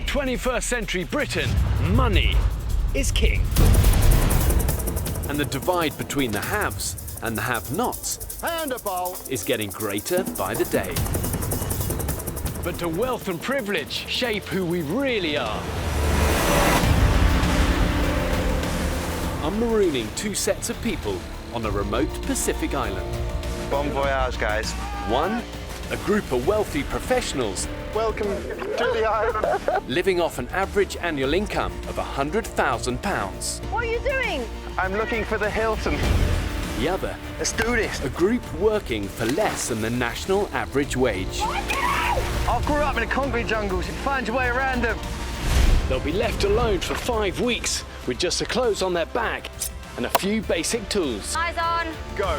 21st century Britain, money is king. And the divide between the haves and the have-nots is getting greater by the day. But do wealth and privilege shape who we really are? I'm marooning two sets of people on a remote Pacific island. Bon voyage, guys. One, a group of wealthy professionals. Welcome to the island. Living off an average annual income of £100,000. What are you doing? I'm looking for the Hilton. The other, Let's do this. a group working for less than the national average wage. I grew up in the concrete jungles. You find your way around them. They'll be left alone for 5 weeks with just the clothes on their back and a few basic tools. Eyes on. Go.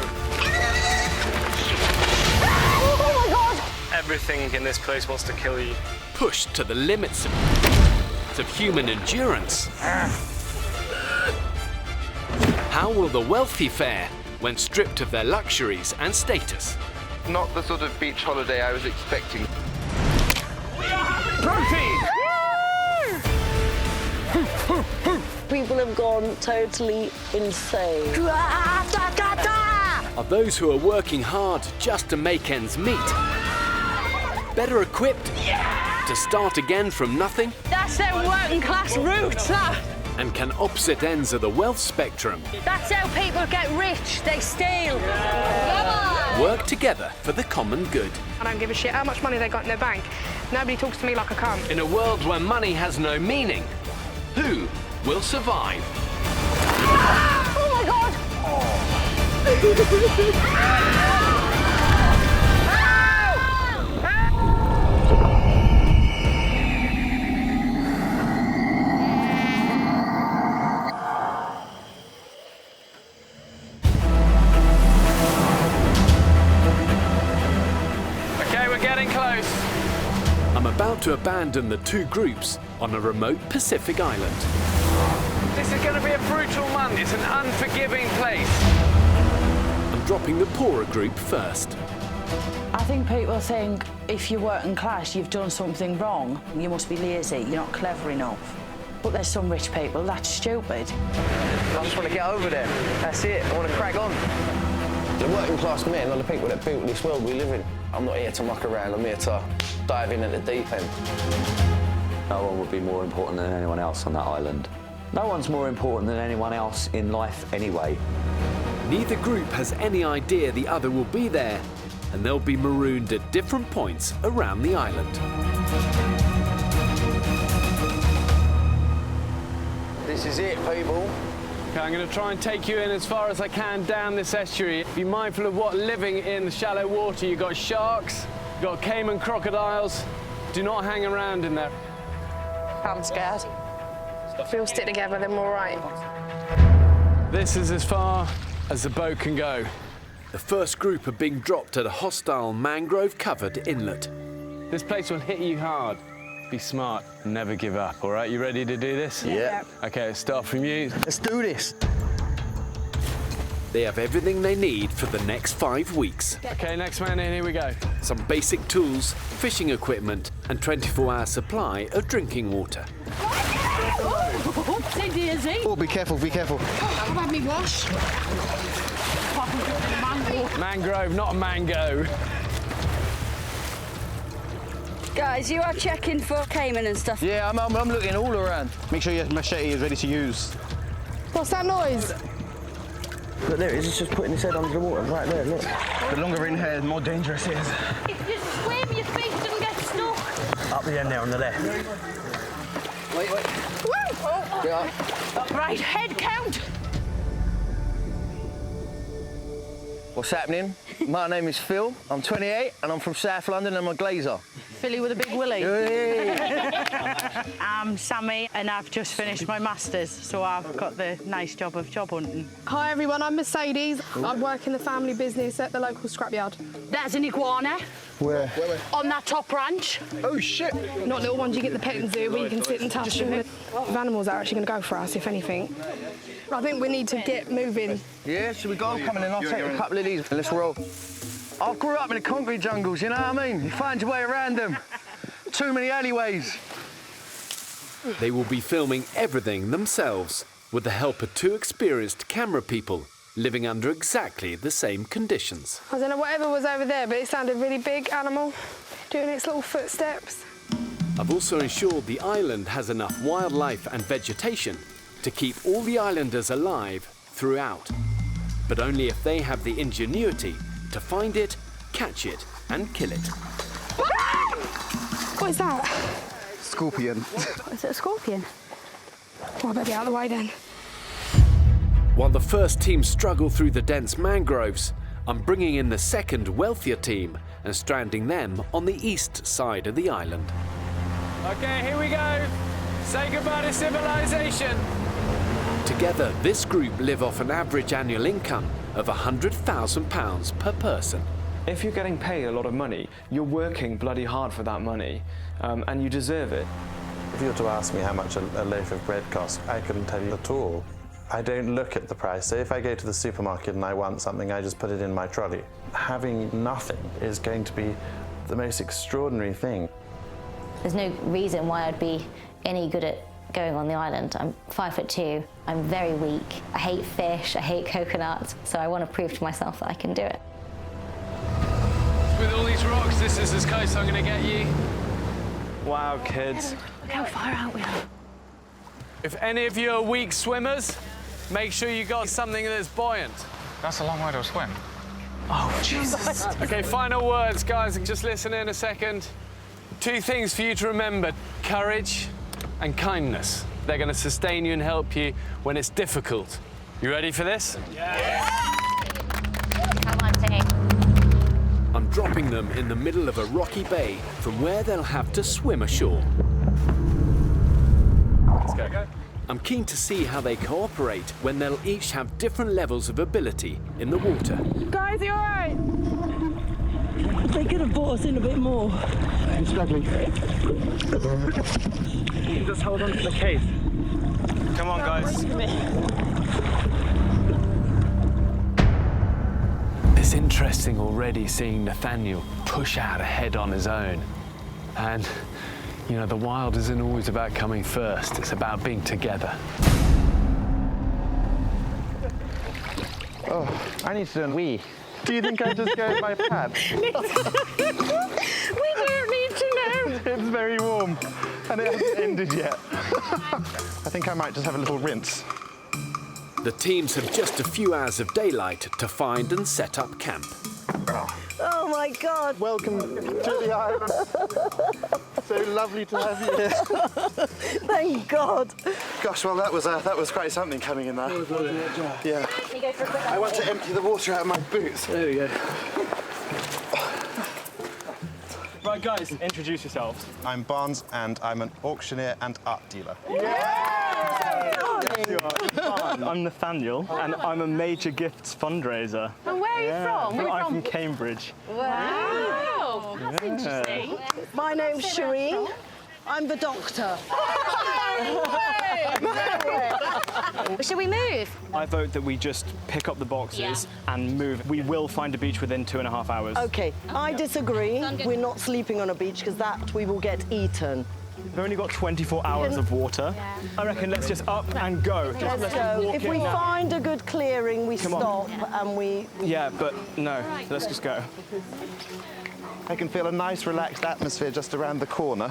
Oh my God! Everything in this place wants to kill you. Pushed to the limits of human endurance. How will the wealthy fare when stripped of their luxuries and status? Not the sort of beach holiday I was expecting. Protein! People have gone totally insane. Are those who are working hard just to make ends meet better equipped to start again from nothing? That's their working class roots, that. And can opposite ends of the wealth spectrum That's how people get rich. They steal. Come on. work together for the common good? I don't give a shit how much money they got in their bank. Nobody talks to me like a cunt. In a world where money has no meaning, who will survive? Oh my God! Okay, we're getting close. I'm about to abandon the two groups on a remote Pacific island. This is going to be a brutal month. It's an unforgiving place. I'm dropping the poorer group first. I think people think if you're working class, you've done something wrong. You must be lazy, you're not clever enough. But there's some rich people, that's stupid. I just want to get over there. That's it. I want to crack on. The working class men are the people that built this world we live in. I'm not here to muck around. I'm here to dive in at the deep end. No one would be more important than anyone else on that island. No one's more important than anyone else in life anyway. Neither group has any idea the other will be there, and they'll be marooned at different points around the island. This is it, people. Okay, I'm going to try and take you in as far as I can down this estuary. Be mindful of what living in the shallow water. You've got sharks, you've got caiman crocodiles. Do not hang around in there. I'm scared. If we all stick together, then we're all right. This is as far as the boat can go. The first group are being dropped at a hostile mangrove-covered inlet. This place will hit you hard. Be smart and never give up, all right? You ready to do this? Yeah. Okay, let's start from you. Let's do this. They have everything they need for the next 5 weeks. Okay, next man in, here we go. Some basic tools, fishing equipment, and 24-hour supply of drinking water. Say Daisy. Oh, be careful, be careful. I've had me wash. Mangrove, not a mango. Guys, you are checking for caiman and stuff. Yeah, I'm looking all around. Make sure your machete is ready to use. What's that noise? Look, there it is. It's just putting his head under the water. Right there, look. The longer in here, the more dangerous it is. If you swim, your feet don't get stuck. Up the end there on the left. Wait. Oh. Get up. Right, head count. What's happening? My name is Phil. I'm 28 and I'm from South London and I'm a glazer. Philly with a big willy. Hey. I'm Sammy and I've just finished my masters, so I've got the nice job of job hunting. Hi everyone, I'm Mercedes. I work in the family business at the local scrapyard. There's an iguana Where? on that top branch. Oh shit! Not little ones you get the petting zoo where you can sit and touch them. The animals are actually going to go for us, if anything. I think we need to get moving. Yeah, should we go? Come on in, I'll take a couple of these and let's roll. I grew up in the concrete jungles, you know what I mean? You find your way around them. Too many alleyways. They will be filming everything themselves with the help of 2 experienced camera people living under exactly the same conditions. I don't know whatever was over there, but it sounded really big animal doing its little footsteps. I've also ensured the island has enough wildlife and vegetation to keep all the islanders alive throughout, but only if they have the ingenuity to find it, catch it, and kill it. What is that? Scorpion. Is it a scorpion? Well, I better be out of the way then. While the first team struggle through the dense mangroves, I'm bringing in the second, wealthier team and stranding them on the east side of the island. Okay, here we go. Say goodbye to civilization. Together, this group live off an average annual income of £100,000 per person. If you're getting paid a lot of money, you're working bloody hard for that money, and you deserve it. If you were to ask me how much a loaf of bread costs, I couldn't tell you at all. I don't look at the price. So if I go to the supermarket and I want something, I just put it in my trolley. Having nothing is going to be the most extraordinary thing. There's no reason why I'd be any good at going on the island. I'm 5'2", I'm very weak. I hate fish, I hate coconuts, so I want to prove to myself that I can do it. With all these rocks, this is as close I'm going to get you. Wow, kids. Look how far out we are. If any of you are weak swimmers, make sure you got something that's buoyant. That's a long way to swim. Oh, Jesus. Okay, final words, guys. Just listen in a second. 2 things for you to remember: courage and kindness. They're going to sustain you and help you when it's difficult. You ready for this? Yeah. Come on, Dave. I'm dropping them in the middle of a rocky bay from where they'll have to swim ashore. Let's go. I'm keen to see how they cooperate when they'll each have different levels of ability in the water. Guys, you all right? They could have brought us in a bit more. I'm struggling. Just hold on to the case. Come on, guys. It's interesting already seeing Nathaniel push out ahead on his own. And, you know, the wild isn't always about coming first. It's about being together. Oh, I need to do a wee. Do you think I just go in my pants? We don't need to know. It's very warm and it hasn't ended yet. I think I might just have a little rinse. The teams have just a few hours of daylight to find and set up camp. Oh my God! Welcome to the island. So lovely to have you here. Thank God. Gosh, well that was quite something coming in there. Yeah. I want to empty the water out of my boots. There we go. Right, guys, introduce yourselves. I'm Barnes and I'm an auctioneer and art dealer. I'm Nathaniel and I'm a major gifts fundraiser. And where are you from? Where are you I'm from? from Cambridge. Wow, that's interesting. My name's Shireen. I'm the doctor. Should we move? I vote that we just pick up the boxes and move. We will find a beach within 2.5 hours. Okay, I disagree. We're not sleeping on a beach because that we will get eaten. We've only got 24 hours of water. I reckon let's just up and go. Let's go. If we find a good clearing, we stop and we... Yeah, but no, let's just go. I can feel a nice relaxed atmosphere just around the corner.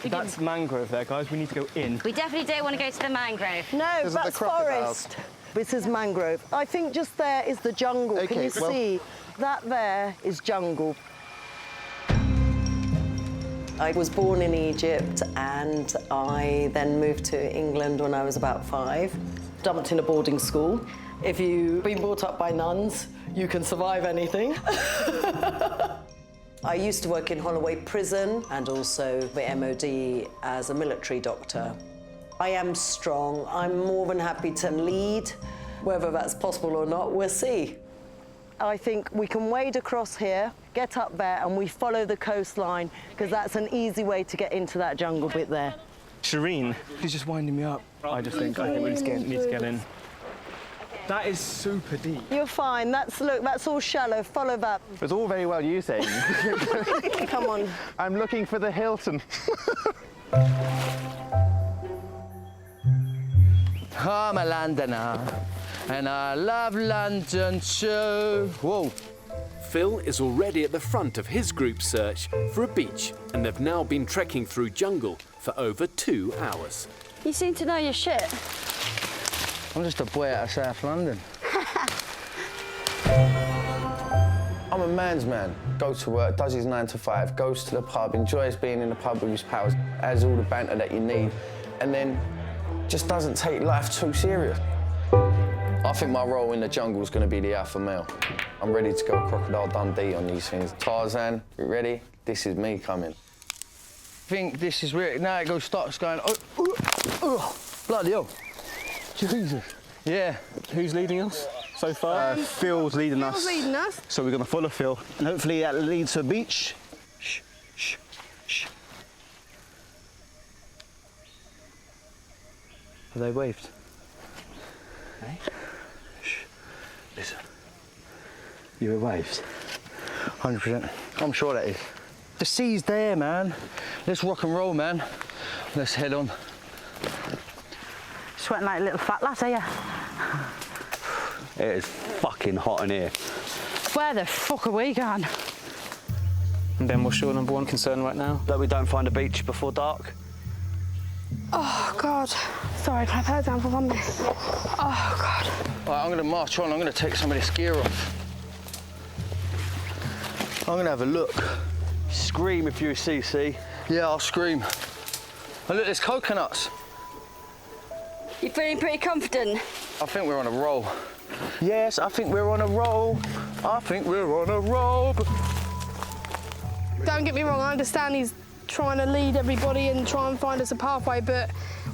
That's mangrove there, guys. We need to go in. We definitely don't want to go to the mangrove. No, Those are the that's crocodiles. forest. This is mangrove. I think just there is the jungle. Can Okay, you well- see? That there is jungle. I was born in Egypt and I then moved to England when I was about 5. Dumped in a boarding school. If you've been brought up by nuns, you can survive anything. I used to work in Holloway Prison and also the MOD as a military doctor. I am strong. I'm more than happy to lead. Whether that's possible or not, we'll see. I think we can wade across here, get up there, and we follow the coastline, because that's an easy way to get into that jungle bit there. Shireen, she's just winding me up. I think we need to get in. That is super deep. You're fine. Look, that's all shallow. Follow that. It's all very well you saying. Come on. I'm looking for the Hilton. I'm a Londoner, and I love London too. Whoa. Phil is already at the front of his group search for a beach, and they've now been trekking through jungle for over 2 hours. You seem to know your shit. I'm just a boy out of South London. I'm a man's man. Goes to work, does his 9 to 5, goes to the pub, enjoys being in the pub with his pals, has all the banter that you need, and then just doesn't take life too serious. I think my role in the jungle is going to be the alpha male. I'm ready to go Crocodile Dundee on these things. Tarzan, you ready? This is me coming. I think this is where now it starts going. Oh, bloody hell! Jesus. Yeah. Who's leading us so far? Phil's leading us. Phil's leading us. So we're going to follow Phil, and hopefully that leads to a beach. Shh, shh, shh. Have they waved? Hey? Shh. Listen. You hear waves? 100%. I'm sure that is. The sea's there, man. Let's rock and roll, man. Let's head on. Sweating like a little fat lass, are you? It is fucking hot in here. Where the fuck are we going? And then what's your number one concern right now? That we don't find a beach before dark. Oh, God. Sorry, can I put it down for 1 minute? Oh, God. Right, I'm going to march on. I'm going to take some of this gear off. I'm going to have a look. Scream if you see, see? Yeah, I'll scream. Oh, look, there's coconuts. You feeling pretty confident? I think we're on a roll. Yes, I think we're on a roll. I think we're on a roll. Don't get me wrong, I understand he's trying to lead everybody and try and find us a pathway, but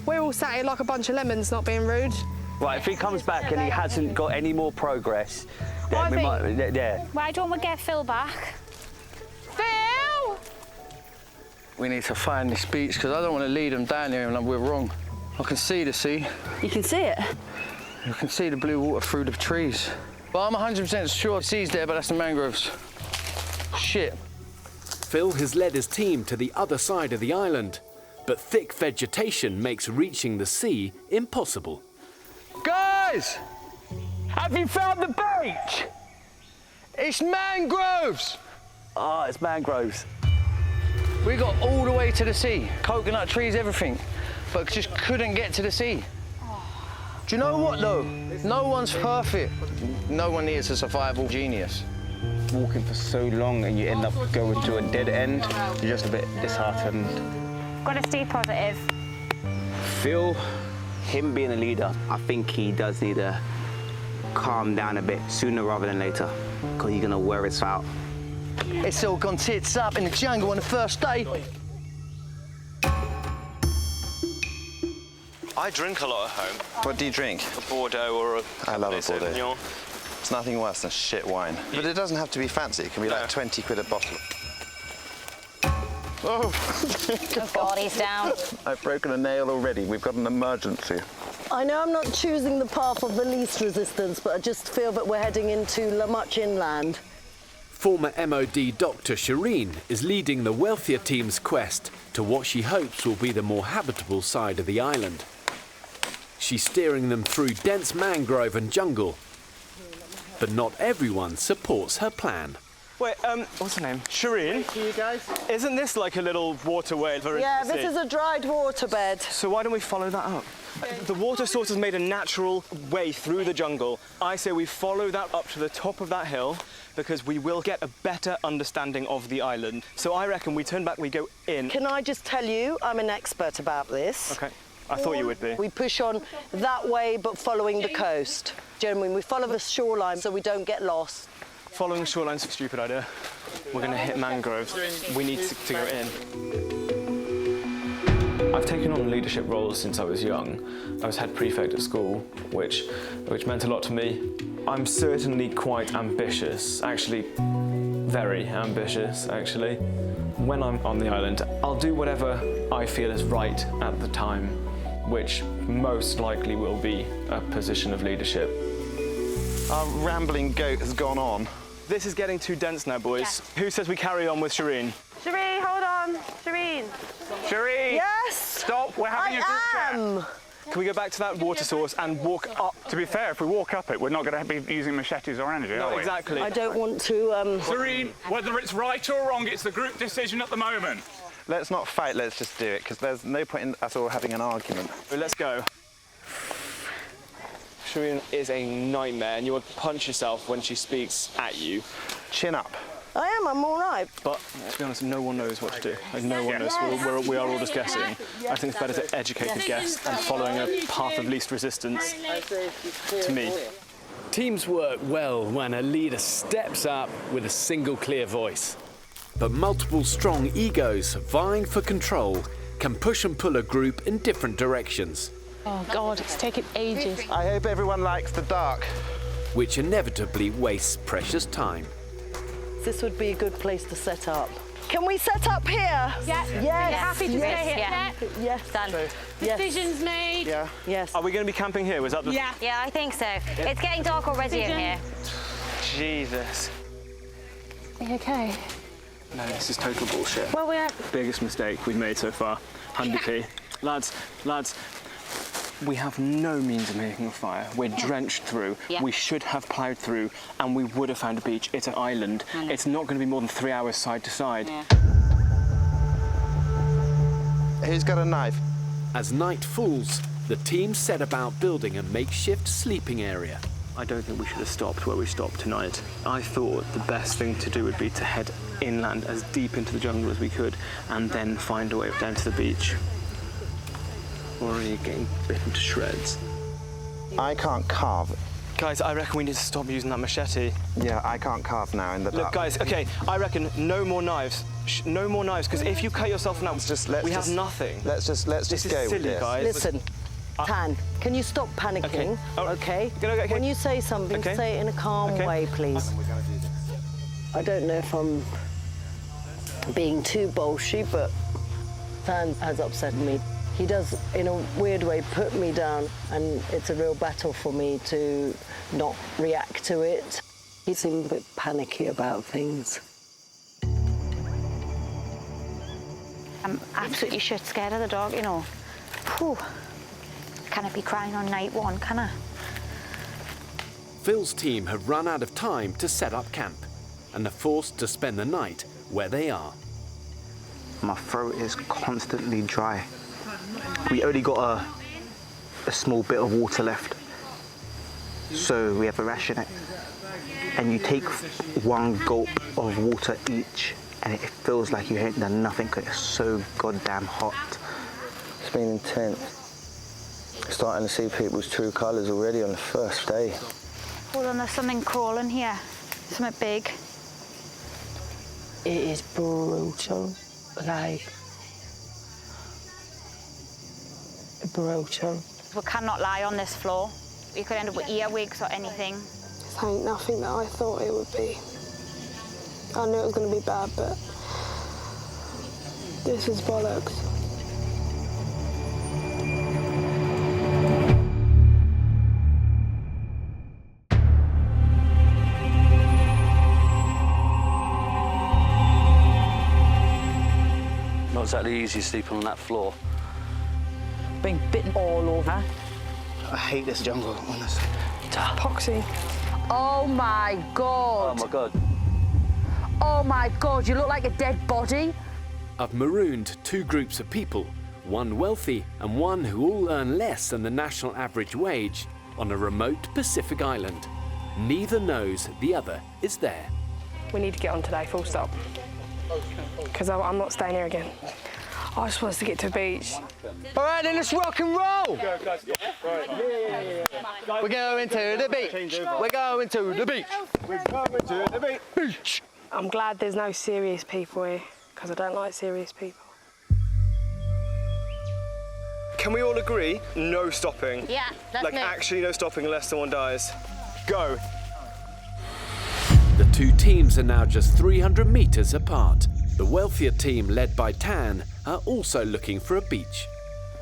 we're all sat here like a bunch of lemons, not being rude. Right, if he comes back and he hasn't got any more progress, then we might, yeah. Why don't we get Phil back? Phil! We need to find this beach because I don't want to lead them down here and we're wrong. I can see the sea. You can see it? You can see the blue water through the trees. But I'm 100% sure the sea's there, but that's the mangroves. Shit. Phil has led his team to the other side of the island, but thick vegetation makes reaching the sea impossible. Guys! Have you found the beach? It's mangroves! Ah, it's mangroves. We got all the way to the sea. Coconut trees, everything. But just couldn't get to the sea. Do you know what, though? No one's perfect. No one is a survival genius. Walking for so long and you end up going to a dead end, you're just a bit disheartened. Got to stay positive. Phil, him being a leader, I think he does need to calm down a bit sooner rather than later, because he's going to wear us out. It's all gone tits up in the jungle on the first day. I drink a lot at home. What do you drink? A Bordeaux or a I love a Bordeaux. Sauvignon. It's nothing worse than shit wine. But it doesn't have to be fancy. It can be like 20 quid a bottle. Oh. Oh God, he's down. I've broken a nail already. We've got an emergency. I know I'm not choosing the path of the least resistance, but I just feel that we're heading into much inland. Former MOD Dr. Shireen is leading the wealthier team's quest to what she hopes will be the more habitable side of the island. She's steering them through dense mangrove and jungle, but not everyone supports her plan. Wait, what's her name? Shireen? You guys? Isn't this like a little waterway? Yeah, this is a dried waterbed. So why don't we follow that up? The water source has made a natural way through the jungle. I say we follow that up to the top of that hill because we will get a better understanding of the island. So I reckon we turn back, we go in. Can I just tell you, I'm an expert about this. Okay, I thought you would be. We push on that way, but following the coast. Do you know what I mean? We follow the shoreline so we don't get lost. Following the shoreline's a stupid idea. We're going to hit mangroves. We need to go in. I've taken on leadership roles since I was young. I was head prefect at school, which meant a lot to me. I'm certainly quite ambitious, actually very ambitious, actually. When I'm on the island, I'll do whatever I feel is right at the time, which most likely will be a position of leadership. Our rambling goat has gone on. This is getting too dense now, boys. Yes. Who says we carry on with Shireen? Shireen, hold on. Shireen. Shireen! Yes! Stop, we're having a group chat. Can we go back to that water source and walk up? To be fair, if we walk up it, we're not going to be using machetes or energy, are we? Exactly. I don't want to... Serene, whether it's right or wrong, it's the group decision at the moment. Let's not fight, let's just do it, because there's no point in us all having an argument. Let's go. Shireen is a nightmare, and you want to punch yourself when she speaks at you. Chin up. I am, I'm all right. But, to be honest, no one knows what to do. Like, no one knows. We are all just guessing. I think it's better to educate the guest and following a path of least resistance, to me. Teams work well when a leader steps up with a single clear voice. But multiple strong egos vying for control can push and pull a group in different directions. Oh God, it's taken ages. I hope everyone likes the dark. Which inevitably wastes precious time. This would be a good place to set up. Can we set up here? Yeah. Yes. You're happy to stay here? Yeah. Yes. Done. Decisions made. Yeah. Yes. Are we going to be camping here? Was that the... Yeah. Yeah, I think so. It's getting dark already in here. Jesus. Are you okay? No, this is total bullshit. Well, we're... Biggest mistake we've made so far. 100p. Lads, we have no means of making a fire. We're drenched through. Yeah. We should have ploughed through, and we would have found a beach. It's an island. It's not going to be more than 3 hours side to side. Yeah. Who's got a knife? As night falls, the team set about building a makeshift sleeping area. I don't think we should have stopped where we stopped tonight. I thought the best thing to do would be to head inland as deep into the jungle as we could, and then find a way down to the beach. We're already getting bitten to shreds. I can't carve. Guys, I reckon we need to stop using that machete. Yeah, I can't carve now in the dark. Look, guys, okay, I reckon no more knives. No more knives, because if you cut yourself now, we have nothing. Let's just go with this. Silly, guys. Listen, Tan, can you stop panicking? Okay. When you say something, say it in a calm way, please. I don't know if I'm being too bolshy, but Tan has upset me. He does, in a weird way, put me down, and it's a real battle for me to not react to it. He seemed a bit panicky about things. I'm absolutely shit scared of the dog, you know. Whew. Can I be crying on night one, can I? Phil's team have run out of time to set up camp, and are forced to spend the night where they are. My throat is constantly dry. We only got a small bit of water left, so we have to ration it. And you take one gulp of water each, and it feels like you ain't done nothing because it's so goddamn hot. It's been intense. Starting to see people's true colours already on the first day. Hold on, there's something crawling here. Something big. It is brutal, like... brutal. We cannot lie on this floor. You could end up with earwigs or anything. This ain't nothing that I thought it would be. I knew it was going to be bad, but this is bollocks. Not exactly easy sleeping on that floor. Being bitten all over. I hate this jungle, honestly. Poxy. Oh my God. Oh my God. Oh my God, you look like a dead body. I've marooned two groups of people, one wealthy and one who all earn less than the national average wage, on a remote Pacific island. Neither knows the other is there. We need to get on today, full stop. Because I'm not staying here again. I just want us to get to the beach. All right, then let's rock and roll. We're going to the beach. We're going to the beach. We're going to the beach. I'm glad there's no serious people here, because I don't like serious people. Can we all agree? No stopping. Yeah, that's Like, me. actually no stopping unless someone dies. Go. The two teams are now just 300 meters apart. The wealthier team, led by Tan, are also looking for a beach.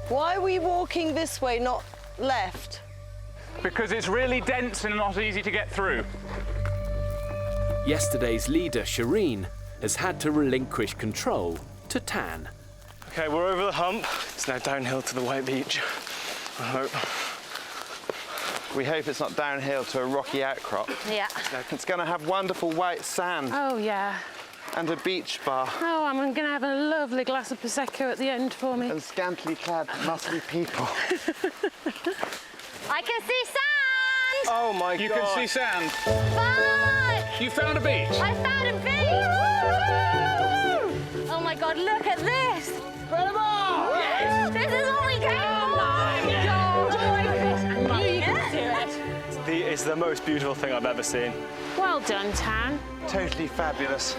Why are we walking this way, not left? Because it's really dense and not easy to get through. Yesterday's leader, Shireen, has had to relinquish control to Tan. Okay, we're over the hump. It's now downhill to the white beach. I hope. We hope it's not downhill to a rocky outcrop. Yeah. It's going to have wonderful white sand. Oh, yeah. And a beach bar. Oh, I'm going to have a lovely glass of Prosecco at the end for me. And scantily clad, muscly people. I can see sand! Oh, my God. You can see sand. Fuck! You found a beach. I found a beach! Oh, my God, look at this! Incredible! Yes! This is what we came for! Oh, my God! You can do it. It's the most beautiful thing I've ever seen. Well done, Tan. Totally fabulous.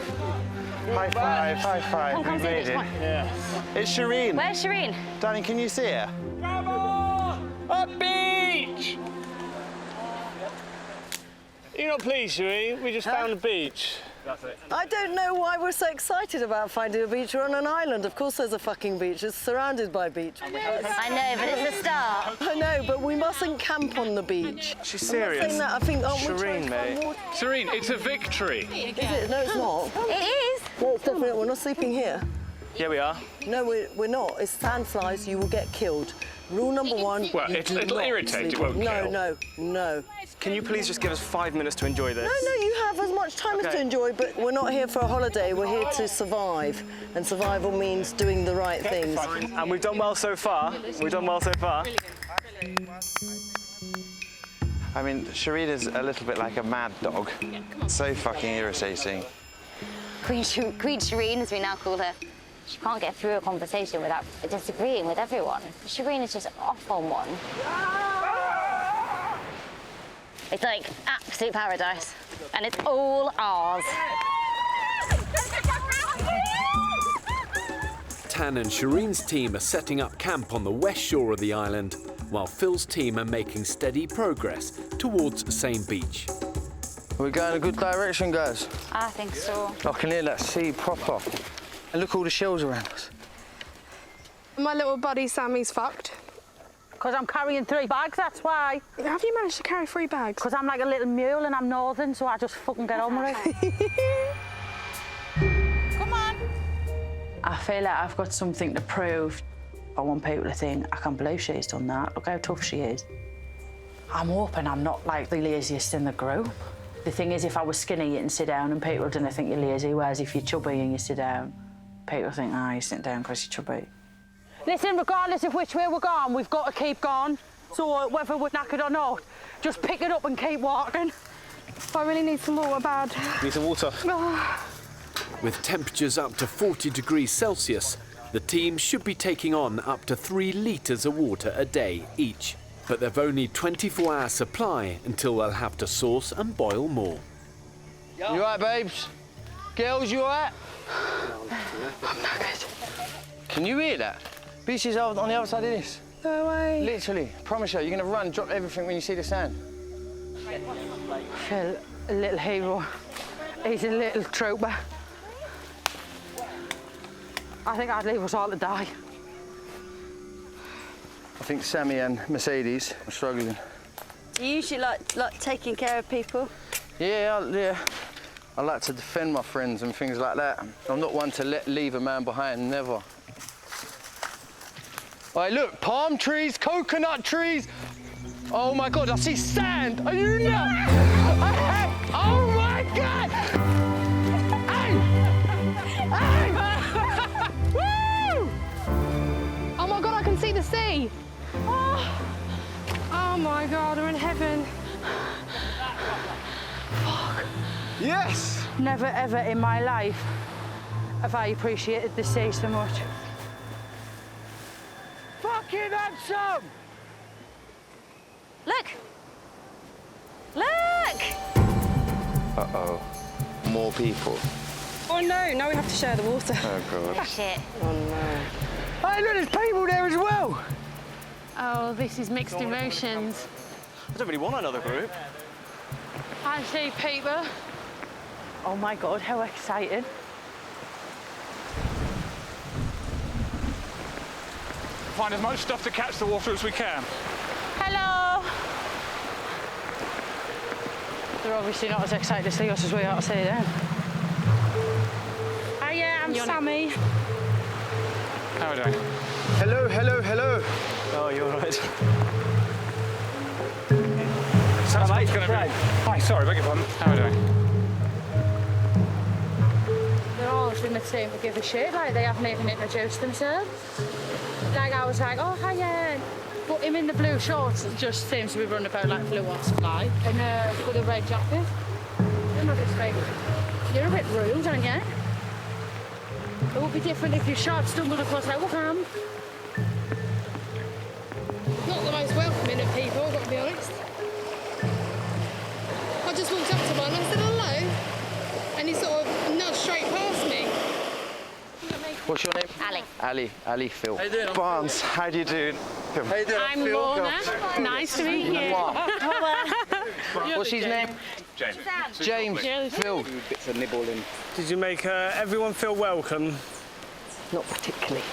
High five, high five. We made it. Yeah. It's Shireen. Where's Shireen? Darling, can you see her? Come on! A beach! You're not pleased, Shireen? We just found a beach. That's it. I don't know why we're so excited about finding a beach. We're on an island. Of course there's a fucking beach. It's surrounded by beach. I know, but it's a start. I know, but we mustn't camp on the beach. She's I'm not serious. saying that. I think, Shireen, mate. Serene, it's a victory. Is it? No, it's not. It is. No, it's definitely. We're not sleeping here. Yeah, we are. No, we're not. It's sandflies. You will get killed. Rule number one. Well, you do it'll not irritate, sleep it won't on- kill. No. Can you please just give us 5 minutes to enjoy this? No, you have as much time as to enjoy, but we're not here for a holiday. We're here to survive. And survival means doing the right things. And we've done well so far. We've done well so far. I mean, Shireen is a little bit like a mad dog. So fucking irritating. Queen Shireen, as we now call her. She can't get through a conversation without disagreeing with everyone. Shireen is just off on one. It's like absolute paradise, and it's all ours. Tan and Shireen's team are setting up camp on the west shore of the island, while Phil's team are making steady progress towards the same beach. We're going in a good direction, guys. I think so. I can hear that sea proper. And look at all the shells around us. My little buddy Sammy's fucked. Because I'm carrying 3 bags, that's why. Have you managed to carry 3 bags? Because I'm like a little mule and I'm northern, so I just fucking get on with it. Come on. I feel like I've got something to prove. I want people to think, I can't believe she's done that. Look how tough she is. I'm hoping I'm not like the laziest in the group. The thing is, if I was skinny, you can sit down and people don't think you're lazy, whereas if you're chubby and you sit down, people think, you sit down because you're chubby. Listen, regardless of which way we're going, we've got to keep going. So whether we're knackered or not, just pick it up and keep walking. I really need some water bad. Need some water. With temperatures up to 40 degrees Celsius, the team should be taking on up to 3 litres of water a day each. But they've only 24-hour supply until they'll have to source and boil more. You all right, babes? Girls, you all right? I'm knackered. Can you hear that? Beach is on the other side of this. No way. Literally, promise you, you're gonna run, drop everything when you see the sand. Phil, a little hero. He's a little trooper. I think I'd leave us all to die. I think Sammy and Mercedes are struggling. Do you usually like taking care of people? Yeah. I like to defend my friends and things like that. I'm not one to leave a man behind, never. All right, look, palm trees, coconut trees. Oh my God, I see sand. Are you nuts? Oh my God! Hey! Woo! Oh my God, I can see the sea. Oh my God, we're in heaven. Fuck. Yes! Never ever in my life have I appreciated the sea so much. Fucking handsome! Look! Look! Uh-oh. More people. Oh no, now we have to share the water. Oh, God. Shit. Oh no. Hey, look, there's people there as well. Oh, this is mixed emotions. I don't really want another group. I see people. Oh my God, how exciting. Find as much stuff to catch the water as we can. Hello. They're obviously not as excited to see us as we are to see them. Hiya, I'm Sammy. How are we doing? Hello. Oh, you're right. Sounds like it's going to be... Hi, sorry, beg your pardon. How are we doing? They're all in the team to give a shit, like they haven't even introduced themselves. Like I was like, oh hiya. But him in the blue shorts just seems to be running about like blue on supply. And with a red jacket. I'm not just like, you're a bit rude, aren't you? It would be different if your short stumbled across like, welcome. Not the most welcoming of people, I've got to be honest. I just walked up to one and I said hello, and he sort of nudged straight past me. What's your name? Ali, Phil. How you doing? Barnes, how do you do? How you doing? I'm Lorna. Nice to meet you. What's his name? James. Phil. Bits of nibble in. Did you make everyone feel welcome? Not particularly.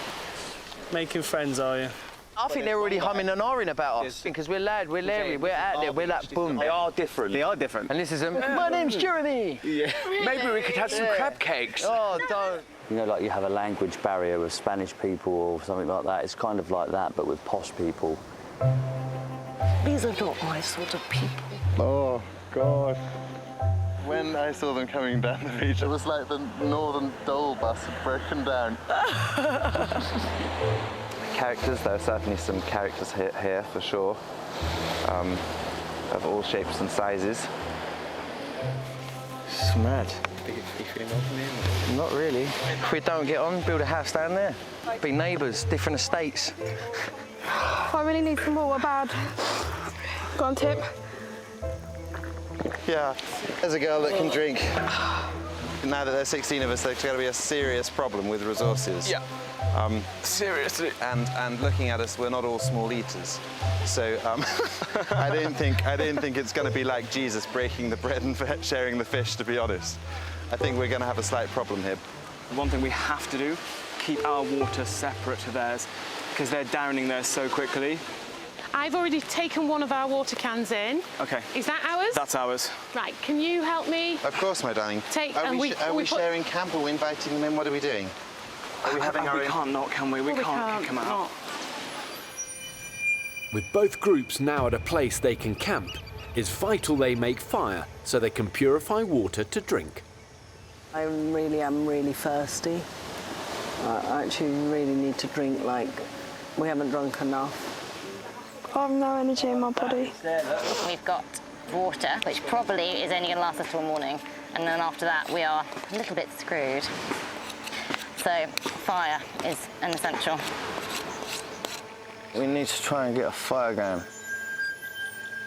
Making friends, are you? I think they're already humming and ahhing about us because we're loud, we're leery, we're out there, we're like boom. They are different. They are different. And this is them. My name's Jeremy. Yeah. Maybe we could have some crab cakes. Oh, don't. You know, like you have a language barrier with Spanish people or something like that. It's kind of like that, but with posh people. These are not my sort of people. Oh, God. When I saw them coming down the beach, it was like the Northern Dole bus had broken down. Characters, there are certainly some characters here for sure, of all shapes and sizes. It's mad. Not really. If we don't get on, build a house down there. Be neighbours, different estates. I really need some water bad. Go on, Tip. Yeah, there's a girl that can drink. Now that there's 16 of us, there's going to be a serious problem with resources. Yeah. Seriously. And looking at us, we're not all small eaters. So I don't think it's going to be like Jesus breaking the bread and sharing the fish, to be honest. I think we're going to have a slight problem here. One thing we have to do, keep our water separate to theirs, because they're downing theirs so quickly. I've already taken one of our water cans in. Okay. Is that ours? That's ours. Right, can you help me? Of course, my darling. Are we sharing camp, or are we inviting them in? What are we doing? Are we having our own? We can't not, can we? We can't kick them out. Not. With both groups now at a place they can camp, it's vital they make fire so they can purify water to drink. I really am really thirsty. I actually really need to drink, like, we haven't drunk enough. I have no energy in my body. We've got water, which probably is only going to last us till morning, and then after that we are a little bit screwed. So fire is an essential. We need to try and get a fire going.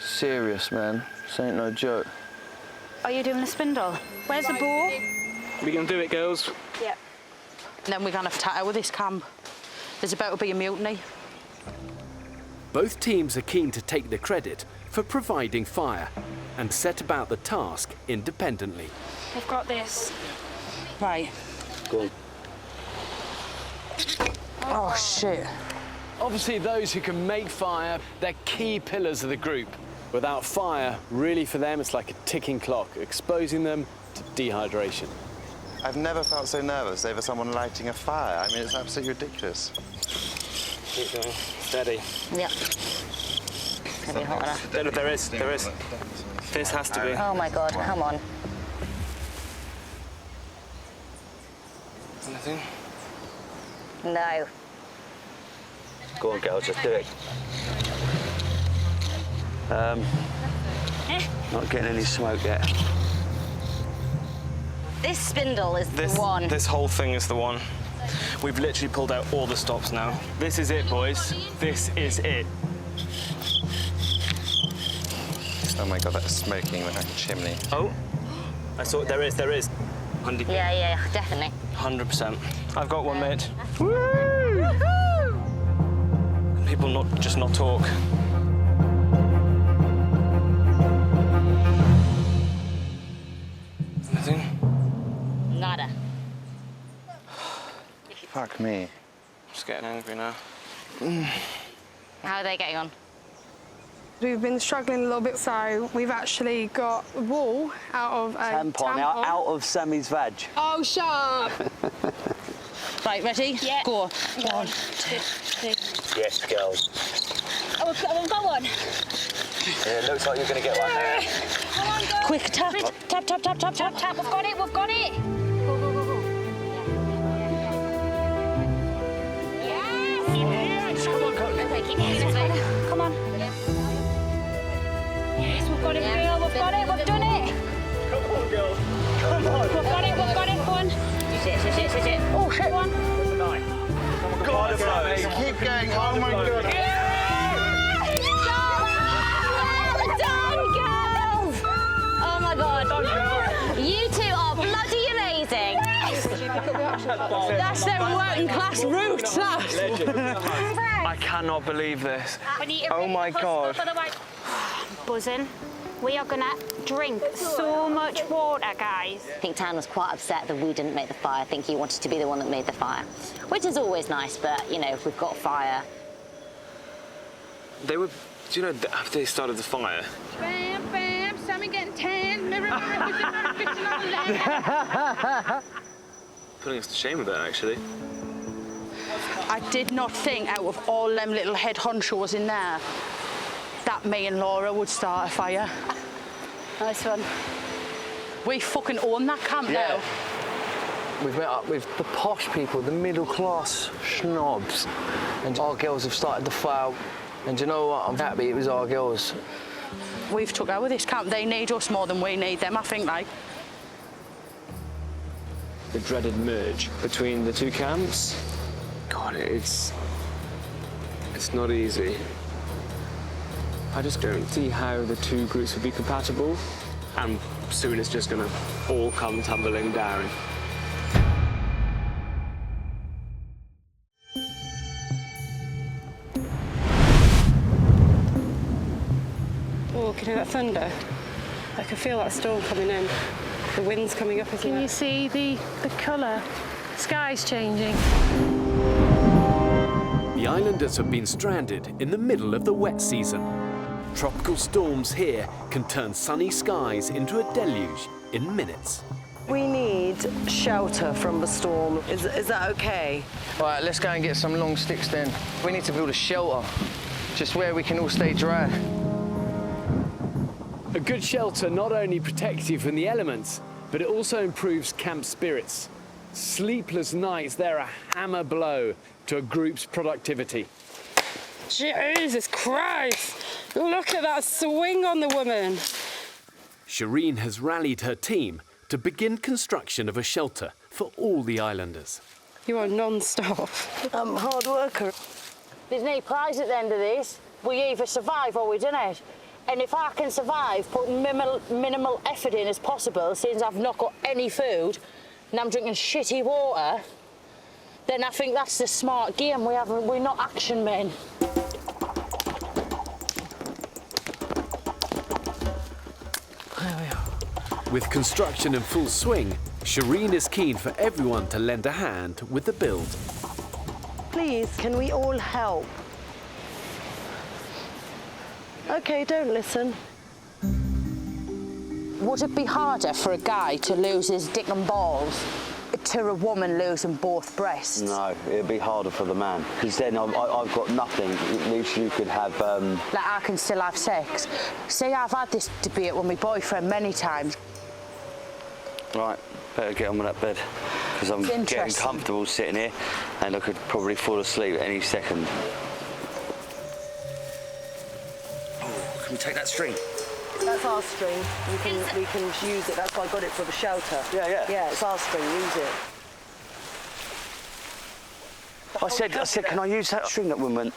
Serious, man. This ain't no joke. Are you doing a spindle? Where's the ball? We can do it, girls. Yeah. And then we're going to have to tatter with this camp. There's about to be a mutiny. Both teams are keen to take the credit for providing fire and set about the task independently. I've got this. Right. Go on. Oh, shit. Obviously, those who can make fire, they're key pillars of the group. Without fire, really for them, it's like a ticking clock, exposing them to dehydration. I've never felt so nervous over someone lighting a fire. I mean, it's absolutely ridiculous. Keep going. Steady. Yep. Can be hot enough. There is. This has to be. Oh my God, come on. Anything? No. Go on, girls, just do it. Not getting any smoke yet. This spindle is the one. This whole thing is the one. We've literally pulled out all the stops now. This is it, boys. This is it. Oh my God, that's smoking like a chimney. Oh, I saw it. There is. 100%. Yeah, definitely. 100%. I've got one, mate. Woo! Can people not talk? Anything? Nada. Fuck me. I'm just getting angry now. How are they getting on? We've been struggling a little bit, so we've actually got wool out of a Tampon out of Sammy's vag. Oh, shut up! Right, ready? Yeah. Go. Yeah. 1, 2, 3. Yes, girls. Oh, we've got one. Yeah, it looks like you're going to get one now. Come on, go. Quick, tap. Tap, tap, tap, tap, tap. Tap, we've got it, we've got it. Go, go, go, go. Yes! Yes! Come on, Coach. Okay, keep moving this way. Come on. Yes, we've got it, girl, we've got it, we've done it. Come on, girls. Come on. We've got it, go on. Sit it. Oh, shit. Go on. God, Keep going. Oh, my God. Well done, girls! Oh my God. You two are bloody amazing. That's their working class roots, that. I cannot believe this. Oh my God. Buzzing. We are gonna drink so much water, guys. I think Tan was quite upset that we didn't make the fire. I think he wanted to be the one that made the fire, which is always nice, but, you know, if we've got fire. They were, do you know, after they started the fire, Bam, bam, Sammy getting tan. putting us to shame a bit, actually. I did not think out of all them little head honchos in there that me and Laura would start a fire. Nice one. We fucking own that camp now. We've met up with the posh people, the middle-class snobs, and our girls have started the fire. And do you know what? I'm happy it was our girls. We've took over this camp. They need us more than we need them, I think, like. The dreaded merge between the two camps. God, it's not easy. I just don't see how the two groups would be compatible, and soon it's just gonna all come tumbling down. Oh, can you hear that thunder? I can feel that storm coming in. The wind's coming up, isn't it? Can you see the colour? Sky's changing. The islanders have been stranded in the middle of the wet season. Tropical storms here can turn sunny skies into a deluge in minutes. We need shelter from the storm. Is that okay? All right, let's go and get some long sticks then. We need to build a shelter, just where we can all stay dry. A good shelter not only protects you from the elements, but it also improves camp spirits. Sleepless nights, they're a hammer blow to a group's productivity. Jesus Christ! Look at that swing on the woman. Shireen has rallied her team to begin construction of a shelter for all the islanders. You are non-stop. I'm a hard worker. There's no prize at the end of this. We either survive or we don't. And if I can survive, put minimal effort in as possible, since I've not got any food and I'm drinking shitty water, then I think that's the smart game. We're not action men. With construction in full swing, Shireen is keen for everyone to lend a hand with the build. Please, can we all help? Okay, don't listen. Would it be harder for a guy to lose his dick and balls to a woman losing both breasts? No, it'd be harder for the man, because then I've got nothing. At least you could have... Like, I can still have sex. See, I've had this debate with my boyfriend many times. Right, better get on with that bed, because I'm getting comfortable sitting here, and I could probably fall asleep any second. Oh, can we take that string? That's our string. We can use it. That's why I got it for the shelter. Yeah, yeah. Yeah, it's our string. Use it. I said, can I use that string? That woman,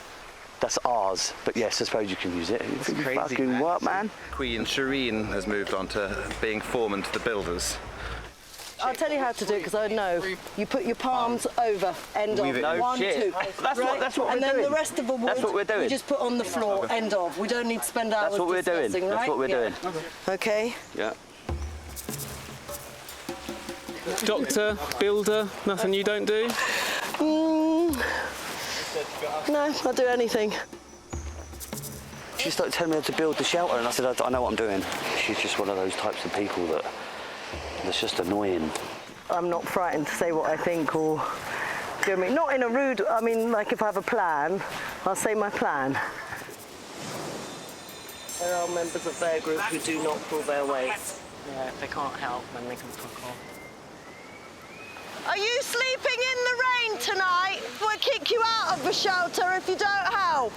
that's ours. But yes, I suppose you can use it. It's crazy, fucking what, man? Queen Shireen has moved on to being foreman to the builders. I'll tell you how to do it, because I know. You put your palms over, end Weave of. it. No 1, shit. 2. That's what we're doing. And then the rest of the wood, That's what we're doing. we just put on the floor, end of. We don't need to spend hours That's what we're doing. discussing, right? That's what we're doing. Okay. Yeah. Doctor, builder, nothing you don't do? No, I'll do anything. She started telling me how to build the shelter, and I said, I know what I'm doing. She's just one of those types of people that's just annoying. I'm not frightened to say what I think or go me. Not in a rude, I mean, like if I have a plan, I'll say my plan. There are members of their group who do not pull their weight. Yeah, if they can't help, then they can fuck off. Are you sleeping in the rain tonight? We'll kick you out of the shelter if you don't help.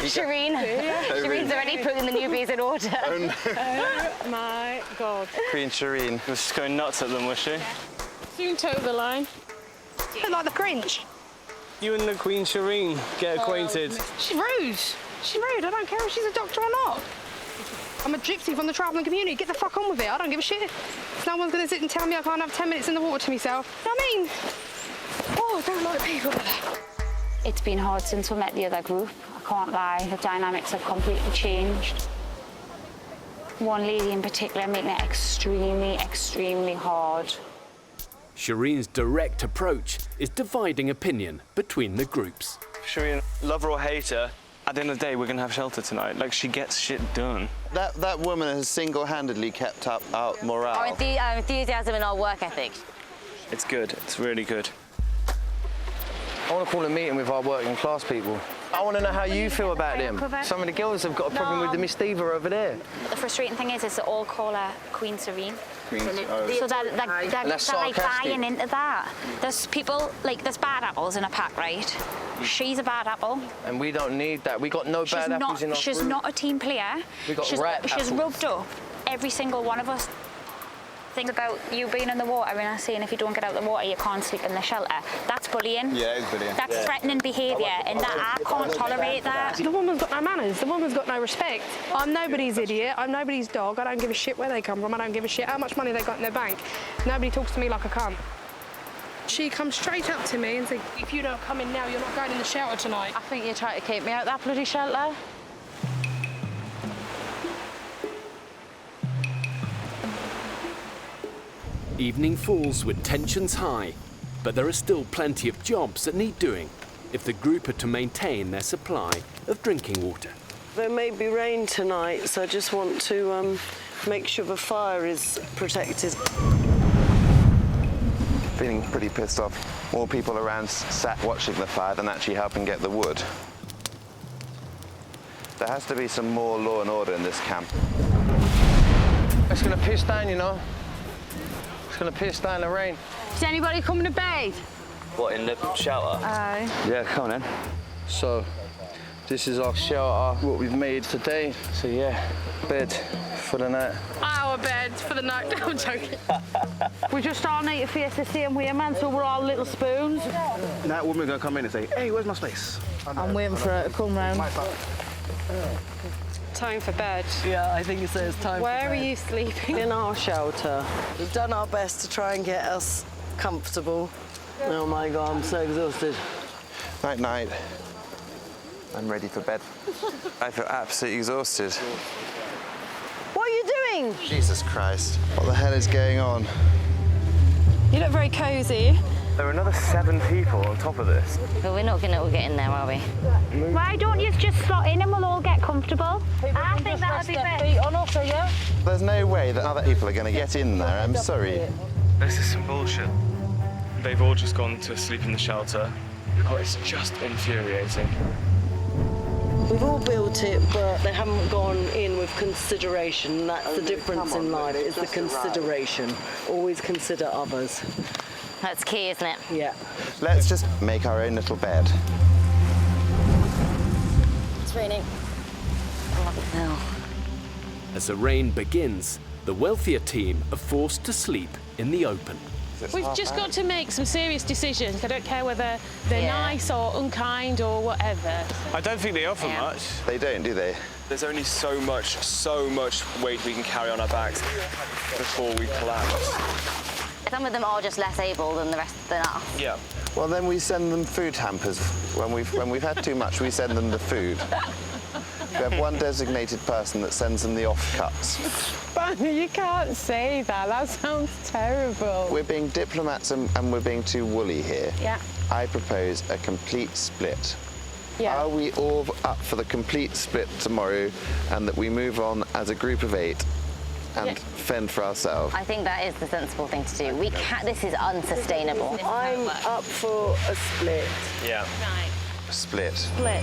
Shireen's already putting the newbies in order. Oh my God. Queen Shireen was just going nuts at them, was she? Soon toe the line. Bit like the Grinch. You and the Queen Shireen get acquainted. She's rude. She's rude. I don't care if she's a doctor or not. I'm a gypsy from the travelling community. Get the fuck on with it. I don't give a shit. No one's going to sit and tell me I can't have 10 minutes in the water to myself. You know what I mean? Oh, I don't like people like that. It's been hard since we met the other group. I can't lie. The dynamics have completely changed. One lady in particular making it extremely, extremely hard. Shireen's direct approach is dividing opinion between the groups. Shireen, love her or hate her, at the end of the day, we're going to have shelter tonight. Like, she gets shit done. That woman has single-handedly kept up our morale. Our enthusiasm and our work ethic. It's good. It's really good. I want to call a meeting with our working class people. I want to know how you feel about them. Some of the girls have got a problem with the Miss Diva over there. The frustrating thing is they all call her Queen Serene. Queen, So they're like buying into that. There's people, like, there's bad apples in a pack, right? She's a bad apple. And we don't need that. We got no bad apples in our She's group. not a team player. We got She's rubbed up every single one of us. Think about you being in the water and us saying if you don't get out of the water you can't sleep in the shelter. That's bullying. Yeah, it's bullying. That's threatening behaviour, and that I can't tolerate that. The woman's got no manners. The woman's got no respect. I'm nobody's idiot. I'm nobody's dog. I don't give a shit where they come from. I don't give a shit how much money they got in their bank. Nobody talks to me like a cunt. She comes straight up to me and says, if you don't come in now, you're not going in the shelter tonight. I think you're trying to keep me out of that bloody shelter. Evening falls with tensions high, but there are still plenty of jobs that need doing if the group are to maintain their supply of drinking water. There may be rain tonight, so I just want to make sure the fire is protected. Feeling pretty pissed off. More people around sat watching the fire than actually helping get the wood. There has to be some more law and order in this camp. It's going to piss down, you know. It's going to piss down the rain. Is anybody coming to bathe? What, in the shelter? Yeah, come on then. So, this is our shelter, what we've made today. So yeah, bed for the night. Our bed for the night. No, I'm joking. We just all need to face the same way, man, so we're all little spoons. That woman's going to come in and say, hey, where's my space? I'm waiting for her to come round. Time for bed. Yeah, I think it says time Where for bed. are you sleeping? In our shelter. We've done our best to try and get us comfortable. Oh my God, I'm so exhausted. Night, night. I'm ready for bed. I feel absolutely exhausted. What are you doing? Jesus Christ. What the hell is going on? You look very cosy. There are another 7 people on top of this. But we're not going to all get in there, are we? Why don't you just slot in and we'll all get comfortable? I think that would be best. There's no way that other people are going to get in there. I'm sorry. This is some bullshit. They've all just gone to sleep in the shelter. Oh, it's just infuriating. We've all built it, but they haven't gone in with consideration. That's the difference in life, is the consideration. Always consider others. That's key, isn't it? Yeah. Let's just make our own little bed. It's raining. No. As the rain begins, the wealthier team are forced to sleep in the open. We've just got to make some serious decisions. I don't care whether they're nice or unkind or whatever. I don't think they offer much. They don't, do they? There's only so much weight we can carry on our backs before we collapse. Some of them are just less able than the rest than us. Yeah. Well, then we send them food hampers. When we've had too much, we send them the food. We have one designated person that sends them the offcuts. Bunny, you can't say that. That sounds terrible. We're being diplomats and we're being too woolly here. Yeah. I propose a complete split. Yeah. Are we all up for the complete split tomorrow and that we move on as a group of 8 and fend for ourselves. I think that is the sensible thing to do. We can't. This is unsustainable. I'm up for a split. Yeah. Right. Split. Split.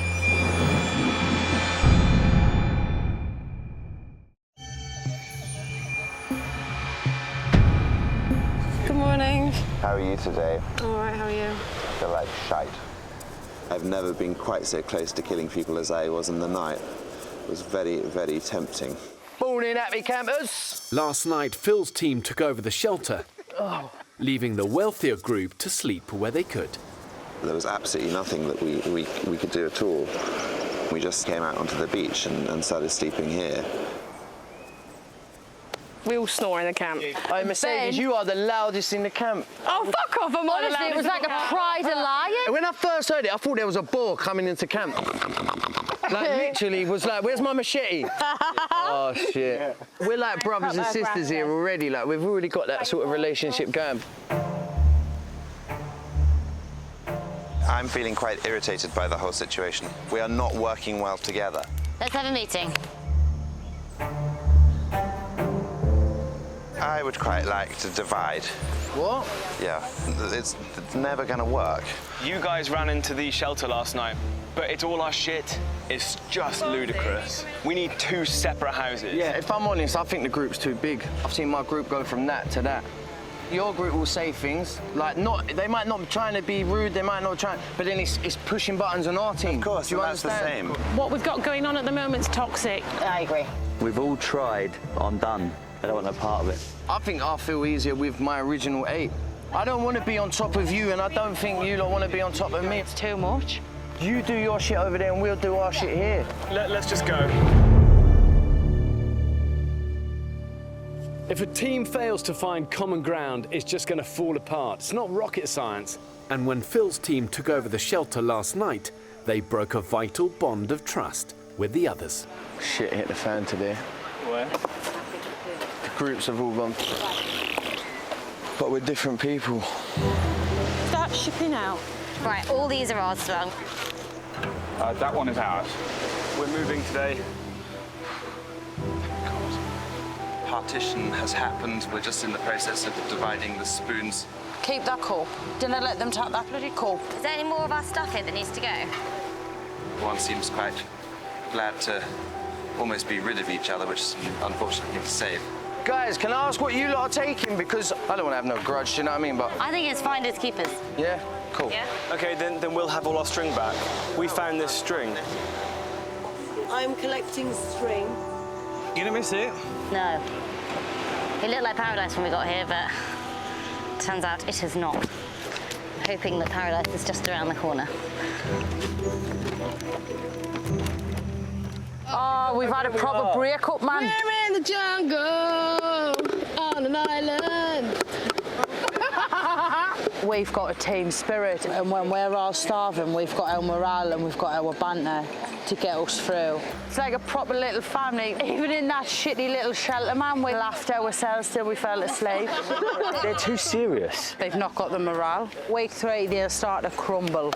Good morning. How are you today? All right, how are you? I feel like shite. I've never been quite so close to killing people as I was in the night. It was very, very tempting. Morning, happy campers. Last night, Phil's team took over the shelter, leaving the wealthier group to sleep where they could. There was absolutely nothing that we could do at all. We just came out onto the beach and started sleeping here. We all snore in the camp. Hey, Mercedes, you are the loudest in the camp. Oh, fuck off, I'm Honestly, not it was like a pride of lion. When I first heard it, I thought there was a boar coming into camp. Like, literally, was like, where's my machete? Oh, shit. We're like brothers and sisters here already. Like, we've already got that sort of relationship going. I'm feeling quite irritated by the whole situation. We are not working well together. Let's have a meeting. I would quite like to divide. What? Yeah, it's never gonna work. You guys ran into the shelter last night, but it's all our shit. It's just ludicrous. We need 2 separate houses. Yeah, if I'm honest, I think the group's too big. I've seen my group go from that to that. Your group will say things, like they might not be trying to be rude, they might not try, but then it's pushing buttons on our team. Of course, do you that's understand? the same. What we've got going on at the moment's toxic. I agree. We've all tried. I'm done. I don't want no part of it. I think I feel easier with my original 8. I don't want to be on top of you, and I don't think you lot want to be on top of me. It's too much. You do your shit over there, and we'll do our shit here. Let's just go. If a team fails to find common ground, it's just going to fall apart. It's not rocket science. And when Phil's team took over the shelter last night, they broke a vital bond of trust with the others. Shit hit the fan today. Where? The groups have all gone. But we're different people. Start shipping out. Right, all these are ours as well. That one is ours. We're moving today. Partition has happened. We're just in the process of dividing the spoons. Keep that cool. Didn't let them take that bloody cool. Is there any more of our stuff here that needs to go? One seems quite glad to almost be rid of each other, which is an unfortunate thing to say. Guys, can I ask what you lot are taking? Because I don't want to have no grudge, do you know what I mean? But I think it's finders keepers. yeah, cool. Yeah. Okay, then we'll have all our string back. We found this string. I'm collecting string. You gonna miss it? No. It looked like paradise when we got here, but turns out it is not. I'm hoping that paradise is just around the corner. Oh, we've had a proper break-up, man. We're in the jungle on an island. We've got a team spirit, and when we're all starving, we've got our morale and we've got our banter to get us through. It's like a proper little family. Even in that shitty little shelter, man, we laughed ourselves till we fell asleep. They're too serious. They've not got the morale. Week 3, they'll start to crumble.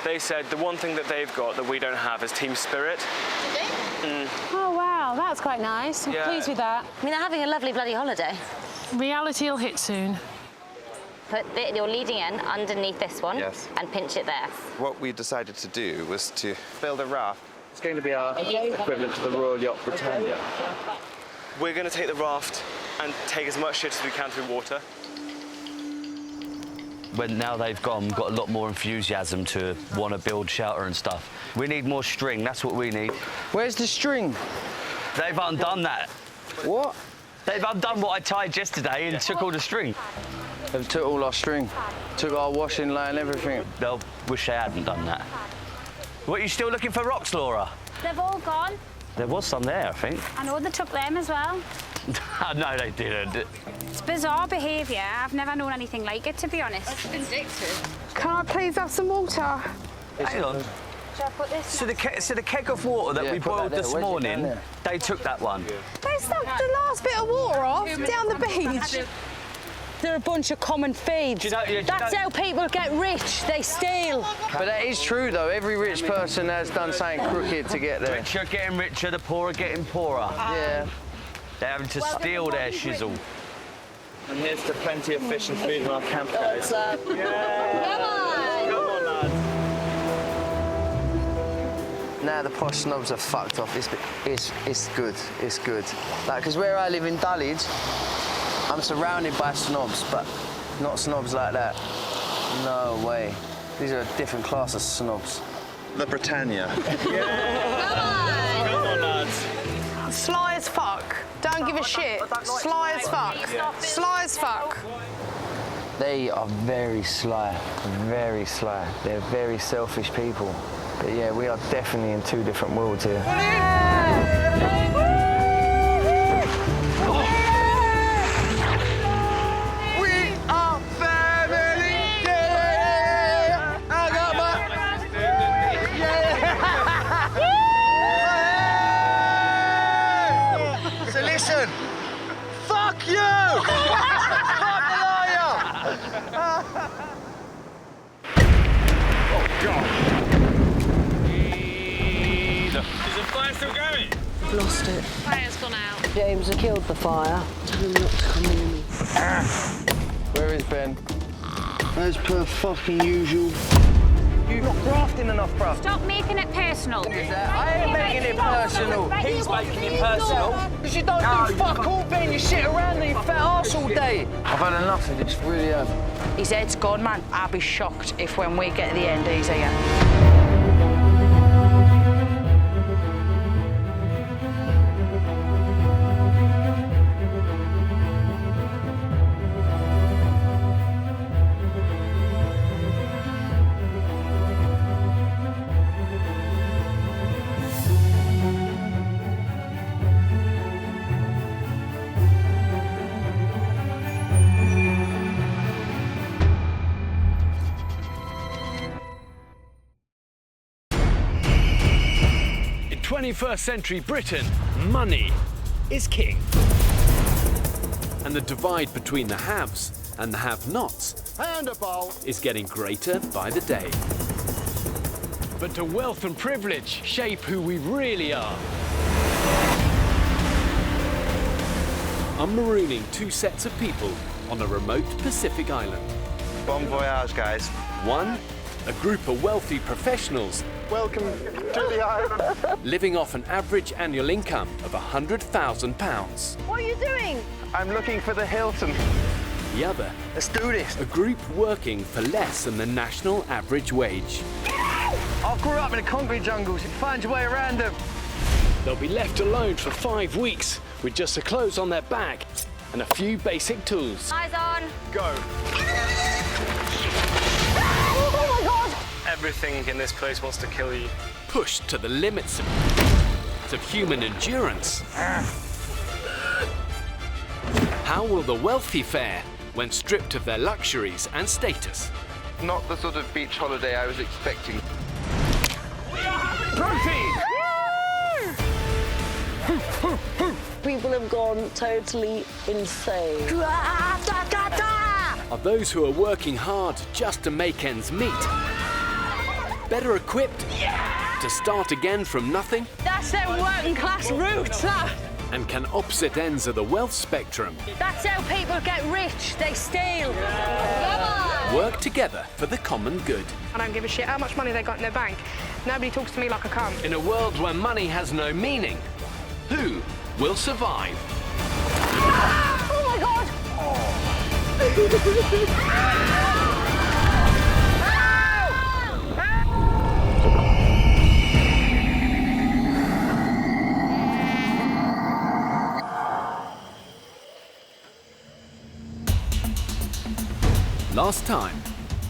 They said the one thing that they've got that we don't have is team spirit. Oh, wow, that's quite nice. I'm Yeah. pleased with that. I mean, they're having a lovely bloody holiday. Reality will hit soon. Put your leading end underneath this one Yes. and pinch it there. What we decided to do was to build a raft. It's going to be our equivalent to the Royal Yacht Britannia. We're gonna take the raft and take as much shit as we can through water. When now they've gone, we've got a lot more enthusiasm to want to build shelter and stuff. We need more string, that's what we need. Where's the string? They've undone that. What? They've undone what I tied yesterday and took all the string. They've took all our string. Took our washing line, everything. They'll wish they hadn't done that. What, you still looking for rocks, Laura? They've all gone. There was some there, I think. I know they took them as well. No, they didn't. It's bizarre behaviour. I've never known anything like it, to be honest. It's vindictive. Can I please have some water? Hang on. Shall I put this? So the keg of water that we boiled this morning, they took that one. They sucked the last bit of water off down the beach. they're a bunch of common thieves. That's how people get rich. They steal. But that is true, though. Every rich person has done something crooked to get there. Rich are getting richer, the poor are getting poorer. Yeah. They're having to steal their shizzle. And here's to plenty of fish and food in our camp, guys. Yeah. Come on, lads. Now the posh snobs are fucked off. It's good. It's good. Like, because where I live in Dulwich, I'm surrounded by snobs, but not snobs like that. No way. These are a different class of snobs. The Britannia. Come on, lads. Sly as fuck. Don't give a shit. Sly as fuck. Sly as fuck. They are very sly, very sly. They're very selfish people. But yeah, we are definitely in two different worlds here. Listen, fuck you! Fuck the liar! Oh, God. Is the fire still going? Lost it. Fire's gone out. James has killed the fire. Tell him not to come in. Where is Ben? As per fucking usual. You're not grafting enough, bruv. Stop making it personal. I ain't making it personal. He's making it personal. Because you don't do fuck all, Ben. You sit around and you fat arse all day. I've had enough of this, really have. His head's gone, man. I'll be shocked if when we get to the end, he's here. In 21st century Britain, money is king. And the divide between the haves and the have-nots is getting greater by the day. But do wealth and privilege shape who we really are? I'm marooning two sets of people on a remote Pacific island. Bon voyage, guys. One, a group of wealthy professionals Welcome to the island. living off an average annual income of £100,000. What are you doing? I'm looking for the Hilton. The other, Let's do this. a group working for less than the national average wage. I grew up in the concrete jungles. You find your way around them. They'll be left alone for 5 weeks with just the clothes on their back and a few basic tools. Eyes on. Go. Oh my God! Everything in this place wants to kill you. Pushed to the limits of human endurance. How will the wealthy fare when stripped of their luxuries and status? Not the sort of beach holiday I was expecting. Protein! People have gone totally insane. Are those who are working hard just to make ends meet better equipped to start again from nothing? That's their working class roots, that. And can opposite ends of the wealth spectrum That's how people get rich. They steal. Come on. work together for the common good? I don't give a shit how much money they got in their bank. Nobody talks to me like a cunt. In a world where money has no meaning, who will survive? Oh my God! Last time,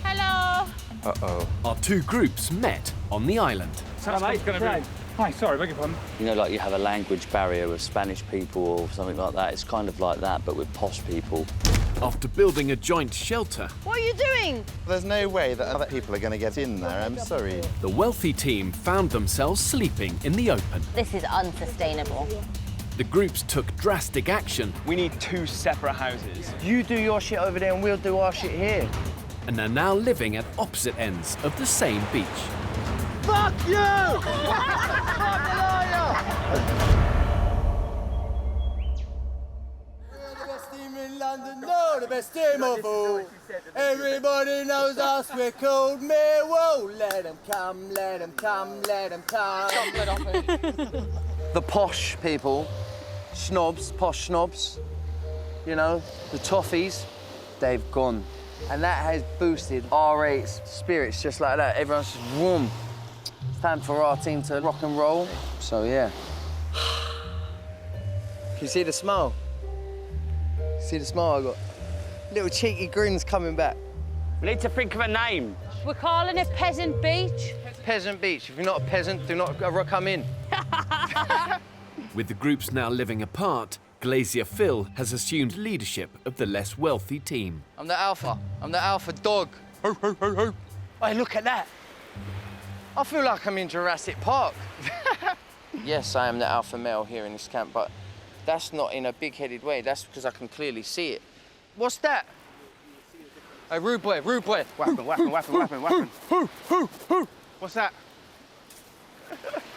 Hello. our two groups met on the island. Hi, sorry, beg your pardon. You know, like you have a language barrier with Spanish people or something like that. It's kind of like that, but with posh people. After building a joint shelter, What are you doing? There's no way that other people are going to get in there. I'm sorry. the wealthy team found themselves sleeping in the open. This is unsustainable. the groups took drastic action. We need 2 separate houses. You do your shit over there and we'll do our shit here. And are now living at opposite ends of the same beach. Fuck you! Fuck the liar! We're the best team in London, no, the best team of all. Everybody knows us, we're called Millwall. Let them come, let them come, let them come. The posh people, snobs, posh snobs, you know, the toffees, they've gone. And that has boosted R8's spirits just like that. Everyone's just warm. It's time for our team to rock and roll. So, yeah. Can you see the smile? See the smile I got? Little cheeky grins coming back. We need to think of a name. We're calling it Peasant Beach. Peasant Beach. If you're not a peasant, do not come in. With the groups now living apart, Glacier Phil has assumed leadership of the less wealthy team. I'm the alpha. I'm the alpha dog. Hey, look at that. I feel like I'm in Jurassic Park. Yes, I am the alpha male here in this camp, but that's not in a big-headed way. That's because I can clearly see it. What's that? Hey, rude boy, rude boy. Weapon. What's that?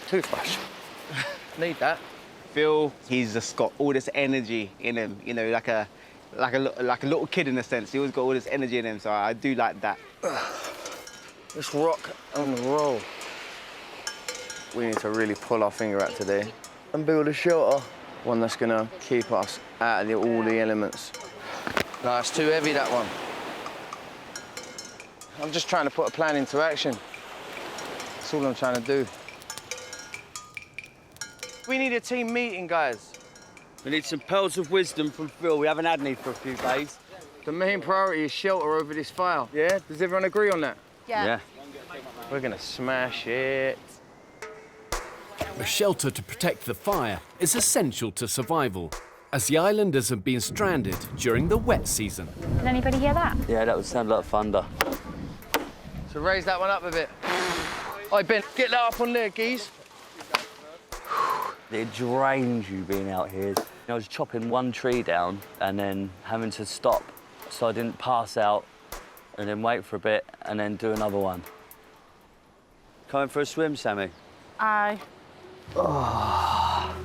Toothbrush. Need that. Phil, he's just got all this energy in him, you know, like a little kid in a sense. He always got all this energy in him, so I do like that. Let's rock and roll. We need to really pull our finger out today and build a shelter. One that's gonna keep us out of all the elements. No, it's too heavy, that one. I'm just trying to put a plan into action. That's all I'm trying to do. We need a team meeting, guys. We need some pearls of wisdom from Phil. We haven't had any for a few days. The main priority is shelter over this fire, yeah? Does everyone agree on that? Yeah. We're gonna smash it. A shelter to protect the fire is essential to survival, as the islanders have been stranded during the wet season. Did anybody hear that? Yeah, that would sound like thunder. So raise that one up a bit. Oi, Ben, get that up on there, geez. It drains you being out here. I was chopping one tree down and then having to stop so I didn't pass out and then wait for a bit and then do another one. Coming for a swim, Sammy? Aye. Oh.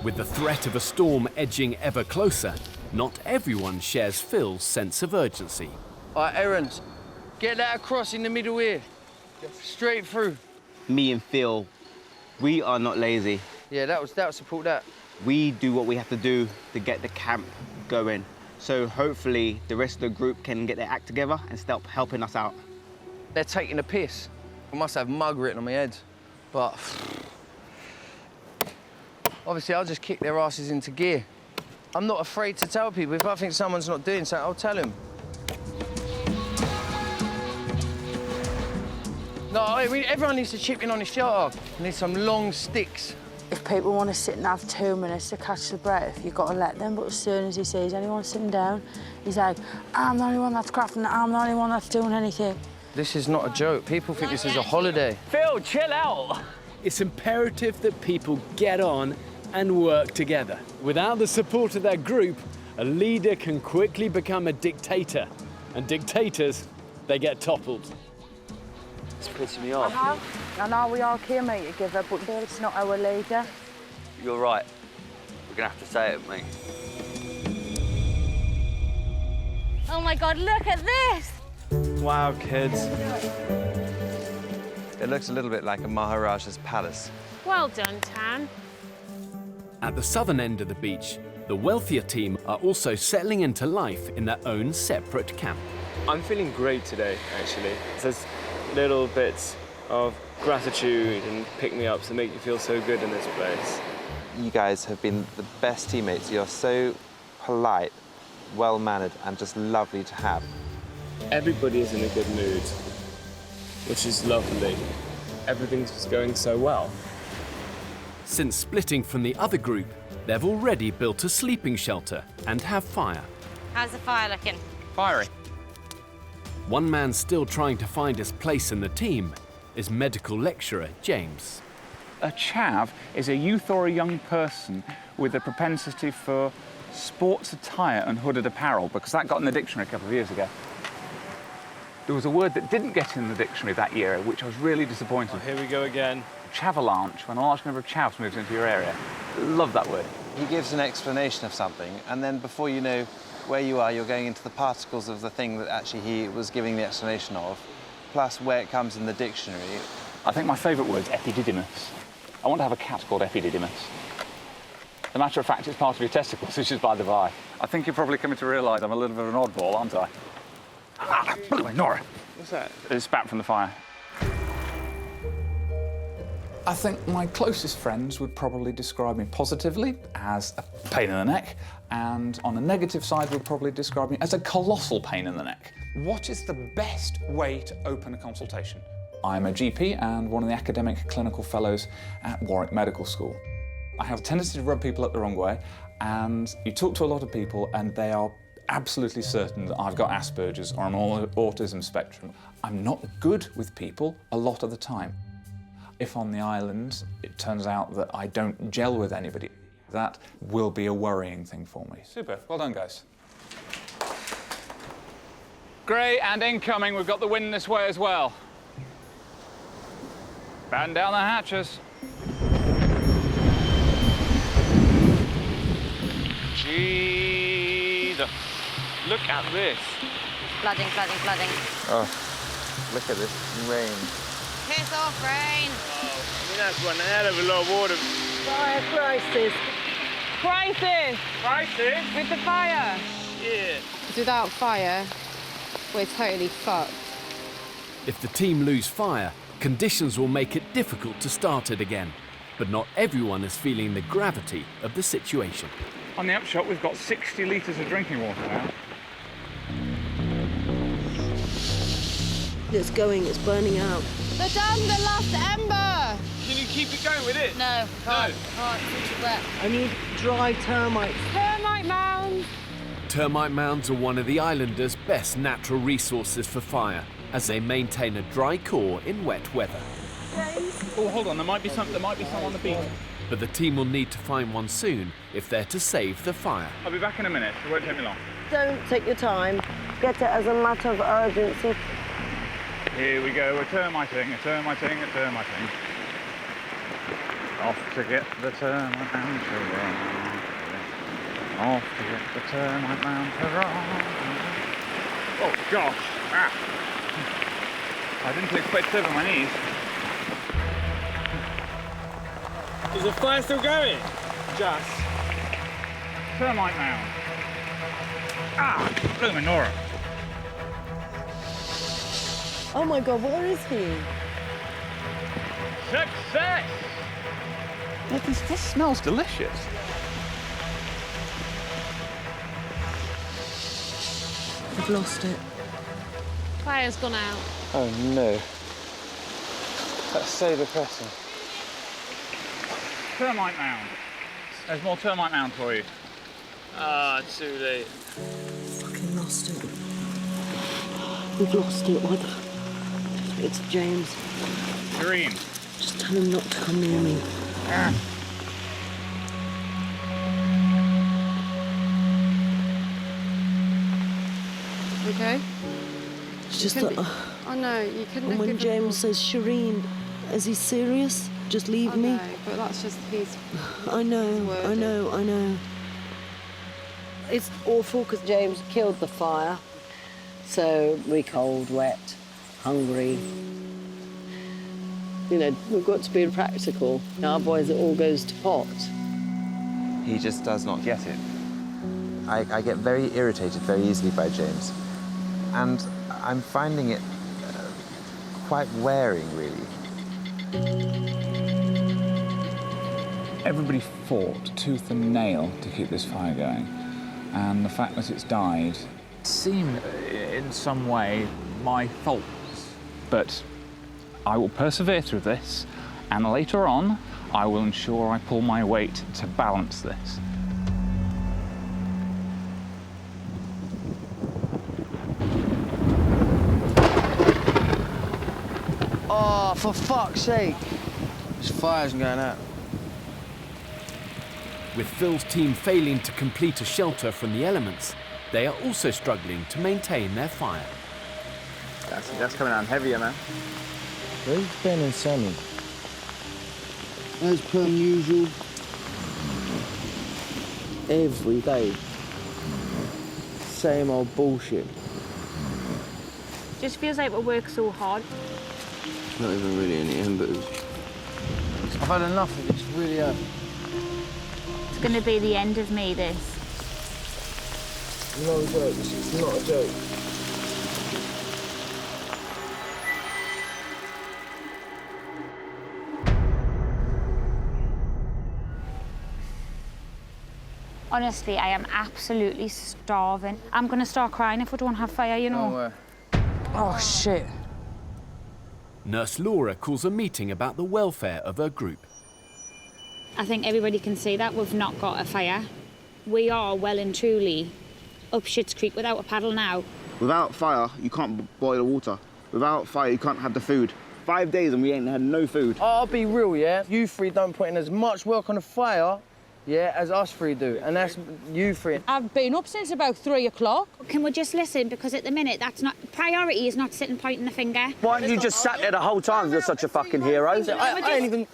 With the threat of a storm edging ever closer, not everyone shares Phil's sense of urgency. All right, Erant, get that across in the middle here. Straight through. Me and Phil, we are not lazy. Yeah, that would support that. We do what we have to do to get the camp going. So hopefully the rest of the group can get their act together and start helping us out. They're taking a piss. I must have mug written on my head. But obviously I'll just kick their asses into gear. I'm not afraid to tell people. If I think someone's not doing something, I'll tell them. No, everyone needs to chip in on the shelter. We need some long sticks. If people want to sit and have 2 minutes to catch the breath, you've got to let them. But as soon as he sees anyone sitting down, he's like, I'm the only one that's crafting, I'm the only one that's doing anything. This is not a joke. People think this is a holiday. Phil, chill out. It's imperative that people get on and work together. Without the support of their group, a leader can quickly become a dictator. And dictators, they get toppled. It's pissing me off. I know we all came here together, but Phil's not our leader. You're right. We're gonna have to say it, mate. Oh my God, look at this! Wow, kids. It looks a little bit like a Maharaja's palace. Well done, Tan. At the southern end of the beach, the wealthier team are also settling into life in their own separate camp. I'm feeling great today, actually. There's little bits of gratitude and pick-me-ups that make you feel so good in this place. You guys have been the best teammates. You're so polite, well-mannered, and just lovely to have. Everybody is in a good mood, which is lovely. Everything's just going so well. Since splitting from the other group, they've already built a sleeping shelter and have fire. How's the fire looking? Fiery. One man still trying to find his place in the team is medical lecturer James. A chav is a youth or a young person with a propensity for sports attire and hooded apparel, because that got in the dictionary a couple of years ago. There was a word that didn't get in the dictionary that year, which I was really disappointed. Oh, here we go again. Chavalanche, when a large number of chavs moves into your area. Love that word. He gives an explanation of something, and then before you know where you are, you're going into the particles of the thing that actually he was giving the explanation of, plus where it comes in the dictionary. I think my favourite word's epididymis. I want to have a cat called Epididymis. As a matter of fact, it's part of your testicles, which is by the by. I think you're probably coming to realise I'm a little bit of an oddball, aren't I? Ah, by the way, Nora. What's that? It's spat from the fire. I think my closest friends would probably describe me positively as a pain in the neck, and on the negative side would probably describe me as a colossal pain in the neck. What is the best way to open a consultation? I'm a GP and one of the academic clinical fellows at Warwick Medical School. I have a tendency to rub people up the wrong way, and you talk to a lot of people and they are absolutely certain that I've got Asperger's or I'm on the autism spectrum. I'm not good with people a lot of the time. If on the island it turns out that I don't gel with anybody, that will be a worrying thing for me. Super, well done guys. Great, and incoming, we've got the wind this way as well. Batten down the hatches. Jesus, look at this. Flooding, flooding, flooding. Oh, look at this rain. Piss off, rain. That's one hell of a lot of water. Fire crisis. Crisis! Crisis? With the fire. Yeah. Without fire, we're totally fucked. If the team lose fire, conditions will make it difficult to start it again. But not everyone is feeling the gravity of the situation. On the upshot, we've got 60 litres of drinking water now. It's going, it's burning out. They're down to the last ember! Can you keep it going with it? No, can't. No. Can't. It's too wet. I need dry termites. Termite mounds! Termite mounds are one of the islanders' best natural resources for fire, as they maintain a dry core in wet weather. Oh, hold on, there might be some on the beach. But the team will need to find one soon if they're to save the fire. I'll be back in a minute, it won't take me long. Don't take your time. Get it as a matter of urgency. Here we go, a termiting. Off to get the termite mound to run. Off to get the termite mound to run. Oh, gosh. Ah. I didn't expect to over my knees. Is the fire still going? Just. Termite mound. Ah, blooming Nora. Oh my God, where is he? Success! This smells delicious. I've lost it. Fire's gone out. Oh no. That's so depressing. Termite mound. There's more termite mound for you. Ah, too late. Fucking lost it. We've lost it. What? It's James. Green. Just tell him not to come near me. Ah. Okay? It's just that... I know, you couldn't have when given James says, Shireen, is he serious? Just leave I me? know, but that's just his... I know. It's awful because James killed the fire. So we're cold, wet, hungry. You know, we've got to be practical. Otherwise it all goes to pot. He just does not get it. I get very irritated very easily by James. And I'm finding it quite wearing, really. Everybody fought tooth and nail to keep this fire going, and the fact that it's died seemed in some way my fault. But I will persevere through this, and later on I will ensure I pull my weight to balance this. Oh, Oh, for fuck's sake. This fire's going out. With Phil's team failing to complete a shelter from the elements, they are also struggling to maintain their fire. That's coming down heavier, man. Where's Ben and Sammy? As per usual, every day, same old bullshit. Just feels like we work so hard. It's not even really any embers. I've had enough of this, really have. It's going to be the end of me, this. No joke, it's not a joke. Honestly, I am absolutely starving. I'm going to start crying if we don't have fire, you know. Oh, shit. Nurse Laura calls a meeting about the welfare of her group. I think everybody can see that we've not got a fire. We are well and truly up Schitt's Creek without a paddle now. Without fire, you can't boil the water. Without fire, you can't have the food. 5 days and we ain't had no food. I'll be real, yeah? You three don't put in as much work on the fire, yeah, as us three do, and that's you three. I've been up since about 3 o'clock. Can we just listen? Because at the minute, that's not... Priority is not sitting pointing the finger. Why haven't you just sat there the whole time if you're such a fucking hero? I ain't even...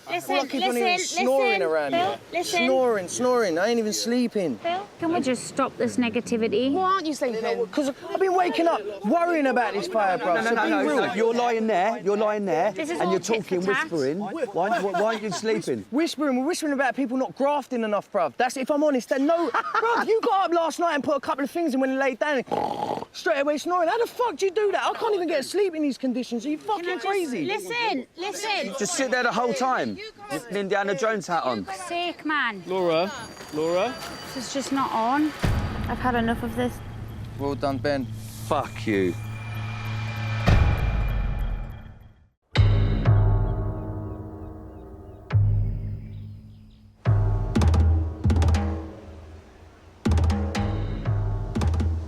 Snoring around here. Listen. Snoring. I ain't even sleeping. Phil, can we just stop this negativity? Why aren't you sleeping? Because I've been waking up worrying about this fire, bro. No. You're lying there, This is and all you're tit for talking, tat. whispering. Why aren't you sleeping? We're whispering about people not grafting enough, bruv. That's, if I'm honest, no... Bruv, you got up last night and put a couple of things in when you laid down and straight away snoring. How the fuck do you do that? I can't even get sleep in these conditions. Are you fucking crazy? Listen. Just sit there the whole time with an Indiana Jones hat on. For sake, man. Laura? This is just not on. I've had enough of this. Well done, Ben. Fuck you.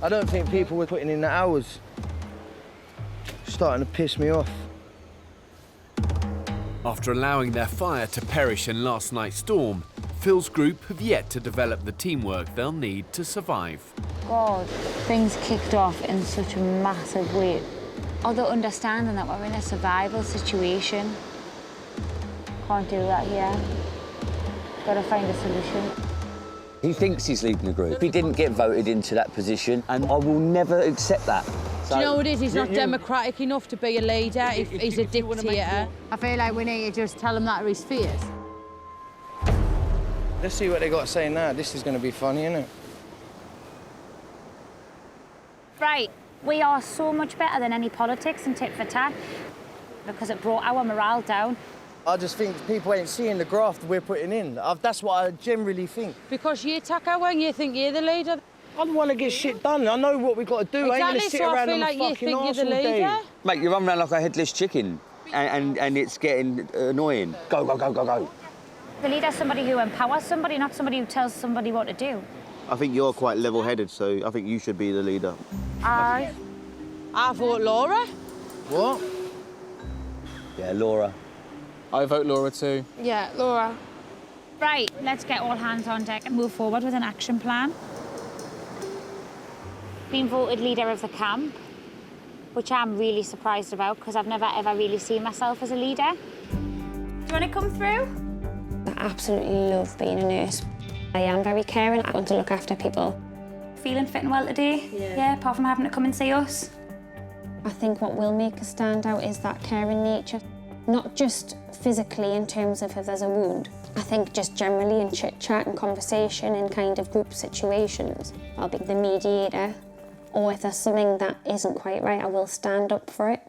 I don't think people were putting in the hours. Starting to piss me off. After allowing their fire to perish in last night's storm, Phil's group have yet to develop the teamwork they'll need to survive. God, things kicked off in such a massive way. Although understanding that we're in a survival situation. Can't do that here. Gotta find a solution. He thinks he's leading the group. He didn't get voted into that position, and I will never accept that. Do you know what it is? He's not democratic enough to be a leader. If he's a dictator. I feel like we need to just tell him that to his face. Let's see what they got to say now. This is going to be funny, isn't it? Right, we are so much better than any politics and tit for tat because it brought our morale down. I just think people ain't seeing the graft we're putting in. That's what I generally think. Because you take over and you think you're the leader. I want to get shit done. I know what we've got to do. Exactly, I ain't going to sit around on the fucking arse all day. Mate, you run around like a headless chicken, and it's getting annoying. Go. The leader is somebody who empowers somebody, not somebody who tells somebody what to do. I think you're quite level-headed, so I think you should be the leader. I vote Laura. What? Yeah, Laura. I vote Laura too. Yeah, Laura. Right, let's get all hands on deck and move forward with an action plan. Been voted leader of the camp, which I'm really surprised about because I've never ever really seen myself as a leader. Do you want to come through? I absolutely love being a nurse. I am very caring. I want to look after people. Feeling fit and well today? Yeah, apart from having to come and see us. I think what will make us stand out is that caring nature. Not just physically in terms of if there's a wound. I think just generally in chit-chat and conversation in kind of group situations. I'll be the mediator. Or if there's something that isn't quite right, I will stand up for it.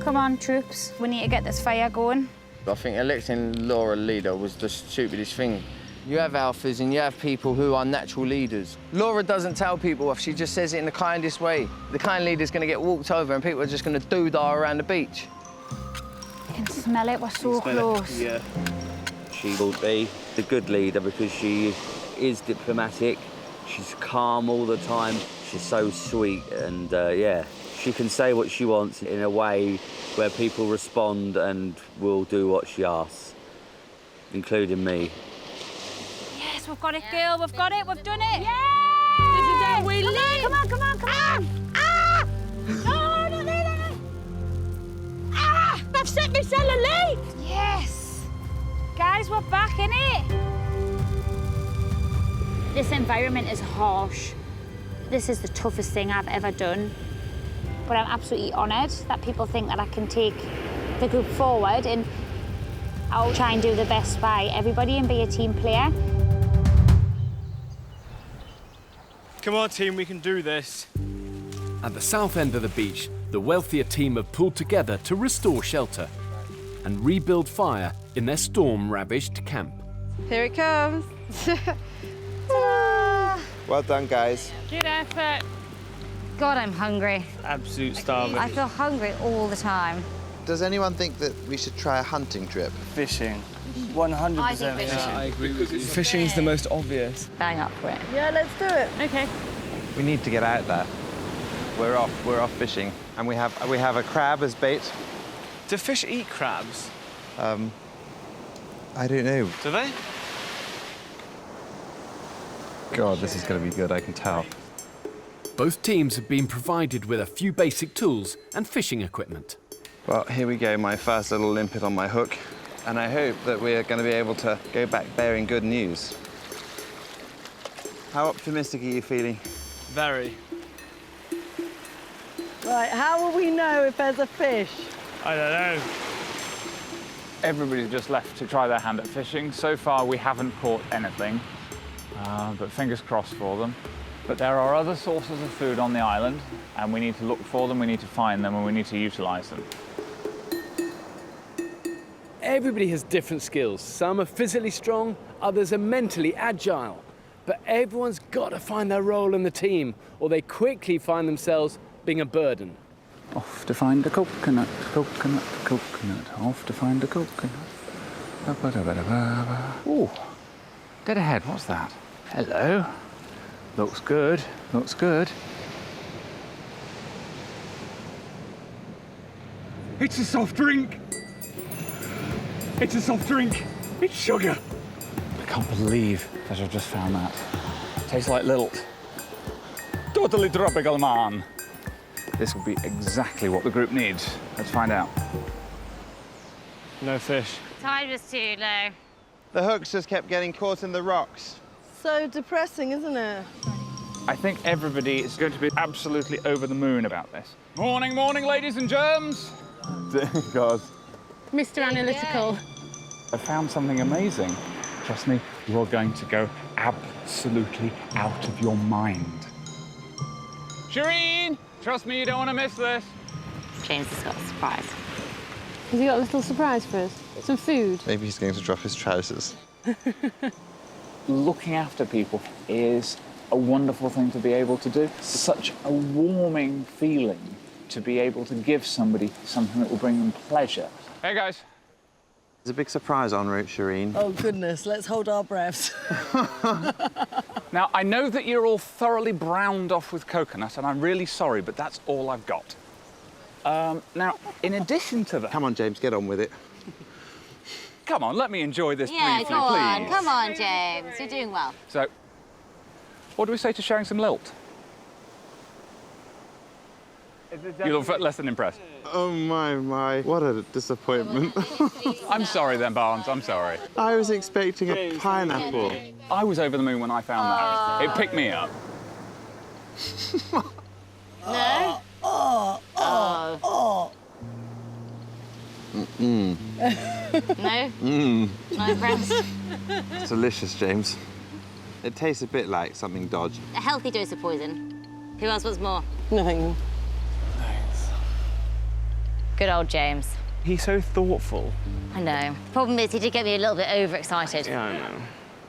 Come on, troops. We need to get this fire going. I think electing Laura leader was the stupidest thing. You have alphas and you have people who are natural leaders. Laura doesn't tell people off, she just says it in the kindest way. The kind leader's going to get walked over and people are just going to doodah around the beach. I can smell it, we're so close. Yeah. She will be the good leader because she is diplomatic, she's calm all the time, she's so sweet, and yeah, She can say what she wants in a way where people respond and will do what she asks, including me. Yes, we've got it, girl. We've got it. We've done it. This is it. We live. Come on, come on, come on. Ah! No, not there. Ah! I've set my cellar late. Yes. Guys, we're back in it. This environment is harsh. This is the toughest thing I've ever done. But I'm absolutely honoured that people think that I can take the group forward, and I'll try and do the best by everybody and be a team player. Come on, team, we can do this. At the south end of the beach, the wealthier team have pulled together to restore shelter and rebuild fire in their storm-ravaged camp. Here it comes. Well done, guys. Good effort. God, I'm hungry. Absolute starving. I feel hungry all the time. Does anyone think that we should try a hunting trip? Fishing. 100%. I think fishing. Yeah, I agree with you. Fishing's the most obvious. Bang up for it. Yeah, let's do it. Okay. We need to get out there. We're off fishing, and we have a crab as bait. Do fish eat crabs? I don't know. Do they? God, this is going to be good, I can tell. Both teams have been provided with a few basic tools and fishing equipment. Well, here we go, my first little limpet on my hook. And I hope that we are going to be able to go back bearing good news. How optimistic are you feeling? Very. Right, how will we know if there's a fish? I don't know. Everybody's just left to try their hand at fishing. So far, we haven't caught anything, but fingers crossed for them. But there are other sources of food on the island, and we need to look for them, we need to find them, and we need to utilise them. Everybody has different skills. Some are physically strong, others are mentally agile. But everyone's got to find their role in the team, or they quickly find themselves being a burden. Off to find a coconut, coconut, coconut. Off to find a coconut. Ooh, dead ahead, what's that? Hello. Looks good, looks good. It's a soft drink. It's a soft drink. It's sugar. I can't believe that I've just found that. Tastes like lilt. Totally tropical, man. This will be exactly what the group needs. Let's find out. No fish. Tide was too low. The hooks just kept getting caught in the rocks. So depressing, isn't it? I think everybody is going to be absolutely over the moon about this. Morning, morning, ladies and germs. God. Mr. Analytical. I found something amazing. Trust me, you're going to go absolutely out of your mind. Shireen, trust me, you don't want to miss this. James has got a surprise. Has he got a little surprise for us? Some food? Maybe he's going to drop his trousers. Looking after people is a wonderful thing to be able to do. Such a warming feeling to be able to give somebody something that will bring them pleasure. Hey, guys. There's a big surprise en route, Shireen. Oh, goodness, let's hold our breaths. Now, I know that you're all thoroughly browned off with coconut, and I'm really sorry, but that's all I've got. Now, in addition to that... Come on, James, get on with it. Come on, let me enjoy this briefly, go on. please. Come on, James. You're doing well. So, what do we say to sharing some lilt? You look less than impressed. Oh, my. What a disappointment. I'm sorry then, Barnes, I'm sorry. I was expecting a pineapple. I was over the moon when I found that. It picked me up. No? Mm. No? Not impressed? It's delicious, James. It tastes a bit like something dodgy. A healthy dose of poison. Who else wants more? No. Good old James. He's so thoughtful. I know. Problem is, he did get me a little bit overexcited. Yeah, I know.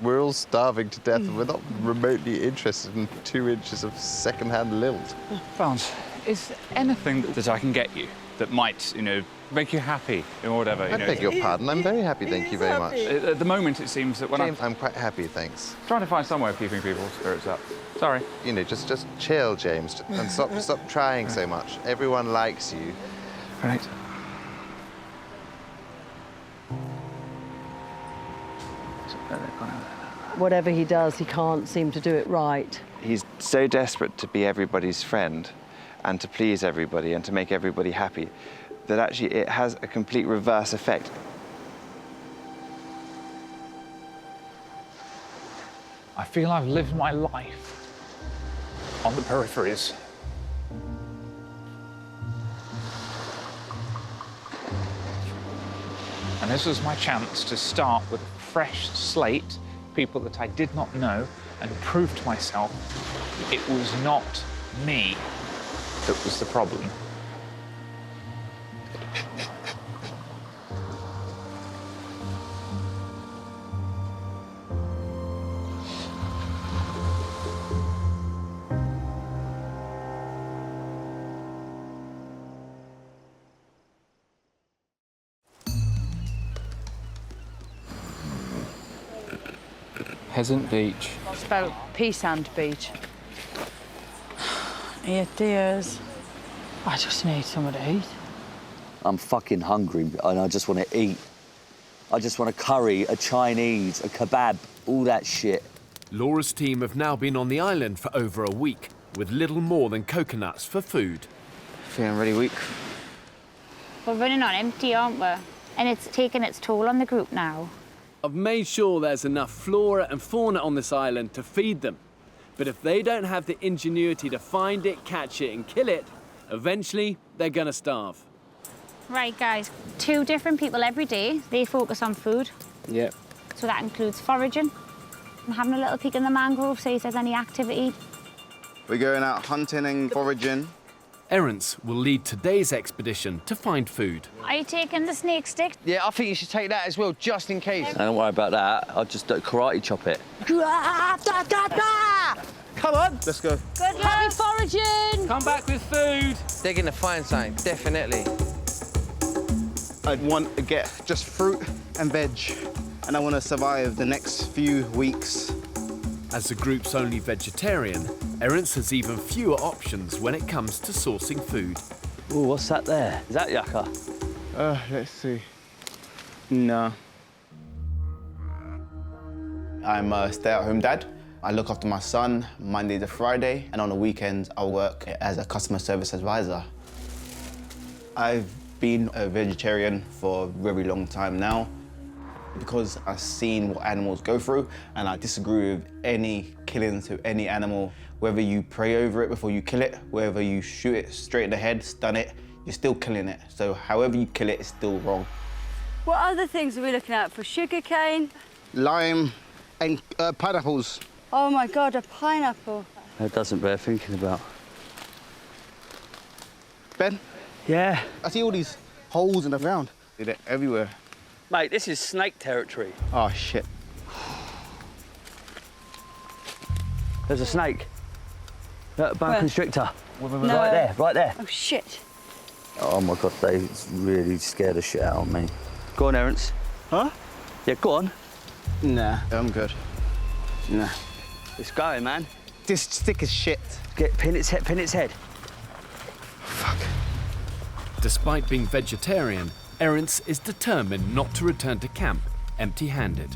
We're all starving to death and we're not remotely interested in 2 inches of second-hand lilt. Barnes, is there anything that I can get you? that might, you know, make you happy or whatever. I beg your pardon. I'm very happy, thank you very much. At the moment, it seems that when James, I'm quite happy, thanks. trying to find some way of keeping people's spirits up. Sorry. You know, just chill, James, and stop trying so much. Everyone likes you. Right. Whatever he does, he can't seem to do it right. He's so desperate to be everybody's friend and to please everybody and to make everybody happy that actually it has a complete reverse effect. I feel I've lived my life on the peripheries. And this was my chance to start with a fresh slate, people that I did not know, and prove to myself it was not me that was the problem. Peasant Beach. Spelled Peace and Beach. Yeah, dears. I just need something to eat. I'm fucking hungry and I just want to eat. I just want a curry, a Chinese, a kebab, all that shit. Laura's team have now been on the island for over a week, with little more than coconuts for food. Feeling really weak. We're running on empty, aren't we? And it's taken its toll on the group now. I've made sure there's enough flora and fauna on this island to feed them. But if they don't have the ingenuity to find it, catch it and kill it, eventually they're gonna starve. Right, guys, 2 different people every day. They focus on food. Yep. So that includes foraging. I'm having a little peek in the mangroves, see if there's any activity. We're going out hunting and foraging. Erant will lead today's expedition to find food. Are you taking the snake stick? Yeah, I think you should take that as well, just in case. Don't worry about that. I'll just karate chop it. Come on. Let's go. Good luck. Happy foraging. Come back with food. They're gonna find something, definitely. I'd want to get just fruit and veg, and I want to survive the next few weeks. As the group's only vegetarian, Erant has even fewer options when it comes to sourcing food. Ooh, what's that there? Is that yucca? Let's see. No. I'm a stay-at-home dad. I look after my son Monday to Friday, and on the weekends I work as a customer service advisor. I've been a vegetarian for a very long time now because I've seen what animals go through, and I disagree with any killing to any animal. Whether you pray over it before you kill it, whether you shoot it straight in the head, stun it, you're still killing it. So however you kill it is still wrong. What other things are we looking at for sugarcane? Lime and pineapples. Oh my God, a pineapple. That doesn't bear thinking about. Ben? Yeah? I see all these holes in the ground. They're everywhere. Mate, this is snake territory. Oh, shit. There's a snake. Boa Where? constrictor. No. Right there. Oh, shit. Oh my God, they really scared the shit out of me. Go on, Erant. Huh? Yeah, go on. Nah, I'm good. Nah. It's going, man. This stick is shit. Pin its head. Fuck. Despite being vegetarian, Erant is determined not to return to camp empty-handed.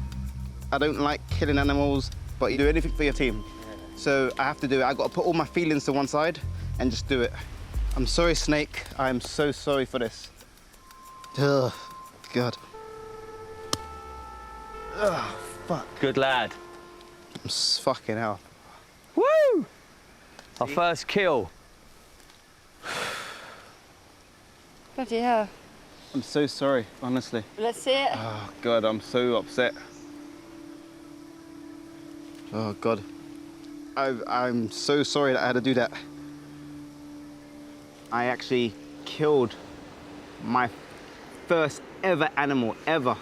I don't like killing animals, but you do anything for your team. So I have to do it. I got to put all my feelings to one side and just do it. I'm sorry, Snake. I'm so sorry for this. Ugh, God. Ugh, fuck. Good lad. I'm fucking hell. Woo! Our first kill. Bloody hell. I'm so sorry, honestly. Let's see it. Oh, God, I'm so upset. Oh, God. I'm so sorry that I had to do that. I actually killed my first ever animal, ever.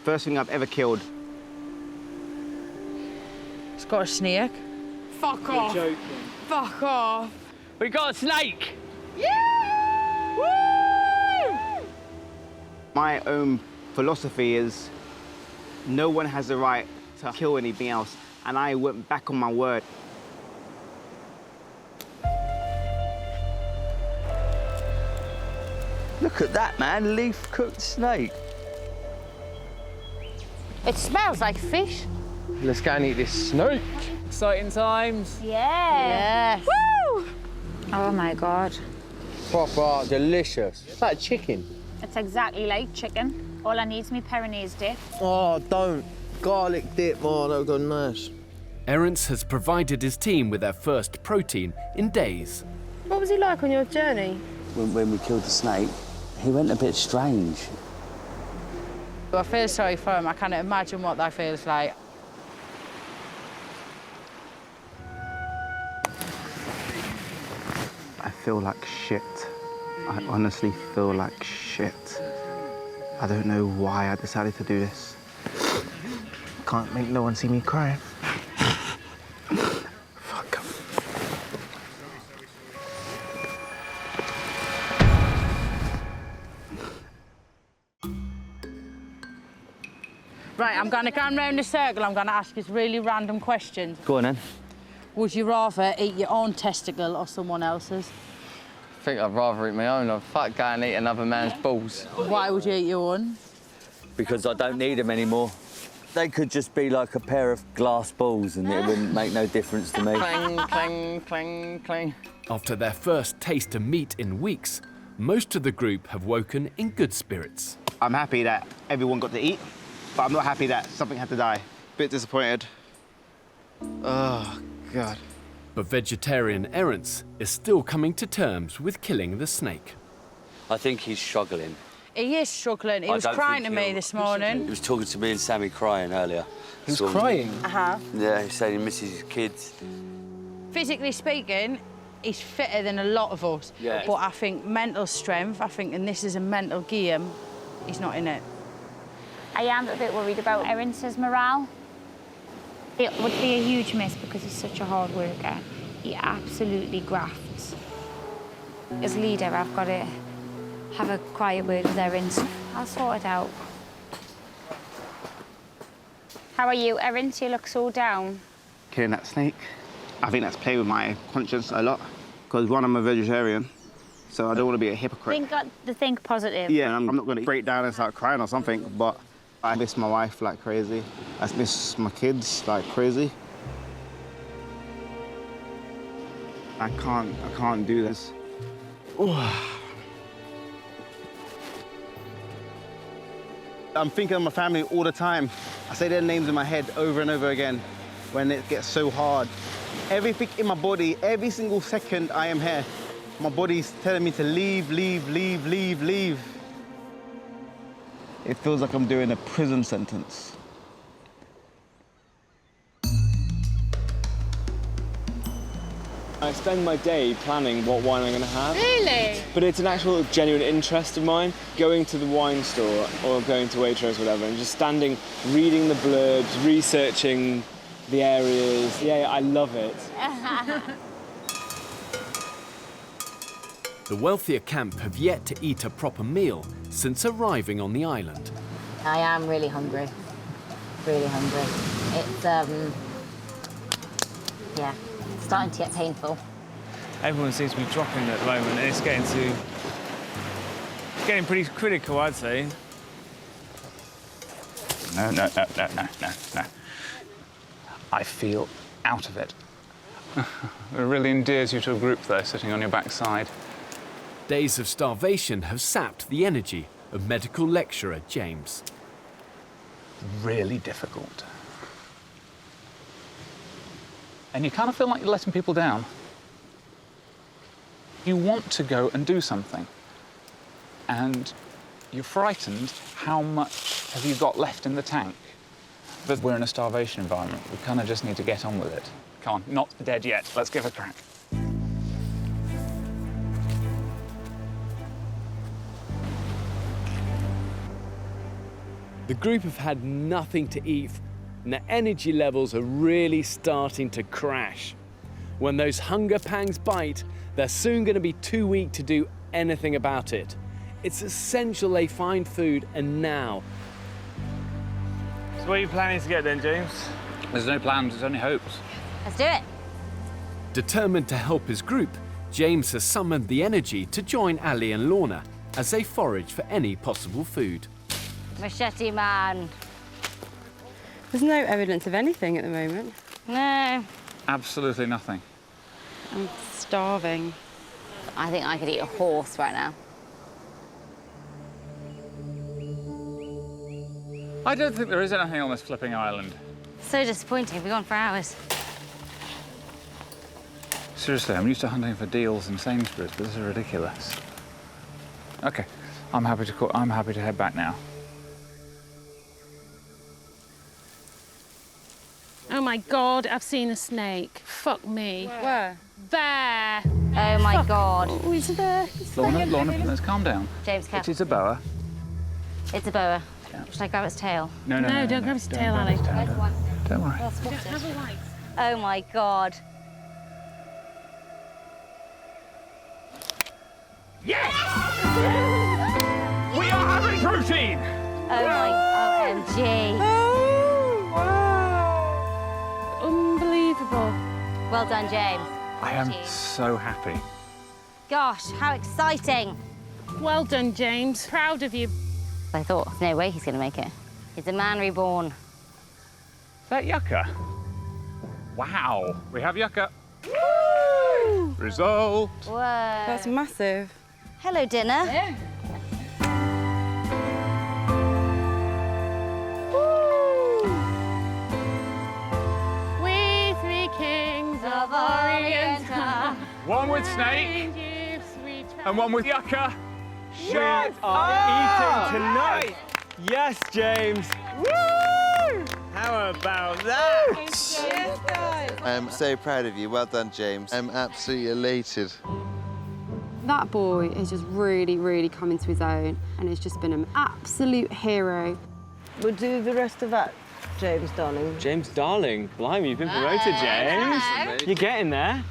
First thing I've ever killed. It's got a snake. Fuck off. Joking. Fuck off. We got a snake. Yeah! Woo! My own philosophy is no one has the right to kill anything else, and I went back on my word. Look at that, man, leaf-cooked snake. It smells like fish. Let's go and eat this snake. Exciting times. Yeah. Woo! Oh my God. Proper delicious. It's like chicken. It's exactly like chicken. All I need is my Pyrenees dip. Oh, don't. Garlic dip, oh, that would go nice. Erant has provided his team with their first protein in days. What was he like on your journey? When we killed the snake, he went a bit strange. I feel sorry for him. I can't imagine what that feels like. I feel like shit. I honestly feel like shit. I don't know why I decided to do this. Can't make no one see me crying. Fuck. Right, I'm going to go round the circle. I'm going to ask you really random questions. Go on, then. Would you rather eat your own testicle or someone else's? I think I'd rather eat my own. I'd fuck go and eat another man's balls. Why would you eat your own? Because I don't need them anymore. They could just be like a pair of glass balls and it wouldn't make no difference to me. Clang, clang, clang, clang. After their first taste of meat in weeks, most of the group have woken in good spirits. I'm happy that everyone got to eat, but I'm not happy that something had to die. Bit disappointed. Oh, God. But vegetarian Erant is still coming to terms with killing the snake. I think he's struggling. He is struggling. He was crying to me this morning. He was talking to me and Sammy crying earlier. He was crying? Uh-huh. Yeah, he said he misses his kids. Physically speaking, he's fitter than a lot of us. Yeah. But I think mental strength, and this is a mental game, he's not in it. I am a bit worried about Erant's morale. It would be a huge miss because he's such a hard worker. He absolutely grafts. As leader, I've got to have a quiet word with Erant. I'll sort it out. How are you, Erant? You look so down. Killing that snake, I think that's playing with my conscience a lot. Because one, I'm a vegetarian, so I don't want to be a hypocrite. Think positive. Yeah, I'm not going to break down and start crying or something, but I miss my wife like crazy. I miss my kids like crazy. I can't do this. Ooh. I'm thinking of my family all the time. I say their names in my head over and over again when it gets so hard. Everything in my body, every single second I am here, my body's telling me to leave, leave, leave, leave, leave. It feels like I'm doing a prison sentence. I spend my day planning what wine I'm going to have. Really? But it's an actual genuine interest of mine, going to the wine store or going to Waitrose or whatever and just standing, reading the blurbs, researching the areas. Yeah, I love it. The wealthier camp have yet to eat a proper meal since arriving on the island. I am really hungry. Really hungry. It's, yeah, it's starting to get painful. Everyone seems to be dropping at the moment and it's getting pretty critical, I'd say. No. I feel out of it. It really endears you to a group, though, sitting on your backside. Days of starvation have sapped the energy of medical lecturer James. Really difficult. And you kind of feel like you're letting people down. You want to go and do something. And you're frightened how much have you got left in the tank. But we're in a starvation environment. We kind of just need to get on with it. Come on, not dead yet. Let's give it a crack. The group have had nothing to eat, and their energy levels are really starting to crash. When those hunger pangs bite, they're soon going to be too weak to do anything about it. It's essential they find food, and now. So where are you planning to get then, James? There's no plans, there's only hopes. Let's do it. Determined to help his group, James has summoned the energy to join Ali and Lorna as they forage for any possible food. Machete man. There's no evidence of anything at the moment. No. Absolutely nothing. I'm starving. I think I could eat a horse right now. I don't think there is anything on this flipping island. So disappointing. We've gone for hours. Seriously, I'm used to hunting for deals in Sainsbury's, but this is ridiculous. Okay, I'm happy to head back now. Oh my God, I've seen a snake. Fuck me. Where? There. Oh my God. Oh, is it there? Lorna, let's calm down. James, careful. It is a boa. It's a boa. Should I grab its tail? No, don't grab its tail, Ali. Don't worry. Oh my God. Yes! We are having protein! Oh my OMG. Oh, wow. Unbelievable. Well done, James. I am so happy. Gosh, how exciting. Well done, James. Proud of you. I thought, there's no way he's going to make it. He's a man reborn. Is that yucca? Wow, we have yucca. Woo! Result. Whoa. That's massive. Hello, dinner. Yeah. We three kings of Orient. One with snake and one with yucca. Shut up! Eating tonight! Yes, James! Woo! How about that? Yes, guys. I'm so proud of you. Well done, James. I'm absolutely elated. That boy is just really, really come into his own and has just been an absolute hero. We'll do the rest of that, James, darling. James, darling. Blimey, you've been promoted, James. You're getting there.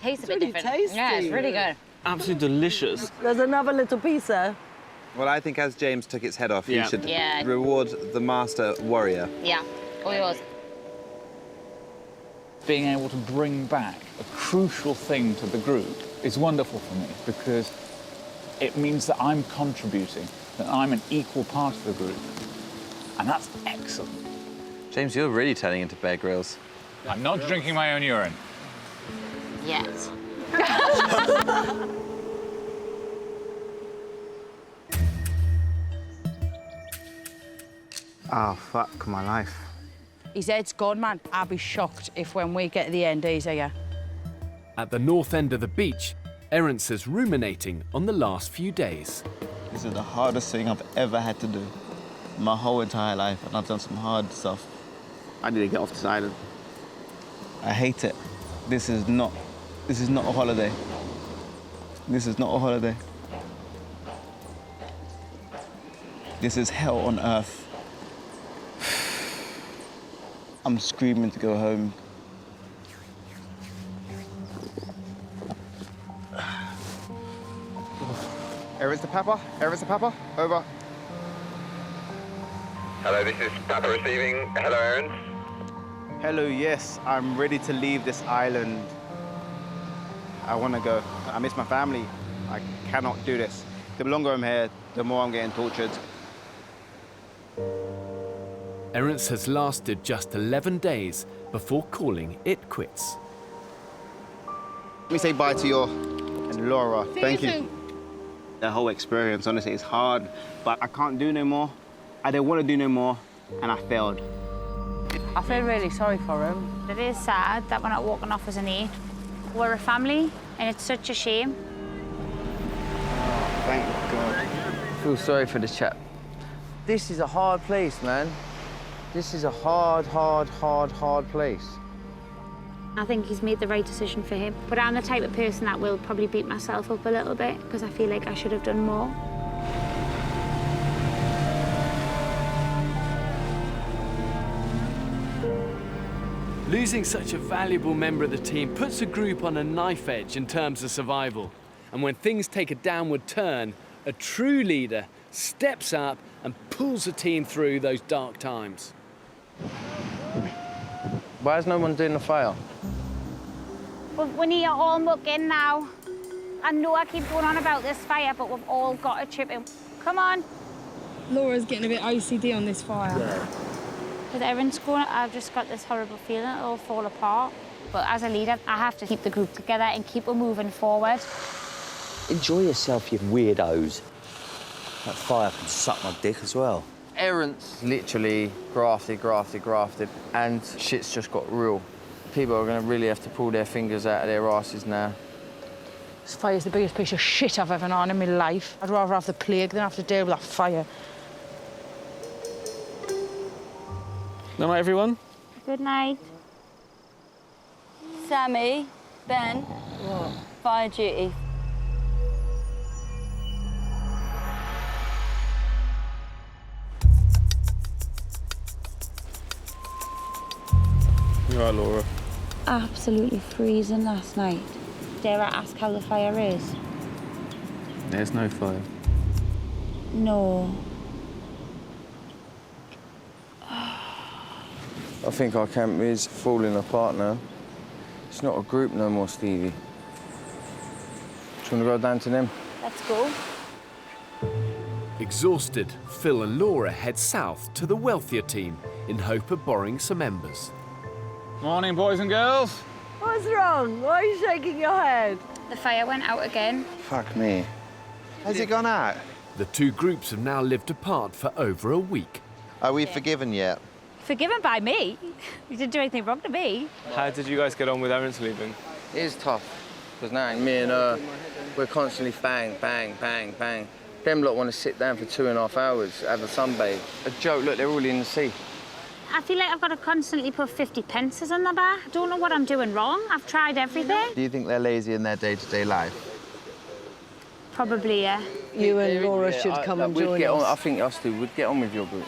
Tastes a bit really different. tasty. Yeah, it's really good. Absolutely delicious. There's another little piece there. Well, I think as James took its head off, Yeah. you should Yeah. reward the master warrior. Yeah, all yours. Being able to bring back a crucial thing to the group is wonderful for me because it means that I'm contributing, that I'm an equal part of the group. And that's excellent. James, you're really turning into Bear Grylls. I'm not drinking my own urine. Yes. Oh, fuck my life. His head's gone, man. I'll be shocked if when we get to the end, he's here. At the north end of the beach, Erant is ruminating on the last few days. This is the hardest thing I've ever had to do my whole entire life, and I've done some hard stuff. I need to get off this island. I hate it. This is not a holiday. This is not a holiday. This is hell on earth. I'm screaming to go home. Erant's the Papa? Erant's the Papa? Over. Hello, this is Papa receiving. Hello, Erant. Hello, yes. I'm ready to leave this island. I want to go. I miss my family. I cannot do this. The longer I'm here, the more I'm getting tortured. Erant has lasted just 11 days before calling it quits. Let me say bye to you and Laura. Thank you. The whole experience, honestly, is hard, but I can't do no more. I didn't want to do no more, and I failed. I feel really sorry for him. It is sad that we're not walking off as a mate. We're a family, and it's such a shame. Thank God. I feel sorry for the chap. This is a hard place, man. This is a hard place. I think he's made the right decision for him. But I'm the type of person that will probably beat myself up a little bit because I feel like I should have done more. Losing such a valuable member of the team puts the group on a knife edge in terms of survival. And when things take a downward turn, a true leader steps up and pulls the team through those dark times. Why is no one doing the fire? We need to all muck in now. I know I keep going on about this fire, but we've all got to chip in. Come on. Laura's getting a bit OCD on this fire. With Erant's going, I've just got this horrible feeling it'll all fall apart. But as a leader, I have to keep the group together and keep them moving forward. Enjoy yourself, you weirdos. That fire can suck my dick as well. Erant's literally grafted, and shit's just got real. People are going to really have to pull their fingers out of their asses now. This fire's the biggest piece of shit I've ever known in my life. I'd rather have the plague than have to deal with that fire. Good night, everyone. Good night. Sammy, Ben, fire duty. You all right, Laura? Absolutely freezing last night. Dare I ask how the fire is? There's no fire. No. I think our camp is falling apart now. It's not a group no more, Stevie. Do you want to go down to them? Let's go. Exhausted, Phil and Laura head south to the wealthier team in hope of borrowing some embers. Morning, boys and girls. What's wrong? Why are you shaking your head? The fire went out again. Fuck me. Has it gone out? The two groups have now lived apart for over a week. Are we forgiven yet? Forgiven by me? You didn't do anything wrong to me. How did you guys get on with Erant's leaving? It is tough, because now me and her, we're constantly bang, bang, bang, bang. Them lot want to sit down for 2.5 hours, have a sunbathe. A joke, look, they're all in the sea. I feel like I've got to constantly put 50 pences on the bar. I don't know what I'm doing wrong. I've tried everything. Do you think they're lazy in their day-to-day life? Probably, yeah. You and Laura should come and join us. I think us two would get on with your group.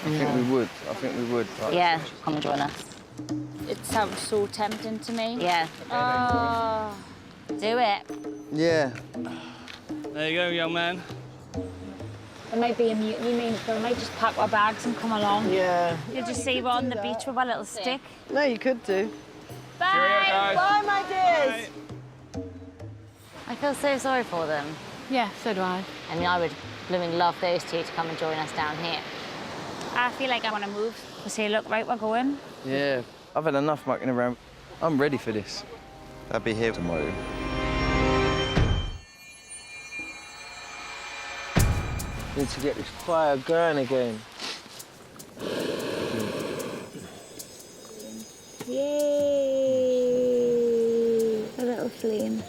I think we would. I think we would. Right? Yeah, come and join us. It sounds so tempting to me. Yeah. Oh, do it. Yeah. There you go, young man. There might be a mutiny, means we might just pack our bags and come along. Yeah. You just see we're on the beach with our little stick. No, you could do. Bye! Bye, my dears! I feel so sorry for them. Yeah, so do I. I mean, I would blooming love those two to come and join us down here. I feel like I want to move. We say, look, right, we're going. Yeah, I've had enough mucking around. I'm ready for this. I'll be here tomorrow. Need to get this fire going again. Yay! A little flame.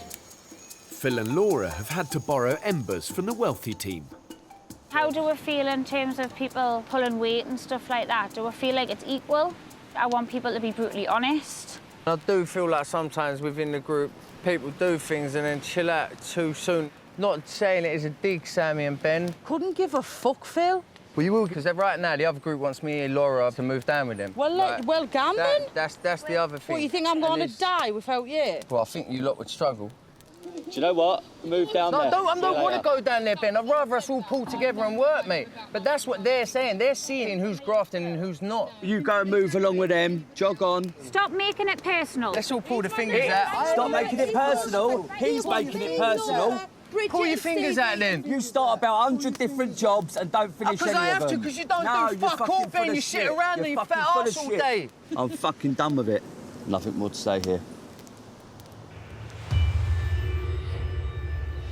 Phil and Laura have had to borrow embers from the wealthy team. How do we feel in terms of people pulling weight and stuff like that? Do we feel like it's equal? I want people to be brutally honest. I do feel like sometimes within the group, people do things and then chill out too soon. Not saying it is a dig, Sammy and Ben. Couldn't give a fuck, Phil. Well, you will, because right now the other group wants me and Laura to move down with them. Well, well, Gambin. That's the other thing. What, you think I'm going to die without you? Well, I think you lot would struggle. Do you know what? Move down there. I don't want to go down there, Ben. I'd rather us all pull together and work, mate. But that's what they're saying. They're seeing who's grafting and who's not. You go and move along with them. Jog on. Stop making it personal. Let's all pull the fingers out. Stop making it personal. He's making it personal. Pull your fingers out, then. You start about 100 different jobs and don't finish any of them. Because I have to, because you don't do fuck all, Ben. You sit around and you fat arse all day. I'm fucking done with it. Nothing more to say here.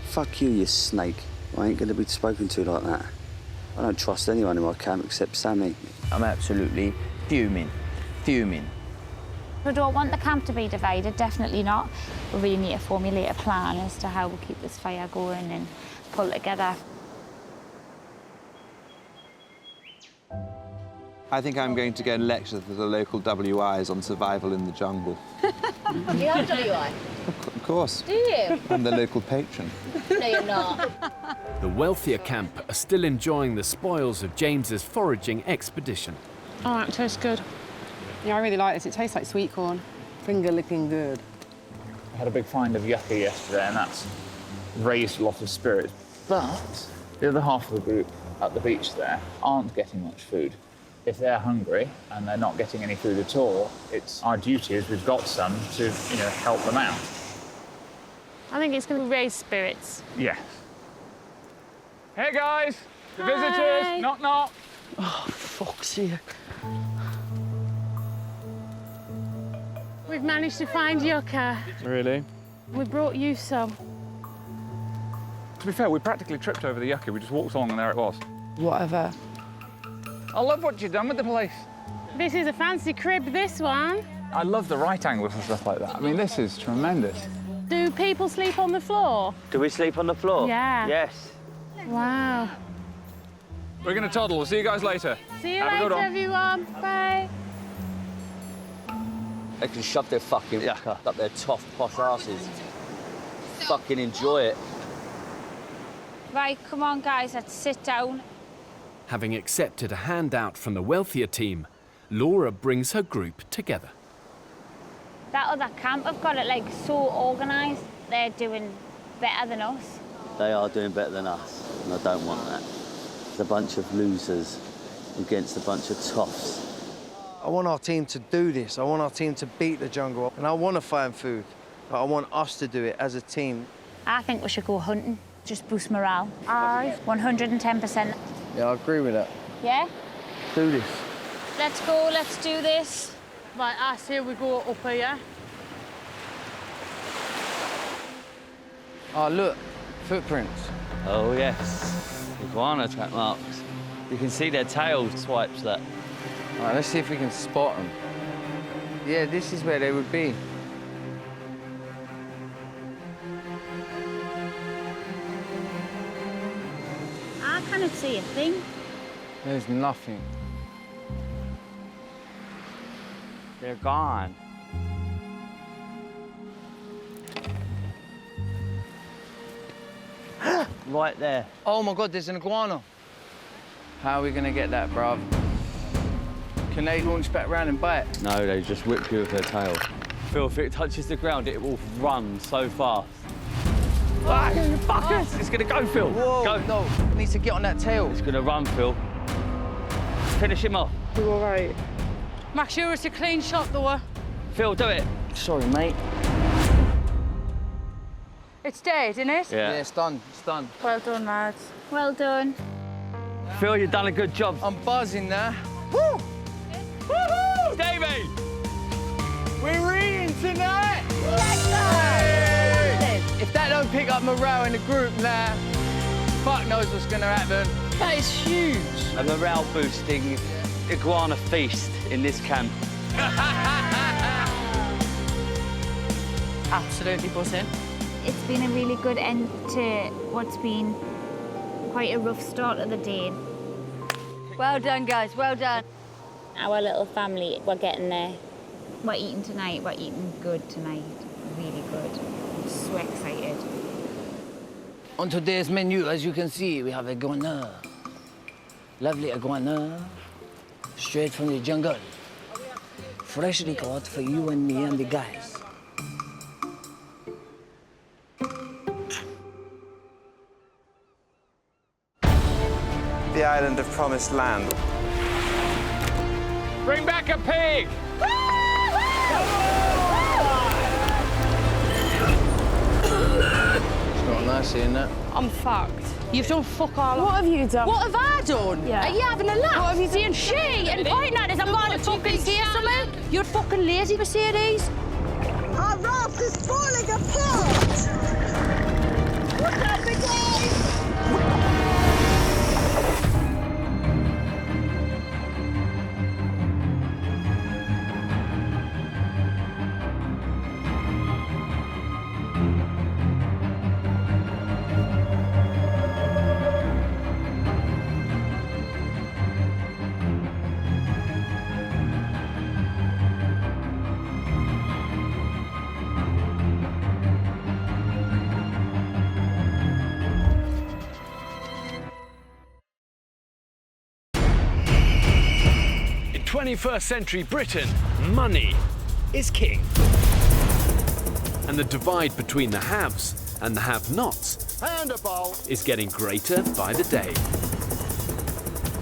Fuck you, you snake. I ain't gonna be spoken to like that. I don't trust anyone in my camp except Sammy. I'm absolutely fuming. Fuming. We don't want the camp to be divided, definitely not. We really need to formulate a plan as to how we'll keep this fire going and pull together. I think I'm going to go and lecture to the local WIs on survival in the jungle. You are WI? Of course. Do you? I'm the local patron. No, you're not. The wealthier camp are still enjoying the spoils of James's foraging expedition. Oh, that tastes good. Yeah, I really like this. It tastes like sweet corn. Finger licking good. I had a big find of yucca yesterday, and that's raised a lot of spirits. But the other half of the group at the beach there aren't getting much food. If they're hungry and they're not getting any food at all, it's our duty, as we've got some, to, help them out. I think it's going to raise spirits. Yes. Hey guys, the Hi. visitors, knock knock. Oh, fuck's sake. We've managed to find yucca. Really? We brought you some. To be fair, we practically tripped over the yucca. We just walked along and there it was. Whatever. I love what you've done with the place. This is a fancy crib, this one. I love the right angles and stuff like that. I mean, this is tremendous. Do people sleep on the floor? Do we sleep on the floor? Yeah. Yes. Wow. We're going to toddle. We'll see you guys later. See you Have a good later, one. everyone. Bye. They can shove their fucking yucca up their tough, posh asses. Fucking enjoy it. Right, come on, guys, let's sit down. Having accepted a handout from the wealthier team, Laura brings her group together. That other camp have got it like so organised. They're doing better than us. They are doing better than us, and I don't want that. It's a bunch of losers against a bunch of toffs. I want our team to do this. I want our team to beat the jungle. And I want to find food, but I want us to do it as a team. I think we should go hunting. Just boost morale. Aye. 110%. Yeah, I agree with that. Yeah? Do this. Let's go, let's do this. Right, I say we go up here. Oh, look, footprints. Oh, yes. Iguana track marks. You can see their tail swipes that. All right, let's see if we can spot them. Yeah, this is where they would be. I cannot see a thing. There's nothing. They're gone. Right there. Oh my God, there's an iguana. How are we gonna get that, bruv? Can they launch back round and bite? No, they just whip you with their tail. Phil, if it touches the ground, it will run so fast. Ah, fuckers! It's gonna go, Phil. Whoa, go. No, it needs to get on that tail. It's gonna run, Phil. Finish him off. You all right? Make sure it's a clean shot, though. Phil, do it. Sorry, mate. It's dead, isn't it? Yeah. Yeah, it's done. It's done. Well done, lads. Well done. Phil, you've done a good job. I'm buzzing now. Woo! Woohoo! Davey! We're eating tonight! Hey! If that don't pick up morale in the group now, fuck knows what's gonna happen. That is huge. A morale-boosting iguana feast in this camp. Absolutely buzzing. It's been a really good end to what's been quite a rough start of the day. Well done, guys, well done. Our little family, we're getting there. We're eating tonight, we're eating good tonight. Really good. I'm so excited. On today's menu, as you can see, we have iguana. Lovely iguana, straight from the jungle. Freshly caught for you and me and the guys. The island of promised land. Bring back a pig! It's not nice seeing that. I'm fucked. You've done fuck all. What have you done? What have I done? Yeah. Are you having a laugh? What have you done? She and pointing at us, I'm going to fucking say something. You're fucking lazy, Mercedes. Our raft is falling apart! What's happening, guys? In 21st century Britain, money is king. And the divide between the haves and the have-nots and a bowl is getting greater by the day.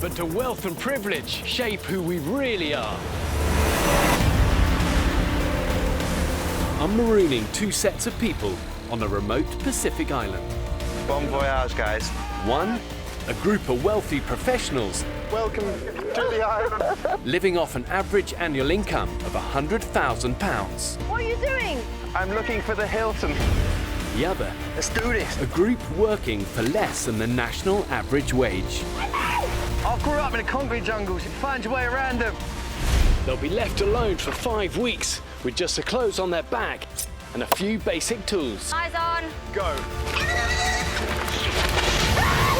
But do wealth and privilege shape who we really are? I'm marooning 2 sets of people on a remote Pacific island. Bon voyage, guys. One, a group of wealthy professionals. Welcome to the island. Living off an average annual income of £100,000. What are you doing? I'm looking for the Hilton. The other, Let's do this. a group working for less than the national average wage. I grew up in the concrete jungles. You find your way around them. They'll be left alone for 5 weeks with just the clothes on their back and a few basic tools. Eyes on. Go.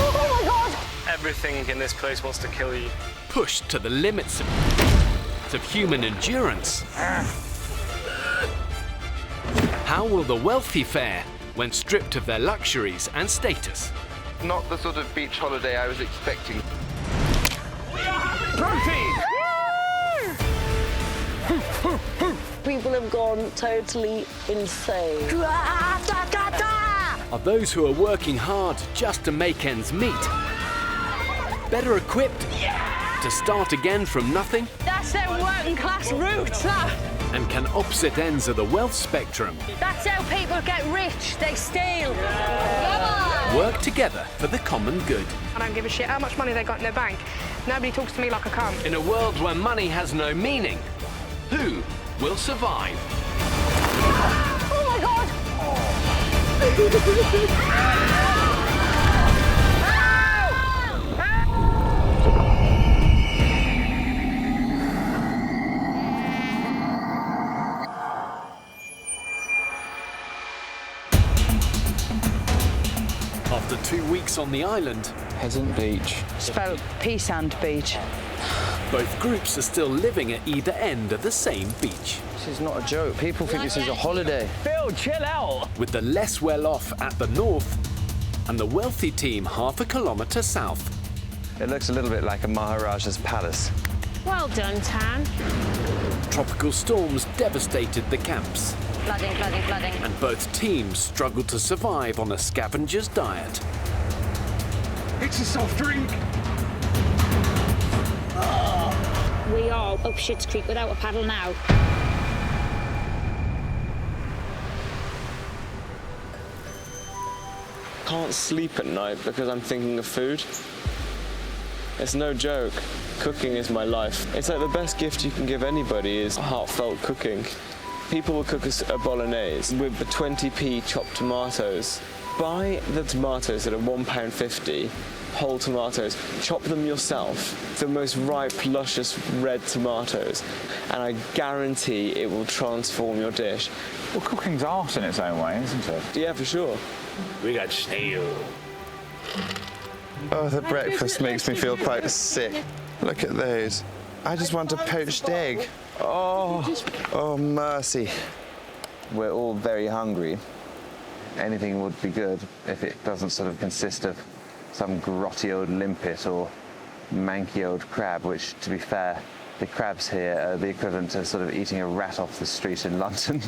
Oh my God! Everything in this place wants to kill you. Pushed to the limits of human endurance. How will the wealthy fare when stripped of their luxuries and status? Not the sort of beach holiday I was expecting. Protein! People have gone totally insane. Are those who are working hard just to make ends meet better equipped to start again from nothing? That's their working class roots, that. And can opposite ends of the wealth spectrum That's how people get rich. They steal. Come on. work together for the common good? I don't give a shit how much money they got in their bank. Nobody talks to me like a cunt. In a world where money has no meaning, who will survive? Oh my God! After 2 weeks on the island, Peasant Beach. Spelled Peace and Beach. both groups are still living at either end of the same beach. This is not a joke. People think this is a holiday. Phil, chill out. With the less well-off at the north and the wealthy team half a kilometre south. It looks a little bit like a Maharaja's palace. Well done, Tan. Tropical storms devastated the camps, Flooding, flooding, flooding. and both teams struggled to survive on a scavenger's diet. It's a soft drink. We are up Schitt's Creek without a paddle now. Can't sleep at night because I'm thinking of food. It's no joke. Cooking is my life. It's like the best gift you can give anybody is heartfelt cooking. People will cook us a bolognese with the 20p chopped tomatoes. Buy the tomatoes that are £1.50, whole tomatoes. Chop them yourself. The most ripe, luscious red tomatoes. And I guarantee it will transform your dish. Well, cooking's art in its own way, isn't it? Yeah, for sure. We got snail. Oh, the breakfast makes me feel quite sick. Look at those. I just want a poached egg. Oh, mercy. We're all very hungry. Anything would be good if it doesn't sort of consist of some grotty old limpet or manky old crab, which, to be fair, the crabs here are the equivalent to sort of eating a rat off the street in London.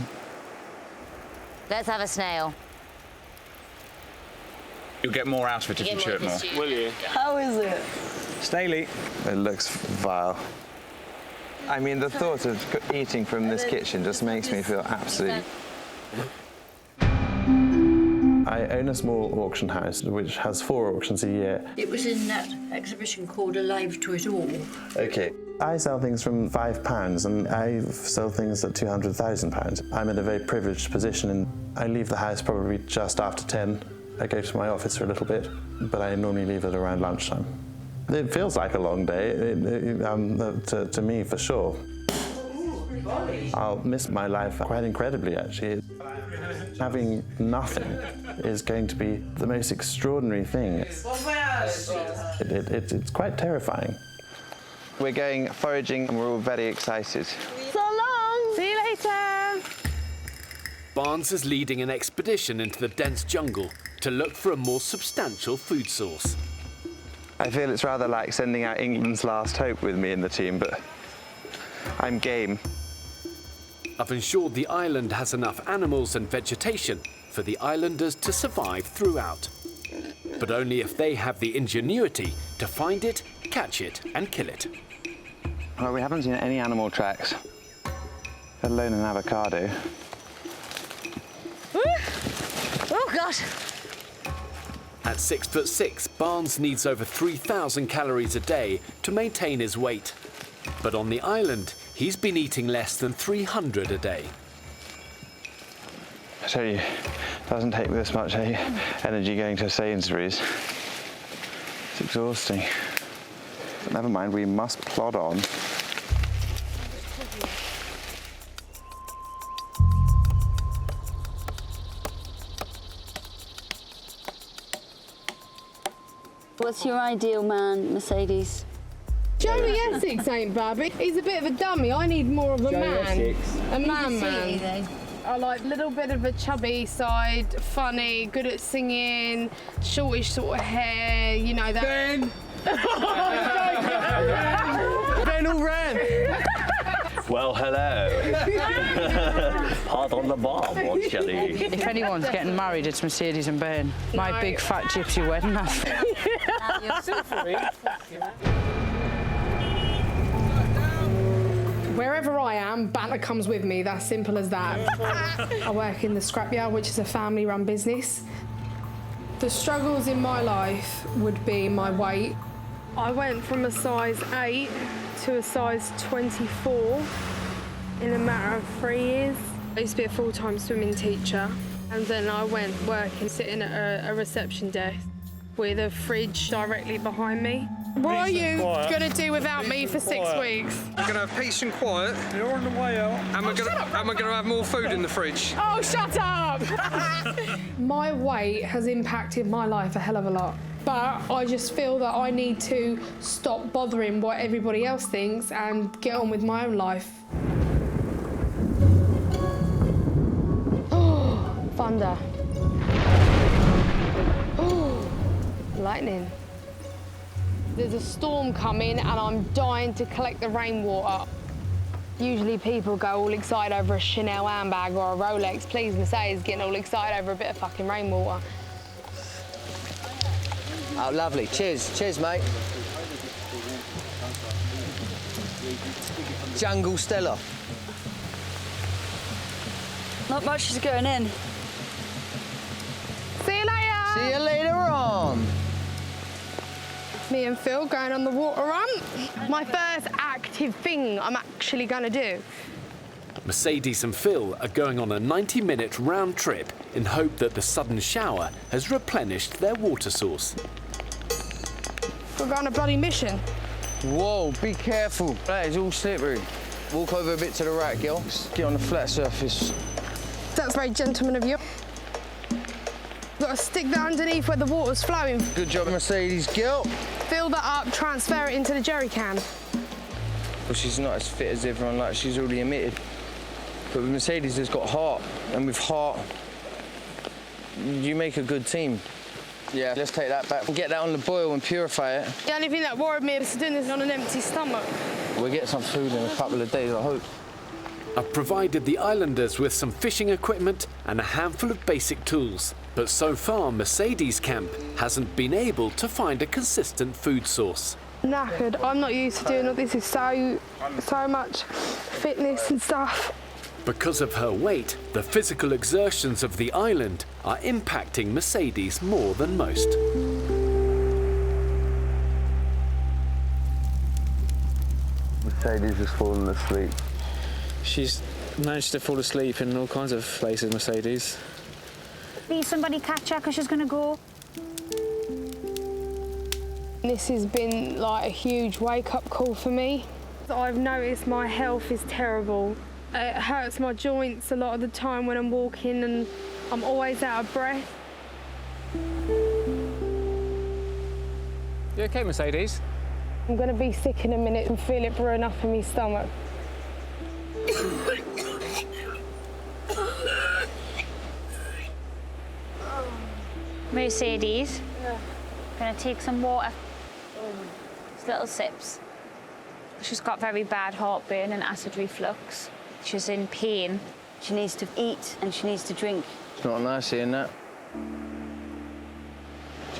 Let's have a snail. You'll get more out of it if you chew it more. Will you? How is it? Staley. It looks vile. I mean, the thought of eating from this kitchen just makes me feel absolutely... I own a small auction house which has 4 auctions a year. It was in that exhibition called Alive to It All. Okay. I sell things from £5 and I sell things at £200,000. I'm in a very privileged position and I leave the house probably just after 10. I go to my office for a little bit, but I normally leave it around lunchtime. It feels like a long day, to me for sure. I'll miss my life quite incredibly, actually. Having nothing is going to be the most extraordinary thing. It's quite terrifying. We're going foraging and we're all very excited. So long! See you later! Barnes is leading an expedition into the dense jungle to look for a more substantial food source. I feel it's rather like sending out England's last hope with me in the team, but I'm game. I've ensured the island has enough animals and vegetation for the islanders to survive throughout. but only if they have the ingenuity to find it, catch it, and kill it. Well, we haven't seen any animal tracks, let alone an avocado. Oh, God. At 6'6", Barnes needs over 3,000 calories a day to maintain his weight. But on the island, he's been eating less than 300 a day. I tell you, it doesn't take this much energy going to Sainsbury's. It's exhausting. But never mind, we must plod on. What's your ideal man, Mercedes? Joey Essex ain't Barbie. He's a bit of a dummy. I need more of a man. A man. I like a little bit of a chubby side, funny, good at singing, shortish sort of hair, you know that. Ben! Ben all ran! Well, hello. Hard on the bar, what shall he? If anyone's getting married, it's Mercedes and Ben. My big fat gypsy wedding. Wherever I am, banter comes with me, that's simple as that. I work in the scrapyard, which is a family-run business. The struggles in my life would be my weight. I went from a size 8 to a size 24 in a matter of 3 years. I used to be a full-time swimming teacher, and then I went working, sitting at a reception desk with a fridge directly behind me. What are you going to do without me for 6 weeks? We're going to have peace and quiet. You're on the way out. And we're going to have more food in the fridge. Oh, shut up! My weight has impacted my life a hell of a lot. But I just feel that I need to stop bothering what everybody else thinks and get on with my own life. Thunder. Lightning. There's a storm coming and I'm dying to collect the rainwater. Usually people go all excited over a Chanel handbag or a Rolex. Please, Mercedes getting all excited over a bit of fucking rainwater. Oh, lovely. Cheers. Cheers, mate. Jungle Stella. Not much is going in. See you later. See you later on. Me and Phil going on the water run. My first active thing I'm actually going to do. Mercedes and Phil are going on a 90-minute round trip in hope that the sudden shower has replenished their water source. We're going on a bloody mission. Whoa, be careful. That is all slippery. Walk over a bit to the right, girl. Just get on the flat surface. That's very gentleman of you. Got to stick that underneath where the water's flowing. Good job, Mercedes, girl. Fill that up, transfer it into the jerry can. Well, she's not as fit as everyone, like she's already emitted. But with Mercedes, there's got heart. And with heart, you make a good team. Yeah, let's take that back and get that on the boil and purify it. The only thing that worried me is doing this on an empty stomach. We'll get some food in a couple of days, I hope. I've provided the islanders with some fishing equipment and a handful of basic tools. But so far, Mercedes' camp hasn't been able to find a consistent food source. Knackered. I'm not used to doing all this. Is so much fitness and stuff. Because of her weight, the physical exertions of the island are impacting Mercedes more than most. Mercedes has fallen asleep. She's managed to fall asleep in all kinds of places, Mercedes. Please, somebody catch her because she's going to go. This has been like a huge wake-up call for me. I've noticed my health is terrible. It hurts my joints a lot of the time when I'm walking and I'm always out of breath. You okay, Mercedes? I'm going to be sick in a minute and feel it brewing up in my stomach. Mercedes, gonna take some water. Just little sips. She's got very bad heartburn and acid reflux. She's in pain. She needs to eat and she needs to drink. It's not nice seeing that.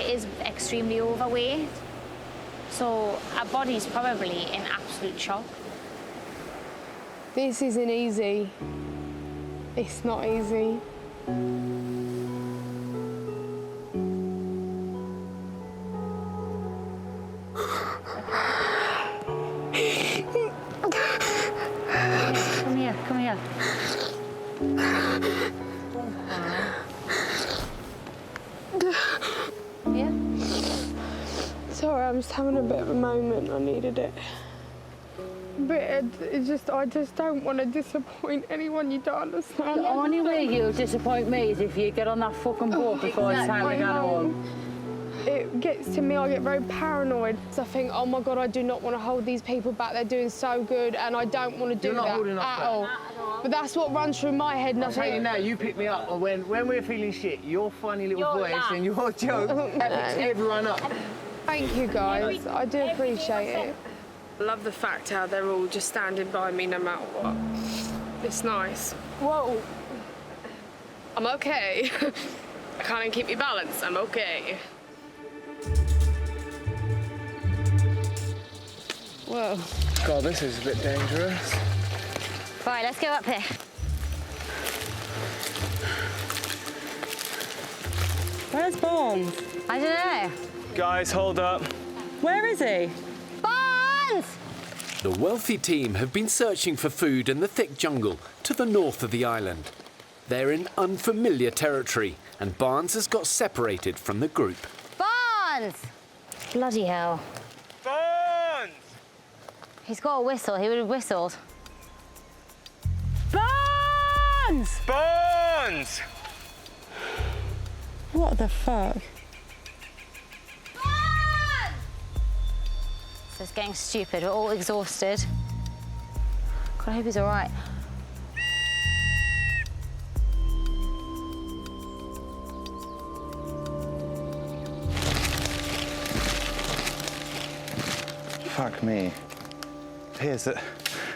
is extremely overweight. So our body's probably in absolute shock. This isn't easy. It's not easy. Come here, come here. Yeah? Sorry, I'm just having a bit of a moment. I needed it. But I just don't want to disappoint anyone. You don't understand. The only way you'll disappoint me is if you get on that fucking boat before it's time to go home. It gets to me, I get very paranoid. So I think, oh my God, I do not want to hold these people back. They're doing so good, and I don't want to do that at all. But that's what runs through my head. I'll tell you now, you pick me up when we're feeling shit. Your funny little voice and your joke picks everyone up. Thank you, guys. I do appreciate it. I love the fact how they're all just standing by me no matter what. It's nice. Whoa. I'm okay. I can't even keep me balanced. I'm okay. Whoa. God, this is a bit dangerous. Right, let's go up here. Where's Barnes? I don't know. Guys, hold up. Where is he? Barnes! The wealthy team have been searching for food in the thick jungle to the north of the island. They're in unfamiliar territory, and Barnes has got separated from the group. Barnes! Bloody hell. Barnes! He's got a whistle. He would have whistled. Barnes! Barnes! What the fuck? So it's getting stupid. We're all exhausted. God, I hope he's all right. Fuck me. Appears that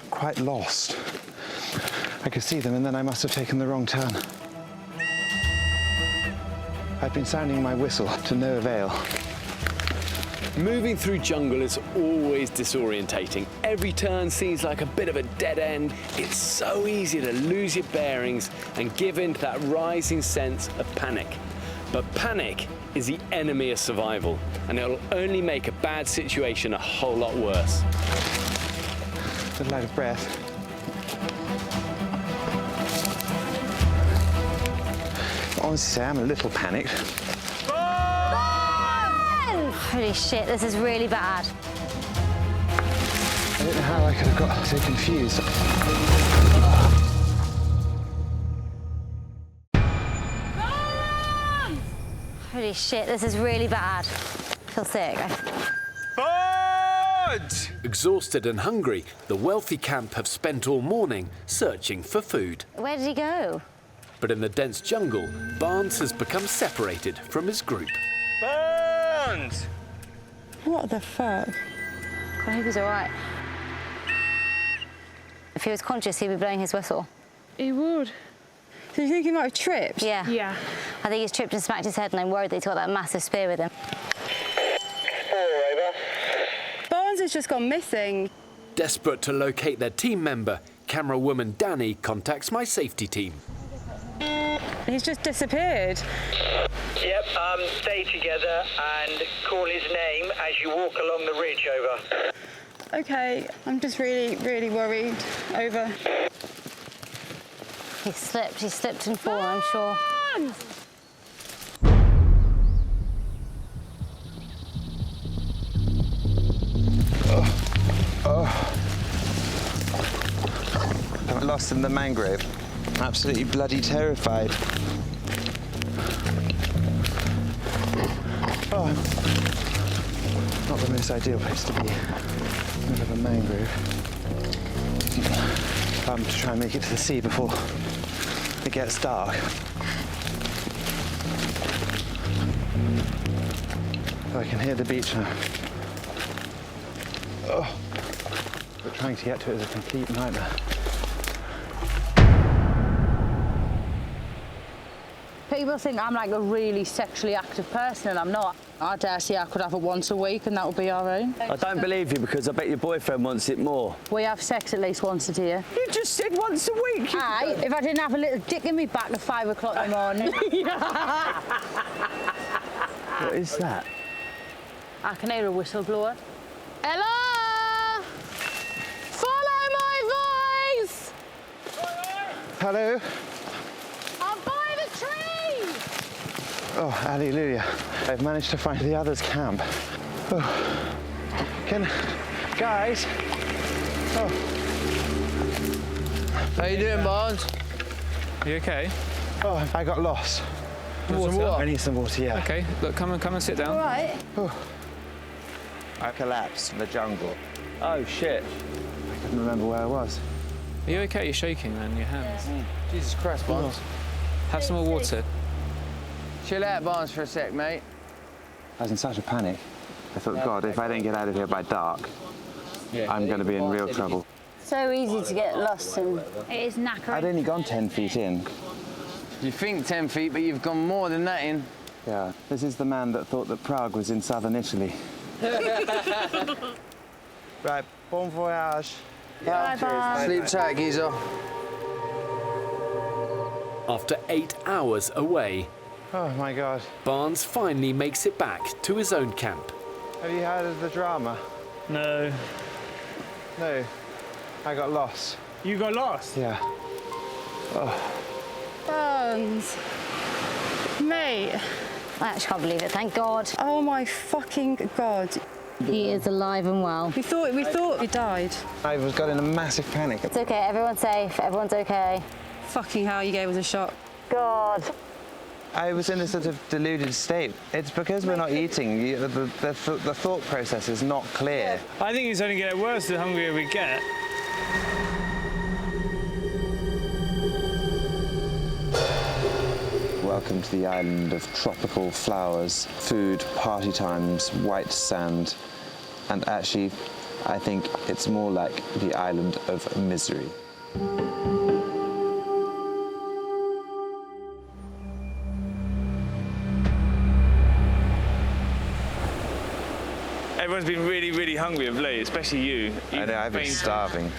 quite lost. I could see them and then I must have taken the wrong turn. I've been sounding my whistle to no avail. Moving through jungle is always disorientating. Every turn seems like a bit of a dead end. It's so easy to lose your bearings and give in to that rising sense of panic. But panic is the enemy of survival, and it'll only make a bad situation a whole lot worse. A little out of breath. Honestly, I'm a little panicked. Holy shit, this is really bad. I don't know how I could have got so confused. Holy shit, this is really bad. I feel sick. Barnes! Exhausted and hungry, the wealthy camp have spent all morning searching for food. Where did he go? But in the dense jungle, Barnes has become separated from his group. Barnes! What the fuck? God, I hope he's all right. If he was conscious, he'd be blowing his whistle. He would. Do you think he might have tripped? Yeah. Yeah. I think he's tripped and smacked his head, and I'm worried that he's got that massive spear with him. Barnes has just gone missing. Desperate to locate their team member, camera woman Danny contacts my safety team. He's just disappeared. Yep, stay together and call his name as you walk along the ridge, over. Okay, I'm just really, really worried. Over. He slipped and fallen, I'm sure. I'm lost in the mangrove. Absolutely bloody terrified. Oh, not the most ideal place to be. Middle of a mangrove. I'm to try and make it to the sea before it gets dark. Oh, I can hear the beach now. Oh, but trying to get to it is a complete nightmare. People think I'm like a really sexually active person, and I'm not. I dare say I could have it once a week and that would be all right. I don't believe you because I bet your boyfriend wants it more. We have sex at least once a day. You just said once a week. Aye, if I didn't have a little dick in me back at 5 o'clock in the morning. What is that? I can hear a whistleblower. Hello! Follow my voice! Hello? I'm by the tree! Oh, hallelujah. I've managed to find the others' camp. Oh. Guys? Oh. How you doing, Barnes? You okay? Oh, I got lost. Water? I need some water, yeah. Okay, look, come and sit down. All right. Oh. I collapsed in the jungle. Oh, shit. I couldn't remember where I was. Are you okay? You're shaking, man, your hands. Jesus Christ, Barnes. Have some more water. Chill out, Barnes, for a sec, mate. I was in such a panic. I thought, God, if I don't get out of here by dark, I'm going to be in real trouble. So easy to get lost and It is knackering. I'd only gone 10 feet in. You think 10 feet, but you've gone more than that in. Yeah, this is the man that thought that Prague was in southern Italy. Right, bon voyage. Bye, bye. Sleep tight, geezer. After 8 hours away, Oh, my God. Barnes finally makes it back to his own camp. Have you heard of the drama? No. No. I got lost. You got lost? Yeah. Oh. Barnes. Mate. I actually can't believe it, thank God. Oh my fucking God. He is alive and well. We thought he died. I got in a massive panic. It's okay, everyone's safe, everyone's okay. Fucking hell, you gave us a shot. God. I was in a sort of deluded state. It's because we're not eating. The thought process is not clear. I think it's only getting worse the hungrier we get. Welcome to the island of tropical flowers, food, party times, white sand, and actually, I think it's more like the island of misery. Everyone's been really, really hungry of late, especially you. I know, I've been starving.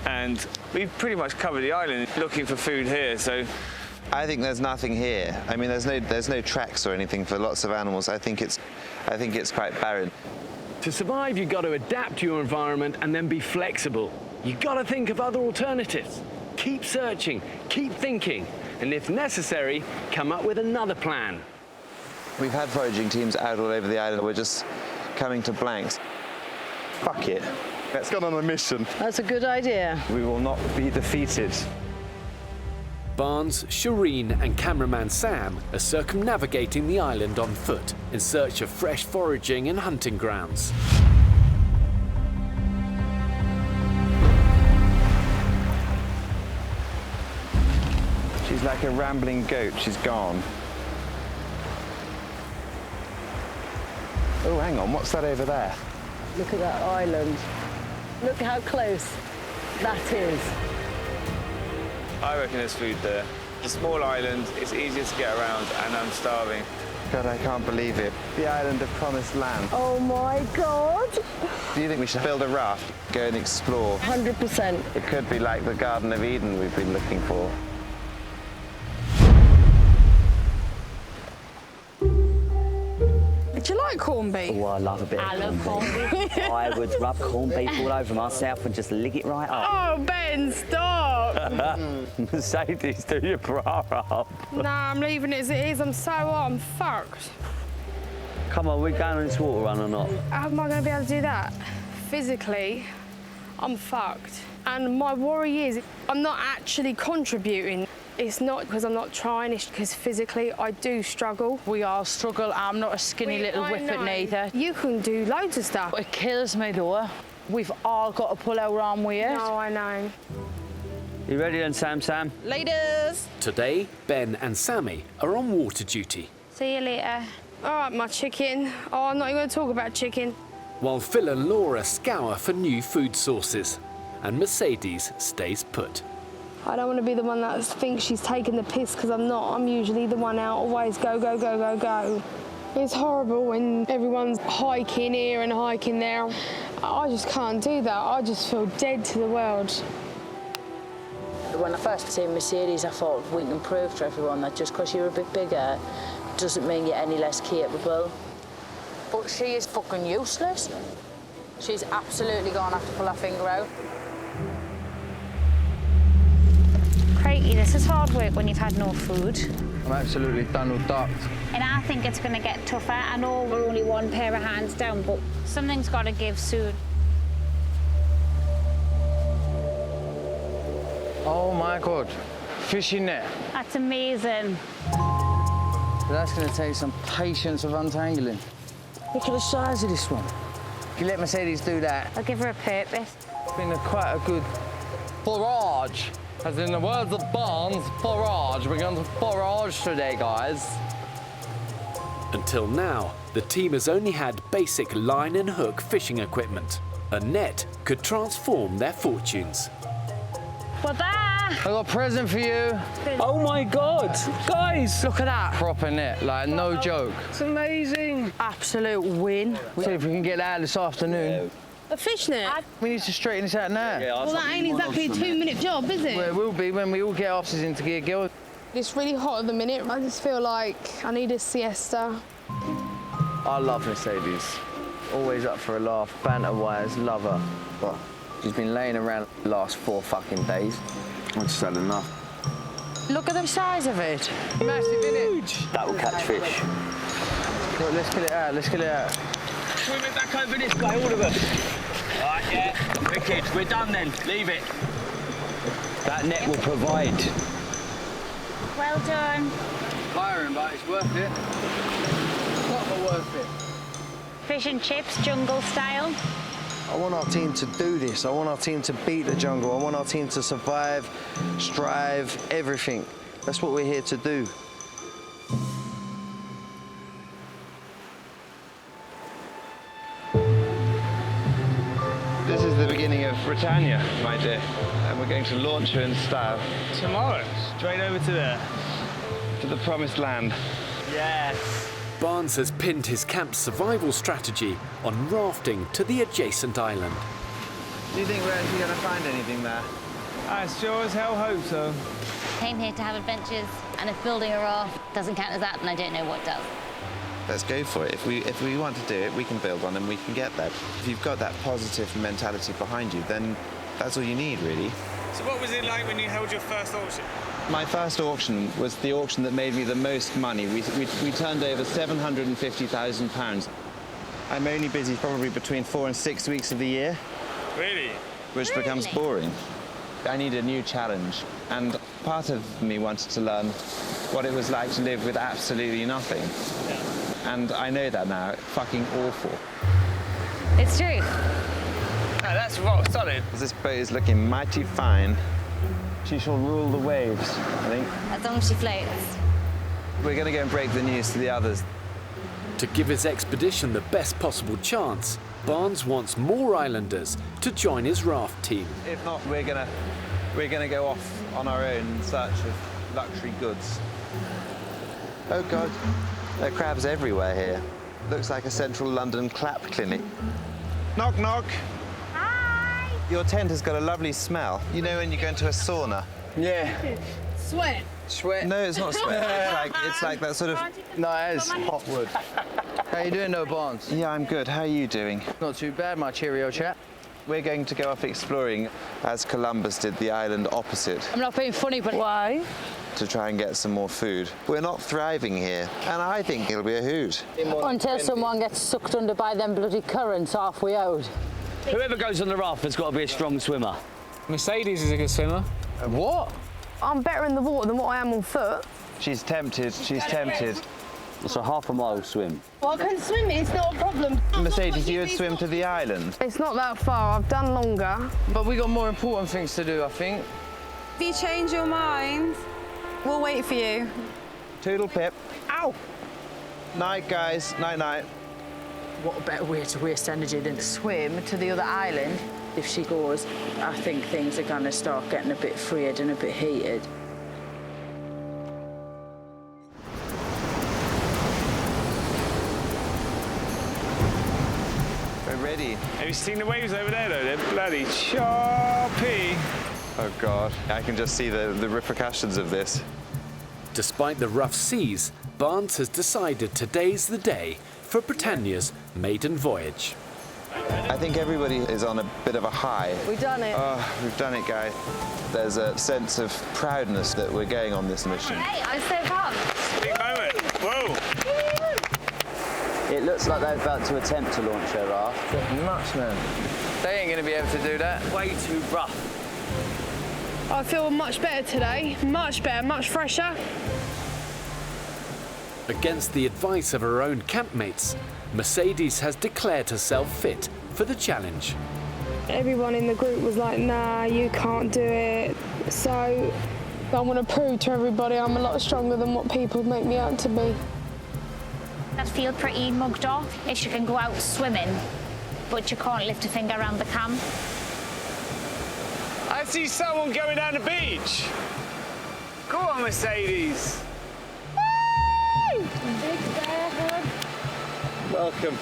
And we've pretty much covered the island looking for food here, so... I think there's nothing here. I mean, there's no tracks or anything for lots of animals. I think it's quite barren. To survive, you've got to adapt to your environment and then be flexible. You've got to think of other alternatives. Keep searching, keep thinking, and if necessary, come up with another plan. We've had foraging teams out all over the island. We're just coming to blanks. Fuck it. Let's go on a mission. That's a good idea. We will not be defeated. Barnes, Shireen and cameraman Sam are circumnavigating the island on foot in search of fresh foraging and hunting grounds. She's like a rambling goat. She's gone. Oh, hang on. What's that over there? Look at that island. Look how close that is. I reckon there's food there. It's a small island, it's easier to get around, and I'm starving. God, I can't believe it. The island of promised land. Oh my God! Do you think we should build a raft, go and explore? 100%. It could be like the Garden of Eden we've been looking for. Do you like corned beef? Oh, I love a bit of corned beef. I would rub corned beef all over myself and just lick it right up. Oh, Ben, stop! Mercedes, do your bra up. Nah, I'm leaving it as it is. I'm so hot, I'm fucked. Come on, we're going on this water run or not? How am I going to be able to do that? Physically, I'm fucked. And my worry is I'm not actually contributing. It's not because I'm not trying, it's because physically I do struggle. We all struggle. I'm not a skinny little I whippet know. neither. You can do loads of stuff. It kills me though. We've all got to pull our arm weight. No, I know. You ready then, Sam? Ladies! Today, Ben and Sammy are on water duty, See you later. All right, my chicken. Oh, I'm not even going to talk about chicken. while Phil and Laura scour for new food sources, and Mercedes stays put. I don't want to be the one that thinks she's taking the piss, because I'm not. I'm usually the one out, always go, go, go, go, go. It's horrible when everyone's hiking here and hiking there. I just can't do that. I just feel dead to the world. When I first seen Mercedes, I thought we can prove to everyone that just because you're a bit bigger doesn't mean you're any less capable. But she is fucking useless. She's absolutely going to have to pull her finger out. Crikey, this is hard work when you've had no food. I'm absolutely done with ducked. And I think it's going to get tougher. I know we're only one pair of hands down, but something's got to give soon. Oh my God, fishing net. That's amazing. That's going to take some patience of untangling. Look at the size of this one. If you let Mercedes do that... I'll give her a purpose. It's been quite a good... Forage. As in the words of Barnes, forage. We're going to forage today, guys. Until now, the team has only had basic line and hook fishing equipment. A net could transform their fortunes. Well, there! I got a present for you. Oh my God, guys! Look at that. Proper net, like no joke. It's amazing. Absolute win. See if we can get that out this afternoon. A fish net? We need to straighten this out now. Well, that ain't exactly a 2-minute job, is it? Well, it will be when we all get our asses into gear, girl. It's really hot at the minute. I just feel like I need a siesta. I love Mercedes. Always up for a laugh, banter-wise, love her. But she's been laying around the last 4 fucking days. I just had enough. Look at the size of it. Massive, innit? That will catch fish. Look, let's get it out, let's get it out. Swim it back over this way, all of us. All right, yeah. Wicked. We're done then. Leave it. That net will provide. Well done. Tiring, but it's worth it. Not worth it. Fish and chips, jungle style. I want our team to do this. I want our team to beat the jungle. I want our team to survive, strive, everything. That's what we're here to do. This is the beginning of Britannia, my dear, and we're going to launch her in style. Tomorrow, straight over to there. To the promised land. Yes. Barnes has pinned his camp's survival strategy on rafting to the adjacent island. Do you think we're actually going to find anything there? I sure as hell hope so. Came here to have adventures, and if building a raft doesn't count as that, then I don't know what does. Let's go for it. If we want to do it, we can build one and we can get there. If you've got that positive mentality behind you, then that's all you need, really. So what was it like when you held your first auction? My first auction was the auction that made me the most money. We turned over £750,000. I'm only busy probably between 4 and 6 weeks of the year. Really? Which becomes boring. I need a new challenge, and part of me wanted to learn what it was like to live with absolutely nothing. Yeah. And I know that now. Fucking awful. It's true. Oh, that's rock solid. This boat is looking mighty fine. She shall rule the waves, I think. As long as she floats. We're going to go and break the news to the others. To give his expedition the best possible chance, Barnes wants more islanders to join his raft team. If not, we're gonna go off on our own in search of luxury goods. Oh God, there are crabs everywhere here. Looks like a central London clap clinic. Knock, knock. Hi. Your tent has got a lovely smell. You know when you go into a sauna? Yeah. Sweat. Sweat? No, it's not sweat. It's like that sort of... No, it is hot wood. How you doing, though, Barnes? Yeah, I'm good. How are you doing? Not too bad, my cheerio chap. We're going to go off exploring as Columbus did the island opposite. I'm not being funny, but why? To try and get some more food. We're not thriving here, and I think it'll be a hoot. Until someone gets sucked under by them bloody currents halfway out. Whoever goes on the raft has got to be a strong swimmer. Mercedes is a good swimmer. What? I'm better in the water than what I am on foot. She's tempted, she's tempted. It's a half a mile swim. Well, I can swim, it's not a problem. Mercedes, you would swim to the island? It's not that far, I've done longer. But we got more important things to do, I think. If you change your mind, we'll wait for you. Toodle pip. Ow! Night, guys. Night, night. What a better way to waste energy than to swim to the other island? If she goes, I think things are going to start getting a bit frayed and a bit heated. ready. Have you seen the waves over there, though? They're bloody choppy. Oh, God. I can just see the repercussions of this. Despite the rough seas, Barnes has decided today's the day for Britannia's maiden voyage. I think everybody is on a bit of a high. We've done it. Oh, we've done it, guys. There's a sense of proudness that we're going on this mission. Hey, I'm so pumped. Big moment. Whoa. It looks like they're about to attempt to launch their raft. Nuts, man. They ain't going to be able to do that. Way too rough. I feel much better today. Much better, much fresher. Against the advice of her own campmates, Mercedes has declared herself fit for the challenge. Everyone in the group was like, nah, you can't do it. So I want to prove to everybody I'm a lot stronger than what people make me out to be. I feel pretty mugged off. If you can go out swimming, but you can't lift a finger around the camp. I see someone going down the beach. Go on, Mercedes. Welcome.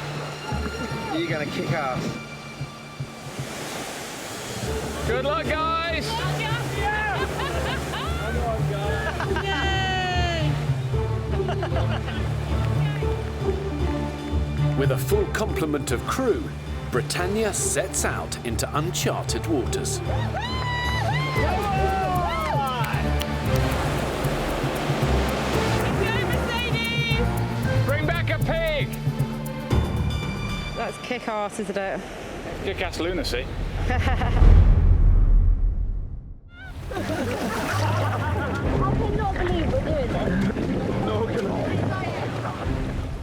You're going to kick ass. Good luck, guys. With a full complement of crew, Britannia sets out into uncharted waters. Bring back a pig. That's kick-ass, isn't it? Kick-ass lunacy. I cannot believe we're doing this.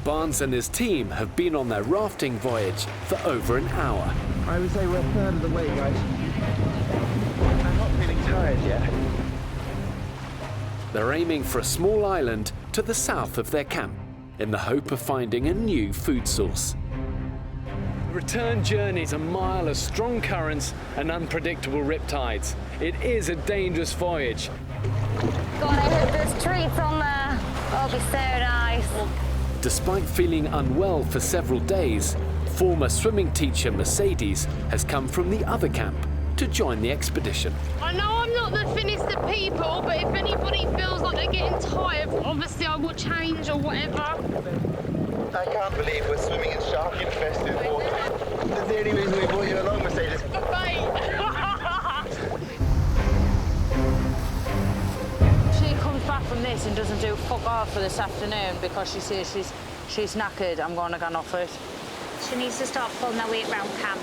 Barnes and his team have been on their rafting voyage for over an hour. I would say we're a third of the way, guys. I'm not feeling tired yet. They're aiming for a small island to the south of their camp in the hope of finding a new food source. The return journey is a mile of strong currents and unpredictable riptides. It is a dangerous voyage. God, I hope there's treats on there. That'll be so nice. Despite feeling unwell for several days, former swimming teacher Mercedes has come from the other camp to join the expedition. I know I'm not the thinnest of people, but if anybody feels like they're getting tired, obviously I will change or whatever. I can't believe we're swimming in shark-infested water. That's the only reason we brought you along, Mercedes. She comes back from this and doesn't do fuck all for this afternoon because she says she's knackered. I'm going to go off it. She needs to start pulling her weight round camp.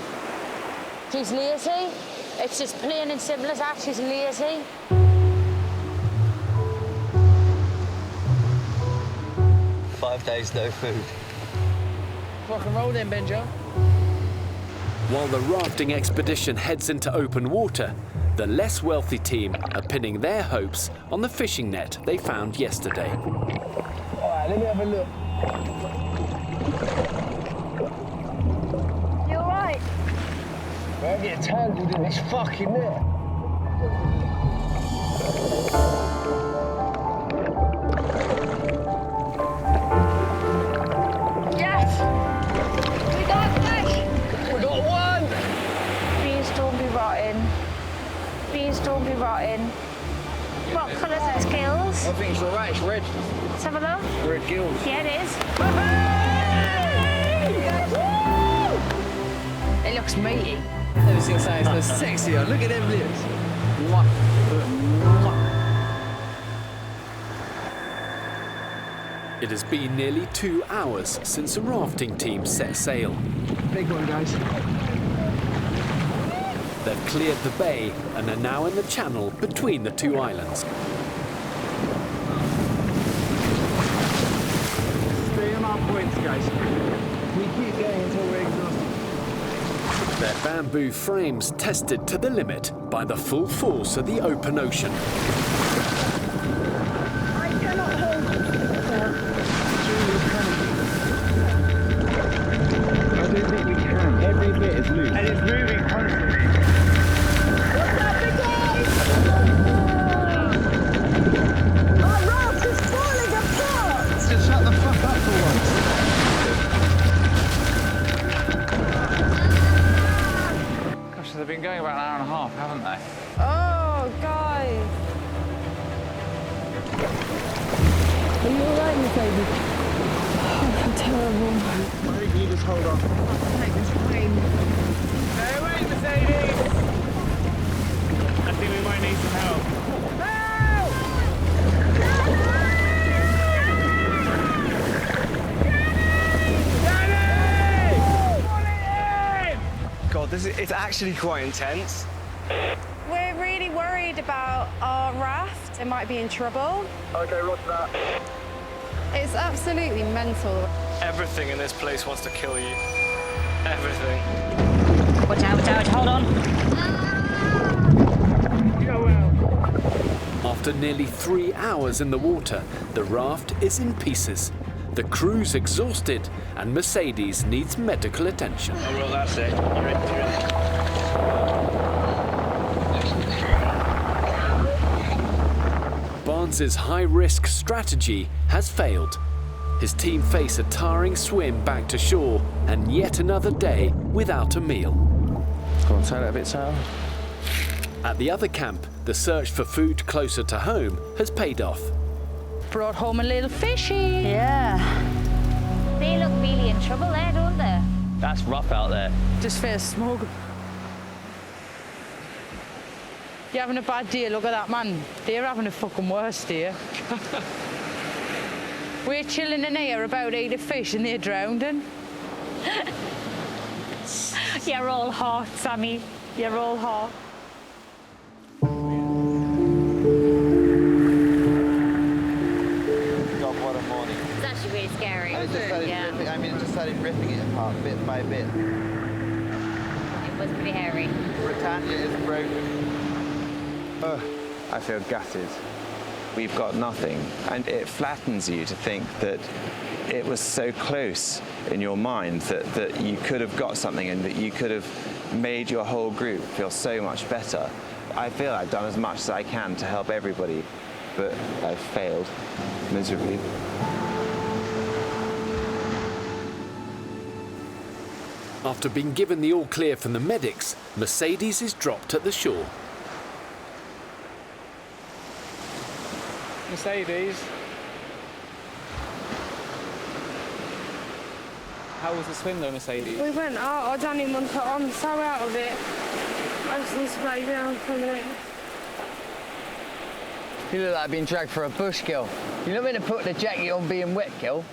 She's lazy. It's just plain and simple as that. She's lazy. 5 days no food. Rock and roll then, Benjo. While the rafting expedition heads into open water, the less wealthy team are pinning their hopes on the fishing net they found yesterday. All right, let me have a look. You all right? I get tangled in this fucking net. Yes! We got fish! We got one. Please don't be rotten. Please don't be rotten. What colour's its gills? I think it's all right. It's red. Let's have a look. Red gills. Yeah, it is. It looks meaty. Never seen something so sexier. Look at them lips. Mwah. Mwah. It has been nearly 2 hours since the rafting team set sail. Big one, guys. They've cleared the bay and are now in the channel between the two islands. Stay on our points, guys. We keep going until we're exhausted. Their bamboo frames tested to the limit by the full force of the open ocean. I cannot hold it. I don't think we can. Every bit is loose. And it's moving constantly. Our raft is falling apart! Just shut the fuck up for once. Are you alright, Mercedes? Oh, I'm terrible. Why don't you just hold on? Take this train. Stay away, Mercedes! I think we might need some help. God, it's actually quite intense. We're really worried about our raft. It might be in trouble. Okay, roger that. It's absolutely mental. Everything in this place wants to kill you. Everything. Watch out, hold on. After nearly 3 hours in the water, the raft is in pieces. The crew's exhausted, and Mercedes needs medical attention. Oh, well, that's it. You ready? Barnes's high-risk strategy has failed. His team face a tiring swim back to shore and yet another day without a meal. Go on, turn it a bit, Sarah. At the other camp, the search for food closer to home has paid off. Brought home a little fishy. Yeah. They look really in trouble there, don't they? That's rough out there. Just feels smug. You're having a bad day, look at that, man. They're having a fucking worse day. We're chilling in here about to eat a fish and they're drowning. You're all hot, Sammy. You're all hot. God, what a morning. It's actually really scary. And it just started ripping, I mean, it just started ripping it apart bit by bit. It was pretty hairy. Britannia is broken. I feel gutted. We've got nothing, and it flattens you to think that it was so close in your mind that you could have got something and that you could have made your whole group feel so much better. I feel I've done as much as I can to help everybody, but I've failed miserably. After being given the all clear from the medics, Mercedes is dropped at the shore. Mercedes. How was the swim though, Mercedes? We went out. I don't even want to. I'm so out of it. I just need to lay down for a minute. You look like being dragged for a bush, girl. You're not meant to put the jacket on being wet, girl.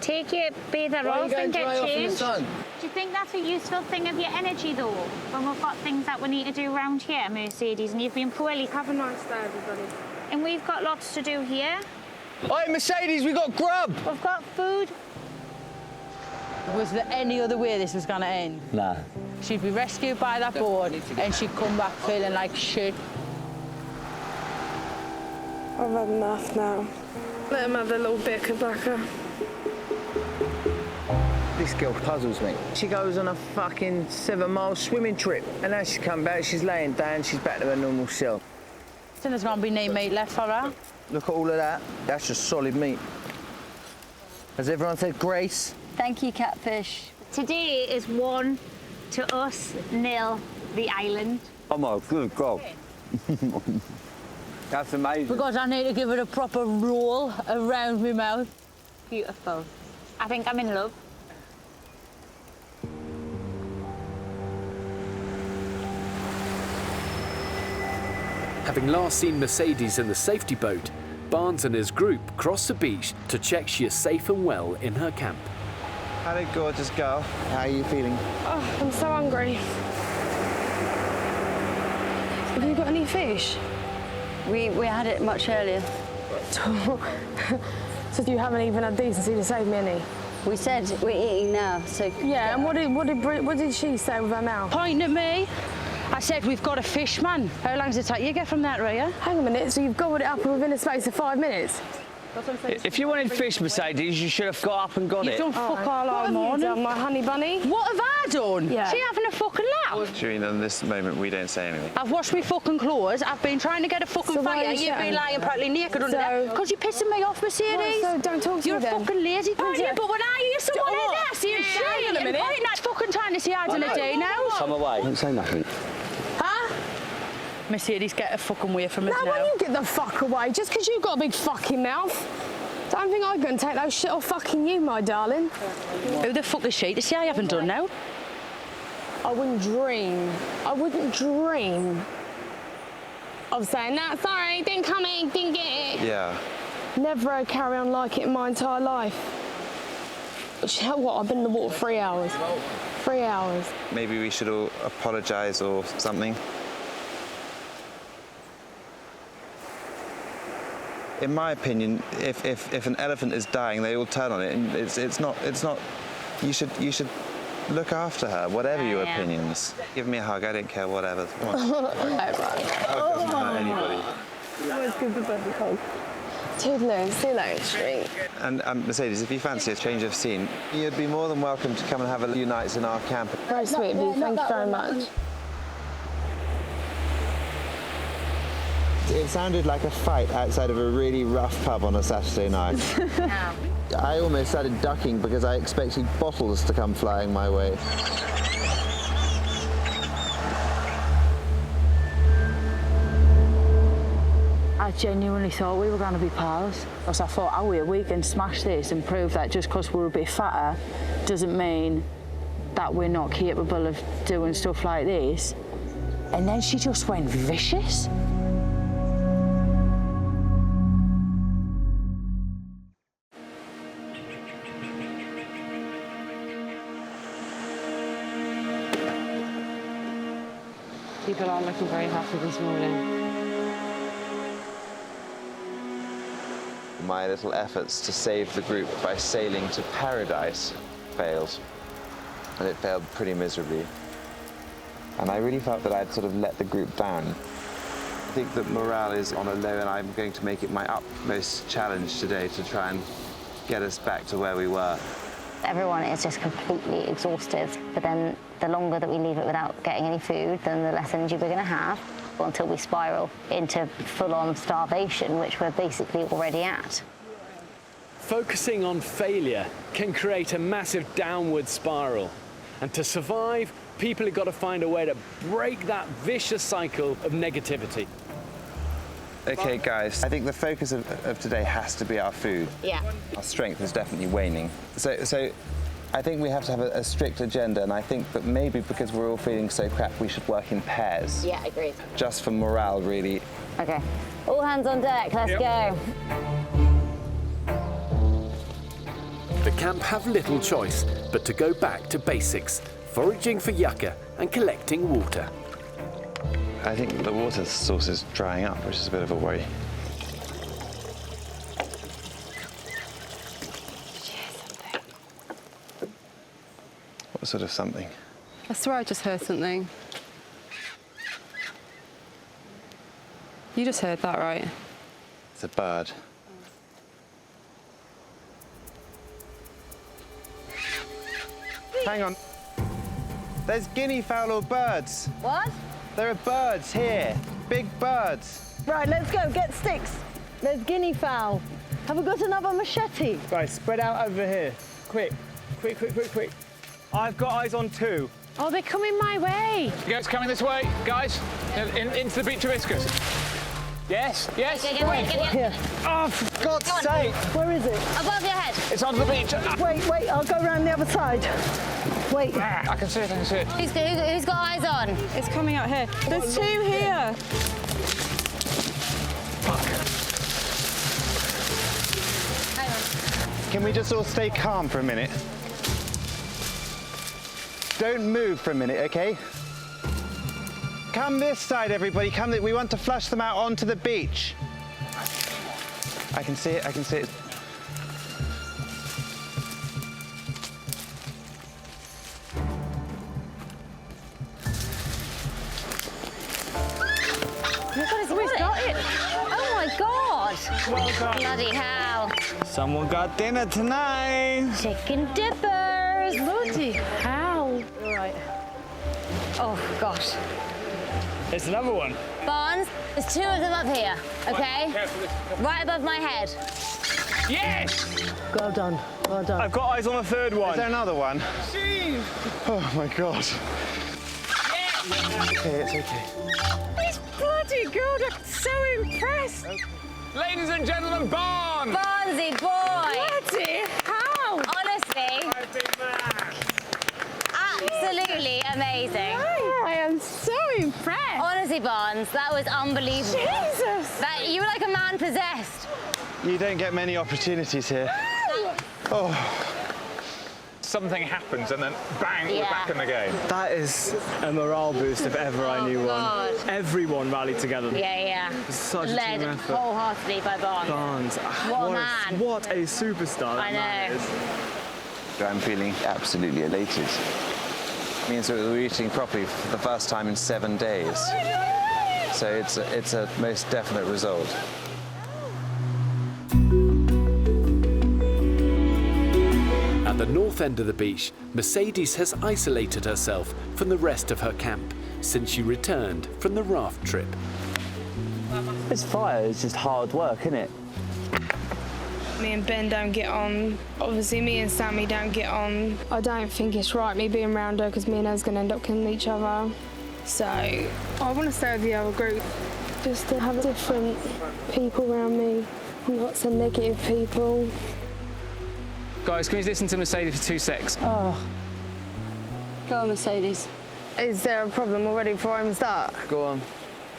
Take your bather Why are you off going and dry get off in the changed. sun? Do you think that's a useful thing of your energy, though? When we've got things that we need to do around here, Mercedes, and you've been poorly. Have a nice day, everybody. And we've got lots to do here. Oi, Mercedes, we got grub! We've got food. Was there any other way this was going to end? Nah. She'd be rescued by that board and she'd come back feeling like shit. I've had enough now. Let him have a little bit of tobacco. This girl puzzles me. She goes on a fucking 7-mile swimming trip, and as she come back, she's laying down, she's back to her normal self. So there's going to be no meat left for her. Look at all of that. That's just solid meat. Has everyone said grace? Thank you, Catfish. Today is 1 to us, 0 the island. Oh my good God. That's amazing. Because I need to give it a proper roll around my mouth. Beautiful. I think I'm in love. Having last seen Mercedes in the safety boat, Barnes and his group cross the beach to check she is safe and well in her camp. Hello, gorgeous girl. How are you feeling? Oh, I'm so hungry. Have you got any fish? We had it much earlier. So you haven't even had decency to save me any? We said we're eating now, so... Yeah, and what did she say with her mouth? Point at me. I said, we've got a fish, man. How long does it take you to get from that, Rhea? Hang a minute, so you've gobbled it up within a space of 5 minutes? If you wanted fish, Mercedes, you should have got up and got it. You've done fuck all What have you morning. done, my honey bunny? What have I done? Yeah. She having a fucking laugh? During this moment, we don't say anything. I've washed my fucking clothes. I've been trying to get a fucking So why fight, are and you you've been shouting? lying practically naked under there. Because you're pissing me off, Mercedes. Well, so don't talk to You're me then. a fucking lazy cunt, Yeah. but when I hear someone in there saying Hang on a shit and minute. pointing at fucking time to see hard in a day now. Come away. Don't say nothing. Huh? Mercedes, get a fucking way from us Now, now. when you get the fuck away, just because you've got a big fucking mouth. Don't think I'm going to take those shit off fucking you, my darling. Who the fuck is she to say I haven't done now? I wouldn't dream of saying, no, sorry, didn't come in, didn't get it. Yeah. Never had carry on like it in my entire life. But you know what, I've been in the water 3 hours. 3 hours. Maybe we should all apologise or something. In my opinion, if an elephant is dying, they all turn on it, and it's not. You should look after her, whatever your opinions. Give me a hug. I don't care. Whatever. Come on. Hug doesn't hurt anybody. Let's give the baby a hug. Toodaloo, see you later, street. And Mercedes, if you fancy a change of scene, you'd be more than welcome to come and have a few nights in our camp. Very sweet of you. Thank you very much. It sounded like a fight outside of a really rough pub on a Saturday night. I almost started ducking because I expected bottles to come flying my way. I genuinely thought we were going to be pals. Because I thought, oh, we can smash this and prove that just because we're a bit fatter doesn't mean that we're not capable of doing stuff like this. And then she just went vicious. People aren't looking very happy this morning. My little efforts to save the group by sailing to paradise failed. And it failed pretty miserably. And I really felt that I'd sort of let the group down. I think that morale is on a low, and I'm going to make it my utmost challenge today to try and get us back to where we were. Everyone is just completely exhausted, but then the longer that we leave it without getting any food, then the less energy we're going to have until we spiral into full-on starvation, which we're basically already at. Focusing on failure can create a massive downward spiral. And to survive, people have got to find a way to break that vicious cycle of negativity. Okay, guys, I think the focus of today has to be our food. Yeah. Our strength is definitely waning. So I think we have to have a strict agenda, and I think that maybe because we're all feeling so crap, we should work in pairs. Yeah, agreed. Just for morale, really. Okay. All hands on deck, let's go. The camp have little choice but to go back to basics, foraging for yucca and collecting water. I think the water source is drying up, which is a bit of a worry. What sort of something? I swear I just heard something. You just heard that, right? It's a bird. Hang on. There's guinea fowl or birds. What? There are birds here. Big birds. Right, let's go. Get sticks. There's guinea fowl. Have we got another machete? Guys, spread out over here. Quick. Quick, quick, quick, quick. I've got eyes on 2. Oh, they're coming my way. It's coming this way, guys. Into the beach hibiscus. Yes, yes. Get Here. Oh, for God's sake. Where is it? Above your head. It's onto the beach. Wait, I'll go around the other side. Wait. I can see it, I can see it. Who's got eyes on? It's coming out here. There's 2 here. Hang on. Can we just all stay calm for a minute? Don't move for a minute, okay? Come this side, everybody. Come. We want to flush them out onto the beach. I can see it. I can see it. He's got it. Oh my God. Well done. Bloody hell. Someone got dinner tonight. Chicken dippers. Bloody hell. All right. Oh gosh. There's another one. Barnes, there's 2 of them up here, okay? Right above my head. Yes! Well done. Well done. I've got eyes on the 3rd one. Is there another one? Jeez. Oh my God. Yes! Okay, it's okay. This bloody good. I'm so impressed. Ladies and gentlemen, Barn! Barnsey boy! Bloody hell! Honestly, absolutely amazing. I am so impressed. Honestly, Barnes, that was unbelievable. Jesus! You were like a man possessed. You don't get many opportunities here. Oh. Something happens and then bang, we're back in the game. That is a morale boost if ever I knew God. one. Everyone rallied together. Yeah. Such a Led team effort. wholeheartedly by Barnes. Barnes. What a man. What a superstar that I man know. is. I'm feeling absolutely elated. It means that we're eating properly for the first time in 7 days. So it's a most definite result. At the north end of the beach, Mercedes has isolated herself from the rest of her camp since she returned from the raft trip. This fire is just hard work, isn't it? Me and Ben don't get on. Obviously, me and Sammy don't get on. I don't think it's right me being around her because me and her's going to end up killing each other. So I want to stay with the other group just to have different people around me, not so negative people. Guys, can we listen to Mercedes for 2 secs? Oh. Go on, Mercedes. Is there a problem already before I even start? Go on.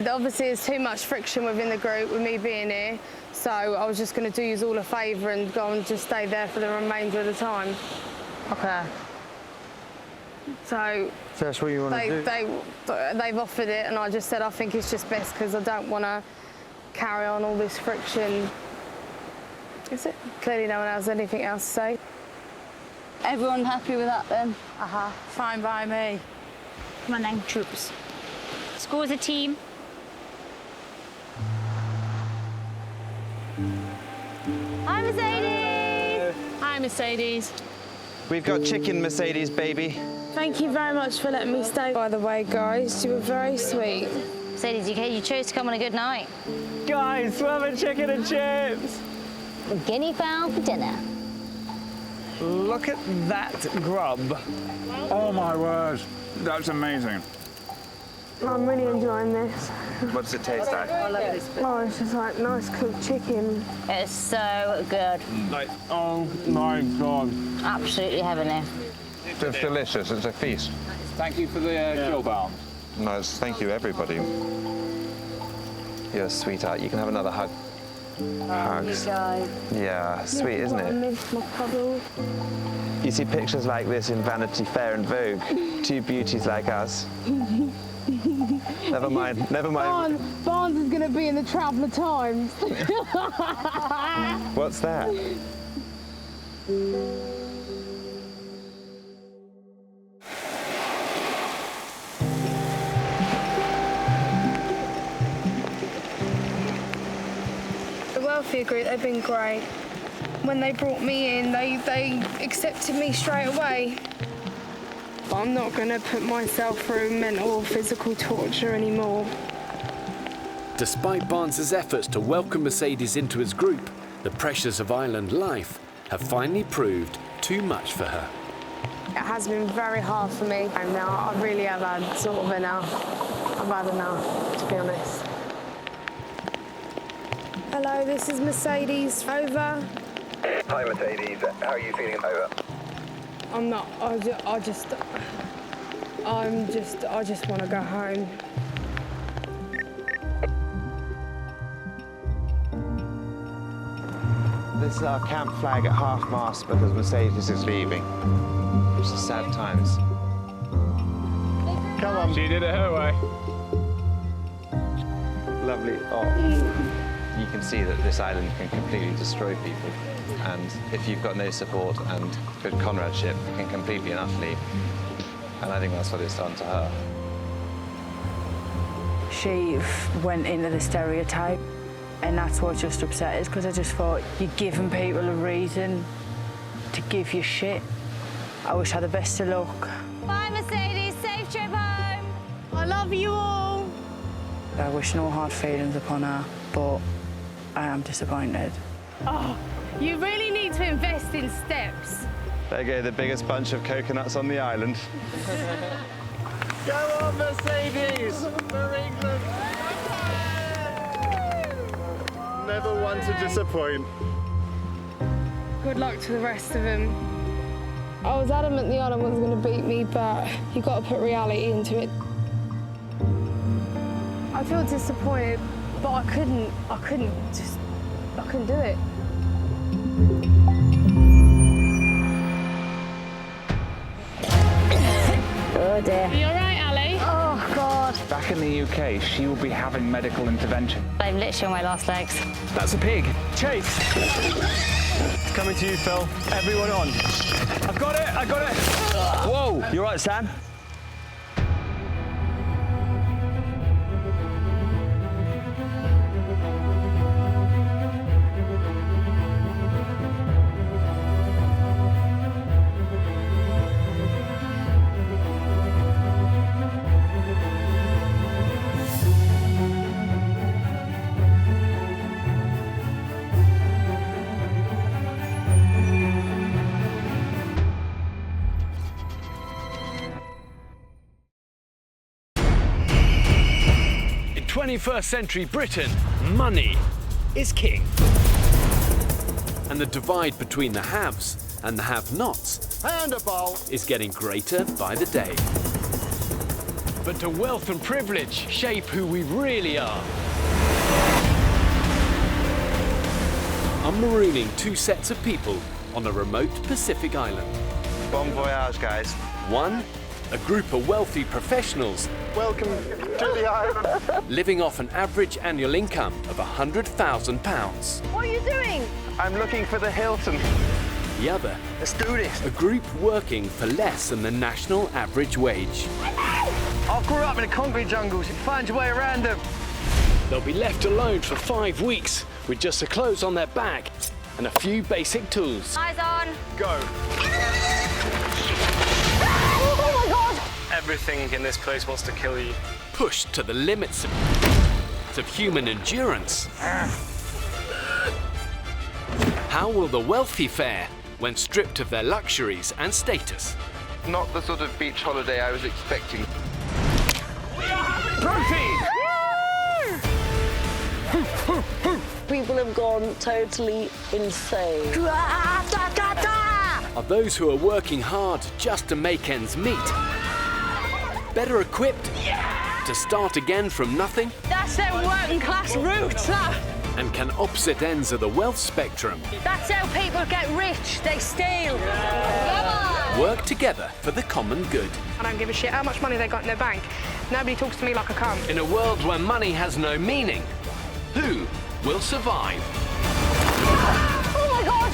Obviously, there's too much friction within the group with me being here, so I was just going to do you all a favour and go and just stay there for the remainder of the time. Okay. So that's what you want to do? they've offered it, and I just said I think it's just best because I don't want to carry on all this friction. Is it? Clearly no one has anything else to say. Everyone happy with that then? Fine by me. Come on then, troops. Score as a team. Hi, Mercedes! Hi, Mercedes. We've got chicken, Mercedes, baby. Thank you very much for letting me stay. By the way, guys, you were very sweet. Mercedes, you chose to come on a good night. Guys, we're having chicken and chips. Guinea fowl for dinner. Look at that grub. Oh my word, that's amazing. I'm really enjoying this. What does it taste like? Oh, it's just like nice cooked chicken. It's so good. Oh my God. Absolutely heavenly. It's delicious, it's a feast. Thank you for the kill barn. Nice, thank you, everybody. You're a sweetheart, you can have another hug. Hugs. Yeah, sweet, isn't I it? miss my cuddles. You see pictures like this in Vanity Fair and Vogue. Two beauties like us. Never mind, never mind. Barnes is going to be in the Traveller Times. What's that? The welfare group, they've been great. When they brought me in, they accepted me straight away. But I'm not going to put myself through mental or physical torture anymore. Despite Barnes's efforts to welcome Mercedes into his group, the pressures of island life have finally proved too much for her. It has been very hard for me, and now I really have had sort of enough. I've had enough, to be honest. Hello, this is Mercedes. Over. Hi, Mercedes. How are you feeling? Over. I'm not. I just want to go home. This is our camp flag at half-mast because Mercedes is leaving. Which is sad times. Come on. She did it her way. Lovely. Oh. You can see that this island can completely destroy people. And if you've got no support and good comradeship, it can completely and utterly. And I think that's what it's done to her. She went into the stereotype, and that's what just upset us, because I just thought you're giving people a reason to give you shit. I wish her the best of luck. Bye, Mercedes. Safe trip home. I love you all. I wish no hard feelings upon her, but I am disappointed. Oh, you really need to invest in steps. There you go, the biggest bunch of coconuts on the island. Go on, Mercedes! For England! Never one to disappoint. Good luck to the rest of them. I was adamant the island was going to beat me, but you've got to put reality into it. I feel disappointed, but I couldn't do it. Oh dear. Are you all right, Ali? Oh God. Back in the UK, she will be having medical intervention. I'm literally on my last legs. That's a pig. Chase. It's coming to you, Phil. Everyone on. I've got it, I got it. Whoa, you all right, Sam? In 21st century Britain, money is king. And the divide between the haves and the have-nots is getting greater by the day. But do wealth and privilege shape who we really are? I'm marooning two sets of people on a remote Pacific island. Bon voyage, guys. One, a group of wealthy professionals. Welcome to the island. Living off an average annual income of £100,000. What are you doing? I'm looking for the Hilton. The other, Let's do this. a group working for less than the national average wage. I grew up in the concrete jungles. You find your way around them. They'll be left alone for 5 weeks with just the clothes on their back and a few basic tools. Eyes on. Go. Oh my God! Everything in this place wants to kill you. Pushed to the limits of human endurance. How will the wealthy fare when stripped of their luxuries and status? Not the sort of beach holiday I was expecting. Protein! People have gone totally insane. Are those who are working hard just to make ends meet better equipped to start again from nothing? That's their working class roots, that. And can opposite ends of the wealth spectrum That's how people get rich. They steal. Come on. work together for the common good? I don't give a shit how much money they got in their bank. Nobody talks to me like a cunt. In a world where money has no meaning, who will survive? Oh my God!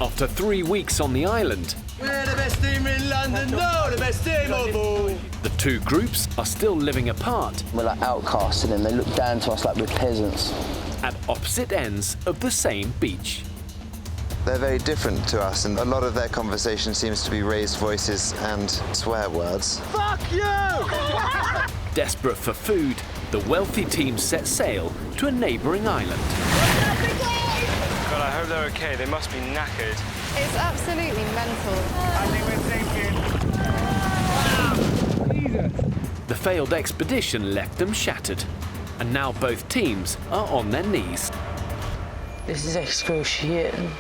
After 3 weeks on the island, We're the best team in London, no, the best team of all. the two groups are still living apart We're like outcasts and then they look down to us like we're peasants. at opposite ends of the same beach. They're very different to us, and a lot of their conversation seems to be raised voices and swear words. Fuck you! Desperate for food, the wealthy team set sail to a neighbouring island. God, I hope they're okay. They must be knackered. It's absolutely mental. I think we're sinking. The failed expedition left them shattered, and now both teams are on their knees. This is excruciating.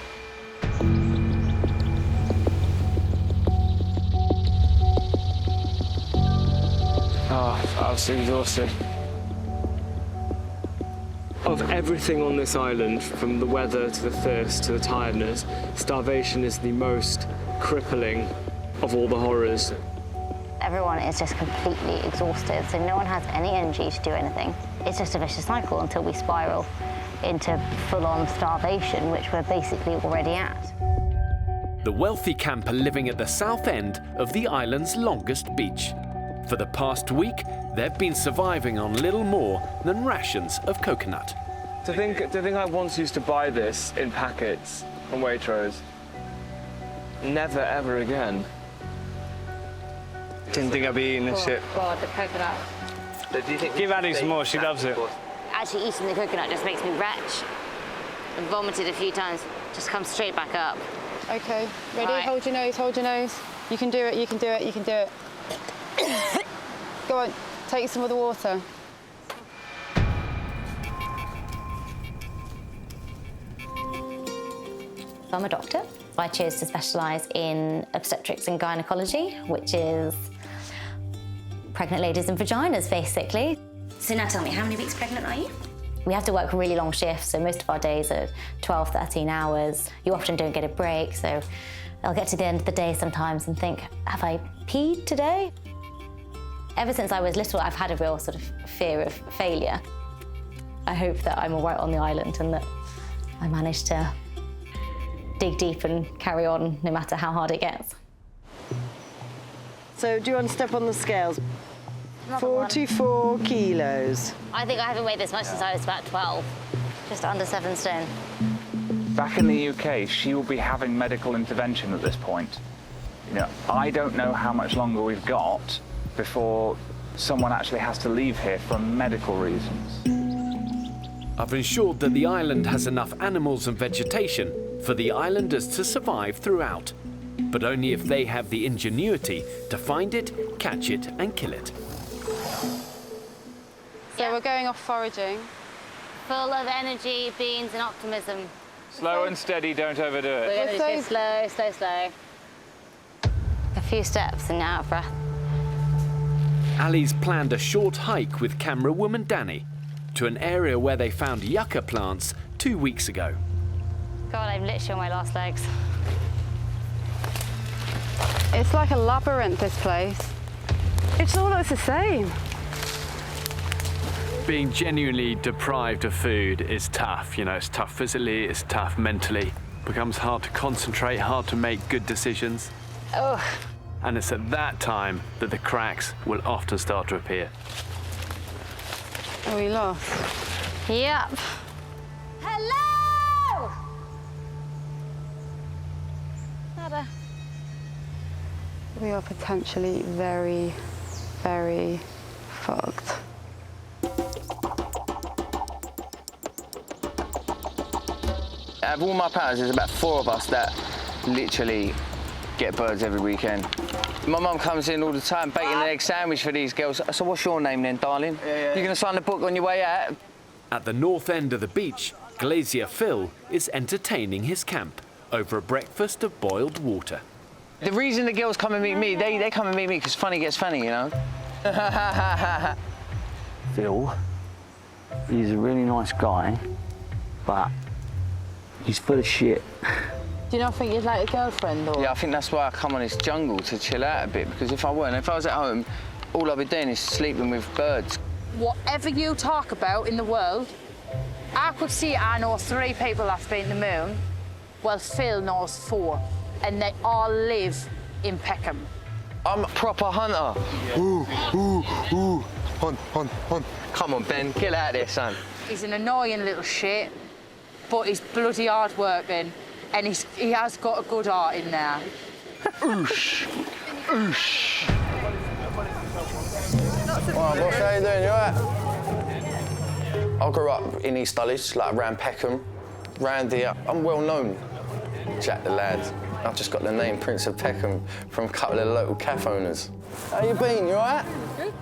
Oh, I'm absolutely exhausted. Of everything on this island, from the weather to the thirst to the tiredness, starvation is the most crippling of all the horrors. Everyone is just completely exhausted, so no one has any energy to do anything. It's just a vicious cycle until we spiral into full-on starvation, which we're basically already at. The wealthy camp are living at the south end of the island's longest beach. For the past week, they've been surviving on little more than rations of coconut. To think I once used to buy this in packets from Waitrose. Never, ever again. Didn't think I'd be eating this shit. God, the coconut. Give Addie some more, she loves it. actually eating the coconut just makes me retch. I've vomited a few times, just come straight back up. Okay, ready? Right. Hold your nose, hold your nose. You can do it, you can do it, you can do it. Go on, take some of the water. I'm a doctor. I chose to specialise in obstetrics and gynaecology, which is pregnant ladies and vaginas, basically. So now tell me, how many weeks pregnant are you? We have to work really long shifts, so most of our days are 12, 13 hours. You often don't get a break, so I'll get to the end of the day sometimes and think, have I peed today? Ever since I was little, I've had a real sort of fear of failure. I hope that I'm all right on the island and that I manage to dig deep and carry on no matter how hard it gets. So do you want to step on the scales? 44 kilos. I think I haven't weighed this much since I was about 12, just under 7 stone. Back in the UK, she will be having medical intervention at this point. You know, I don't know how much longer we've got before someone actually has to leave here for medical reasons. I've ensured that the island has enough animals and vegetation for the islanders to survive throughout, but only if they have the ingenuity to find it, catch it and kill it. So we're going off foraging. Full of energy, beans and optimism. Slow and steady, don't overdo it. We're going to just go slow, slow, slow. A few steps and now out of breath. Ali's planned a short hike with camera woman Danny to an area where they found yucca plants 2 weeks ago. God, I'm literally on my last legs. It's like a labyrinth, this place. It's all looks the same. Being genuinely deprived of food is tough. You know, it's tough physically, it's tough mentally. It becomes hard to concentrate, hard to make good decisions. Oh. And it's at that time that the cracks will often start to appear. Are we lost? Yep. Hello! Nada. We are potentially very, very fucked. Out of all my pals, there's about 4 of us that literally get birds every weekend. My mum comes in all the time baking an egg sandwich for these girls. So what's your name then, darling? You're going to sign the book on your way out? At the north end of the beach, Glacier Phil is entertaining his camp over a breakfast of boiled water. The reason the girls come and meet me, they come and meet me because funny gets funny, you know? Phil, he's a really nice guy, but he's full of shit. Do you not think you'd like a girlfriend, or? Yeah, I think that's why I come on this jungle, to chill out a bit, because if I was at home, all I'd be doing is sleeping with birds. Whatever you talk about in the world, I could see I know 3 people that have been to the moon. Well, Phil knows 4, and they all live in Peckham. I'm a proper hunter. Ooh, ooh, ooh. Hunt. Come on, Ben, get out of there, son. He's an annoying little shit, but he's bloody hard working, and he has got a good heart in there. Oosh. Oosh. Well, boss, how you doing? You alright? I grew up in East Dulwich, like around Peckham, round here. I'm well known, Jack the lad. I've just got the name Prince of Peckham from a couple of local cafe owners. How you been? You alright? Good.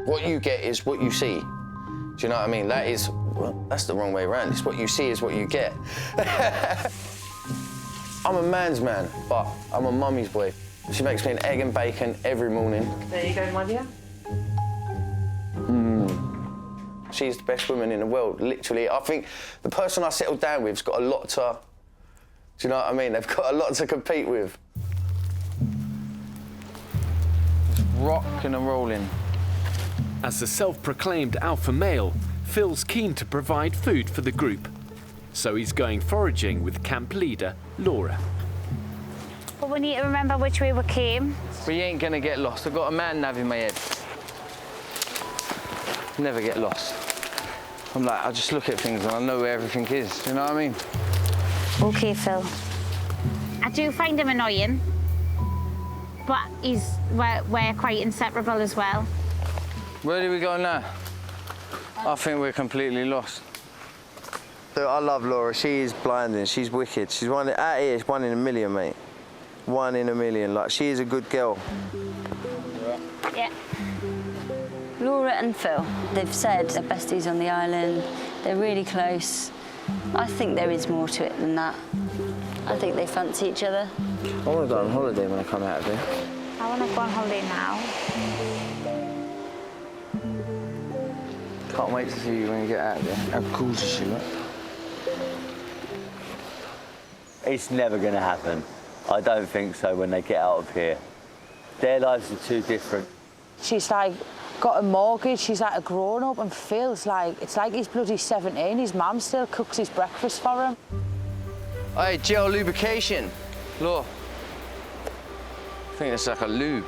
What you get is what you see. Do you know what I mean? That is, well, that's the wrong way around. It's what you see is what you get. I'm a man's man, but I'm a mummy's boy. She makes me an egg and bacon every morning. There you go, my dear. She's the best woman in the world, literally. I think the person I settled down with's got a lot to, do you know what I mean? They've got a lot to compete with. Just rocking and rolling. As the self-proclaimed alpha male, Phil's keen to provide food for the group. So he's going foraging with camp leader, Laura. But we need to remember which way we came. We ain't gonna get lost. I've got a man nav in my head. Never get lost. I'm like, I just look at things and I know where everything is. You know what I mean? OK, Phil. I do find him annoying, but we're quite inseparable as well. Where do we go now? I think we're completely lost. Dude, I love Laura. She is blinding. She's wicked. She's one out here. It's 1 in a million, mate. 1 in a million. Like, she is a good girl. Yeah. Laura and Phil, they've said they're besties on the island. They're really close. I think there is more to it than that. I think they fancy each other. I want to go on holiday when I come out of here. I want to go on holiday now. Can't wait to see you when you get out of there. How cool is she, right? It's never going to happen. I don't think so when they get out of here. Their lives are too different. She's like got a mortgage, she's like a grown-up, and Phil's like, it's like he's bloody 17. His mum still cooks his breakfast for him. Hey, gel lubrication. Look. I think it's like a lube.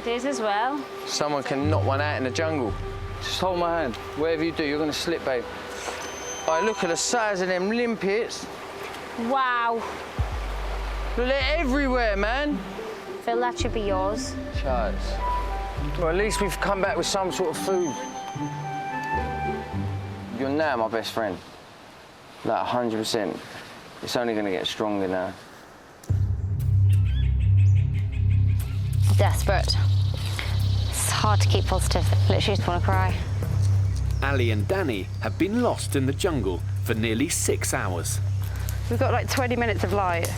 It is as well. Someone can knock one out in the jungle. Just hold my hand. Whatever you do, you're going to slip, babe. All right, look at the size of them limpets. Wow. Look, they're everywhere, man. Phil, that should be yours. Charles. Well, at least we've come back with some sort of food. You're now my best friend. Like, 100%. It's only going to get stronger now. Desperate. It's hard to keep positive. Literally just want to cry. Ali and Danny have been lost in the jungle for nearly 6 hours. We've got like 20 minutes of light.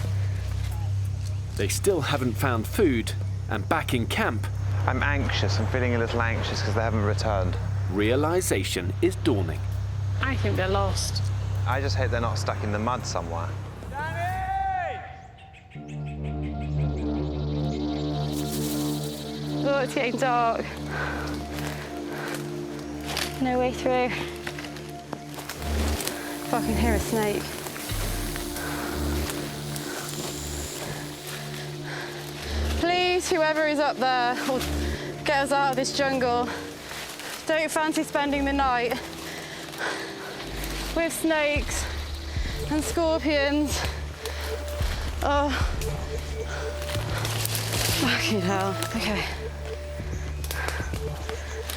They still haven't found food, and back in camp, I'm anxious. I'm feeling a little anxious because they haven't returned. Realization is dawning. I think they're lost. I just hope they're not stuck in the mud somewhere. Oh, it's getting dark. No way through. If I can hear a snake. Please, whoever is up there, will get us out of this jungle. Don't fancy spending the night with snakes and scorpions. Oh, fucking hell. Okay.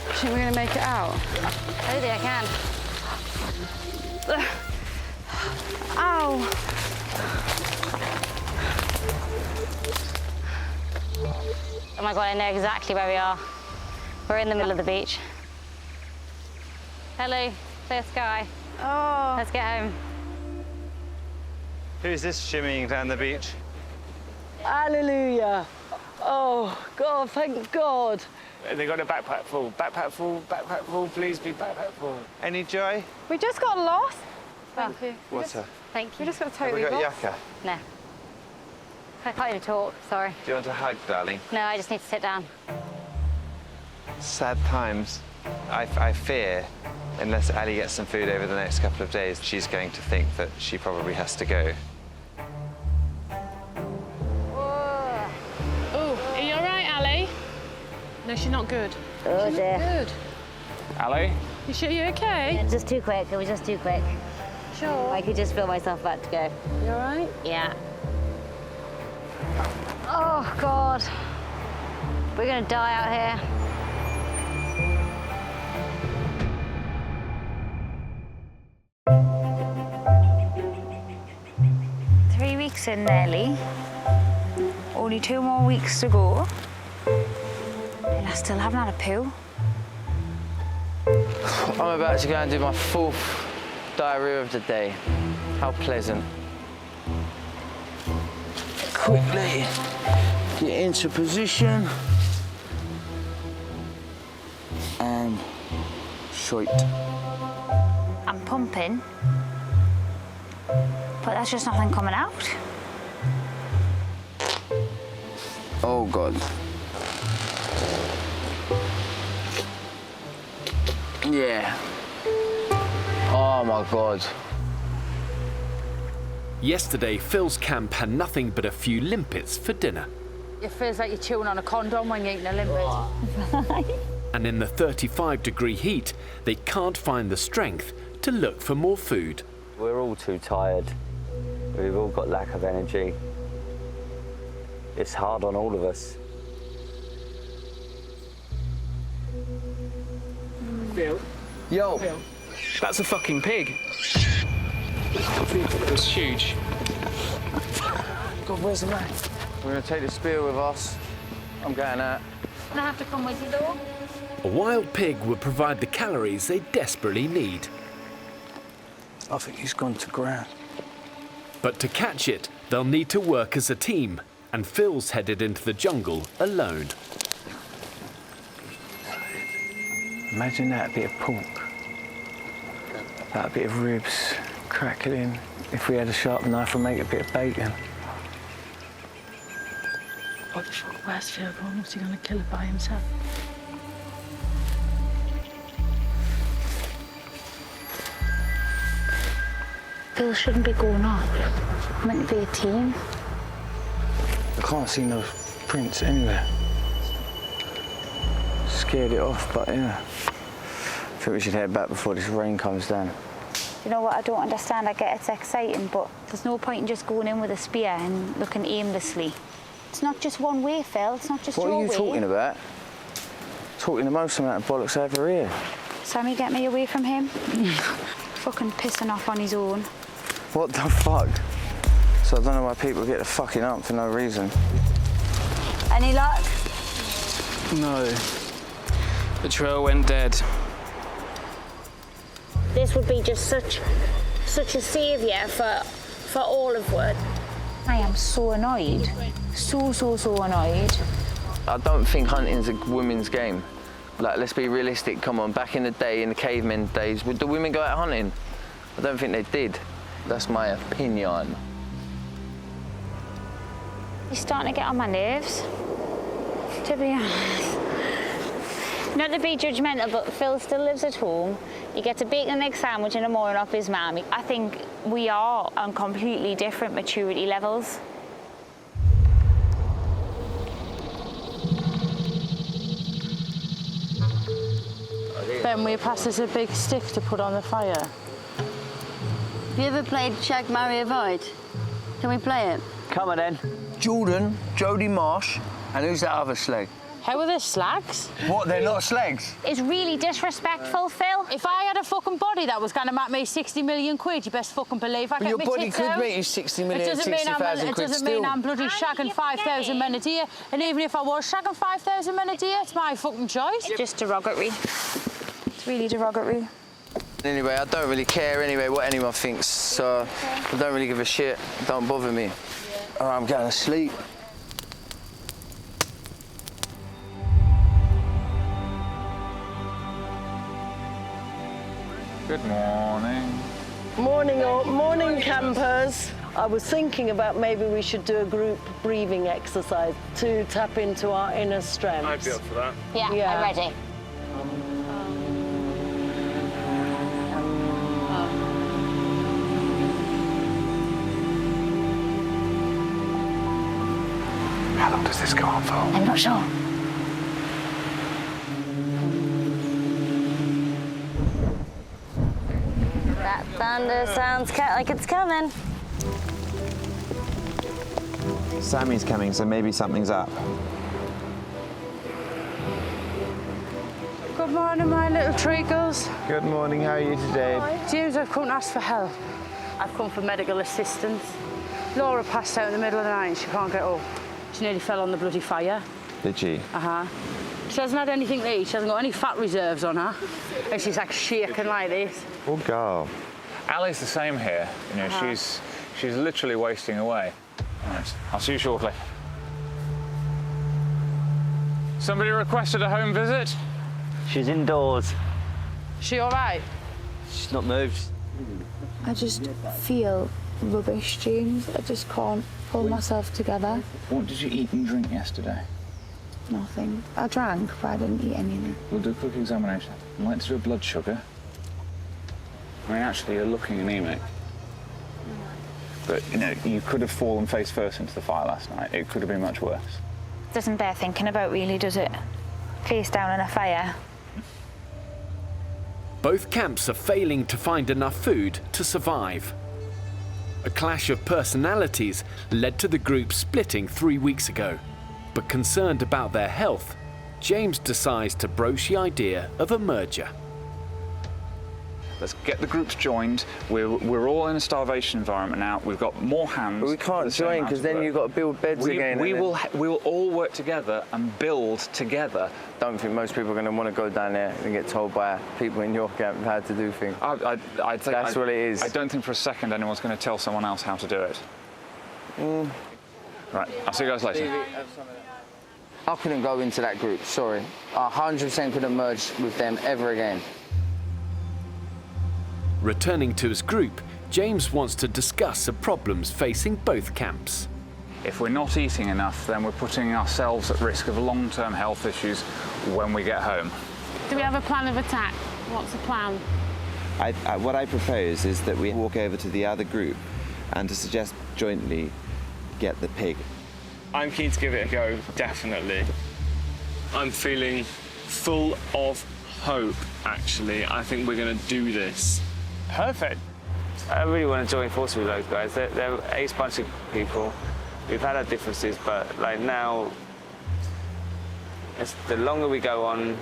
I think we're gonna make it out. I don't think I can. Ow! Oh my God, I know exactly where we are. We're in the middle of the beach. Hello, clear sky. Oh. Let's get home. Who's this shimmying down the beach? Hallelujah. Oh, God, thank God. They got a backpack full. Backpack full, please be backpack full. Any joy? We just got lost. Thank you. Water. Thank you. We just got Have totally we got lost. yucca? No. I can't even talk, sorry. Do you want a hug, darling? No, I just need to sit down. Sad times. I fear, unless Ali gets some food over the next couple of days, she's going to think that she probably has to go. Oh, are you all right, Ali? No, she's not good. Oh She's dear. not good. Ali? You sure you're okay? Yeah, just too quick, it was just too quick. Sure. I could just feel myself about to go. You all right? Yeah. Oh, God. We're gonna die out here. Weeks in nearly. Only 2 more weeks to go. And I still haven't had a poo. I'm about to go and do my 4th diarrhea of the day. How pleasant. Quickly get into position. And shite. I'm pumping. But that's just nothing coming out. Oh, God. Yeah. Oh, my God. Yesterday, Phil's camp had nothing but a few limpets for dinner. It feels like you're chewing on a condom when you're eating a limpet. And in the 35-degree heat, they can't find the strength to look for more food. We're all too tired. We've all got lack of energy. It's hard on all of us. Phil? Yo. That's a fucking pig. It's huge. God, where's the man? We're going to take the spear with us. I'm going out. Can I have to come with you, though? A wild pig would provide the calories they desperately need. I think he's gone to ground. But to catch it, they'll need to work as a team, and Phil's headed into the jungle alone. Imagine that bit of pork, that bit of ribs crackling. If we had a sharp knife, we'd make a bit of bacon. What the fuck, where's Phil going? What's he going to kill it by himself? Phil shouldn't be going off. We're meant to be a team. I can't see no prints anywhere. Scared it off, but yeah. I think we should head back before this rain comes down. You know what, I don't understand. I get it's exciting, but there's no point in just going in with a spear and looking aimlessly. It's not just one way, Phil. It's not just your way. What are you talking about? Talking the most amount of bollocks I ever hear. Sammy, get me away from him. Fucking pissing off on his own. What the fuck? So I don't know why people get the fucking up for no reason. Any luck? No. The trail went dead. This would be just such a saviour for all of Wood. I am so annoyed. So annoyed. I don't think hunting's a women's game. Like, let's be realistic, come on. Back in the day, in the cavemen days, would the women go out hunting? I don't think they did. That's my opinion. You're starting to get on my nerves, to be honest. Not to be judgmental, but Phil still lives at home. He gets a bacon and egg sandwich in the morning off his mum. I think we are on completely different maturity levels. Ben, will you pass us a big stick to put on the fire? Have you ever played Shag, Marry, Avoid? Can we play it? Come on then. Jordan, Jodie Marsh, and who's that other slag? How are they slags? What, they're not slags? It's really disrespectful, Phil. If I had a fucking body that was going to make me 60 million quid, you best fucking believe I But get your my body tits could out. make you 60 million, 60,000 quid It doesn't mean I'm bloody shagging 5,000 men a day. And even if I was shagging 5,000 men a day, it's my fucking choice. It's just derogatory. It's really derogatory. Anyway, I don't really care anyway what anyone thinks, so I don't really give a shit. Don't bother me. All right, I'm going to sleep. Good morning. Morning, all. Morning, campers. I was thinking about maybe we should do a group breathing exercise to tap into our inner strength. I'd be up for that. Yeah, I'm ready. How long does this go on for? I'm not sure. That thunder sounds like it's coming. Sammy's coming, so maybe something's up. Good morning, my little treacles. Good morning, how are you today? James, I've come to ask for help. I've come for medical assistance. Laura passed out in the middle of the night and she can't get up. She nearly fell on the bloody fire. Did she? Uh-huh. She hasn't had anything to eat. She hasn't got any fat reserves on her. And she's like shaking like this. Oh, girl. Ali's the same here. You know, she's literally wasting away. Right, I'll see you shortly. Somebody requested a home visit? She's indoors. She all right? She's not moved. I just feel rubbish, James. I just can't pull myself together. What did you eat and drink yesterday? Nothing. I drank, but I didn't eat anything. We'll do a quick examination. I'd like to do a blood sugar. I mean, actually, you're looking anemic. But, you know, you could have fallen face first into the fire last night. It could have been much worse. Doesn't bear thinking about, really, does it? Face down in a fire. Both camps are failing to find enough food to survive. A clash of personalities led to the group splitting 3 weeks ago. But concerned about their health, James decides to broach the idea of a merger. Let's get the groups joined. We're all in a starvation environment now. We've got more hands. But we can't join because then you've got to build beds again. We will all work together and build together. Don't think most people are going to want to go down there and get told by people in your camp how to do things. I think that's what it is. I don't think for a second anyone's going to tell someone else how to do it. Right, I'll see you guys later. I couldn't go into that group, sorry. I 100% couldn't merge with them ever again. Returning to his group, James wants to discuss the problems facing both camps. If we're not eating enough, then we're putting ourselves at risk of long-term health issues when we get home. Do we have a plan of attack? What's the plan? What I propose is that we walk over to the other group and to suggest jointly get the pig. I'm keen to give it a go, definitely. I'm feeling full of hope, actually. I think we're going to do this. Perfect. I really want to join forces with those guys. They're an ace bunch of people. We've had our differences, but like now, the longer we go on,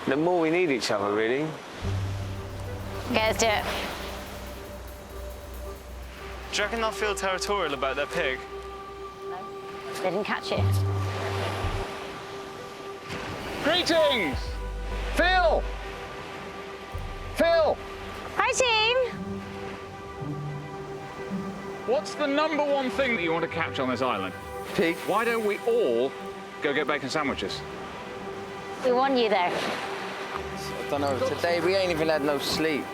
the more we need each other, really. Okay, let's do it. Do you reckon they'll feel territorial about their pig? No, they didn't catch it. Greetings! Phil! Phil! Hi, team! What's the #1 thing that you want to catch on this island? Pig. Why don't we all go get bacon sandwiches? We want you there. I don't know, today we ain't even had no sleep.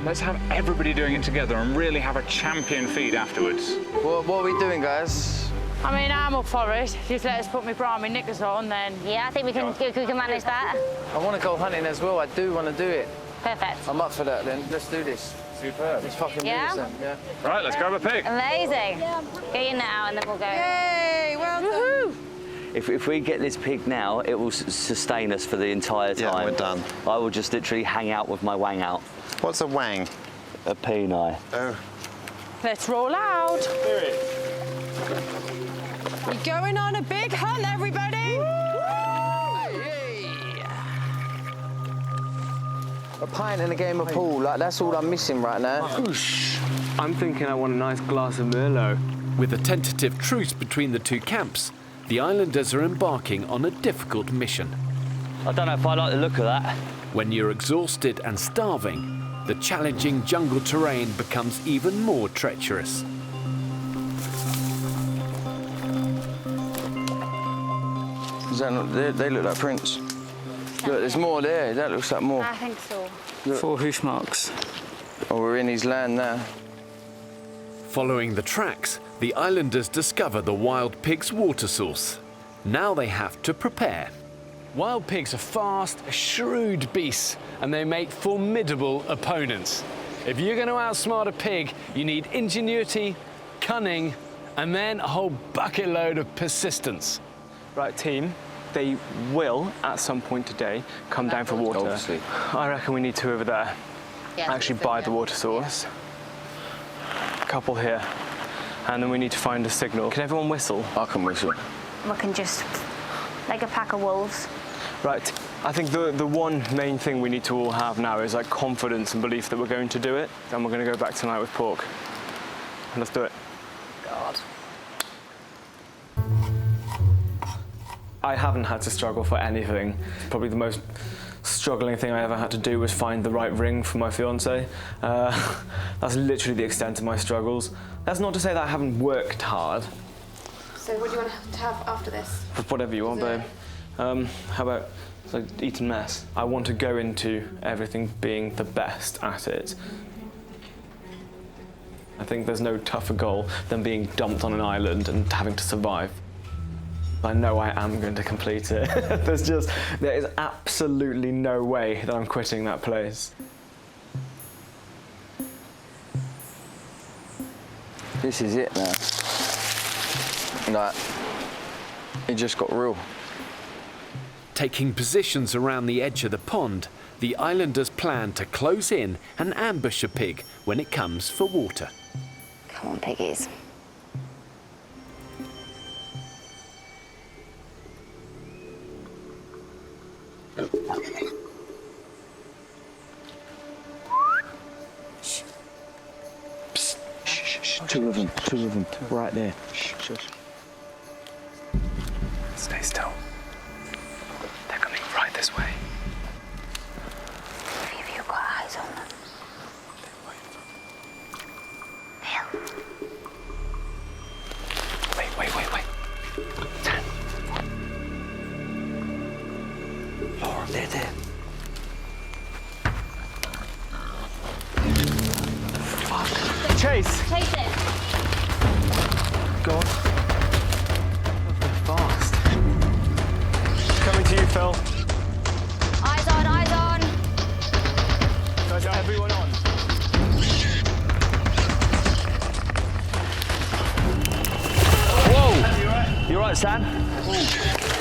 Let's have everybody doing it together and really have a champion feed afterwards. What are we doing, guys? I mean, I'm up for it. If you let us put my bra and my knickers on, then... Yeah, I think we can manage that. I want to go hunting as well. I do want to do it. Perfect. I'm up for that then. Let's do this. Superb. Let's fucking do this then. Yeah. Right, let's grab a pig. Amazing. Get in now and then we'll go. Yay, well done. If we get this pig now, it will sustain us for the entire time. Yeah, we're done. I will just literally hang out with my wang out. What's a wang? A peni. Oh. Let's roll out. We're going on a big hunt, everybody! A pint and a game of pool, like that's all I'm missing right now. I'm thinking I want a nice glass of Merlot. With a tentative truce between the two camps, the islanders are embarking on a difficult mission. I don't know if I like the look of that. When you're exhausted and starving, the challenging jungle terrain becomes even more treacherous. They look like prints. Look, there's more there. That looks like more. I think so. Look. 4 hoof marks. Oh, we're in his land now. Following the tracks, the islanders discover the wild pig's water source. Now they have to prepare. Wild pigs are fast, shrewd beasts, and they make formidable opponents. If you're going to outsmart a pig, you need ingenuity, cunning, and then a whole bucket load of persistence. Right, team, they will, at some point today, come down for water. Obviously. I reckon we need 2 over there. Yeah, Actually buy the water source. A couple here. And then we need to find a signal. Can everyone whistle? I can whistle. We can just, like a pack of wolves. Right, I think the one main thing we need to all have now is like confidence and belief that we're going to do it. And we're going to go back tonight with pork. Let's do it. God. I haven't had to struggle for anything. Probably the most struggling thing I ever had to do was find the right ring for my fiancée. That's literally the extent of my struggles. That's not to say that I haven't worked hard. So what do you want to have after this? Whatever you want, babe. How about like eat and mess? I want to go into everything being the best at it. I think there's no tougher goal than being dumped on an island and having to survive. I know I am going to complete it. There is absolutely no way that I'm quitting that place. This is it now. Like, it just got real. Taking positions around the edge of the pond, the islanders plan to close in and ambush a pig when it comes for water. Come on, piggies. Two of them, right there. Shh. Stay still. They're coming right this way. Have you got eyes on them? Wait. 10. Laura, there. Fuck. Chase! Chase it. Go on. They're fast. Coming to you, Phil. Eyes on. Guys, everyone on. Whoa! You right, Sam?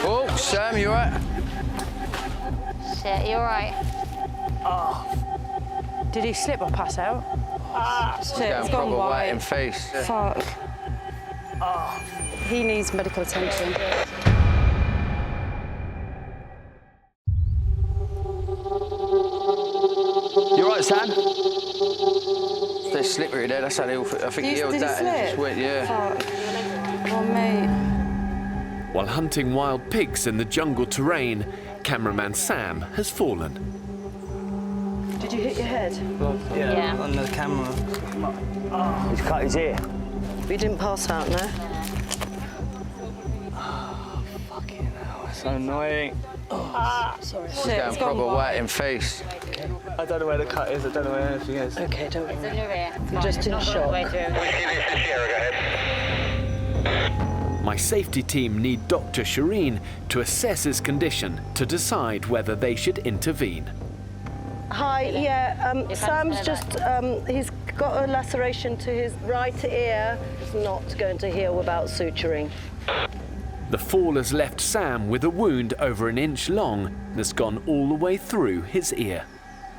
Oh, Sam, you right? Shit, you're right. Did he slip or pass out? Shit, it's gone white in face. Fuck. He needs medical attention. You right, Sam? They're slippery there, that's how they all fit. I think he held Did he that and it just slip? went, yeah. Fuck. Oh, mate. While hunting wild pigs in the jungle terrain, cameraman Sam has fallen. Did you hit your head? Yeah, on the camera. He's cut his ear. You didn't pass out, no? Fucking hell, that's so annoying. Sorry. He's going proper white in face. I don't know where the cut is, I don't know where anything is. Okay, don't It's worry. in your ear. You're just in shock. My safety team need Dr. Shireen to assess his condition to decide whether they should intervene. Hi, yeah, Sam's just, he's got a laceration to his right ear. It's not going to heal without suturing. The fall has left Sam with a wound over an inch long that's gone all the way through his ear.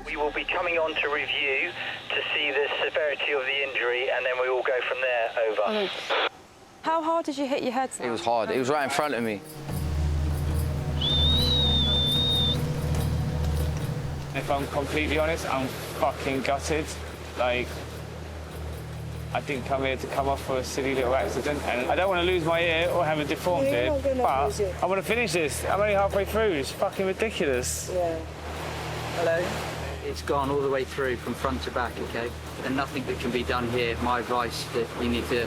We will be coming on to review to see the severity of the injury, and then we will go from there. Over. How hard did you hit your head, Sam? It was hard, it was right in front of me. If I'm completely honest, I'm fucking gutted. Like, I didn't come here to come off for a silly little accident, and I don't want to lose my ear or have a deformed ear, but I want to finish this. I'm only halfway through. It's fucking ridiculous. Yeah. Hello. It's gone all the way through from front to back, okay? And nothing that can be done here. My advice that you need to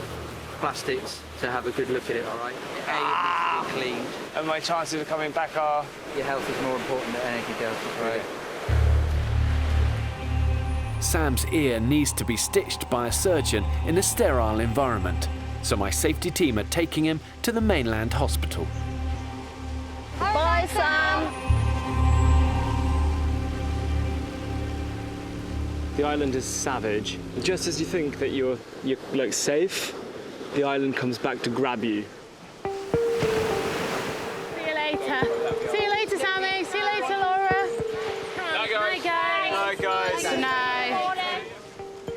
plastics to have a good look at it, all right? A, it needs to be cleaned. And my chances of coming back are... Your health is more important than anything else, right? Sam's ear needs to be stitched by a surgeon in a sterile environment, so my safety team are taking him to the mainland hospital. Bye, Sam. The island is savage. Just as you think that you're like safe, the island comes back to grab you. See you later. See you later, Sammy. See you later, Laura. Hi, guys. Hi, guys. Hi, guys.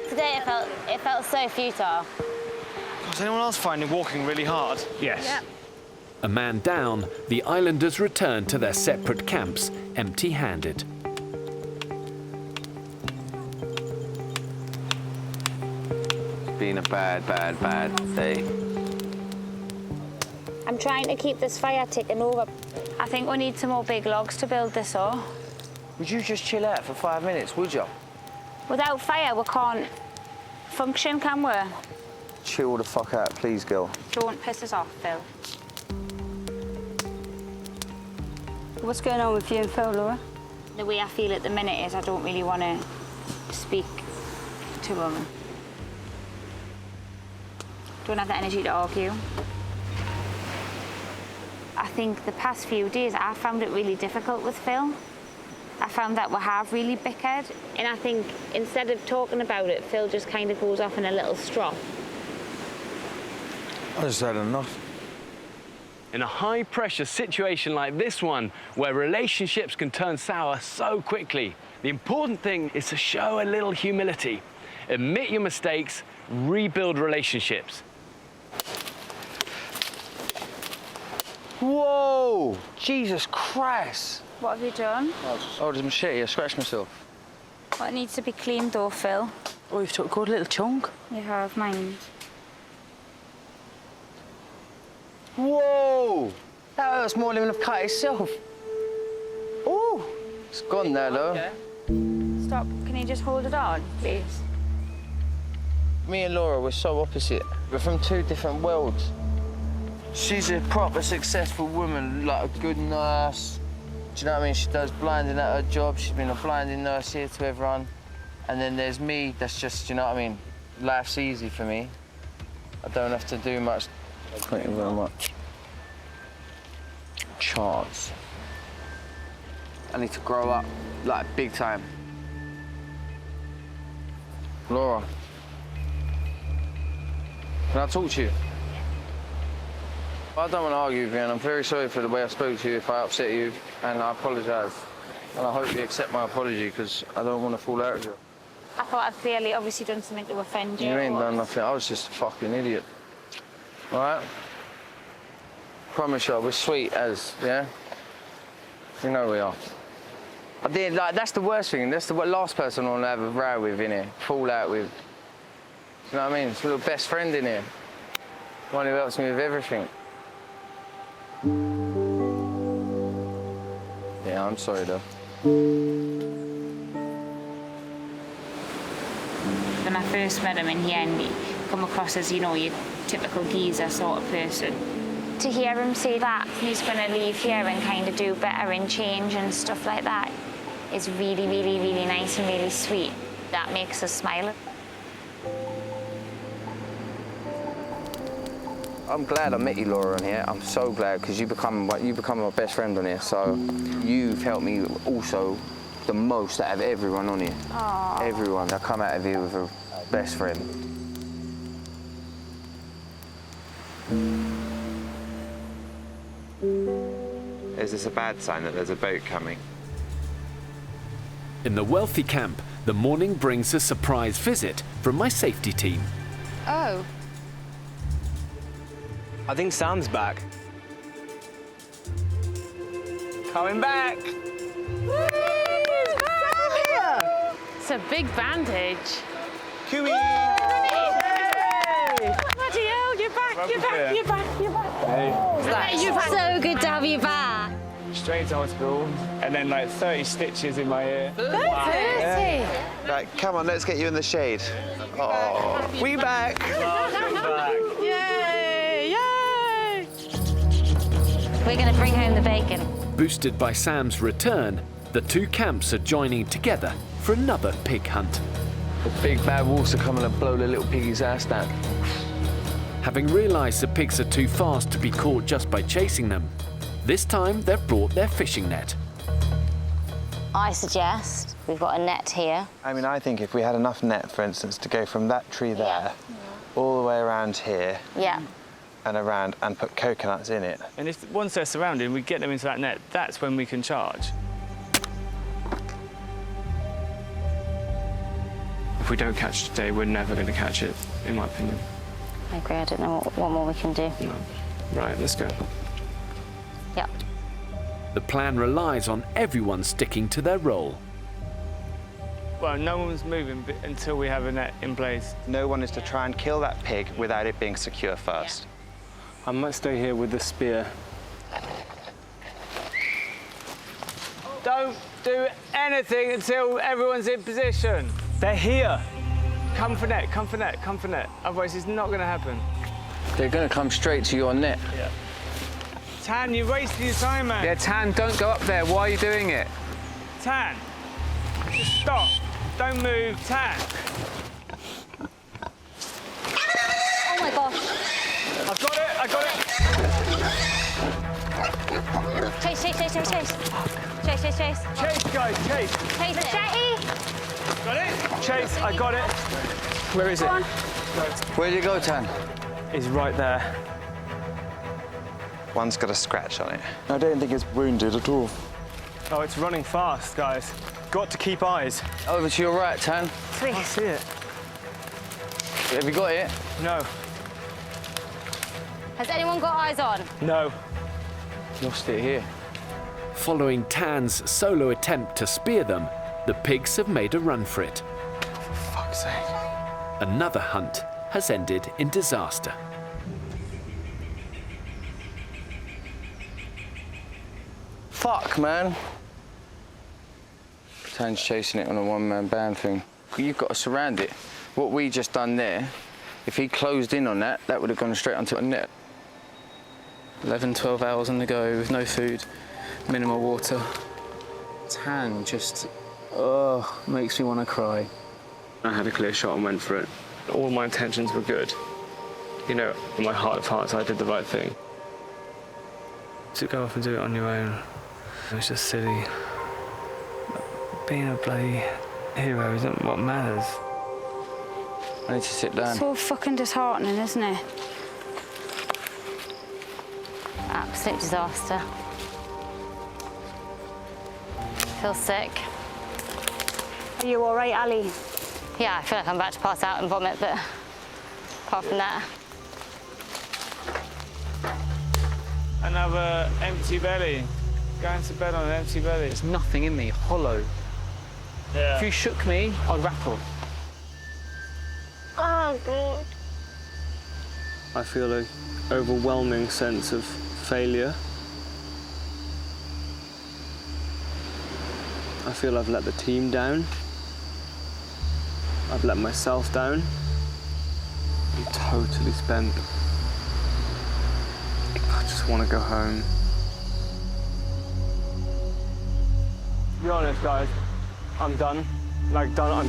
Today it felt so futile. Was anyone else finding walking really hard? Yes. Yep. A man down, the islanders return to their separate camps, empty-handed. It's been a bad day. I'm trying to keep this fire ticking over. I think we need some more big logs to build this up. Would you just chill out for 5 minutes, would you? Without fire, we can't function, can we? Chill the fuck out, please, girl. Don't piss us off, Phil. What's going on with you and Phil, Laura? The way I feel at the minute is I don't really want to speak to him. Don't have the energy to argue. I think the past few days I found it really difficult with Phil. I found that we have really bickered, and I think instead of talking about it, Phil just kind of goes off in a little strop. I just had enough. In a high-pressure situation like this one, where relationships can turn sour so quickly, the important thing is to show a little humility. Admit your mistakes, rebuild relationships. Whoa! Jesus Christ! What have you done? Oh, there's a machete. I scratched myself. What needs to be cleaned though, Phil? Oh, you've took a good little chunk. You have, mind. Whoa! That hurts more than the cut itself. Ooh! It's gone there, though. Stop. Can you just hold it on, please? Me and Laura were so opposite. We're from two different worlds. She's a proper successful woman, like a good nurse. Do you know what I mean? She does blinding at her job. She's been a blinding nurse here to everyone. And then there's me, that's just, you know what I mean? Life's easy for me. I don't have to do much. Thank you very much. Chance. I need to grow up, like, big time. Laura, can I talk to you? I don't want to argue with you, and I'm very sorry for the way I spoke to you if I upset you, and I apologise. And I hope you accept my apology, because I don't want to fall out with you. I thought I'd clearly, obviously done something to offend you. You ain't done nothing. I was just a fucking idiot. All right? Promise you, we're sweet as, yeah? You know we are. I did, like, that's the worst thing. That's the last person I want to have a row with in here, fall out with. You know what I mean? It's a little best friend in here. One who helps me with everything. Yeah, I'm sorry, though. When I first met him in here, and he come across as, you know, your typical geezer sort of person. To hear him say that he's going to leave here and kind of do better and change and stuff like that is really, really, really nice and really sweet. That makes us smile. I'm glad I met you, Laura, on here. I'm so glad, because you become my best friend on here. So you've helped me also the most out of everyone on here. Aww. Everyone. I come out of here with a best friend. Is this a bad sign that there's a boat coming? In the wealthy camp, the morning brings a surprise visit from my safety team. Oh. I think Sam's back. Coming back! It's a big bandage. Cooey! Bloody hell, you're back, you're back, you're back, you're back. Hey. You're back. So good to have you back. Straight to hospital, and then like 30 stitches in my ear. 30? Yeah. Right, come on, let's get you in the shade. Oh, We back! Yay, yay! We're going to bring home the bacon. Boosted by Sam's return, the two camps are joining together for another pig hunt. The big bad wolves are coming to blow the little piggy's ass down. Having realised the pigs are too fast to be caught just by chasing them, this time they've brought their fishing net. I suggest we've got a net here. I mean, I think if we had enough net, for instance, to go from that tree there all the way around here Yeah. and around and put coconuts in it. And if once they're surrounded, we get them into that net, that's when we can charge. If we don't catch it today, we're never going to catch it, in my opinion. I agree. I don't know what more we can do. No. Right, let's go. Yeah. The plan relies on everyone sticking to their role. Well, no one's moving until we have a net in place. No one is to try and kill that pig without it being secure first. I might stay here with the spear. Don't do anything until everyone's in position. They're here. Come for net, come for net, come for net. Otherwise, it's not going to happen. They're going to come straight to your net. Yeah. Tan, you're wasting your time, man. Yeah, Tan, don't go up there. Why are you doing it? Tan, just stop. Don't move, Tan. Oh my gosh. I've got it, I got it. Chase, chase, chase, chase, chase. Chase, chase, chase. Chase, guys, chase. Chase it. Jetty. Got it? Chase, I got it. Where is it? Where'd you go, Tan? It's right there. One's got a scratch on it. I don't think it's wounded at all. Oh, it's running fast, guys. Got to keep eyes. Over to your right, Tan. I see it. Have you got it? No. Has anyone got eyes on? No. Lost it here. Following Tan's solo attempt to spear them, the pigs have made a run for it. For fuck's sake. Another hunt has ended in disaster. Fuck, man. Tan's chasing it on a one-man band thing. You've got to surround it. What we just done there, if he closed in on that, that would have gone straight onto a net. 11, 12 hours on the go with no food, minimal water. Tan just, makes me want to cry. I had a clear shot and went for it. All my intentions were good. You know, in my heart of hearts, I did the right thing. To go off and do it on your own, it was just silly. Being a bloody hero isn't what matters. I need to sit down. So fucking disheartening, isn't it? Absolute disaster. Feel sick. Are you all right, Ali? Yeah, I feel like I'm about to pass out and vomit, but apart from that. Another empty belly. Going to bed on an empty belly. There's nothing in me, hollow. Yeah. If you shook me, I'd rattle. Oh, God. I feel an overwhelming sense of failure. I feel I've let the team down. I've let myself down. I'm totally spent. I just want to go home. To be honest, guys, I'm done. I'm done.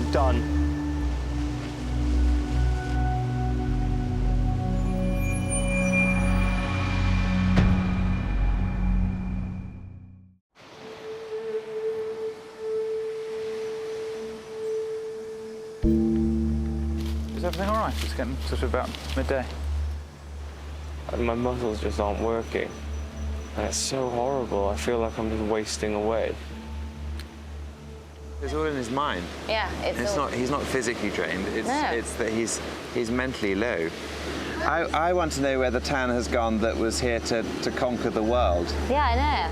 Is everything all right? It's getting sort of about midday. My muscles just aren't working. And it's so horrible. I feel like I'm just wasting away. It's all in his mind. Yeah, it's all... He's not physically drained. No. It's that he's mentally low. I want to know where the Tan has gone that was here to conquer the world. Yeah, I know.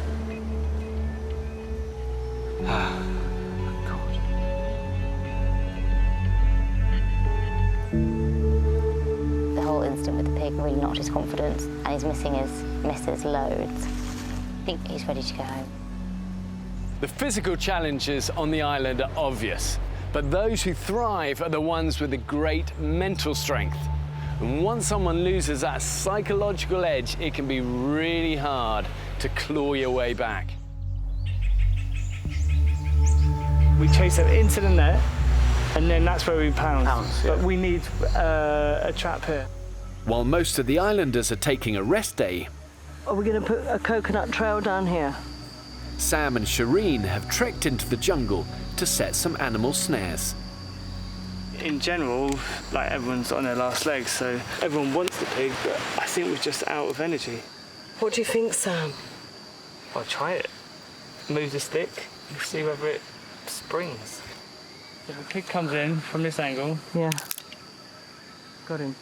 The whole incident with the pig really knocked his confidence, and he's missing his missus loads. I think he's ready to go home. The physical challenges on the island are obvious, but those who thrive are the ones with the great mental strength. And once someone loses that psychological edge, it can be really hard to claw your way back. We chase them into the net, and then that's where we pounce. Yeah. But we need a trap here. While most of the islanders are taking a rest day, Are we going to put a coconut trail down here? Sam and Shireen have trekked into the jungle to set some animal snares. In general, like, everyone's on their last legs, so everyone wants the pig, but I think we're just out of energy. What do you think, Sam? I'll try it. Move the stick and see whether it springs. If a pig comes in from this angle... Yeah. Got him.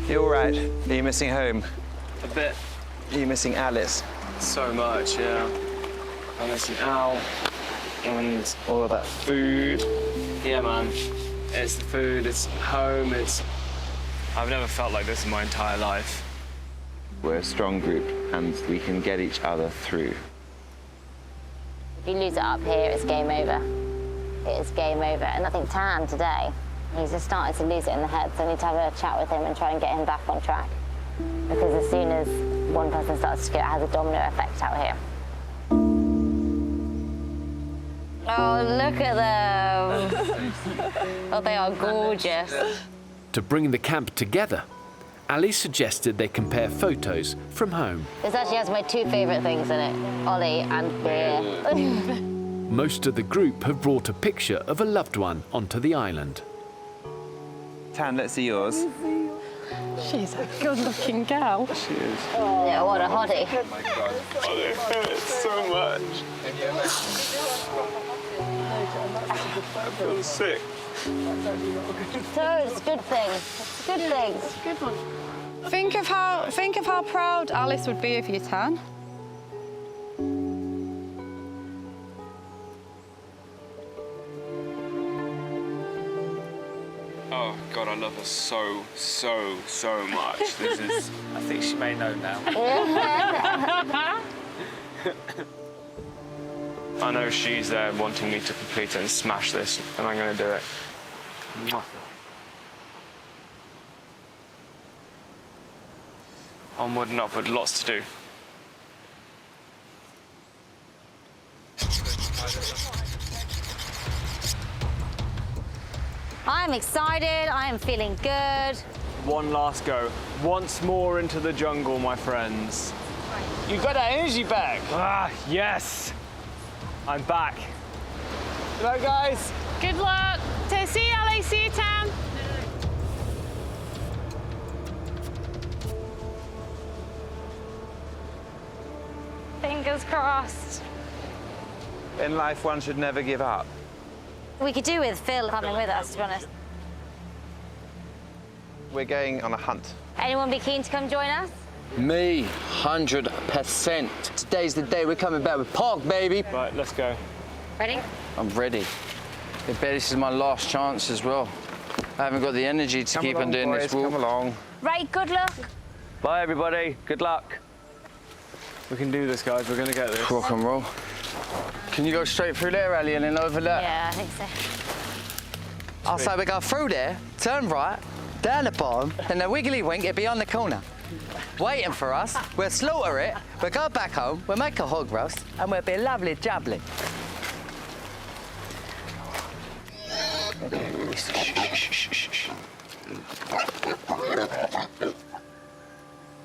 You all right? Are you missing home? A bit. Are you missing Alice? So much, yeah. I'm missing Al and all of that food. Yeah, man. It's the food, it's home, I've never felt like this in my entire life. We're a strong group and we can get each other through. If you lose it up here, it's game over. It is game over. And I think Tan today, he's just starting to lose it in the head, so I need to have a chat with him and try and get him back on track. Because as soon as one person starts to get, it has a domino effect out here. Oh, look at them. Oh, they are gorgeous. To bring the camp together, Ali suggested they compare photos from home. This actually has my two favourite things in it, Ollie and beer. Most of the group have brought a picture of a loved one onto the island. Tan, let's see yours. She's a good-looking gal. She is. Oh. Yeah, what a hottie. Oh my God. Oh, it hurts so much. I feel sick. So it's good things. It's good things. Good one. Think of how proud Alice would be of you, Tan. Oh, God, I love her so, so, so much. This is... I think she may know now. I know she's there wanting me to complete it and smash this, and I'm going to do it. Mwah. Onward and upward, lots to do. I'm excited, I am feeling good. One last go. Once more into the jungle, my friends. You got that energy back. Ah, yes. I'm back. Good luck, guys. Good luck. See you, Ali. See you, Tam. Fingers crossed. In life, one should never give up. We could do with Phil coming with us, to be honest. We're going on a hunt. Anyone be keen to come join us? Me, 100%. Today's the day we're coming back with Park, baby. Right, let's go. Ready? I'm ready. I bet this is my last chance as well. I haven't got the energy to keep on doing this walk. Come along. Right, good luck. Bye, everybody. Good luck. We can do this, guys. We're going to get this. Rock and roll. Can you go straight through there, Ali, and then over that? Yeah, I think so. I'll say we go through there, turn right, down the bottom, then the wiggly wink, it'll be on the corner. Waiting for us. We'll slaughter it, we'll go back home, we'll make a hog roast, and we'll be lovely jubbly.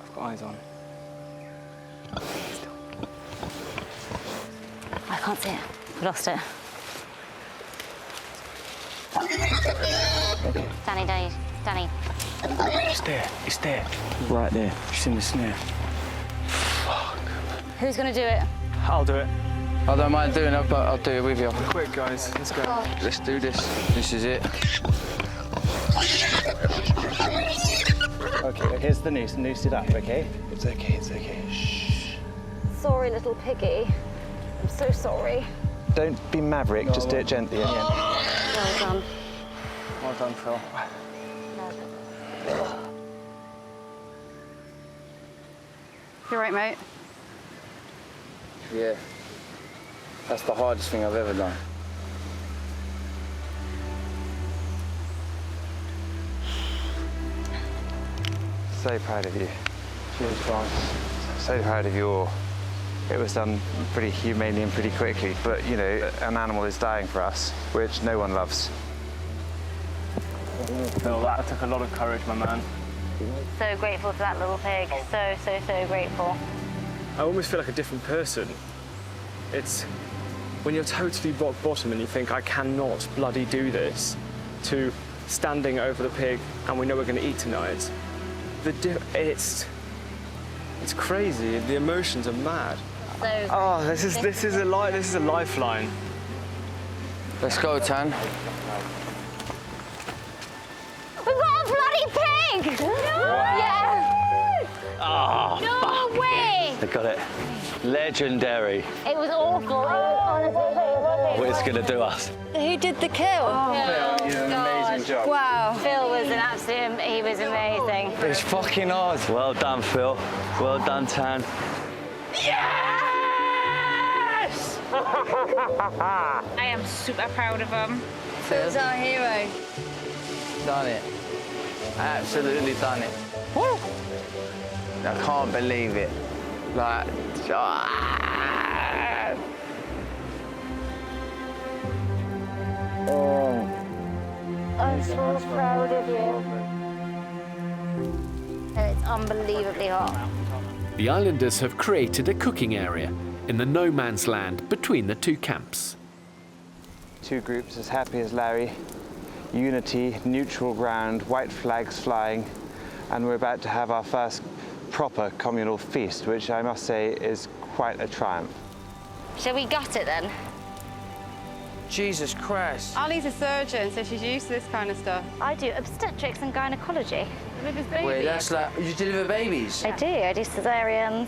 I've got eyes on. I can't see it. I've lost it. Danny. It's there. Right there. She's in the snare. Who's gonna do it? I'll do it. I don't mind doing it, but I'll do it with you. Quick, guys. Let's go. Let's do this. This is it. Okay, here's the noose. Noose it up, okay? It's okay. Shh. Sorry, little piggy. I'm so sorry. Don't be maverick, just do it gently. Well done. Well done, Phil. You're right, mate. Yeah. That's the hardest thing I've ever done. So proud of you. Cheers, Franz. So proud of you all. It was done pretty humanely and pretty quickly, but you know, an animal is dying for us, which no one loves. Phil, that took a lot of courage, my man. So grateful for that little pig. So grateful. I almost feel like a different person. It's when you're totally rock bottom and you think, I cannot bloody do this, to standing over the pig and we know we're going to eat tonight. It's crazy. The emotions are mad. So this is a lifeline. Let's go, Tan. We've got a bloody pig! Yeah! Oh, No way! I got it. Legendary. It was awful. It was honestly What it's going to do us. Who did the kill? Phil, you did an amazing job. Wow. Phil was an absolute, he was amazing. It's fucking hard. Well done, Phil. Well done, Tan. Yes! I am super proud of him. Phil's our hero. Done it. Absolutely done it. Woo! I can't believe it. Like, I'm so proud of you. And it's unbelievably hot. The islanders have created a cooking area in the no man's land between the two camps. Two groups as happy as Larry. Unity, neutral ground, white flags flying, and we're about to have our first proper communal feast, which I must say is quite a triumph. Shall we gut it then? Jesus Christ. Ali's a surgeon, so she's used to this kind of stuff. I do obstetrics and gynecology. Delivers babies. Wait, that's like, you deliver babies? I do cesareans.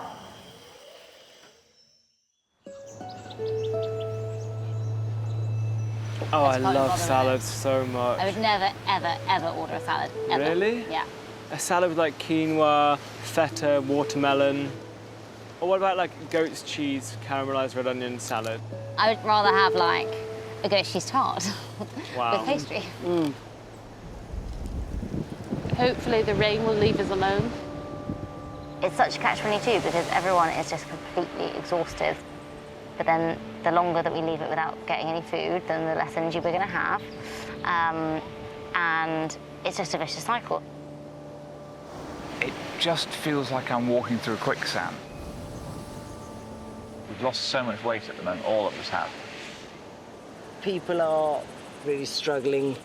Oh, I That's quite love bothersome. salads so much. I would never, ever, ever order a salad. Ever. Really? Yeah. A salad with like quinoa, feta, watermelon. Or what about like goat's cheese, caramelized red onion salad? I would rather have like a goat cheese tart Wow. with pastry. Hopefully the rain will leave us alone. It's such a catch-22 because everyone is just completely exhausted. But then the longer that we leave it without getting any food, then the less energy we're going to have. And it's just a vicious cycle. It just feels like I'm walking through quicksand. We've lost so much weight at the moment, all of us have. People are really struggling,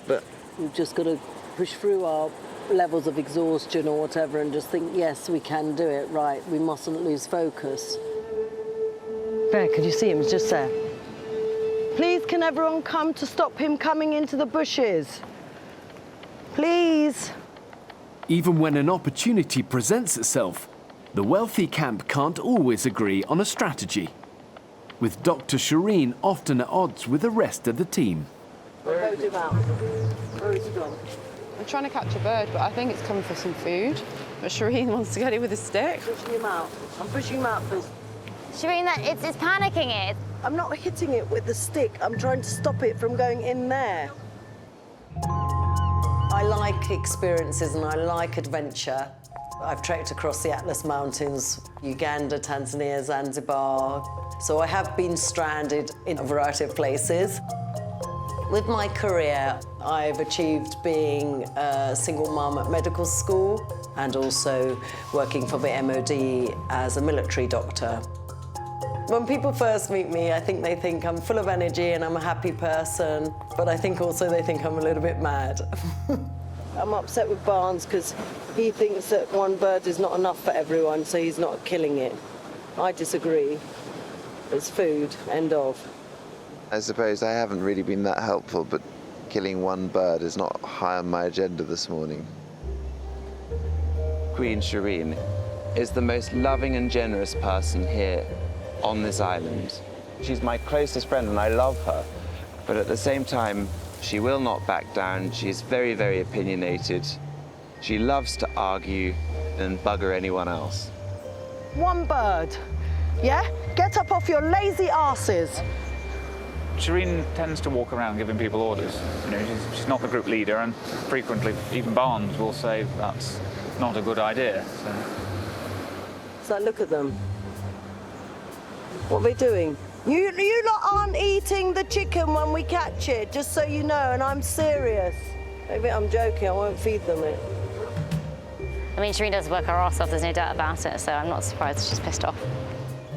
but we've just got to push through our levels of exhaustion or whatever and just think, yes, we can do it, right, we mustn't lose focus. Bear, could you see him? He's just there. Please, can everyone come to stop him coming into the bushes? Please. Even when an opportunity presents itself, the wealthy camp can't always agree on a strategy, with Dr. Shireen often at odds with the rest of the team. Where is he gone? I'm trying to catch a bird, but I think it's coming for some food. But Shireen wants to get it with a stick. Pushing him out. I'm pushing him out, please. Shireen, it's panicking it. I'm not hitting it with the stick. I'm trying to stop it from going in there. I like experiences and I like adventure. I've trekked across the Atlas Mountains, Uganda, Tanzania, Zanzibar. So I have been stranded in a variety of places. With my career, I've achieved being a single mum at medical school and also working for the MOD as a military doctor. When people first meet me, I think they think I'm full of energy and I'm a happy person, but I think also they think I'm a little bit mad. I'm upset with Barnes because he thinks that one bird is not enough for everyone, so he's not killing it. I disagree. It's food, end of. I suppose I haven't really been that helpful, but killing one bird is not high on my agenda this morning. Queen Shireen is the most loving and generous person here on this island. She's my closest friend and I love her, but at the same time, she will not back down. She's very, very opinionated. She loves to argue and bugger anyone else. One bird, yeah? Get up off your lazy asses. Shireen tends to walk around giving people orders. You know, she's not the group leader, and frequently even Barnes will say that's not a good idea. So look at them. What are they doing? You lot aren't eating the chicken when we catch it, just so you know, and I'm serious. Maybe I'm joking, I won't feed them it. I mean, Shireen does work her arse off, there's no doubt about it, so I'm not surprised she's pissed off.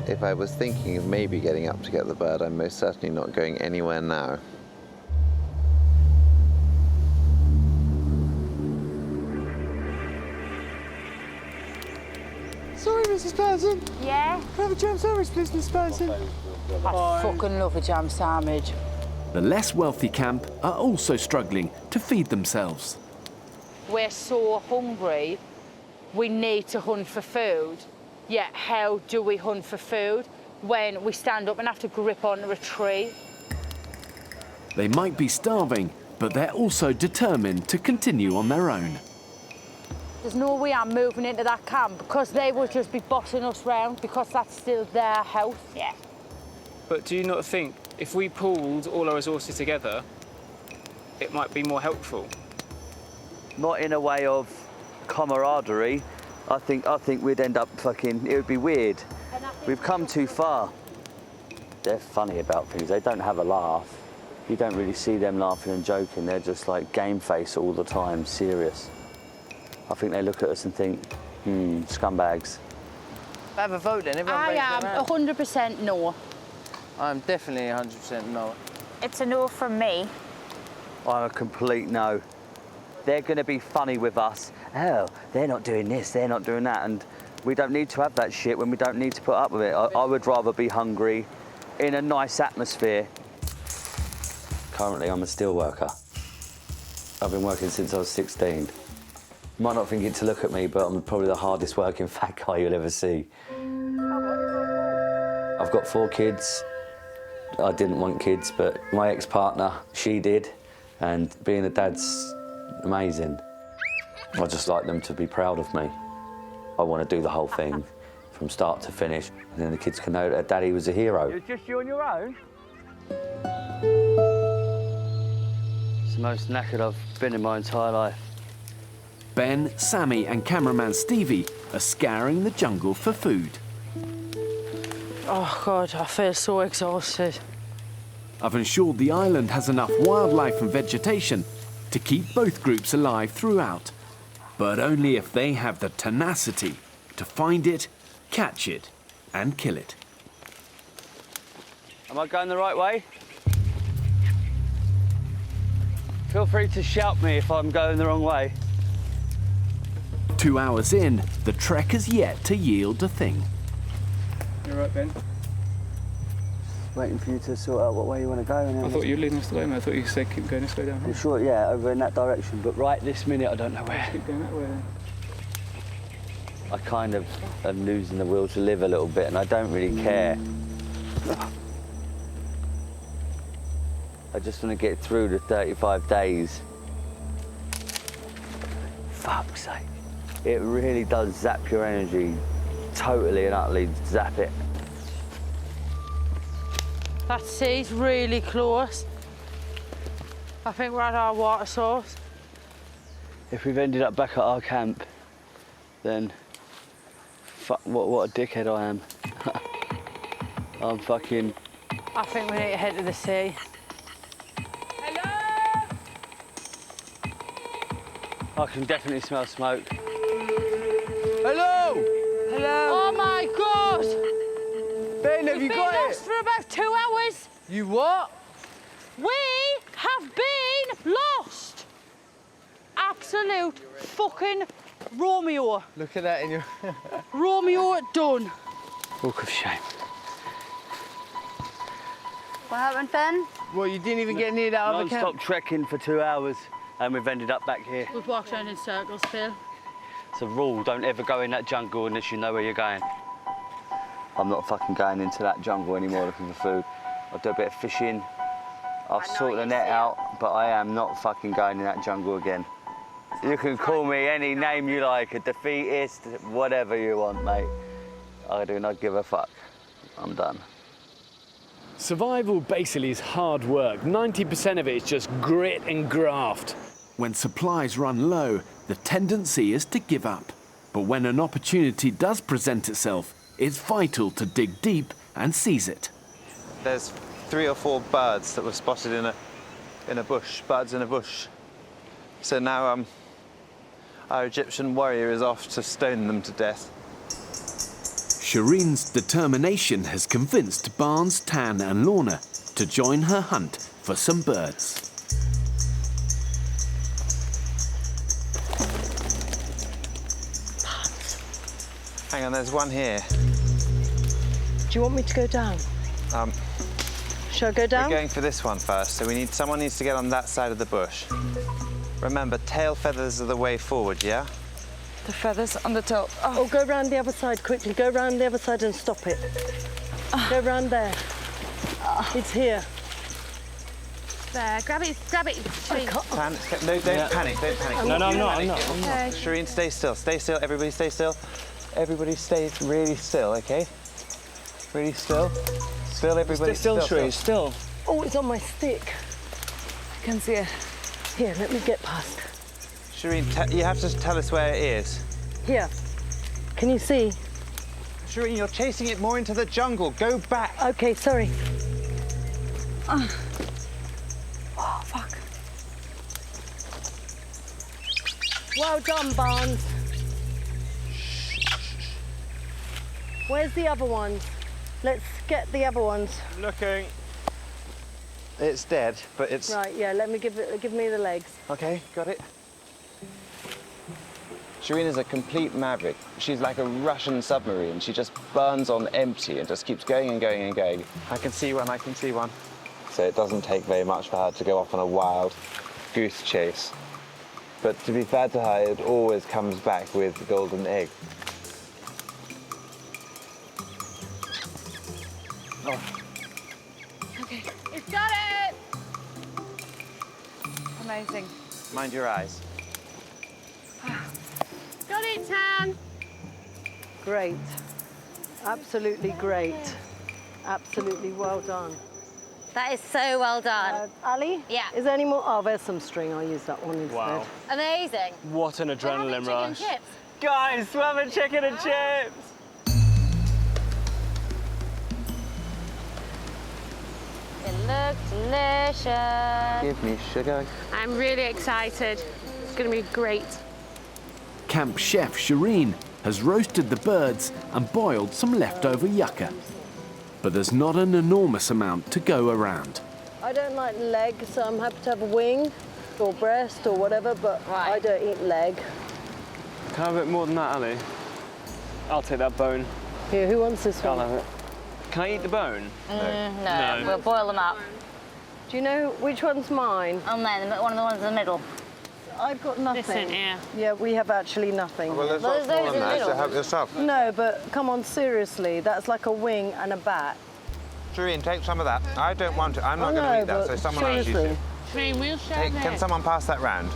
If I was thinking of maybe getting up to get the bird, I'm most certainly not going anywhere now. Sorry, Mrs. Patterson. Yeah? Can I have a jam sandwich, please, Miss Patterson? I fucking love a jam sandwich. The less wealthy camp are also struggling to feed themselves. We're so hungry, we need to hunt for food. Yet how do we hunt for food when we stand up and have to grip onto a tree? They might be starving, but they're also determined to continue on their own. There's no way I'm moving into that camp because they would just be bossing us round because that's still their house. Yeah. But do you not think if we pooled all our resources together, it might be more helpful? Not in a way of camaraderie. I think we'd end up fucking, it would be weird. We've come too far. They're funny about things. They don't have a laugh. You don't really see them laughing and joking. They're just like game face all the time, serious. I think they look at us and think, scumbags. Have a vote then. Everyone I raise am their hand. 100% no. I'm definitely 100% no. It's a no from me. I'm a complete no. They're going to be funny with us. Oh, they're not doing this, they're not doing that, and we don't need to have that shit when we don't need to put up with it. I would rather be hungry in a nice atmosphere. Currently, I'm a steel worker. I've been working since I was 16. You might not think it to look at me, but I'm probably the hardest working fat guy you'll ever see. I've got 4 kids. I didn't want kids, but my ex-partner, she did, and being a dad's amazing. I just like them to be proud of me. I want to do the whole thing from start to finish, and then the kids can know that Daddy was a hero. You're just you on your own? It's the most knackered I've been in my entire life. Ben, Sammy and cameraman Stevie are scouring the jungle for food. Oh God, I feel so exhausted. I've ensured the island has enough wildlife and vegetation to keep both groups alive throughout, but only if they have the tenacity to find it, catch it and kill it. Am I going the right way? Feel free to shout me if I'm going the wrong way. 2 hours in, the trek has yet to yield a thing. You're right, Ben. Waiting for you to sort out what way you want to go. And I thought you were leading us the way, mate. I thought you said keep going this way down. I'm sure, yeah, over in that direction, but right this minute I don't know where. Keep going that way then. I kind of am losing the will to live a little bit, and I don't really care. I just want to get through the 35 days. Fuck's sake. It really does zap your energy, totally and utterly zap it. That sea's really close. I think we're at our water source. If we've ended up back at our camp, then fuck, what a dickhead I am. I'm fucking... I think we need to head to the sea. I can definitely smell smoke. Hello! Hello! Oh my God! Ben, have you got We've been lost for about 2 hours. You what? We have been lost. Absolute fucking Romeo. Look at that in your... Romeo done. Walk of shame. What happened, Ben? Well, you didn't even get near that other camp? Non-stop trekking for 2 hours, and we've ended up back here. We've walked around in circles, Phil. It's a rule, don't ever go in that jungle unless you know where you're going. I'm not fucking going into that jungle anymore looking for food. I'll do a bit of fishing, I'll sort the net out, but I am not fucking going in that jungle again. You can call me any name you like, a defeatist, whatever you want, mate. I do not give a fuck. I'm done. Survival basically is hard work. 90% of it is just grit and graft. When supplies run low, the tendency is to give up. But when an opportunity does present itself, it's vital to dig deep and seize it. There's 3 or 4 birds that were spotted in a bush, birds in a bush. So now our Egyptian warrior is off to stone them to death. Shireen's determination has convinced Barnes, Tan and Lorna to join her hunt for some birds. Hang on, there's one here. Do you want me to go down? Shall I go down? We're going for this one first, so someone needs to get on that side of the bush. Remember, tail feathers are the way forward, yeah? The feathers on the top. Oh, go round the other side quickly. Go round the other side and stop it. Go round there. It's here. There, grab it. No, don't panic, don't panic. No, I'm not. Okay. Shireen, stay still, everybody stay still. Everybody stay really still, okay? Really still. Still, everybody Still, Shireen, still. Oh, it's on my stick. I can see it. Here, let me get past. Shireen, you have to tell us where it is. Here. Can you see? Shireen, you're chasing it more into the jungle. Go back. Okay, sorry. Oh, fuck. Well done, Barnes. Where's the other ones? Let's get the other ones. Looking. It's dead, but it's... Right, yeah, let me give me the legs. Okay, got it. Shireen is a complete maverick. She's like a Russian submarine. She just burns on empty and just keeps going and going and going. I can see one. So it doesn't take very much for her to go off on a wild goose chase. But to be fair to her, it always comes back with the golden egg. Okay, it's got it! Amazing. Mind your eyes. Got it, Tan! Great. Absolutely great. Absolutely well done. That is so well done. Ali? Yeah. Is there any more? Oh, there's some string. I'll use that one instead. Wow. Amazing. What an adrenaline rush. Chicken chips. Guys, we're having chicken and chips. It looks delicious. Give me sugar. I'm really excited. It's gonna be great. Camp chef Shireen has roasted the birds and boiled some leftover yucca. But there's not an enormous amount to go around. I don't like leg, so I'm happy to have a wing or breast or whatever, but I don't eat leg. Can I have a bit more than that, Ali? I'll take that bone. Here, who wants this one? I'll have it. Can I eat the bone? No, we'll boil them up. Do you know which one's mine? Oh man, one of the ones in the middle. I've got nothing. Listen, yeah. Yeah, we have actually nothing. Well, there's Well, lots there's more those than in the that, so middle. help yourself. No, but come on, seriously, that's like a wing and a bat. Shireen, take some of that. I don't want it. I'm not Oh, going to no, eat that, so but someone else use seriously. it. Shireen, we'll share Can this. someone pass that round?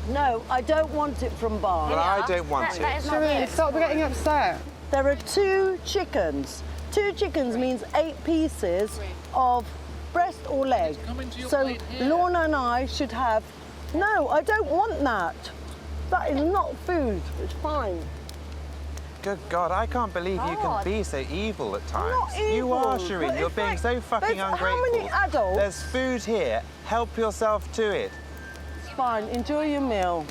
No, I don't want it from Bar. Well, I don't want That it. is not Shireen, good. stop getting upset. There are 2 chickens. 2 chickens means 8 pieces of breast or leg. So Lorna and I should have... No, I don't want that. That is not food. It's fine. Good God, I can't believe you can be so evil at times. not You are, evil, Shireen. but You're it's being like, so fucking there's ungrateful. how many adults- There's food here. Help yourself to it. It's fine. Enjoy your meal.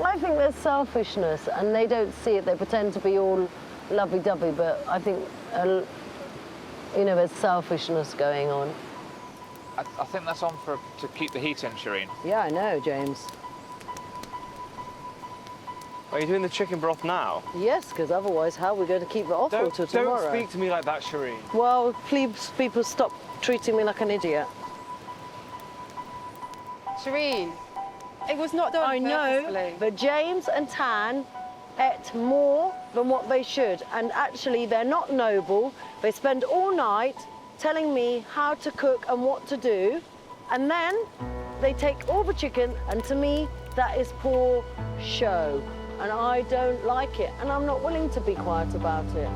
I think there's selfishness, and they don't see it. They pretend to be all lovey-dovey, but I think, you know, there's selfishness going on. I think that's on to keep the heat in, Shireen. Yeah, I know, James. Are you doing the chicken broth now? Yes, because otherwise, how are we going to keep it off till tomorrow? Don't speak to me like that, Shireen. Well, please, people, stop treating me like an idiot. Shireen, it was not done I know, purposefully. but James and Tan ate more than what they should, and actually, they're not noble. They spend all night telling me how to cook and what to do, and then they take all the chicken, and to me, that is poor show. And I don't like it, and I'm not willing to be quiet about it.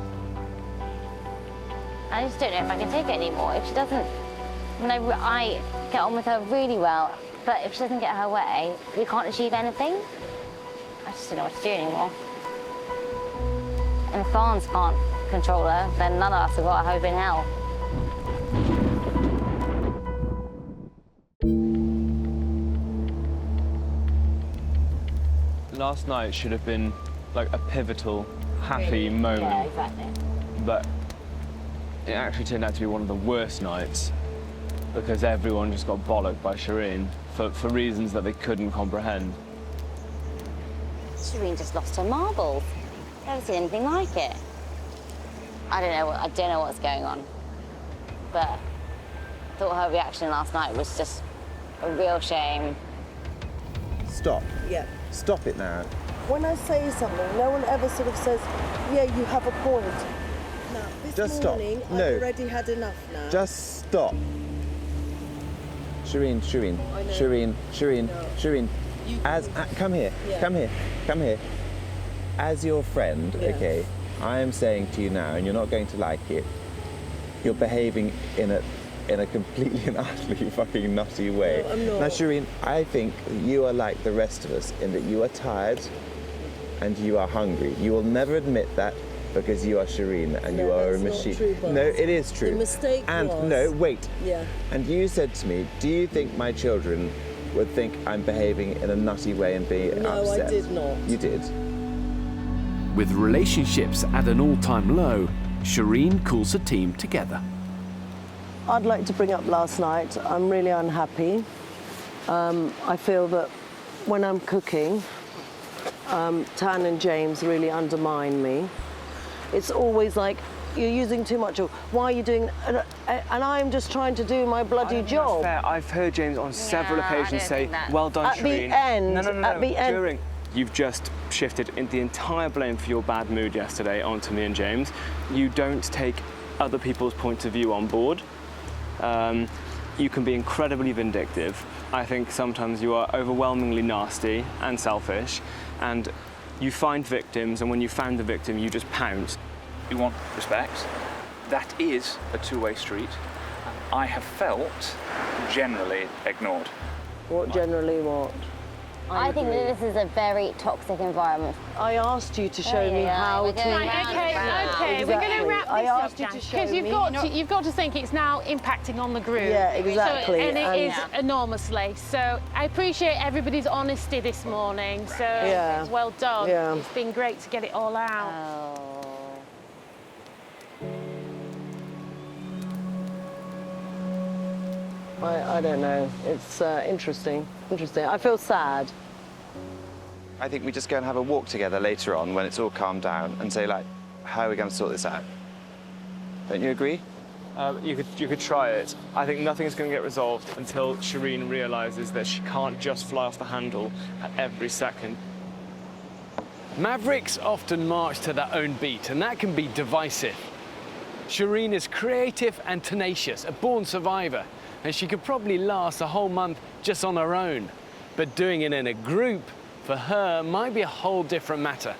I just don't know if I can take it anymore. If she doesn't, I get on with her really well, but if she doesn't get her way, we can't achieve anything. I just don't know what to do anymore. And if Barnes can't control her, then none of us have got a hope in hell. Last night should have been like a pivotal, happy moment. Yeah, exactly. But it actually turned out to be one of the worst nights because everyone just got bollocked by Shireen for reasons that they couldn't comprehend. Shireen just lost her marbles. Never seen anything like it. I don't know what's going on, but I thought her reaction last night was just a real shame. Stop. Yeah. Stop it now. When I say something, no one ever sort of says, yeah, you have a point. Now, this Just morning, stop. I've No. already had enough now. Just stop. Shireen, Shireen, I know. Shireen, Shireen, No. Shireen. Come here, Yeah. come here, come here. As your friend, Yeah. okay, I am saying to you now, and you're not going to like it, you're behaving in a completely and utterly fucking nutty way. No, I'm not. Now, Shireen, I think you are like the rest of us in that you are tired and you are hungry. You will never admit that because you are Shireen and you are a that's not machine. true, Bob. No, it is true. The mistake and was- no, wait. Yeah. And you said to me, do you think my children would think I'm behaving in a nutty way and be No, I upset? did not. You did. With relationships at an all-time low, Shireen calls a team together. I'd like to bring up last night. I'm really unhappy. I feel that when I'm cooking, Tan and James really undermine me. It's always like, you're using too much, or why are you doing, and I'm just trying to do my bloody job. That's fair. I've heard James on several occasions say, well done, At the Shireen. end, No. at the end. During. You've just shifted the entire blame for your bad mood yesterday onto me and James. You don't take other people's points of view on board. You can be incredibly vindictive. I think sometimes you are overwhelmingly nasty and selfish, and you find victims, and when you found the victim, you just pounce. You want respect. That is a two-way street. I have felt generally ignored. What generally what? I think that this is a very toxic environment. I asked you to show me how to... Okay, we're going to wrap this up, because you've got to think it's now impacting on the group. Yeah, exactly. So, and it is enormously. So I appreciate everybody's honesty this morning. So well done. Yeah. It's been great to get it all out. I don't know. It's interesting. I feel sad. I think we just go and have a walk together later on when it's all calmed down and say, like, how are we going to sort this out? Don't you agree? You could try it. I think nothing's going to get resolved until Shireen realises that she can't just fly off the handle at every second. Mavericks often march to their own beat, and that can be divisive. Shireen is creative and tenacious, a born survivor, and she could probably last a whole month just on her own. But doing it in a group, for her, might be a whole different matter.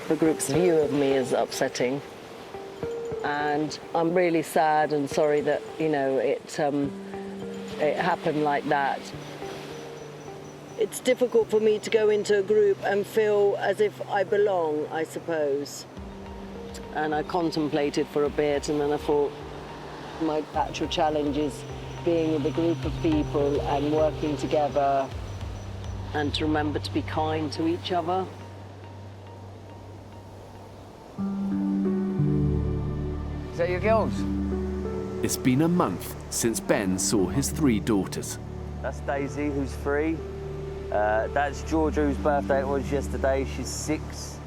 The group's view of me is upsetting. And I'm really sad and sorry that, you know, it happened like that. It's difficult for me to go into a group and feel as if I belong, I suppose. And I contemplated for a bit, and then I thought my actual challenge is being with a group of people and working together, and to remember to be kind to each other. Is that your girls? It's been a month since Ben saw his 3 daughters. That's Daisy, who's 3. That's Georgia, whose birthday it was yesterday. She's 6.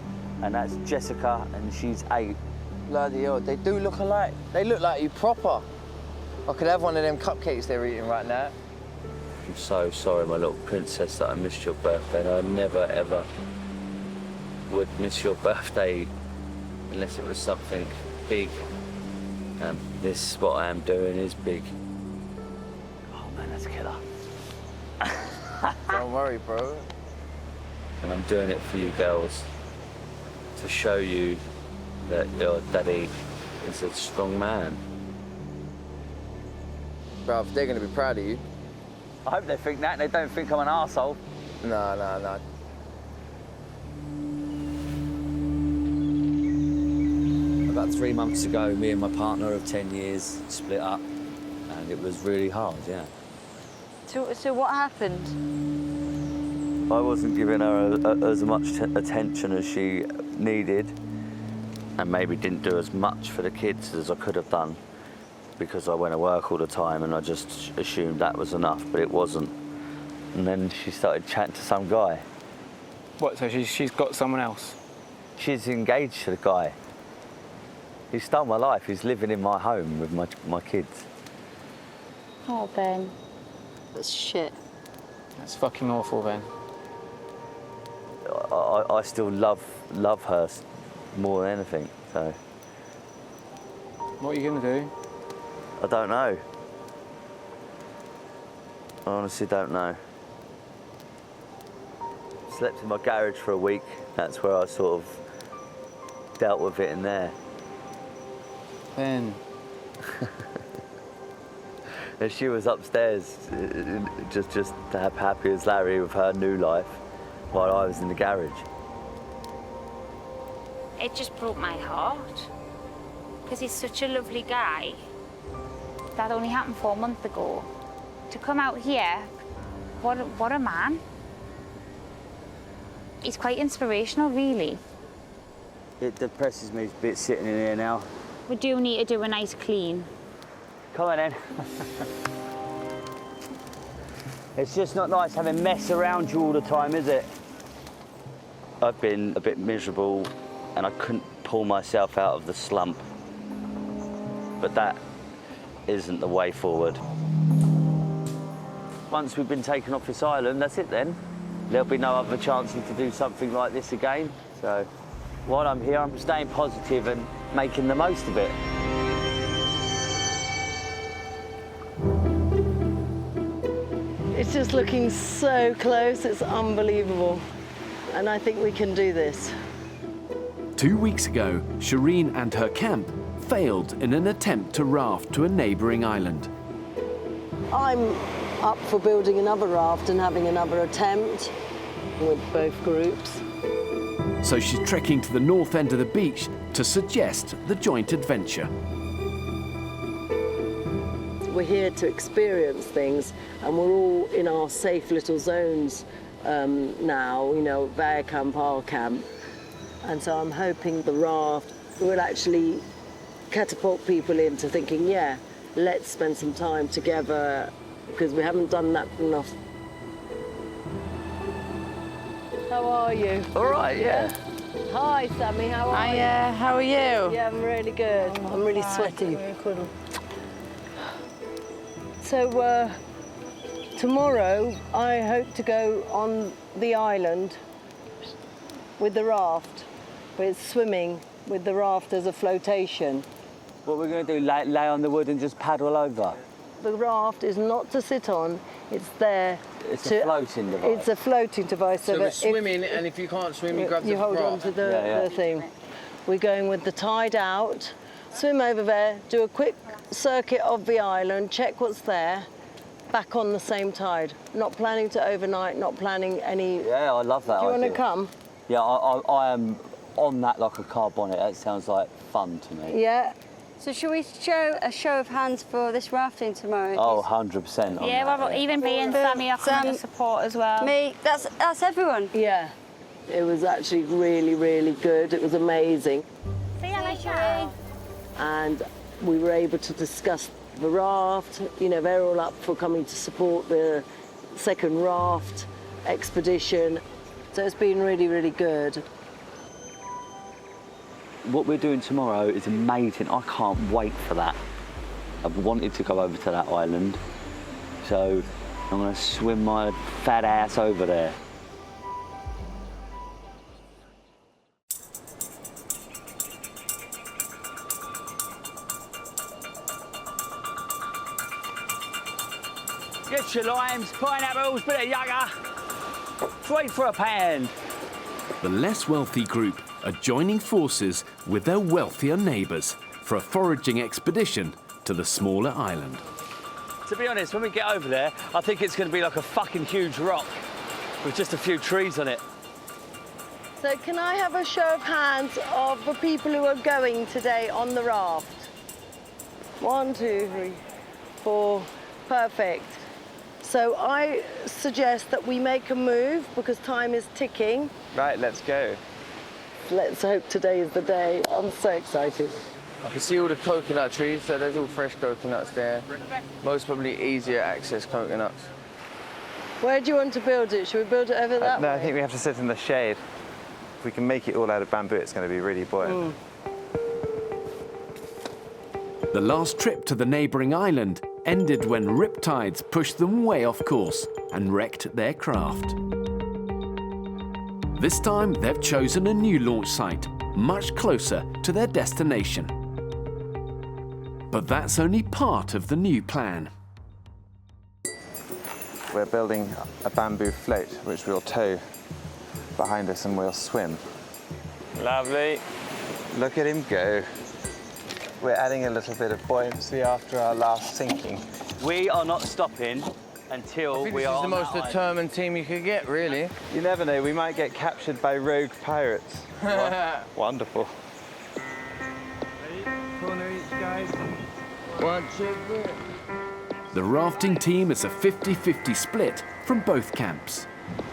And that's Jessica, and she's 8. Bloody hell, they do look alike. They look like you proper. I could have one of them cupcakes they're eating right now. I'm so sorry, my little princess, that I missed your birthday. And I never, ever would miss your birthday unless it was something big. This, what I am doing, is big. Oh, man, that's killer. Don't worry, bro. And I'm doing it for you girls, to show you that your daddy is a strong man. Bruv, they're going to be proud of you. I hope they think that and they don't think I'm an arsehole. No. About 3 months ago, me and my partner of 10 years split up, and it was really hard, yeah. So what happened? I wasn't giving her as much attention as she needed, and maybe didn't do as much for the kids as I could have done, because I went to work all the time and I just assumed that was enough, but it wasn't. And then she started chatting to some guy. What, so she's got someone else? She's engaged to the guy. He stole my life. He's living in my home with my kids. Oh, Ben. That's shit. That's fucking awful, Ben. I still love her more than anything, so. What are you gonna do? I don't know. I honestly don't know. Slept in my garage for a week. That's where I sort of dealt with it in there. Ben. And she was upstairs, just to have happy as Larry with her new life, while I was in the garage. It just broke my heart, because he's such a lovely guy. That only happened 4 months ago. To come out here, what a man. He's quite inspirational, really. It depresses me a bit sitting in here now. We do need to do a nice clean. Come on then. It's just not nice having mess around you all the time, is it? I've been a bit miserable and I couldn't pull myself out of the slump. But that isn't the way forward. once we've been taken off this island, that's it then. There'll be no other chances to do something like this again. So while I'm here, I'm staying positive and making the most of it. It's just looking so close, it's unbelievable. And I think we can do this. 2 weeks ago, Shireen and her camp failed in an attempt to raft to a neighbouring island. I'm up for building another raft and having another attempt with both groups. So she's trekking to the north end of the beach to suggest the joint adventure. We're here to experience things, and we're all in our safe little zones now, you know, their camp, our camp. And so I'm hoping the raft will actually catapult people into thinking, yeah, let's spend some time together, because we haven't done that enough. How are you? All right, yeah. Hi, Sammy, how are you? Hiya, how are you? Yeah, I'm really good. I'm really sweaty. So tomorrow I hope to go on the island with the raft, but it's swimming with the raft as a flotation. What we're going to do, lay on the wood and just paddle over? The raft is not to sit on, it's there. It's a floating device. It's a floating device. So we're swimming, and if you can't swim, you grab the You hold on to the thing. We're going with the tide out, swim over there, do a quick circuit of the island, check what's there, back on the same tide. Not planning to overnight, not planning any... Yeah, I love that Do you idea. want to come? Yeah, I am on that like a car bonnet. That sounds like fun to me. Yeah. So should we show a show of hands for this rafting tomorrow? Oh, 100%. Yeah, well, even me and Sammy are coming to support as well. Me, that's everyone. Yeah. It was actually really, really good. It was amazing. See you later. And we were able to discuss the raft. You know, they're all up for coming to support the second raft expedition. So it's been really, really good. What we're doing tomorrow is amazing. I can't wait for that. I've wanted to go over to that island, so I'm going to swim my fat ass over there. Get your limes, pineapples, bit of yogurt. Straight for a pan. The less wealthy group are joining forces with their wealthier neighbours for a foraging expedition to the smaller island. To be honest, when we get over there, I think it's going to be like a fucking huge rock with just a few trees on it. So can I have a show of hands of the people who are going today on the raft? 1, 2, 3, 4. Perfect. So I suggest that we make a move because time is ticking. Right, let's go. Let's hope today is the day. I'm so excited. I can see all the coconut trees, so there's all fresh coconuts there. Most probably easier access coconuts. Where do you want to build it? Should we build it over that way? No, I think we have to sit in the shade. If we can make it all out of bamboo, it's going to be really buoyant. The last trip to the neighbouring island ended when riptides pushed them way off course and wrecked their craft. This time they've chosen a new launch site, much closer to their destination. But that's only part of the new plan. We're building a bamboo float, which we'll tow behind us and we'll swim. Lovely. Look at him go. We're adding a little bit of buoyancy after our last sinking. We are not stopping until we are This is the most determined team you could get, really. You never know, we might get captured by rogue pirates. Wonderful. Corner each, guys. 1, 2, 3. The rafting team is a 50-50 split from both camps.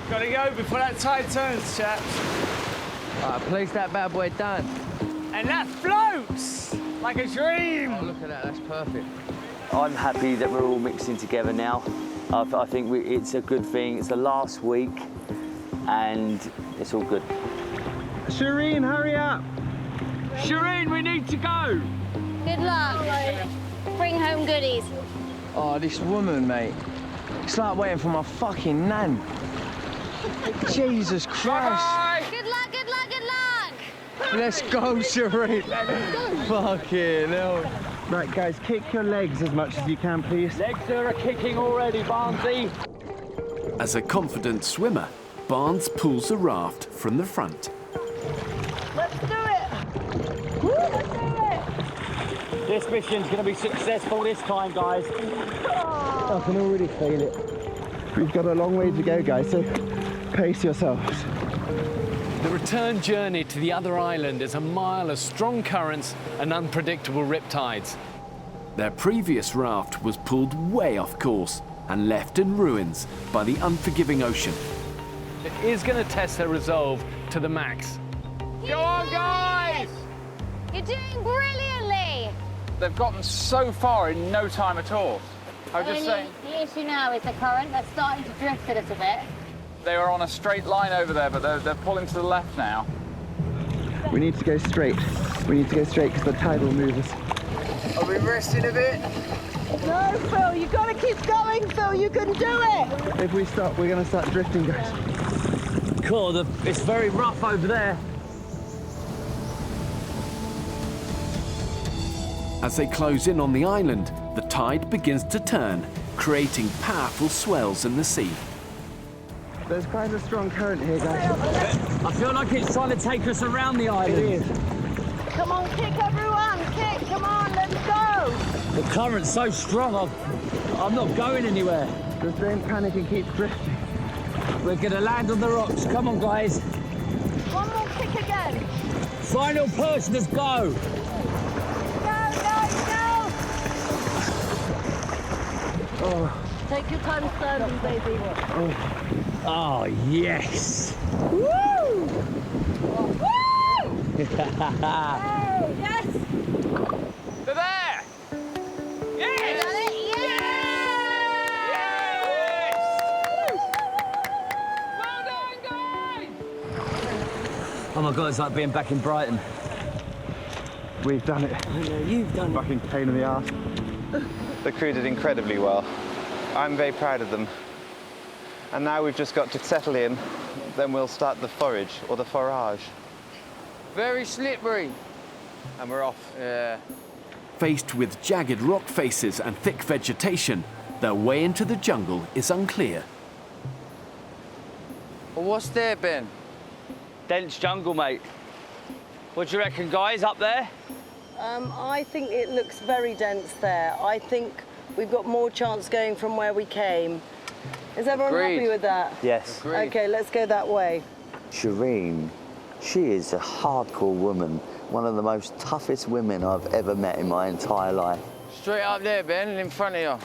Gotta go before that tide turns, chaps. Alright, place that bad boy down. And that floats like a dream. Oh, look at that, that's perfect. I'm happy that we're all mixing together now. I think it's a good thing. It's the last week and it's all good. Shireen, hurry up. Shireen, we need to go. Good luck. Bring home goodies. Oh, this woman, mate. It's like waiting for my fucking nan. Jesus Christ. Good luck, good luck, good luck! Let's go, Shireen. Fucking hell. Right, guys, kick your legs as much as you can, please. Legs are kicking already, Barnesy. As a confident swimmer, Barnes pulls the raft from the front. Let's do it! Woo, let's do it! This mission's going to be successful this time, guys. I can already feel it. We've got a long way to go, guys, so pace yourselves. The return journey to the other island is a mile of strong currents and unpredictable riptides. Their previous raft was pulled way off course and left in ruins by the unforgiving ocean. It is going to test their resolve to the max. Go on, guys! You're doing brilliantly! They've gotten so far in no time at all. I was just saying. The issue now is the current that's starting to drift a little bit. They were on a straight line over there, but they're pulling to the left now. We need to go straight. We need to go straight because the tide will move us. Are we resting a bit? No, Phil, you've got to keep going, Phil. You can do it. If we stop, we're going to start drifting, guys. Cool, it's very rough over there. As they close in on the island, the tide begins to turn, creating powerful swells in the sea. There's quite a strong current here, guys. I feel like it's trying to take us around the island. It is. Come on, kick, everyone. Kick, come on, let's go. The current's so strong, I'm not going anywhere. Just don't panic and keep drifting. We're going to land on the rocks. Come on, guys. One more kick again. Final push, let's go. Oh. Take your time standing, baby. Oh, yes. Woo! Woo! Hey, yes! They're there! Yes! Got it? Well done, guys! Oh my God, it's like being back in Brighton. We've done it. Yeah, you've done it. Fucking pain in the arse. The crew did incredibly well. I'm very proud of them. And now we've just got to settle in, then we'll start the forage, or the forage. Very slippery. And we're off. Yeah. Faced with jagged rock faces and thick vegetation, their way into the jungle is unclear. Well, what's there, Ben? Dense jungle, mate. What do you reckon, guys, up there? I think it looks very dense there. I think we've got more chance going from where we came. Is everyone happy with that? Yes. Agreed. Okay, let's go that way. Shireen, she is a hardcore woman. One of the most toughest women I've ever met in my entire life. Straight up there, Ben, and in front of you.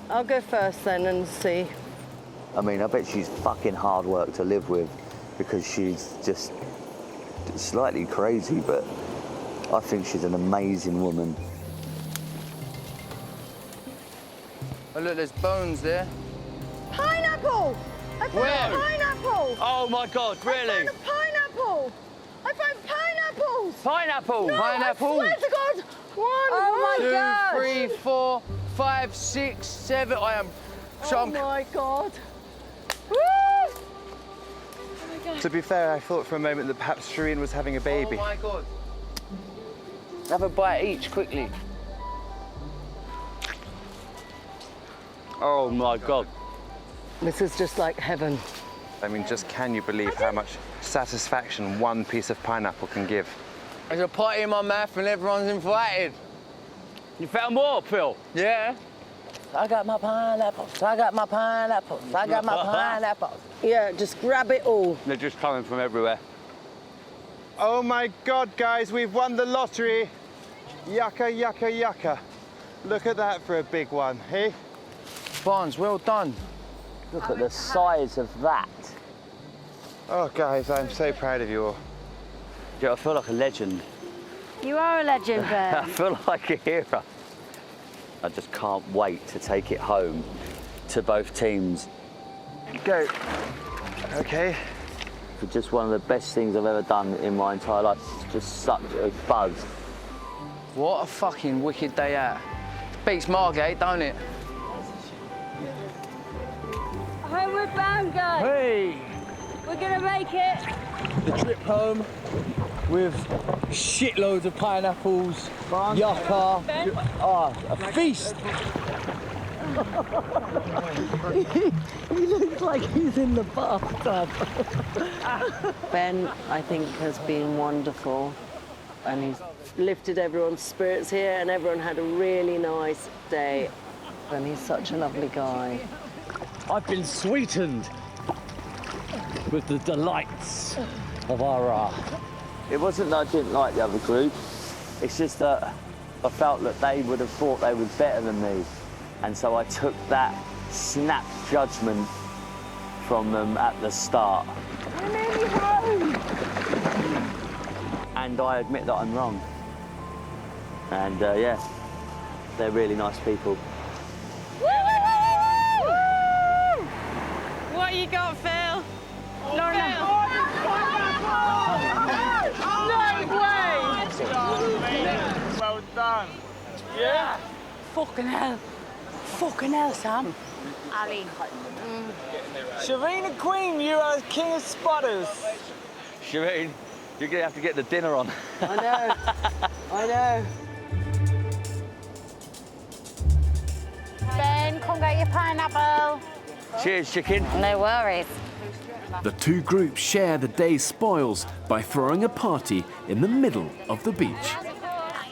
I'll go first then and see. I mean, I bet she's fucking hard work to live with because she's just slightly crazy, but I think she's an amazing woman. Oh, look, there's bones there. Pineapple! I found a pineapple! Oh my God, really? I found a pineapple! I found pineapples! Pineapple! No, Pineapple! I swear to God! One, Oh my God! 2, 3, 4, 5, 6, 7. I am. Oh my God! To be fair, I thought for a moment that perhaps Shireen was having a baby. Oh my God. Have a bite each, quickly. Oh my God. This is just like heaven. I mean, just can you believe how much satisfaction one piece of pineapple can give? There's a party in my mouth and everyone's invited. You found more, Phil? Yeah. I got my pineapples. I got my pineapples. I got my pineapples. Yeah, just grab it all. They're just coming from everywhere. Oh my God, guys, we've won the lottery. Yucca, yucca, yucca. Look at that for a big one, hey? Barnes, well done. Look at the size of that. Oh, guys, I'm so proud of you all. Yeah, I feel like a legend. You are a legend, Ben. I feel like a hero. I just can't wait to take it home to both teams. Go. Okay. For just one of the best things I've ever done in my entire life. It's just such a buzz. What a fucking wicked day out. Beats Margate, don't it? Homeward bound, guys. Hey! We're gonna make it. The trip home with shitloads of pineapples, yucca, a feast. He looks like he's in the bathtub. Ben, I think, has been wonderful, and he's lifted everyone's spirits here, and everyone had a really nice day. And he's such a lovely guy. I've been sweetened with the delights of our raft. It wasn't that I didn't like the other group. It's just that I felt that they would have thought they were better than me. And so I took that snap judgment from them at the start. We're nearly home. And I admit that I'm wrong. And yeah, they're really nice people. What you got, Phil? No way! Well done. Yeah. Fucking hell. Fucking hell, Sam. Ali. Shireen Queen, you are king of spotters. Shireen, you're gonna have to get the dinner on. I know. I know. Ben, come get your pineapple. Cheers, chicken. No worries. The two groups share the day's spoils by throwing a party in the middle of the beach.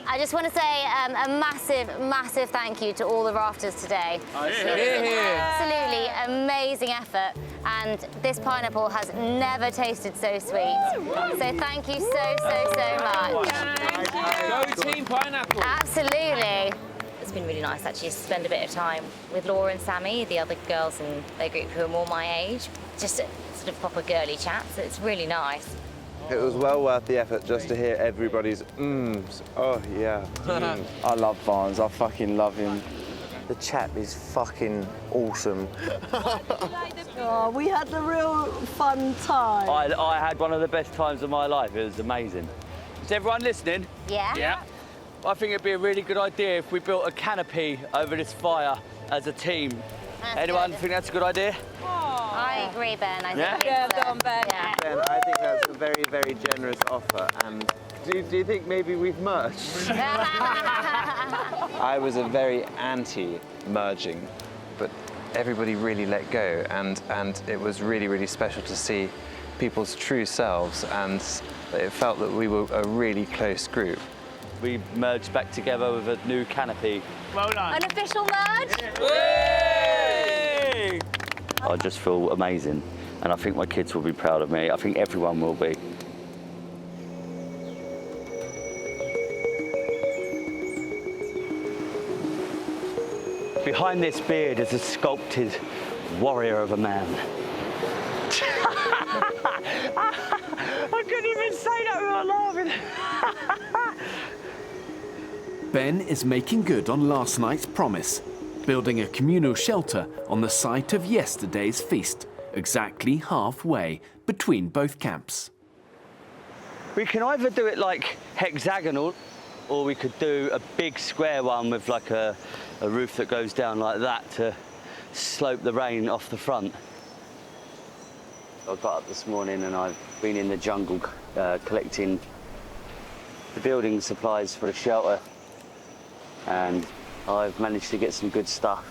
I just want to say a massive, massive thank you to all the rafters today. Absolutely amazing effort, and this pineapple has never tasted so sweet. So thank you so much. Go Team Pineapple. Absolutely. It's been really nice actually to spend a bit of time with Laura and Sammy, the other girls in their group who are more my age. Just a sort of proper girly chat, so it's really nice. It was well worth the effort just to hear everybody's mms. Oh, yeah. I love Barnes. I fucking love him. The chap is fucking awesome. Oh, we had a real fun time. I had one of the best times of my life. It was amazing. Is everyone listening? Yeah. Yeah. I think it'd be a really good idea if we built a canopy over this fire as a team. Anyone think that's a good idea? I agree, Ben. I think Yeah? it's, Ben. Yeah. Ben, I think that's a very, very generous offer. And do you think maybe we've merged? I was a very anti-merging, but everybody really let go, and it was really, really special to see people's true selves, and it felt that we were a really close group. We merged back together with a new canopy. Well done. An official merge? Yay! I just feel amazing, and I think my kids will be proud of me. I think everyone will be. Behind this beard is a sculpted warrior of a man. I couldn't even say that without laughing. Ben is making good on last night's promise, building a communal shelter on the site of yesterday's feast, exactly halfway between both camps. We can either do it like hexagonal, or we could do a big square one with like a roof that goes down like that to slope the rain off the front. I got up this morning and I've been in the jungle collecting the building supplies for the shelter, and I've managed to get some good stuff.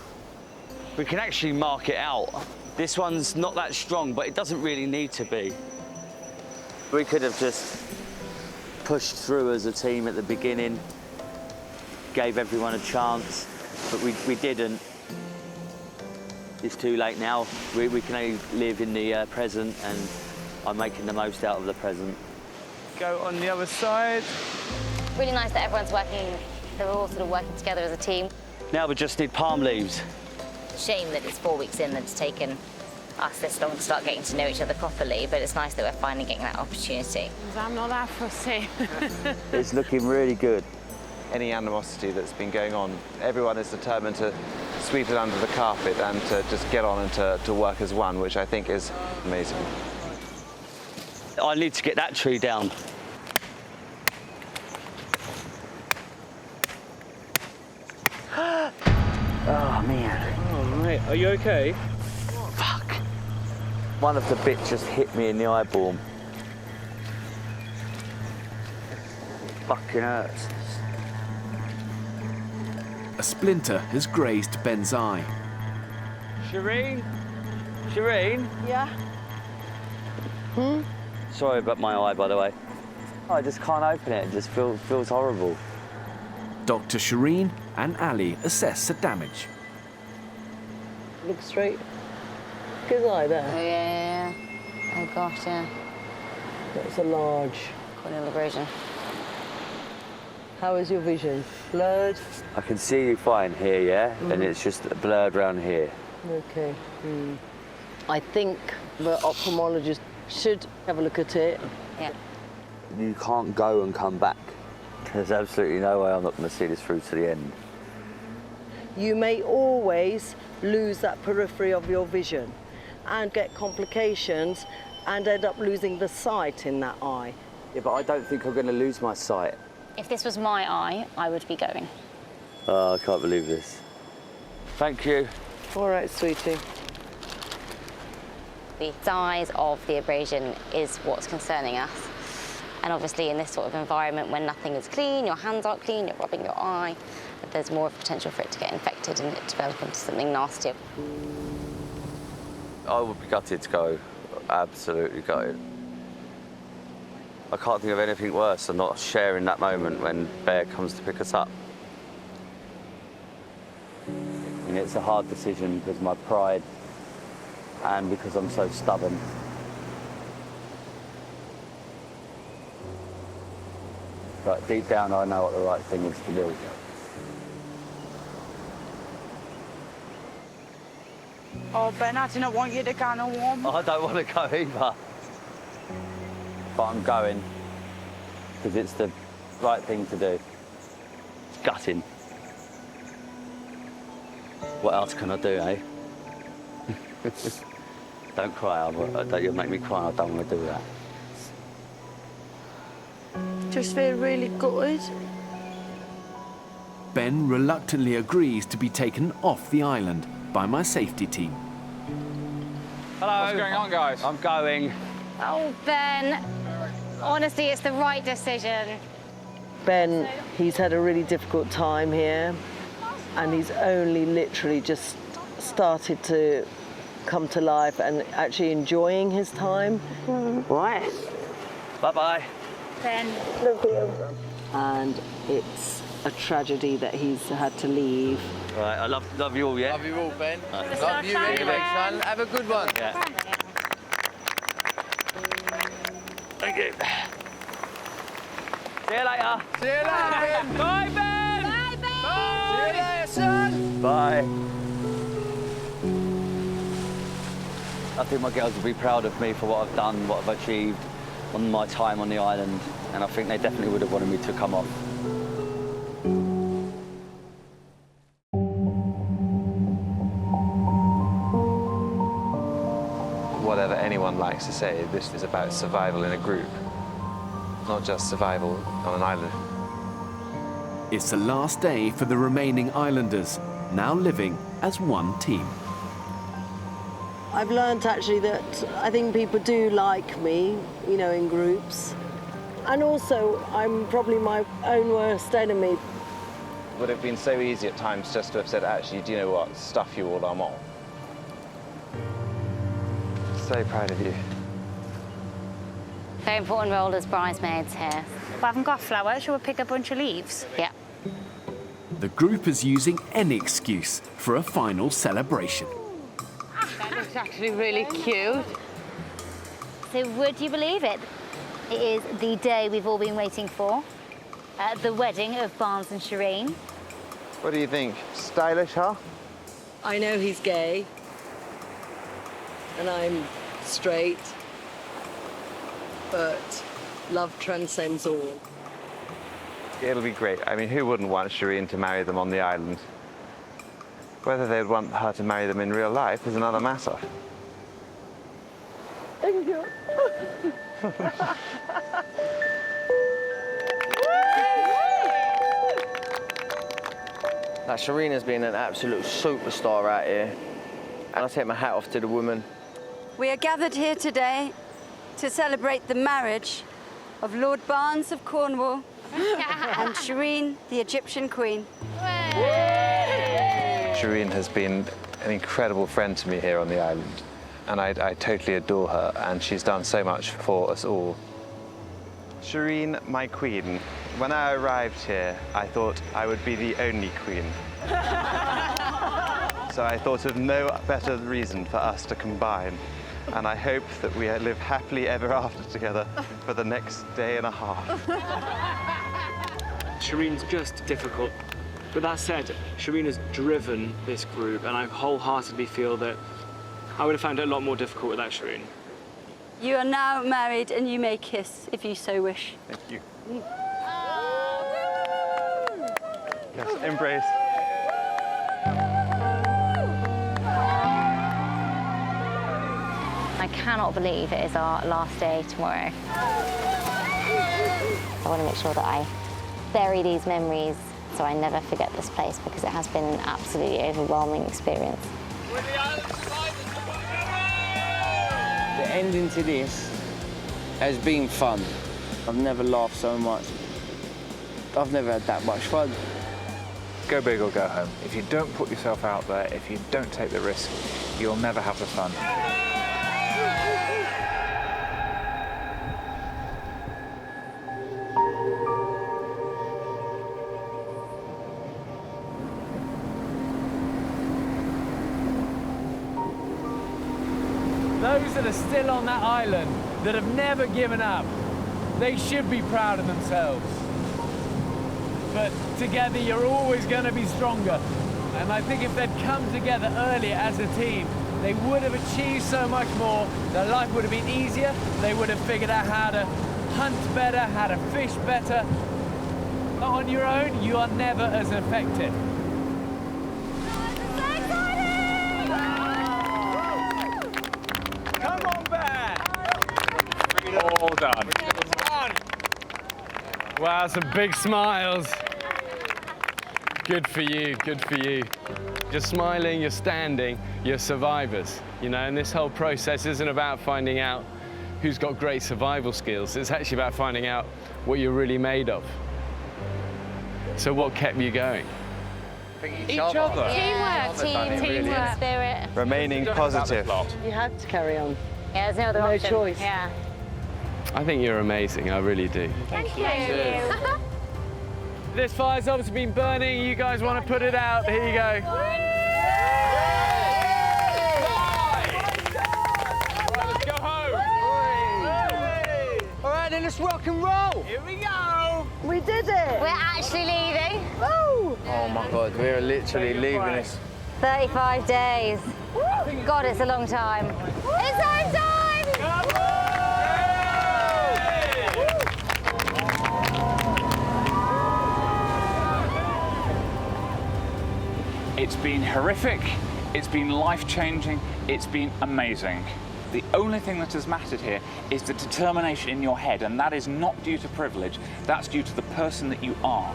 We can actually mark it out. This one's not that strong, but it doesn't really need to be. We could have just pushed through as a team at the beginning, gave everyone a chance, but we didn't. It's too late now. We can only live in the present, and I'm making the most out of the present. Go on the other side. Really nice that everyone's working, they're all sort of working together as a team. Now we just need palm leaves. Shame that it's 4 weeks in that it's taken us this long to start getting to know each other properly, but it's nice that we're finally getting that opportunity. I'm not that fussy. It's looking really good. Any animosity that's been going on, everyone is determined to sweep it under the carpet and to just get on and to work as one, which I think is amazing. I need to get that tree down. Oh, man. Oh, mate, are you okay? Fuck. One of the bits just hit me in the eyeball. Fucking hurts. A splinter has grazed Ben's eye. Shireen? Shireen? Yeah? Sorry about my eye, by the way. I just can't open it. It just feels horrible. Dr. Shireen and Ali assess the damage. Look straight. Good eye there. Oh, yeah. Oh, gosh, yeah. That's a large corneal abrasion. How is your vision? Blurred? I can see you fine here, yeah? And it's just blurred around here. Okay. I think the ophthalmologist should have a look at it. Yeah. You can't go and come back. There's absolutely no way I'm not going to see this through to the end. You may always lose that periphery of your vision and get complications and end up losing the sight in that eye. Yeah, but I don't think I'm going to lose my sight. If this was my eye, I would be going. Oh, I can't believe this. Thank you. All right, sweetie. The size of the abrasion is what's concerning us. And obviously in this sort of environment when nothing is clean, your hands aren't clean, you're rubbing your eye, there's more of a potential for it to get infected and it develop into something nastier. I would be gutted to go, absolutely gutted. I can't think of anything worse than not sharing that moment when Bear comes to pick us up. And it's a hard decision because of my pride and because I'm so stubborn. But deep down, I know what the right thing is to do. Oh, Ben, I didn't want you to go no warm. I don't want to go either. But I'm going because it's the right thing to do. It's gutting. What else can I do, eh? Don't cry, you'll make me cry. I don't want to do that. Just feel really gutted. Ben reluctantly agrees to be taken off the island by my safety team. Hello. What's going on, guys? I'm going. Oh, Ben. Honestly, it's the right decision. Ben, he's had a really difficult time here and he's only literally just started to come to life and actually enjoying his time. Right. Bye-bye. Ben. Love you. And it's a tragedy that he's had to leave. Right, I love you all, yeah? Love you all, Ben. Right. Love you, really, son. Have a good one. Yeah. Thank you. See you later. See you later, Ben. Bye, Ben. Bye, Ben. Bye. See you later, son. Bye. I think my girls will be proud of me for what I've done, what I've achieved on my time on the island, and I think they definitely would have wanted me to come off. Whatever anyone likes to say, this is about survival in a group, not just survival on an island. It's the last day for the remaining islanders, now living as one team. I've learned actually that I think people do like me, you know, in groups. And also, I'm probably my own worst enemy. It would have been so easy at times just to have said, actually, do you know what, stuff you all, I'm on. So proud of you. Very important role as bridesmaids here. We haven't got flowers, shall we pick a bunch of leaves? Yeah. The group is using any excuse for a final celebration. That looks actually really cute. So would you believe it? It is the day we've all been waiting for. The wedding of Barnes and Shireen. What do you think? Stylish, huh? I know he's gay. And I'm straight. But love transcends all. It'll be great. I mean, who wouldn't want Shireen to marry them on the island? Whether they'd want her to marry them in real life is another matter. Thank you. Now, Shireen has been an absolute superstar out here. And I take my hat off to the woman. We are gathered here today to celebrate the marriage of Lord Barnes of Cornwall and Shireen, the Egyptian Queen. Shireen has been an incredible friend to me here on the island, and I totally adore her, and she's done so much for us all. Shireen, my queen. When I arrived here, I thought I would be the only queen. So I thought of no better reason for us to combine, and I hope that we live happily ever after together for the next day and a half. Shireen's just difficult. But that said, Shireen has driven this group, and I wholeheartedly feel that I would have found it a lot more difficult without Shireen. You are now married and you may kiss if you so wish. Thank you. Yes, embrace. I cannot believe it is our last day tomorrow. I want to make sure that I bury these memories so I never forget this place, because it has been an absolutely overwhelming experience. The ending to this has been fun. I've never laughed so much. I've never had that much fun. Go big or go home. If you don't put yourself out there, if you don't take the risk, you'll never have the fun. Those that are still on that island, that have never given up, they should be proud of themselves. But together you're always going to be stronger. And I think if they'd come together earlier as a team, they would have achieved so much more. Their life would have been easier. They would have figured out how to hunt better, how to fish better. But on your own, you are never as effective. Come on, Bear! All done. Wow, some big smiles. Good for you, good for you. You're smiling, you're standing, you're survivors. You know, and this whole process isn't about finding out who's got great survival skills. It's actually about finding out what you're really made of. So what kept you going? Each other. Teamwork, spirit. Remaining positive. You had to carry on. Yeah, there's no other option. choice. Yeah. I think you're amazing, I really do. Thank you. This fire's obviously been burning. You guys want to put it out? Here you go. Let's go home. All right, then let's rock and roll. Here we go. We did it. We're actually leaving. Woo! Oh my God, we're literally leaving this. 35 days. God, it's a long time. It's home time! It's been horrific, it's been life-changing, it's been amazing. The only thing that has mattered here is the determination in your head, and that is not due to privilege, that's due to the person that you are.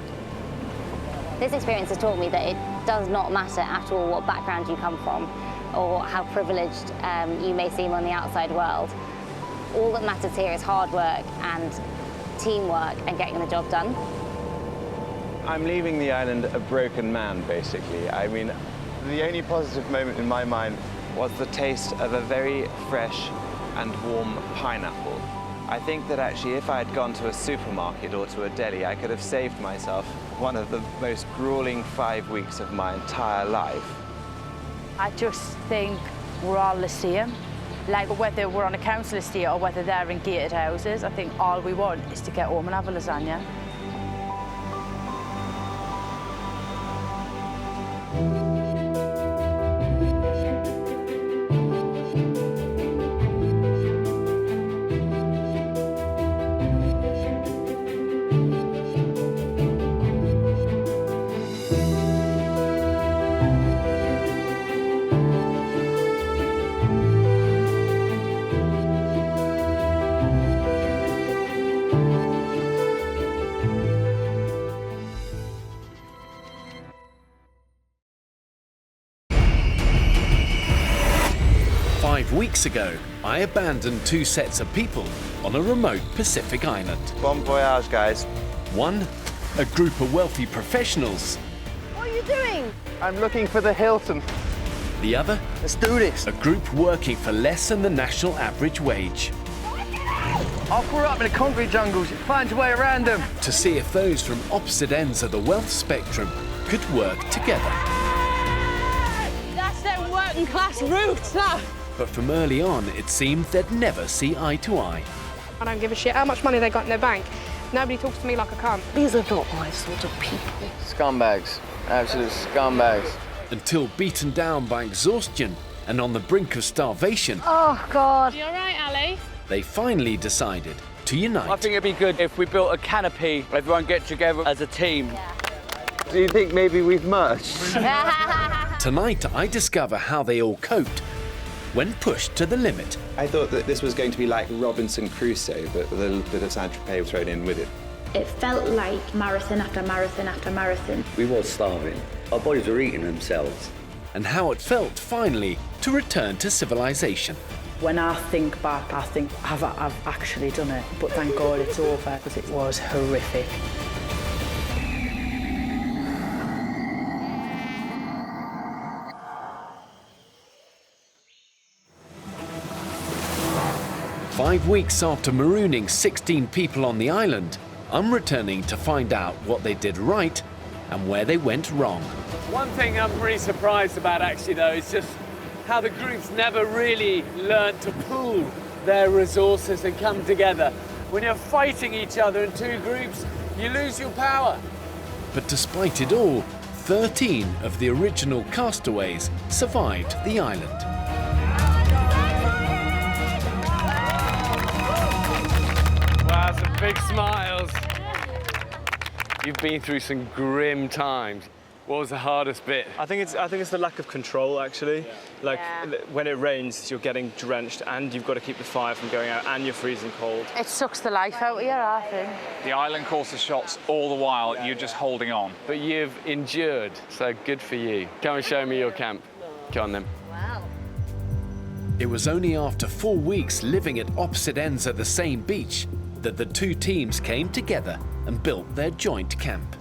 This experience has taught me that it does not matter at all what background you come from or how privileged you may seem on the outside world. All that matters here is hard work and teamwork and getting the job done. I'm leaving the island a broken man, basically. I mean, the only positive moment in my mind was the taste of a very fresh and warm pineapple. I think that actually if I had gone to a supermarket or to a deli, I could have saved myself one of the most grueling 5 weeks of my entire life. I just think we're all the same. Like whether we're on a council estate or whether they're in gated houses, I think all we want is to get home and have a lasagna. 5 weeks ago, I abandoned 2 sets of people on a remote Pacific island. Bon voyage, guys. One, a group of wealthy professionals. What are you doing? I'm looking for the Hilton. The other, let's do this. A group working for less than the national average wage. I grew up in the concrete jungles. It finds a way around them. To see if those from opposite ends of the wealth spectrum could work together. That's their working class roots, that. But from early on, it seemed they'd never see eye to eye. I don't give a shit how much money they got in their bank. Nobody talks to me like a cunt. These are not my sort of people. Scumbags. Absolute scumbags. Until beaten down by exhaustion and on the brink of starvation, Oh, God. You all right, Ali? they finally decided to unite. I think it'd be good if we built a canopy, everyone get together as a team. Do you think maybe we've merged? Tonight, I discover how they all coped when pushed to the limit. I thought that this was going to be like Robinson Crusoe, but with a little bit of Saint-Tropez thrown in with it. It felt like marathon after marathon after marathon. We were starving. Our bodies were eating themselves. And how it felt, finally, to return to civilization. When I think back, I think I've actually done it. But thank God it's over, because it was horrific. Five weeks after marooning 16 people on the island, I'm returning to find out what they did right and where they went wrong. One thing I'm really surprised about, actually, though, is just how the groups never really learnt to pool their resources and come together. When you're fighting each other in 2 groups, you lose your power. But despite it all, 13 of the original castaways survived the island. Wow, some big smiles. You've been through some grim times. What was the hardest bit? I think it's the lack of control, actually. Like, when it rains, you're getting drenched and you've got to keep the fire from going out and you're freezing cold. It sucks the life out of you, I think. The island calls the shots all the while, you're just holding on. But you've endured, so good for you. Come and show me your camp. Come on then. Wow. It was only after 4 weeks living at opposite ends of the same beach that the 2 teams came together and built their joint camp.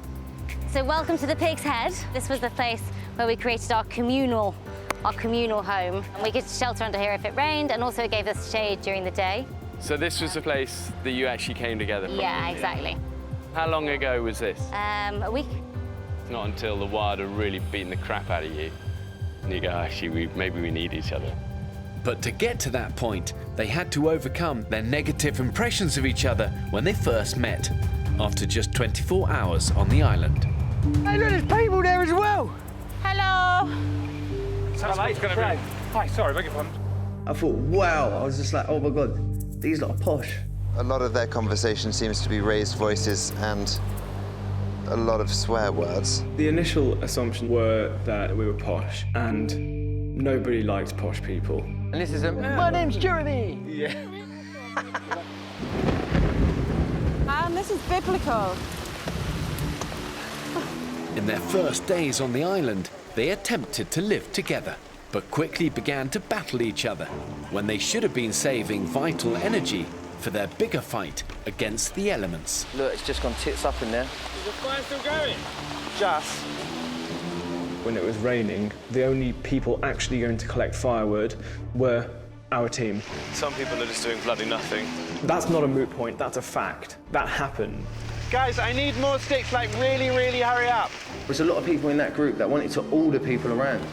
So welcome to the Pig's Head. This was the place where we created our communal home. And we could shelter under here if it rained, and also it gave us shade during the day. So this was the place that you actually came together from? Yeah, exactly. How long ago was this? A week. It's not until the wild had really beaten the crap out of you, and you go, actually, maybe we need each other. But to get to that point, they had to overcome their negative impressions of each other when they first met, after just 24 hours on the island. Hey, look, there's people there as well. Hello. Sounds going to be... Hi, sorry, beg your pardon. I thought, wow, I was just like, oh my God, these lot are posh. A lot of their conversation seems to be raised voices and a lot of swear words. The initial assumption were that we were posh, and nobody liked posh people. And this is my name's Jeremy. Yeah. This is biblical. In their first days on the island, they attempted to live together, but quickly began to battle each other when they should have been saving vital energy for their bigger fight against the elements. Look, it's just gone tits up in there. Is the fire still going? Just. When it was raining, the only people actually going to collect firewood were our team. Some people are just doing bloody nothing. That's not a moot point, that's a fact. That happened. Guys, I need more sticks, like really, really hurry up. There's a lot of people in that group that wanted to order people around.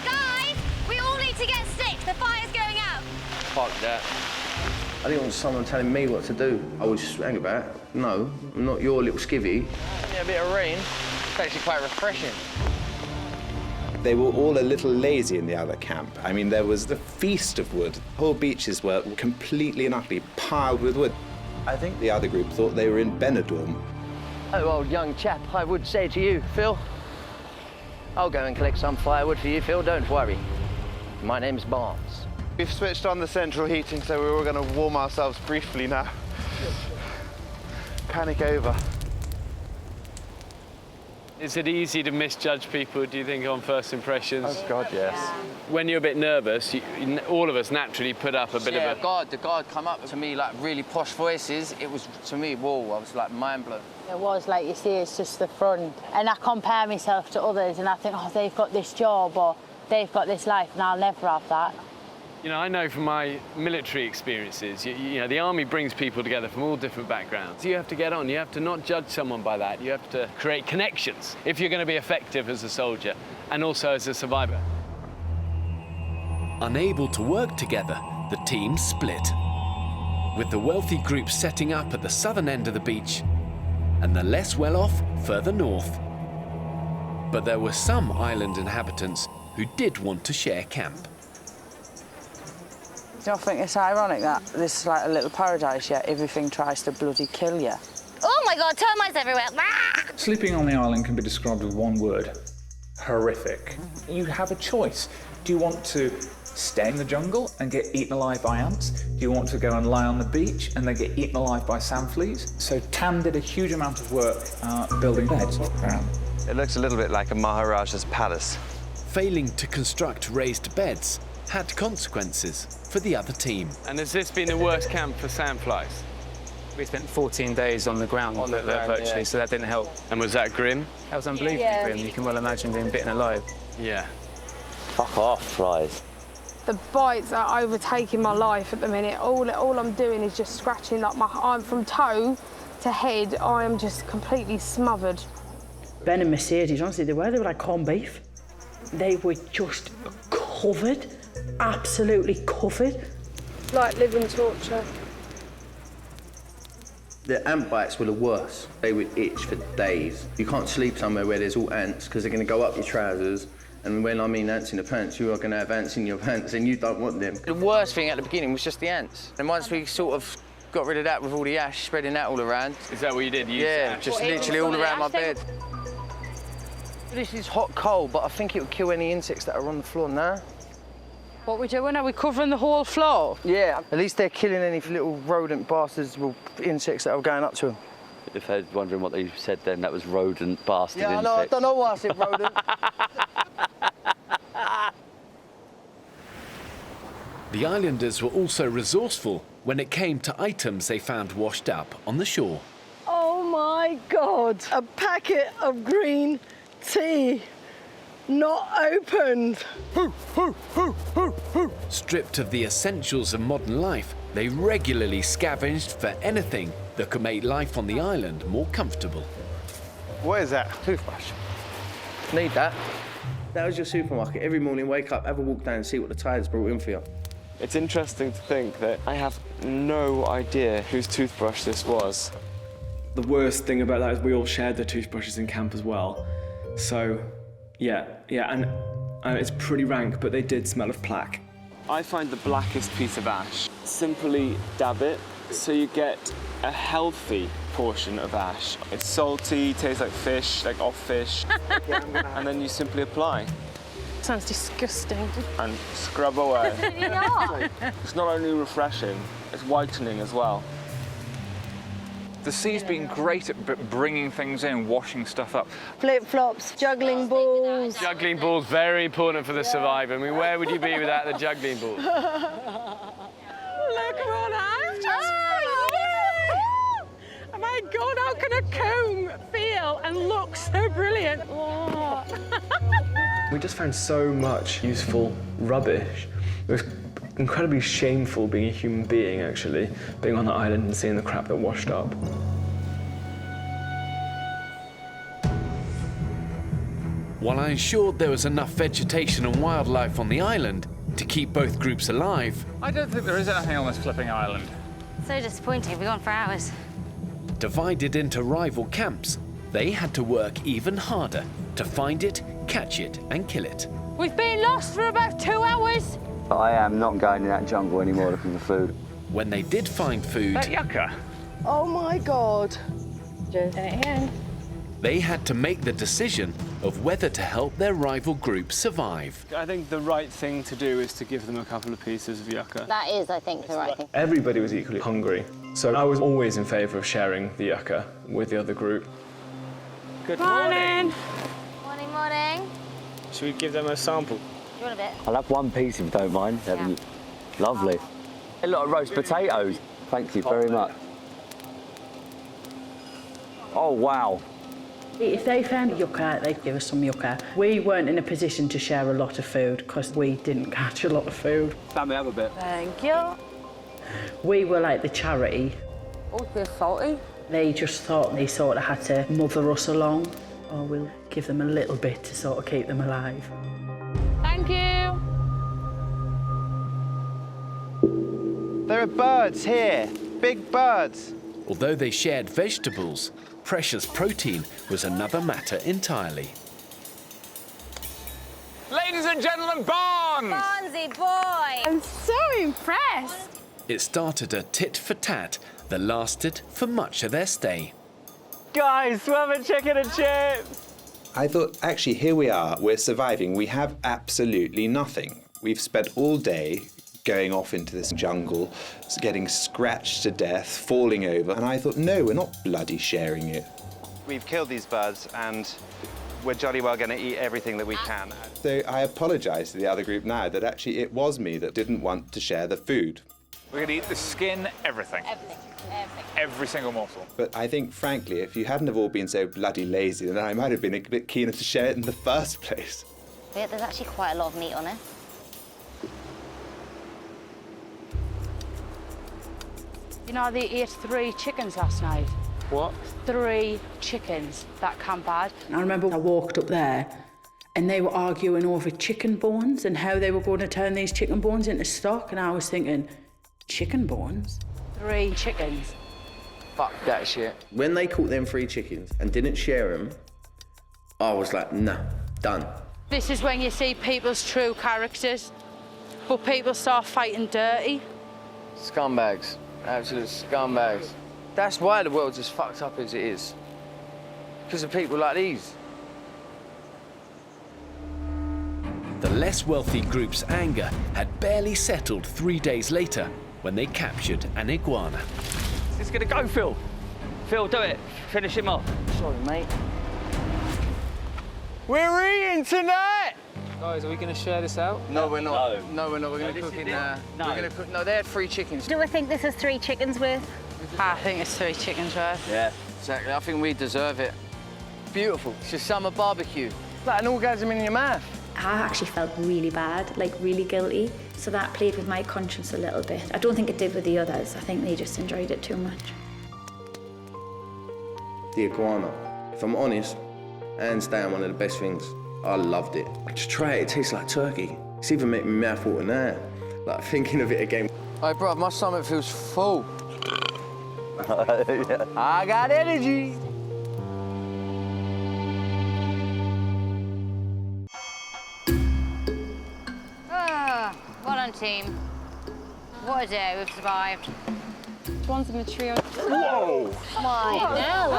Guys, we all need to get sticks. The fire's going out. Fuck that. I didn't want someone telling me what to do. I was just, hang about, no, I'm not your little skivvy. Yeah, a bit of rain. It's actually quite refreshing. They were all a little lazy in the other camp. I mean, there was the feast of wood. Whole beaches were completely and utterly piled with wood. I think the other group thought they were in Benidorm. Oh, old young chap, I would say to you, Phil, I'll go and collect some firewood for you, Phil, don't worry. My name's Barnes. We've switched on the central heating, so we're all going to warm ourselves briefly now. Panic over. Is it easy to misjudge people, do you think, on first impressions? Oh, God, yes. When you're a bit nervous, all of us naturally put up a bit of a... The guard come up to me like really posh voices. It was, to me, whoa, I was like mind blown. It was, like you see, it's just the front. And I compare myself to others and I think, oh, they've got this job or they've got this life and I'll never have that. You know, I know from my military experiences, you know, the army brings people together from all different backgrounds. You have to get on. You have to not judge someone by that. You have to create connections if you're going to be effective as a soldier and also as a survivor. Unable to work together, the team split, with the wealthy group setting up at the southern end of the beach and the less well-off further north. But there were some island inhabitants who did want to share camp. Do you not think it's ironic that this is like a little paradise, yet everything tries to bloody kill you? Oh my God, termites everywhere. Sleeping on the island can be described with one word: horrific. You have a choice. Do you want to stay in the jungle and get eaten alive by ants? Do you want to go and lie on the beach and then get eaten alive by sand fleas? So Tam did a huge amount of work building beds around. It looks a little bit like a Maharaja's palace. Failing to construct raised beds had consequences for the other team. And has this been the worst camp for sandflies? We spent 14 days on the ground, virtually, so that didn't help. And was that grim? That was unbelievably grim. You can well imagine being bitten alive. Yeah. Fuck off, flies. The bites are overtaking my life at the minute. All I'm doing is just scratching, like I'm from toe to head, I am just completely smothered. Ben and Mercedes, honestly, they were like corned beef. They were just covered, absolutely covered. Like living torture. The ant bites were the worst. They would itch for days. You can't sleep somewhere where there's all ants because they're going to go up your trousers. And when I mean ants in the pants, you are going to have ants in your pants and you don't want them. The worst thing at the beginning was just the ants. And once we sort of got rid of that with all the ash, spreading that all around. Is that what you did? Yeah, just literally all around my bed. This is hot coal, but I think it would kill any insects that are on the floor now. What are we doing? Are we covering the whole floor? Yeah, at least they're killing any little rodent bastards, insects that are going up to them. If they're wondering what they said then, that was rodent bastard Yeah, insects. I don't know why I said rodent. The islanders were also resourceful when it came to items they found washed up on the shore. Oh my God, a packet of green tea, not opened. Stripped of the essentials of modern life, they regularly scavenged for anything that could make life on the island more comfortable. What is that? Toothbrush. Need that. That was your supermarket. Every morning, wake up, have a walk down and see what the tide's brought in for you. It's interesting to think that I have no idea whose toothbrush this was. The worst thing about that is we all shared the toothbrushes in camp as well. So, yeah, and it's pretty rank, but they did smell of plaque. I find the blackest piece of ash. Simply dab it so you get a healthy portion of ash. It's salty, tastes like fish, like off fish, and then you simply apply. Sounds disgusting. And scrub away. Yeah. It's not only refreshing, it's whitening as well. The sea's been great at bringing things in, washing stuff up. Flip-flops, juggling balls. Juggling balls, very important for the survivor. I mean, where would you be without the juggling ball? Look what I've just Oh my God, how can a comb feel and look so brilliant? Oh. We just found so much useful rubbish. It was incredibly shameful being a human being, actually, being on the island and seeing the crap that washed up. While I ensured there was enough vegetation and wildlife on the island to keep both groups alive, I don't think there is anything on this flipping island. So disappointing. We've gone for hours. divided into rival camps, they had to work even harder to find it, catch it, and kill it. We've been lost for about 2 hours. I am not going in that jungle anymore looking for food. When they did find food, That yucca. Oh my God. they had to make the decision of whether to help their rival group survive. I think the right thing to do is to give them a couple of pieces of yucca. That is, I think, the right thing. Everybody was equally hungry, so I was always in favour of sharing the yucca with the other group. Good morning. Morning, morning. Should we give them a sample? You want a bit? I'll have one piece if you don't mind. Yeah. Lovely. A lot of roast potatoes. Thank you very much. Oh, wow. If they found yucca, they'd give us some yucca. We weren't in a position to share a lot of food because we didn't catch a lot of food. Let me have a bit. Thank you. We were like the charity. Oh, they're salty. They just thought they sort of had to mother us along, or we'll give them a little bit to sort of keep them alive. Thank you. There are birds here, big birds. Although they shared vegetables, precious protein was another matter entirely. Ladies and gentlemen, Barnes! Barnesy boy! I'm so impressed. It started a tit-for-tat that lasted for much of their stay. Guys, we're having chicken and chips. I thought, actually, here we are, we're surviving. We have absolutely nothing. We've spent all day going off into this jungle, getting scratched to death, falling over, and I thought, no, we're not bloody sharing it. We've killed these birds and we're jolly well going to eat everything that we can. So I apologise to the other group now that actually it was me that didn't want to share the food. We're going to eat the skin, everything. Every single morsel. But I think, frankly, if you hadn't have all been so bloody lazy, then I might have been a bit keener to share it in the first place. Yeah, there's actually quite a lot of meat on it. You know, they ate 3 chickens last night. What? 3 chickens that camp had. And I remember I walked up there and they were arguing over chicken bones and how they were going to turn these chicken bones into stock. And I was thinking, chicken bones? 3 chickens. Fuck that shit. When they caught them 3 chickens and didn't share them, I was like, nah, done. This is when you see people's true characters, but people start fighting dirty. Scumbags. Absolute scumbags. That's why the world's as fucked up as it is. Because of people like these. The less wealthy group's anger had barely settled 3 days later when they captured an iguana. It's gonna go, Phil. Phil, do it. Finish him off. Sorry, mate. We're eating tonight! Guys, are we going to share this out? No, we're not. No, we're not. We're going to cook in there. No. We're going to cook. No, they had 3 chickens. Do we think this is 3 chickens worth? I think it's 3 chickens worth. Yeah, exactly. I think we deserve it. Beautiful. It's just summer barbecue. Like an orgasm in your mouth. I actually felt really bad, like really guilty. So that played with my conscience a little bit. I don't think it did with the others. I think they just enjoyed it too much. The iguana, if I'm honest, hands down one of the best things. I loved it. Just try it, it tastes like turkey. It's even making my mouth water now. Like thinking of it again. Hey, bro, my stomach feels full. I got energy. Well done, team. What a day, we've survived. One's in the tree. Whoa! My no,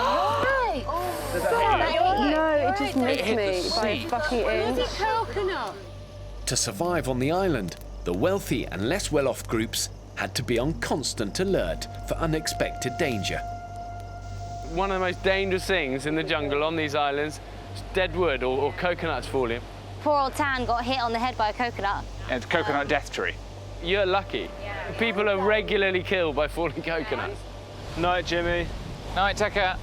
No, it just missed me by a fucking inch. coconut? To survive on the island, the wealthy and less well-off groups had to be on constant alert for unexpected danger. One of the most dangerous things in the jungle on these islands is dead wood or coconuts falling. Poor old Tan got hit on the head by a coconut. It's coconut death tree. You're lucky. People are regularly killed by falling coconuts. Night, Jimmy. Night, Tucker.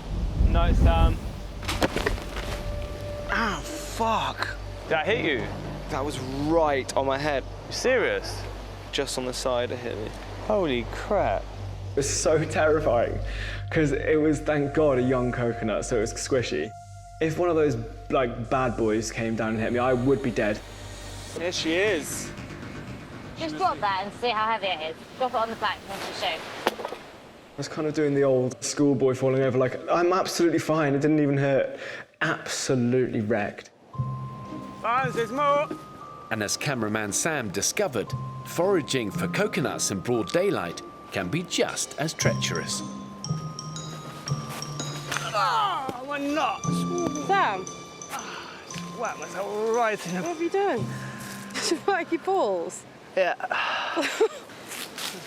Night, Sam. Ah, fuck. Did that hit you? That was right on my head. You serious? Just on the side, it hit me. Holy crap. It was so terrifying because it was, thank God, a young coconut, so it was squishy. If one of those like bad boys came down and hit me, I would be dead. Here she is. Just drop that and see how heavy it is. Drop it on the back and show. I was kind of doing the old schoolboy falling over, like, I'm absolutely fine, it didn't even hurt. Absolutely wrecked. There's more. And as cameraman Sam discovered, foraging for coconuts in broad daylight can be just as treacherous. Oh, my nuts! Sam, Whack myself right in the... what have you done? Did you whack your balls? Yeah.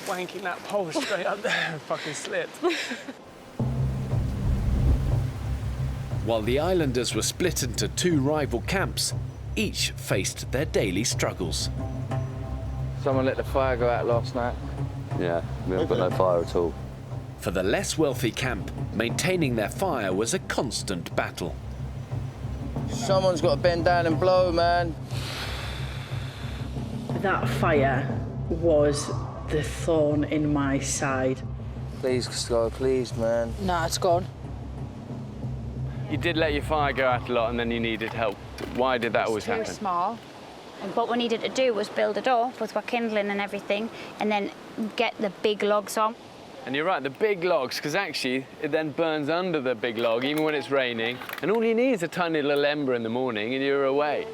Wanking that pole straight up there and fucking slipped. While the islanders were split into 2 rival camps, each faced their daily struggles. Someone let the fire go out last night. Yeah, we haven't got no fire at all. For the less wealthy camp, maintaining their fire was a constant battle. Someone's got to bend down and blow, man. That fire was the thorn in my side. Please, Scott, please, man. No, it's gone. You did let your fire go out a lot and then you needed help. Why did that always happen? Too small. And what we needed to do was build it up with our kindling and everything, and then get the big logs on. And you're right, the big logs, because actually it then burns under the big log, even when it's raining. And all you need is a tiny little ember in the morning and you're away.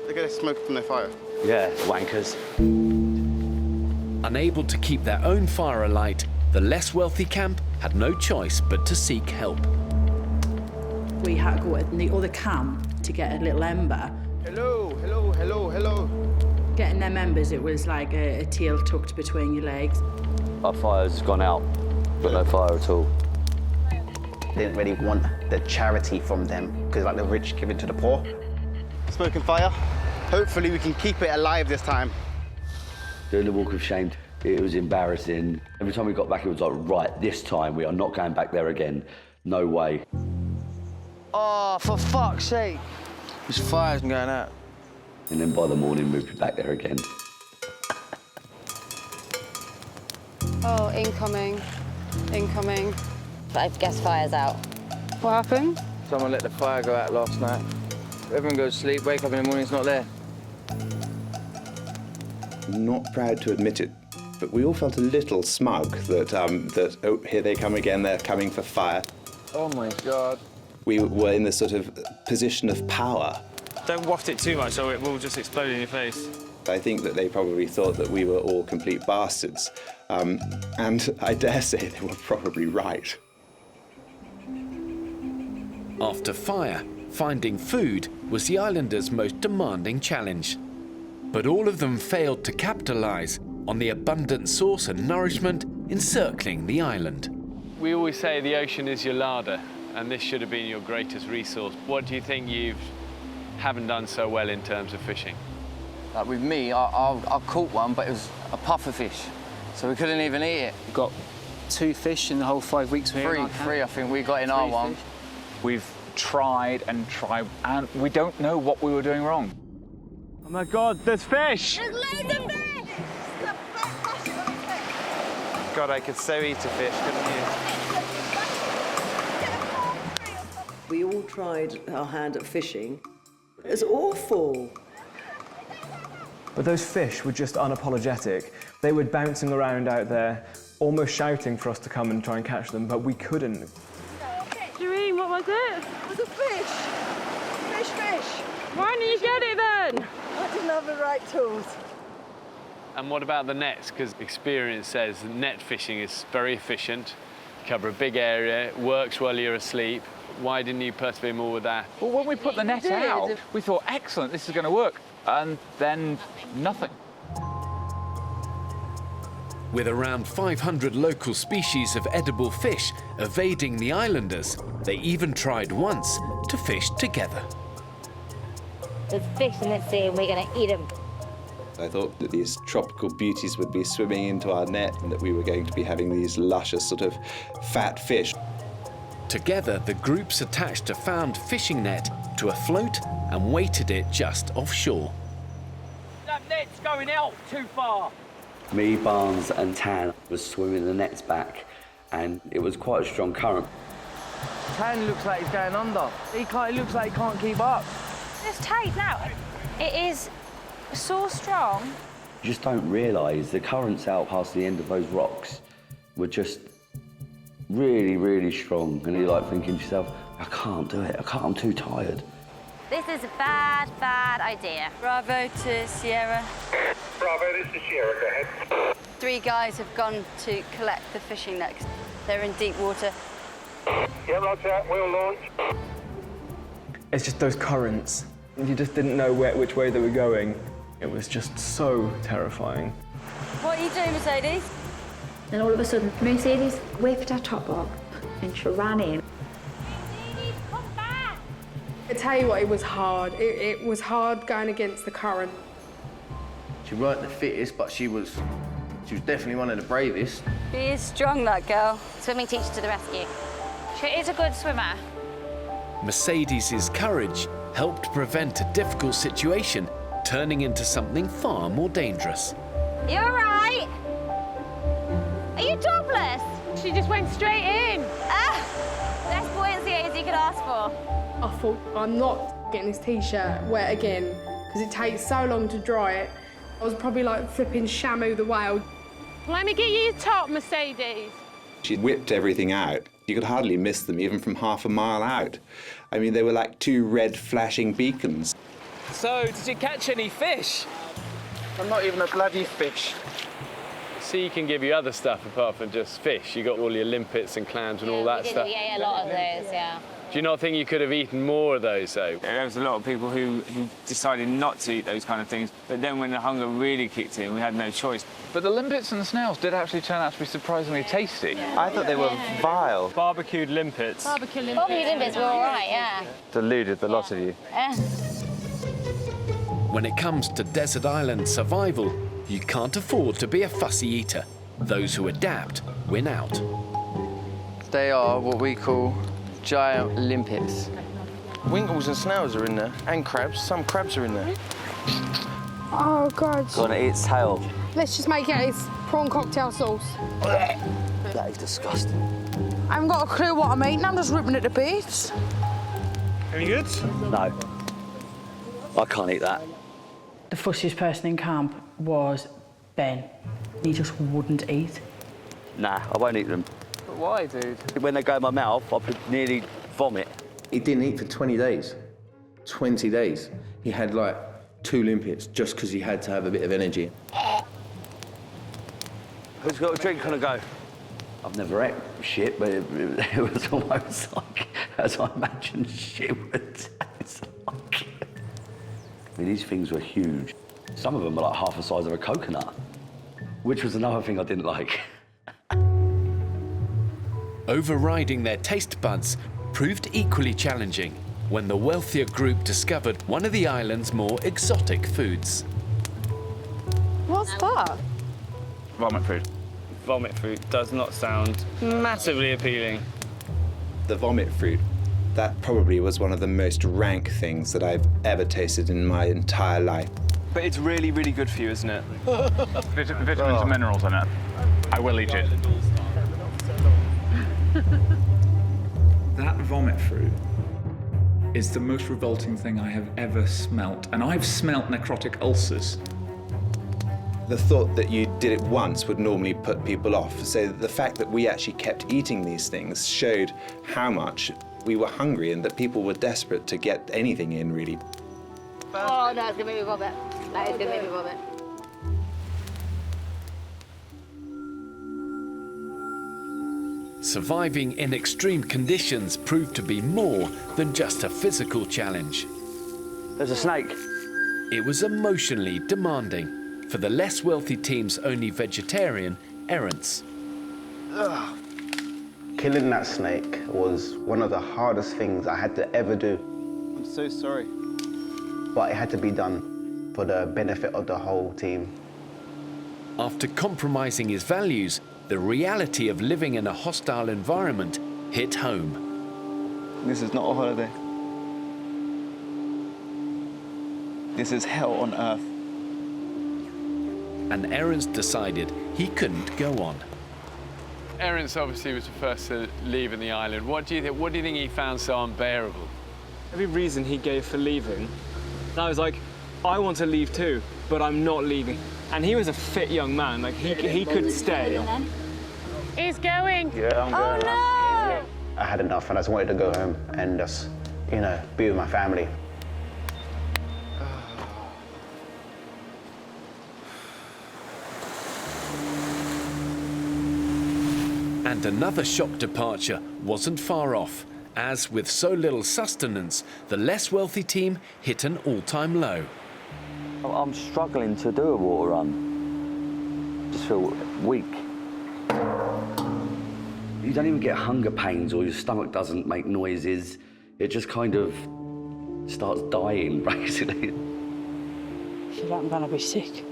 They're getting smoke from their fire. Yeah, wankers. Unable to keep their own fire alight, the less wealthy camp had no choice but to seek help. We had to go in the other camp to get a little ember. Hello, hello, hello, hello. Getting them embers, it was like a tail tucked between your legs. Our fire's gone out. Got no fire at all. Didn't really want the charity from them, because like the rich give it to the poor. Smoke and fire. Hopefully we can keep it alive this time. Doing the walk of shame, it was embarrassing. Every time we got back, it was like, right, this time we are not going back there again. No way. Oh, for fuck's sake. This fire's going out. And then by the morning, we'd be back there again. Oh, incoming. Incoming. I guess fire's out. What happened? Someone let the fire go out last night. Everyone goes to sleep, wake up in the morning, it's not there. I'm not proud to admit it, but we all felt a little smug that, oh, here they come again, they're coming for fire. Oh my God. We were in this sort of position of power. Don't waft it too much or it will just explode in your face. I think that they probably thought that we were all complete bastards. And I dare say they were probably right. After fire, finding food was the islanders' most demanding challenge. But all of them failed to capitalize on the abundant source and nourishment encircling the island. We always say the ocean is your larder, and this should have been your greatest resource. What do you think you haven't done so well in terms of fishing? Like with me, I caught one, but it was a puffer fish, so we couldn't even eat it. We've got 2 fish in the whole 5 weeks we're here. Three, I think we got in our one. We've tried and tried, and we don't know what we were doing wrong. Oh my God, there's fish! There's loads of fish! God, I could so eat a fish, couldn't you? We all tried our hand at fishing. It was awful. But those fish were just unapologetic. They were bouncing around out there, almost shouting for us to come and try and catch them, but we couldn't. Doreen, what was it? It was a fish. Fish. Why didn't you get it then? I didn't have the right tools. And what about the nets? Because experience says that net fishing is very efficient, cover a big area, it works while you're asleep. Why didn't you persevere more with that? Well, when we put the net out, we thought, excellent, this is going to work. And then nothing. With around 500 local species of edible fish evading the islanders, they even tried once to fish together. There's fish in the sea and we're going to eat them. I thought that these tropical beauties would be swimming into our net and that we were going to be having these luscious sort of fat fish. Together, the groups attached a found fishing net to a float and weighted it just offshore. That net's going out too far. Me, Barnes and Tan was swimming the nets back, and it was quite a strong current. Tan looks like he's going under. It looks like he can't keep up. It's tight now. It is so strong. You just don't realise the currents out past the end of those rocks were just really, really strong. And you're like thinking to yourself, I can't do it, I'm too tired. This is a bad, bad idea. Bravo to Sierra. Bravo, this is Sierra, go ahead. 3 guys have gone to collect the fishing nets. They're in deep water. Yeah, roger, we'll launch. It's just those currents. You just didn't know which way they were going. It was just so terrifying. What are you doing, Mercedes? Then all of a sudden, Mercedes whipped her top off and she ran in. I tell you what, it was hard. It was hard going against the current. She weren't the fittest, but she was definitely one of the bravest. She is strong, that girl. Swimming teacher to the rescue. She is a good swimmer. Mercedes' courage helped prevent a difficult situation turning into something far more dangerous. You all right? Are you topless? She just went straight in. Less buoyancy as you could ask for. I thought, I'm not getting this T-shirt wet again, because it takes so long to dry it. I was probably like flipping Shamu the whale. Let me get you your top, Mercedes. She whipped everything out. You could hardly miss them, even from half a mile out. I mean, they were like two red flashing beacons. So, did you catch any fish? I'm not even a bloody fish. Sea can give you other stuff apart from just fish. You got all your limpets and clams and all that stuff. Yeah, a lot of those, yeah. Do you not think you could have eaten more of those, though? There was a lot of people who decided not to eat those kind of things, but then when the hunger really kicked in, we had no choice. But the limpets and the snails did actually turn out to be surprisingly tasty. I thought they were vile. Barbecued limpets. Barbecued limpets were all right, yeah. Deluded the lot of you. When it comes to desert island survival, you can't afford to be a fussy eater. Those who adapt win out. They are what we call giant limpets. Winkles and snails are in there, and crabs. Some crabs are in there. Oh, God. Gonna eat its tail. Let's just make it its prawn cocktail sauce. That is disgusting. I haven't got a clue what I'm eating. I'm just ripping it to bits. Any good? No. I can't eat that. The fussiest person in camp was Ben. He just wouldn't eat. Nah, I won't eat them. But why, dude? When they go in my mouth, I could nearly vomit. He didn't eat for 20 days. 20 days. He had like 2 limpets just because he had to have a bit of energy. Who's got a drink on the go? I've never ate shit, but it was almost like as I imagined shit would taste like. I mean, these things were huge. Some of them were like half the size of a coconut, which was another thing I didn't like. Overriding their taste buds proved equally challenging when the wealthier group discovered one of the island's more exotic foods. What's that? Vomit fruit. Vomit fruit does not sound massively appealing. The vomit fruit, that probably was one of the most rank things that I've ever tasted in my entire life. But it's really, really good for you, isn't it? Vitamins and minerals in it. I will eat it. That vomit fruit is the most revolting thing I have ever smelt. And I've smelt necrotic ulcers. The thought that you did it once would normally put people off. So the fact that we actually kept eating these things showed how much we were hungry and that people were desperate to get anything in, really. Oh, no, it's gonna make me vomit. That is gonna make me vomit. Surviving in extreme conditions proved to be more than just a physical challenge. There's a snake. It was emotionally demanding for the less wealthy team's only vegetarian, Erants. Killing that snake was one of the hardest things I had to ever do. I'm so sorry. But it had to be done for the benefit of the whole team. After compromising his values, the reality of living in a hostile environment hit home. This is not a holiday. This is hell on earth. And Erants decided he couldn't go on. Erants obviously was the first to leave in the island. What do you think he found so unbearable? Every reason he gave for leaving, and I was like, I want to leave too, but I'm not leaving. And he was a fit young man, like he could stay. He's going. Yeah, I'm going. Oh, no! I had enough and I just wanted to go home and just, you know, be with my family. And another shock departure wasn't far off, as with so little sustenance, the less wealthy team hit an all-time low. I'm struggling to do a water run. Just feel weak. You don't even get hunger pains or your stomach doesn't make noises. It just kind of starts dying, basically. Feel like I'm gonna be sick.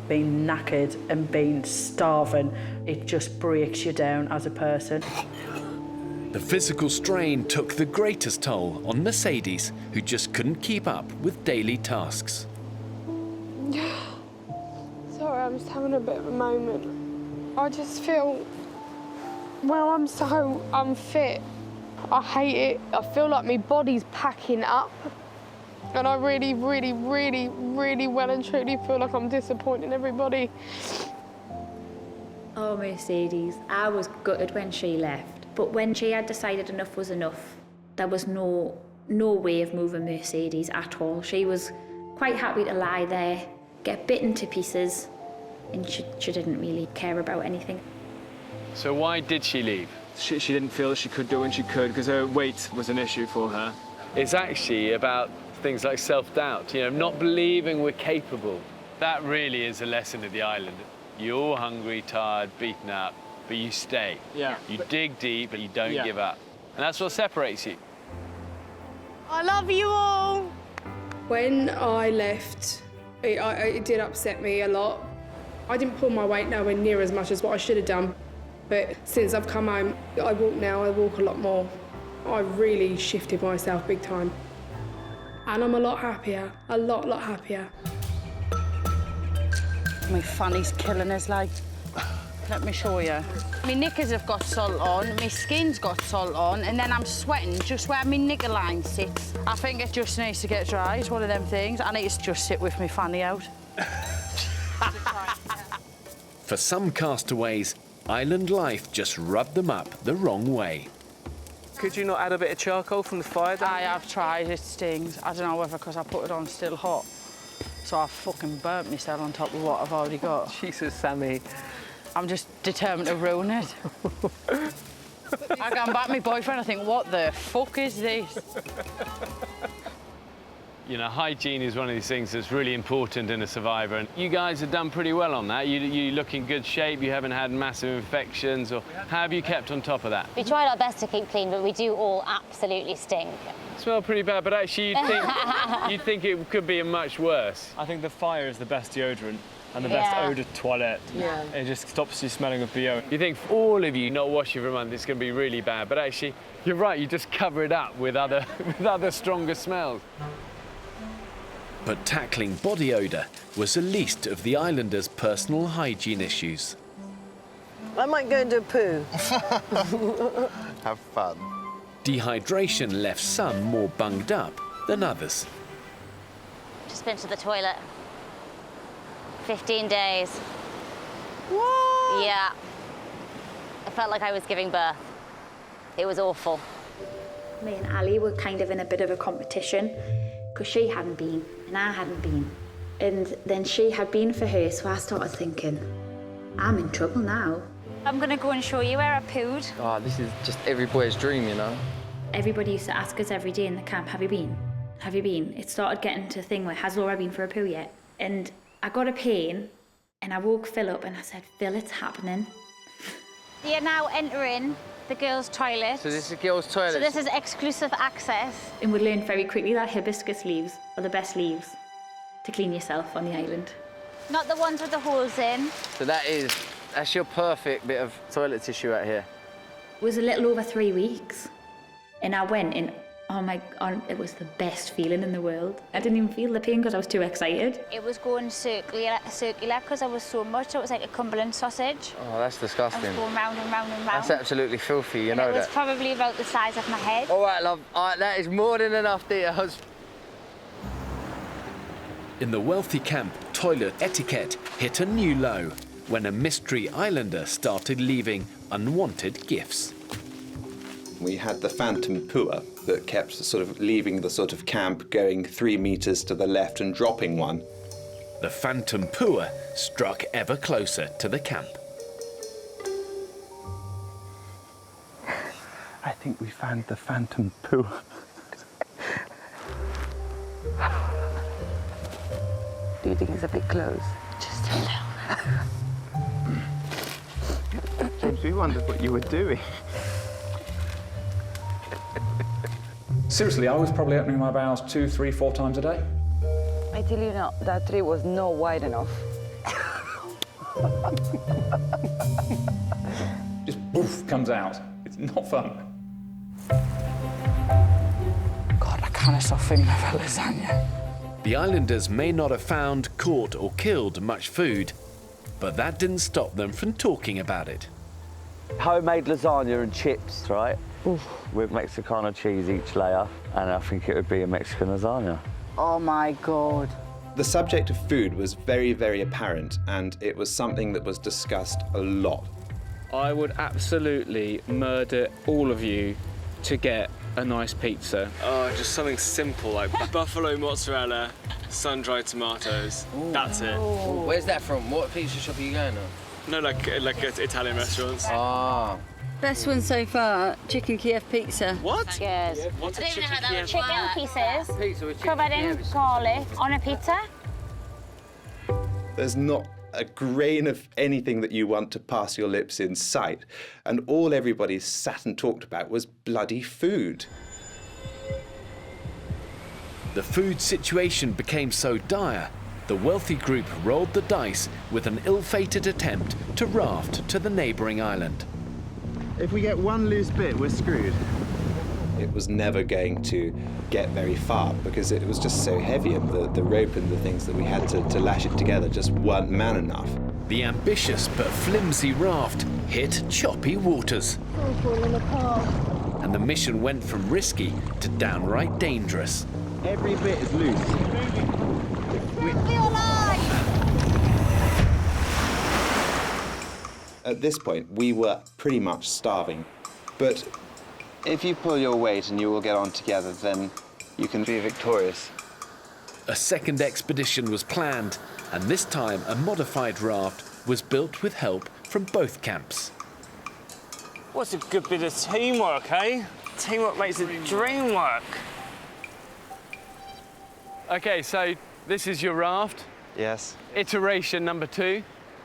Being knackered and being starving, it just breaks you down as a person. The physical strain took the greatest toll on Mercedes, who just couldn't keep up with daily tasks. Sorry, I'm just having a bit of a moment. I just feel, well, I'm so unfit. I hate it. I feel like my body's packing up. And I really, really, really, really well and truly feel like I'm disappointing everybody. Oh, Mercedes, I was gutted when she left. But when she had decided enough was enough, there was no way of moving Mercedes at all. She was quite happy to lie there, get bitten to pieces, and she didn't really care about anything. So why did she leave? She didn't feel that she could do it when she could because her weight was an issue for her. It's actually about things like self-doubt, you know, not believing we're capable. That really is a lesson of the island. You're hungry, tired, beaten up, but you stay. Yeah. You dig deep, but you don't give up. And that's what separates you. I love you all. When I left, it did upset me a lot. I didn't pull my weight nowhere near as much as what I should have done. But since I've come home, I walk now, I walk a lot more. I really shifted myself big time. And I'm a lot happier, a lot happier. My fanny's killing us, like. Let me show you. My knickers have got salt on, my skin's got salt on, and then I'm sweating just where my knicker line sits. I think it just needs to get dry. It's one of them things. I need to just sit with my fanny out. For some castaways, island life just rubbed them up the wrong way. Could you not add a bit of charcoal from the fire? I have tried, it stings. I don't know whether because I put it on still hot. So I've fucking burnt myself on top of what I've already got. Jesus, Sammy. I'm just determined to ruin it. I come back to my boyfriend, I think, what the fuck is this? You know, hygiene is one of these things that's really important in a survivor, and you guys have done pretty well on that. You look in good shape, you haven't had massive infections, or how have you kept on top of that? We tried our best to keep clean, but we do all absolutely stink. Smell pretty bad, but actually you'd think it could be much worse. I think the fire is the best deodorant and the best odour toilette. Yeah. It just stops you smelling of BO. You think for all of you not washing for a month, it's going to be really bad, but actually, you're right, you just cover it up with other stronger smells. But tackling body odour was the least of the islanders' personal hygiene issues. I might go and do a poo. Have fun. Dehydration left some more bunged up than others. Just been to the toilet. 15 days. What? Yeah. I felt like I was giving birth. It was awful. Me and Ali were kind of in a bit of a competition because she hadn't been and I hadn't been. And then she had been for her, so I started thinking, I'm in trouble now. I'm going to go and show you where I pooed. Oh, this is just every boy's dream, you know? Everybody used to ask us every day in the camp, have you been? Have you been? It started getting to a thing where, has Laura been for a poo yet? And I got a pain and I woke Phil up and I said, Phil, it's happening. You're now entering the girls' toilet. So this is girls' toilet? So this is exclusive access. And we learned very quickly that hibiscus leaves are the best leaves to clean yourself on the island. Not the ones with the holes in. So that's your perfect bit of toilet tissue out here. It was a little over 3 weeks. And I went and, oh my God, it was the best feeling in the world. I didn't even feel the pain because I was too excited. It was going circular because I was so much, so it was like a Cumberland sausage. Oh, that's disgusting. I was going round and round and round. That's absolutely filthy, you know that. It was probably about the size of my head. All right, love. All right, that is more than enough details. In the wealthy camp, toilet etiquette hit a new low when a mystery islander started leaving unwanted gifts. We had the phantom pooer that kept sort of leaving the sort of camp, going 3 meters to the left and dropping one. The phantom pooer struck ever closer to the camp. I think we found the phantom pooer. Do you think it's a bit close? Just a little. James, we wondered what you were doing. Seriously, I was probably opening my bowels 2, 3, 4 times a day. I tell you now, that tree was not wide enough. Just boof, comes out. It's not fun. God, I can't stop thinking about lasagna. The islanders may not have found, caught or killed much food, but that didn't stop them from talking about it. Homemade lasagna and chips, right? Oof. With Mexicana cheese each layer, and I think it would be a Mexican lasagna. Oh my God. The subject of food was very, very apparent, and it was something that was discussed a lot. I would absolutely murder all of you to get a nice pizza. Oh, just something simple like buffalo mozzarella, sun-dried tomatoes. Ooh. That's it. Ooh. Where's that from? What pizza shop are you going to? No, like Italian restaurants. Ah. Best one so far, chicken Kiev pizza. What? Good. What's a chicken Kiev? Chicken pieces Pizza with covered in garlic on a pizza. There's not a grain of anything that you want to pass your lips in sight, and all everybody sat and talked about was bloody food. The food situation became so dire, the wealthy group rolled the dice with an ill-fated attempt to raft to the neighbouring island. If we get one loose bit, we're screwed. It was never going to get very far because it was just so heavy, and the rope and the things that we had to lash it together just weren't man enough. The ambitious but flimsy raft hit choppy waters, and the mission went from risky to downright dangerous. Every bit is loose. At this point, we were pretty much starving, but if you pull your weight and you all get on together, then you can be victorious. A second expedition was planned, and this time a modified raft was built with help from both camps. What's a good bit of teamwork, eh? Teamwork makes the dream work. Okay, so this is your raft. Yes. Iteration number 2,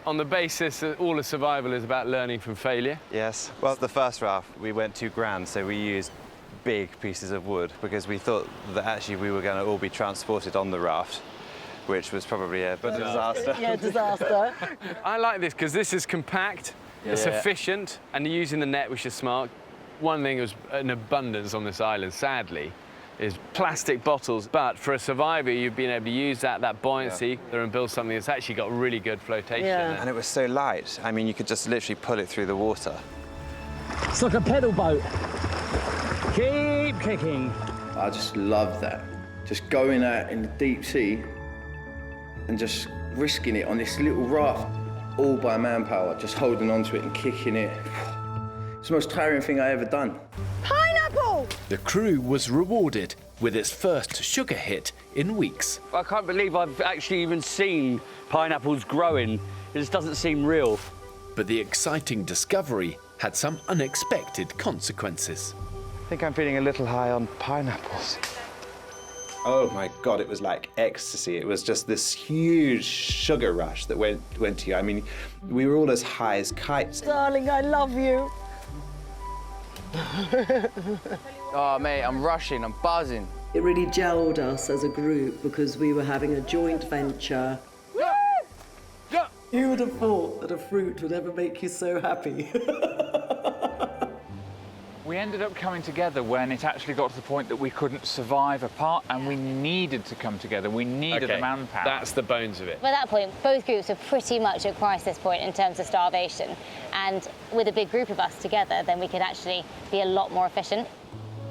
on the basis that all of survival is about learning from failure. Yes. Well, the first raft, we went 2 grand, so we used big pieces of wood because we thought that actually we were going to all be transported on the raft, which was probably a disaster. Yeah, disaster. I like this because this is compact, it's efficient, and you're using the net, which is smart. One thing was an abundance on this island, sadly, is plastic bottles, but for a survivor, you've been able to use that buoyancy there and build something that's actually got really good flotation. Yeah. And it was so light. I mean, you could just literally pull it through the water. It's like a pedal boat. Keep kicking. I just love that. Just going out in the deep sea and just risking it on this little raft, all by manpower, just holding onto it and kicking it. It's the most tiring thing I ever done. Pineapple! The crew was rewarded with its first sugar hit in weeks. I can't believe I've actually even seen pineapples growing. It just doesn't seem real. But the exciting discovery had some unexpected consequences. I think I'm feeling a little high on pineapples. Oh my God, it was like ecstasy. It was just this huge sugar rush that went to you. I mean, we were all as high as kites. Darling, I love you. Oh, mate, I'm rushing, I'm buzzing. It really gelled us as a group because we were having a joint venture. Who would have thought that a fruit would ever make you so happy? We ended up coming together when it actually got to the point that we couldn't survive apart and we needed to come together. We needed the manpower. That's the bones of it. By that point, both groups were pretty much at crisis point in terms of starvation. And with a big group of us together, then we could actually be a lot more efficient.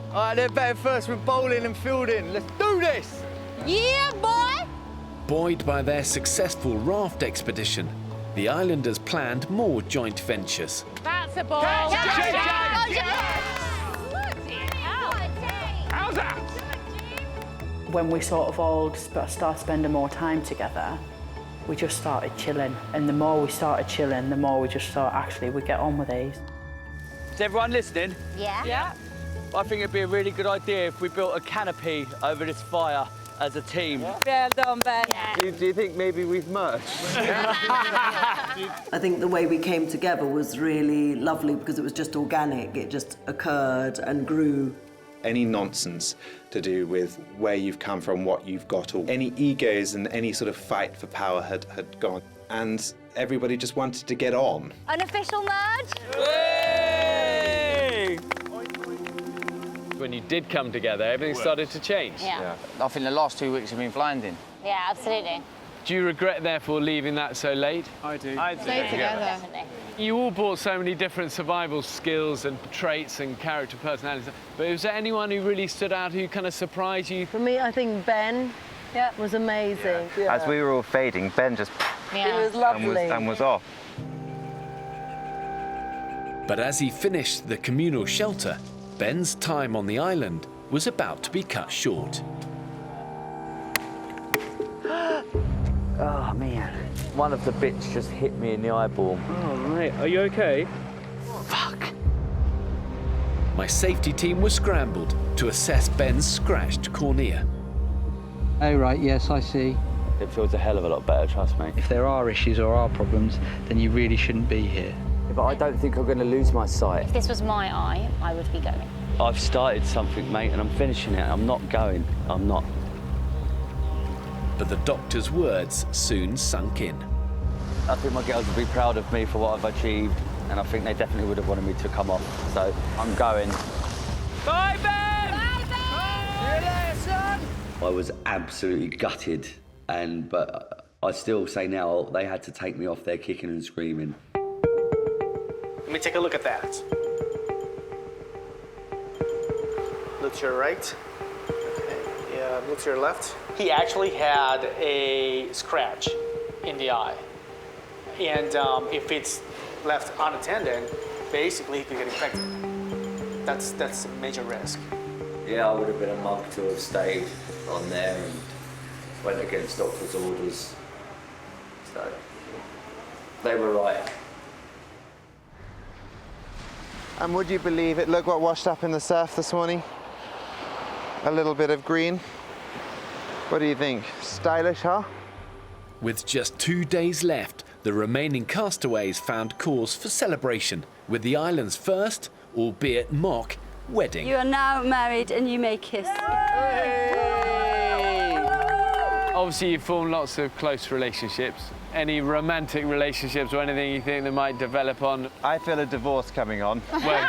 All right, they're better first with bowling and fielding. Let's do this! Yeah, boy! Buoyed by their successful raft expedition, the islanders planned more joint ventures. That's a ball. How's that? When we sort of all started spending more time together, we just started chilling. And the more we started chilling, the more we just thought, actually, we get on with these. Is everyone listening? Yeah. Yeah. I think it'd be a really good idea if we built a canopy over this fire as a team. Well done, Ben. Do you think maybe we've merged? I think the way we came together was really lovely because it was just organic. It just occurred and grew any nonsense to do with where you've come from, what you've got, or any egos and any sort of fight for power had gone. And everybody just wanted to get on. Unofficial merge. Hey! When you did come together, everything started to change. Yeah. I think the last 2 weeks have been blinding. Yeah, absolutely. Do you regret, therefore, leaving that so late? I do. Stay together. Definitely. You all brought so many different survival skills and traits and character personalities, but was there anyone who really stood out, who kind of surprised you? For me, I think Ben was amazing. Yeah. As we were all fading, Ben just He was lovely. and was off. But as he finished the communal shelter, Ben's time on the island was about to be cut short. Oh, man. One of the bits just hit me in the eyeball. Oh, mate, are you okay? Fuck. My safety team was scrambled to assess Ben's scratched cornea. Oh, right, yes, I see. It feels a hell of a lot better, trust me. If there are issues or are problems, then you really shouldn't be here. But I don't think I'm going to lose my sight. If this was my eye, I would be going. I've started something, mate, and I'm finishing it. I'm not going. I'm not. But the doctor's words soon sunk in. I think my girls would be proud of me for what I've achieved, and I think they definitely would have wanted me to come off. So I'm going. Bye, Ben! Bye, Ben! See you later, son! I was absolutely gutted, but I still say now they had to take me off there kicking and screaming. Let me take a look at that. Look to your right. Okay. Yeah, look to your left. He actually had a scratch in the eye. And if it's left unattended, basically he could get infected. That's a major risk. Yeah, I would have been a mug to have stayed on there and went against doctor's orders. So they were right. And would you believe it? Look what washed up in the surf this morning. A little bit of green. What do you think? Stylish, huh? With just 2 days left, the remaining castaways found cause for celebration with the island's first, albeit mock, wedding. You are now married and you may kiss. Obviously, you've formed lots of close relationships. Any romantic relationships or anything you think that might develop on? I feel a divorce coming on. Well,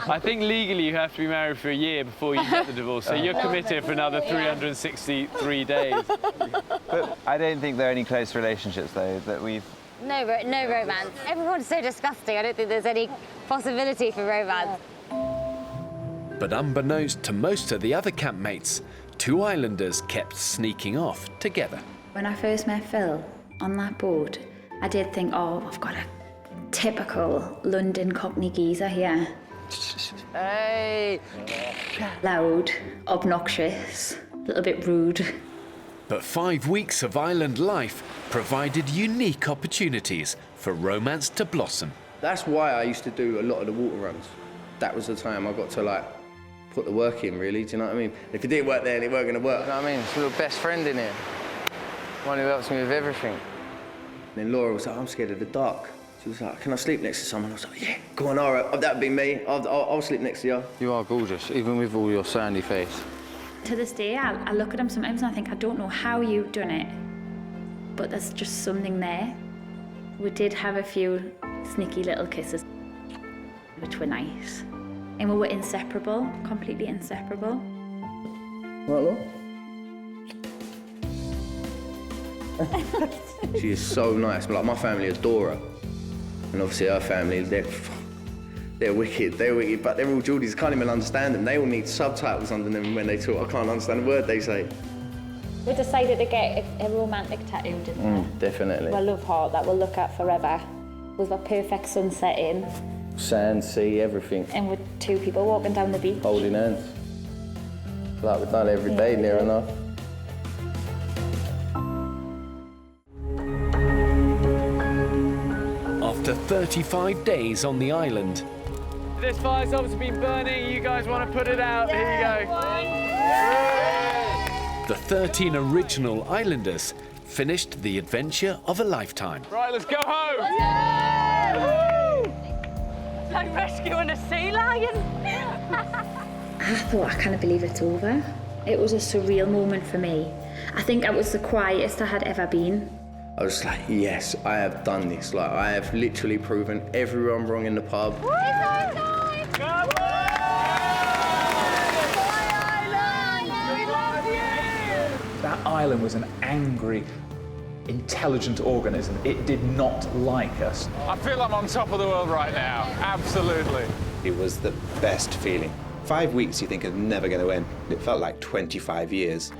I think legally you have to be married for a year before you get the divorce, so you're committed for another 363 days. But I don't think there are any close relationships, though, that we've... No romance. Everyone's so disgusting. I don't think there's any possibility for romance. But unbeknownst to most of the other campmates, 2 islanders kept sneaking off together. When I first met Phil on that boat, I did think, oh, I've got a typical London Cockney geezer here. Hey! Loud, obnoxious, a little bit rude. But 5 weeks of island life provided unique opportunities for romance to blossom. That's why I used to do a lot of the water runs. That was the time I got to put the work in, really, do you know what I mean? If it didn't work there, it weren't going to work. You know what I mean? It's a little best friend in here. One who helps me with everything. Then Laura was like, I'm scared of the dark. She was like, can I sleep next to someone? I was like, yeah, go on, all right, that'd be me. I'll sleep next to you. You are gorgeous, even with all your sandy face. To this day, I look at him sometimes and I think, I don't know how you've done it, but there's just something there. We did have a few sneaky little kisses, which were nice. And we were inseparable, completely inseparable. Right, Laura? She is so nice. Like, my family adore her. And obviously her family, they're wicked, but they're all Geordies. I can't even understand them. They all need subtitles under them when they talk. I can't understand a word they say. We decided to get a romantic tattoo, didn't we? Definitely. A love heart that we'll look at forever. With a perfect sunset in. Sand, sea, everything. And with 2 people walking down the beach. Holding hands. Like we've done every day, near enough. After 35 days on the island, This fire's obviously been burning. You guys want to put it out? Here you go. the 13 original islanders finished the adventure of a lifetime. Right, let's go home. Like rescuing a sea lion. I thought, I can't believe it's over. It was a surreal moment for me. I think I was the quietest I had ever been. I was like, yes, I have done this. Like, I have literally proven everyone wrong in the pub. That island was an angry, intelligent organism. It did not like us. I feel I'm on top of the world right now. Absolutely. It was the best feeling. 5 weeks you think are never going to end. It felt like 25 years.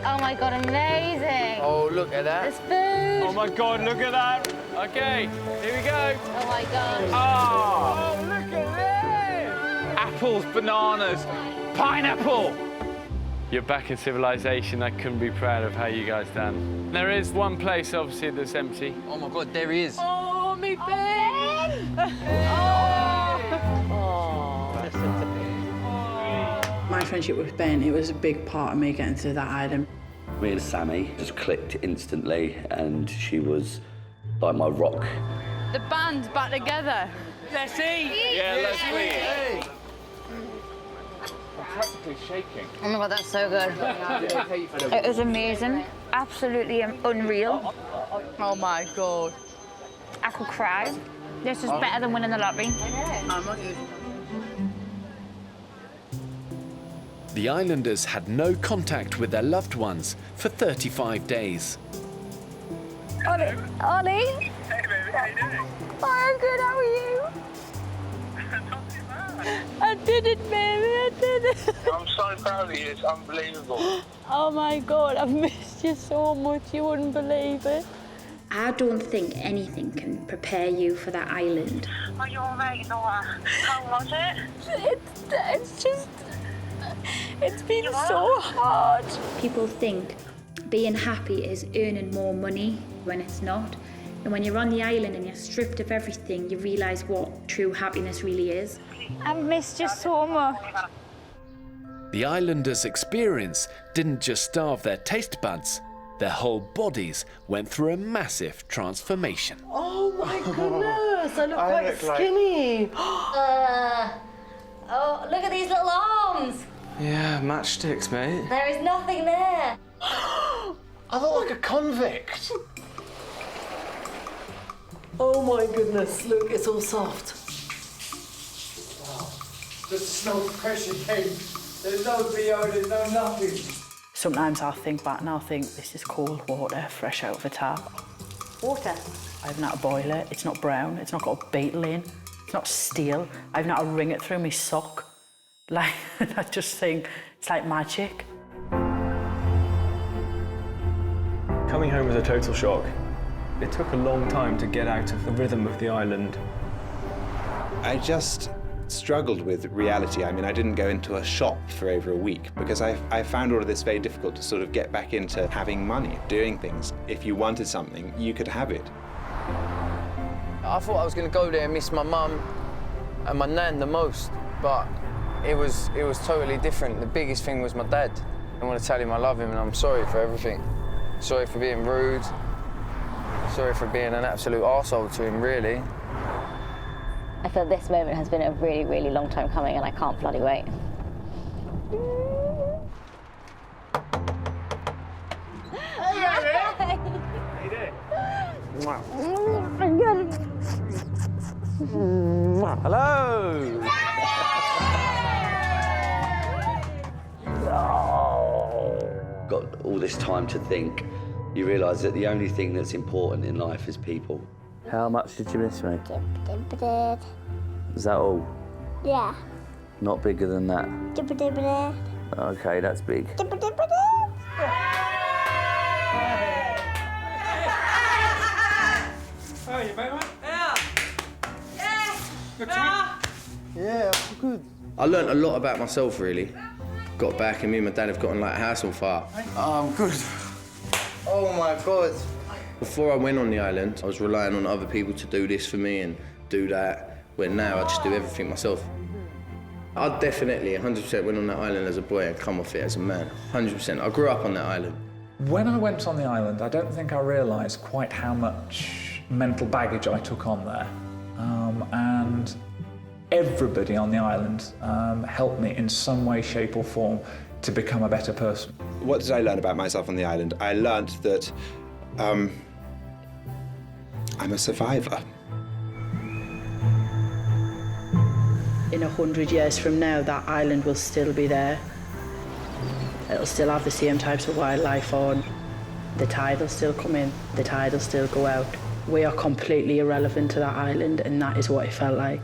Oh my God, amazing. Oh, look at that. There's food. Oh my God, look at that. Okay, here we go. Oh my God. Oh, look at this. Apples, bananas, pineapple. You're back in civilization. I couldn't be proud of how you guys done. There is one place, obviously, that's empty. Oh my God, there is. Oh, me Ben! My friendship with Ben, it was a big part of me getting through that island. Me and Sammy just clicked instantly, and she was like my rock. The band's back together. Let's eat. Yeah, let's eat. I'm practically shaking. Oh my God, that's so good. It was amazing. Absolutely unreal. Oh my God. I could cry. This is better than winning the lottery. The islanders had no contact with their loved ones for 35 days. Ollie? Ollie? Hey baby, how you doing? Oh, I'm good, how are you? Not too bad. I did it, baby, I did it. I'm so proud of you, it's unbelievable. Oh my God, I've missed you so much, you wouldn't believe it. I don't think anything can prepare you for that island. Are you alright, Noah? How was it? It's been so hard. People think being happy is earning more money when it's not. And when you're on the island and you're stripped of everything, you realise what true happiness really is. I've missed you so much. The islanders' experience didn't just starve their taste buds, their whole bodies went through a massive transformation. Oh my goodness, I look quite skinny. Oh, look at these little arms. Yeah, matchsticks, mate. There is nothing there. I look like a convict. Oh my goodness, look, it's all soft. There's no pressure, Kate. There's no BO, there's no nothing. Sometimes I'll think back and I'll think, this is cold water, fresh out of a tap. Water. I haven't had to boil it, it's not brown, it's not got a beetle in, it's not steel. I haven't had to wring it through my sock. Like, I just think it's like magic. Coming home was a total shock. It took a long time to get out of the rhythm of the island. I just struggled with reality. I mean, I didn't go into a shop for over a week because I found all of this very difficult to sort of get back into having money, doing things. If you wanted something, you could have it. I thought I was going to go there and miss my mum and my nan the most, but it was totally different. The biggest thing was my dad. I want to tell him I love him and I'm sorry for everything. Sorry for being rude. Sorry for being an absolute arsehole to him, really. I feel this moment has been a really, really long time coming and I can't bloody wait. Hey, How you doing? Hello! Got all this time to think. You realise that the only thing that's important in life is people. How much did you miss me? Is that all? Yeah. Not bigger than that? Okay, that's big. Oh, you mate? Yeah. Good Yeah, good. I learnt a lot about myself, really. Got back and me and my dad have gotten like a house on fire. I'm good. Oh my God. Before I went on the island, I was relying on other people to do this for me and do that, where now I just do everything myself. I definitely 100% went on that island as a boy and come off it as a man, 100%. I grew up on that island. When I went on the island, I don't think I realised quite how much mental baggage I took on there. and everybody on the island helped me in some way, shape or form to become a better person. What did I learn about myself on the island? I learned that I'm a survivor. In 100 years from now, that island will still be there. It'll still have the same types of wildlife on. The tide will still come in, the tide will still go out. We are completely irrelevant to that island, and that is what it felt like.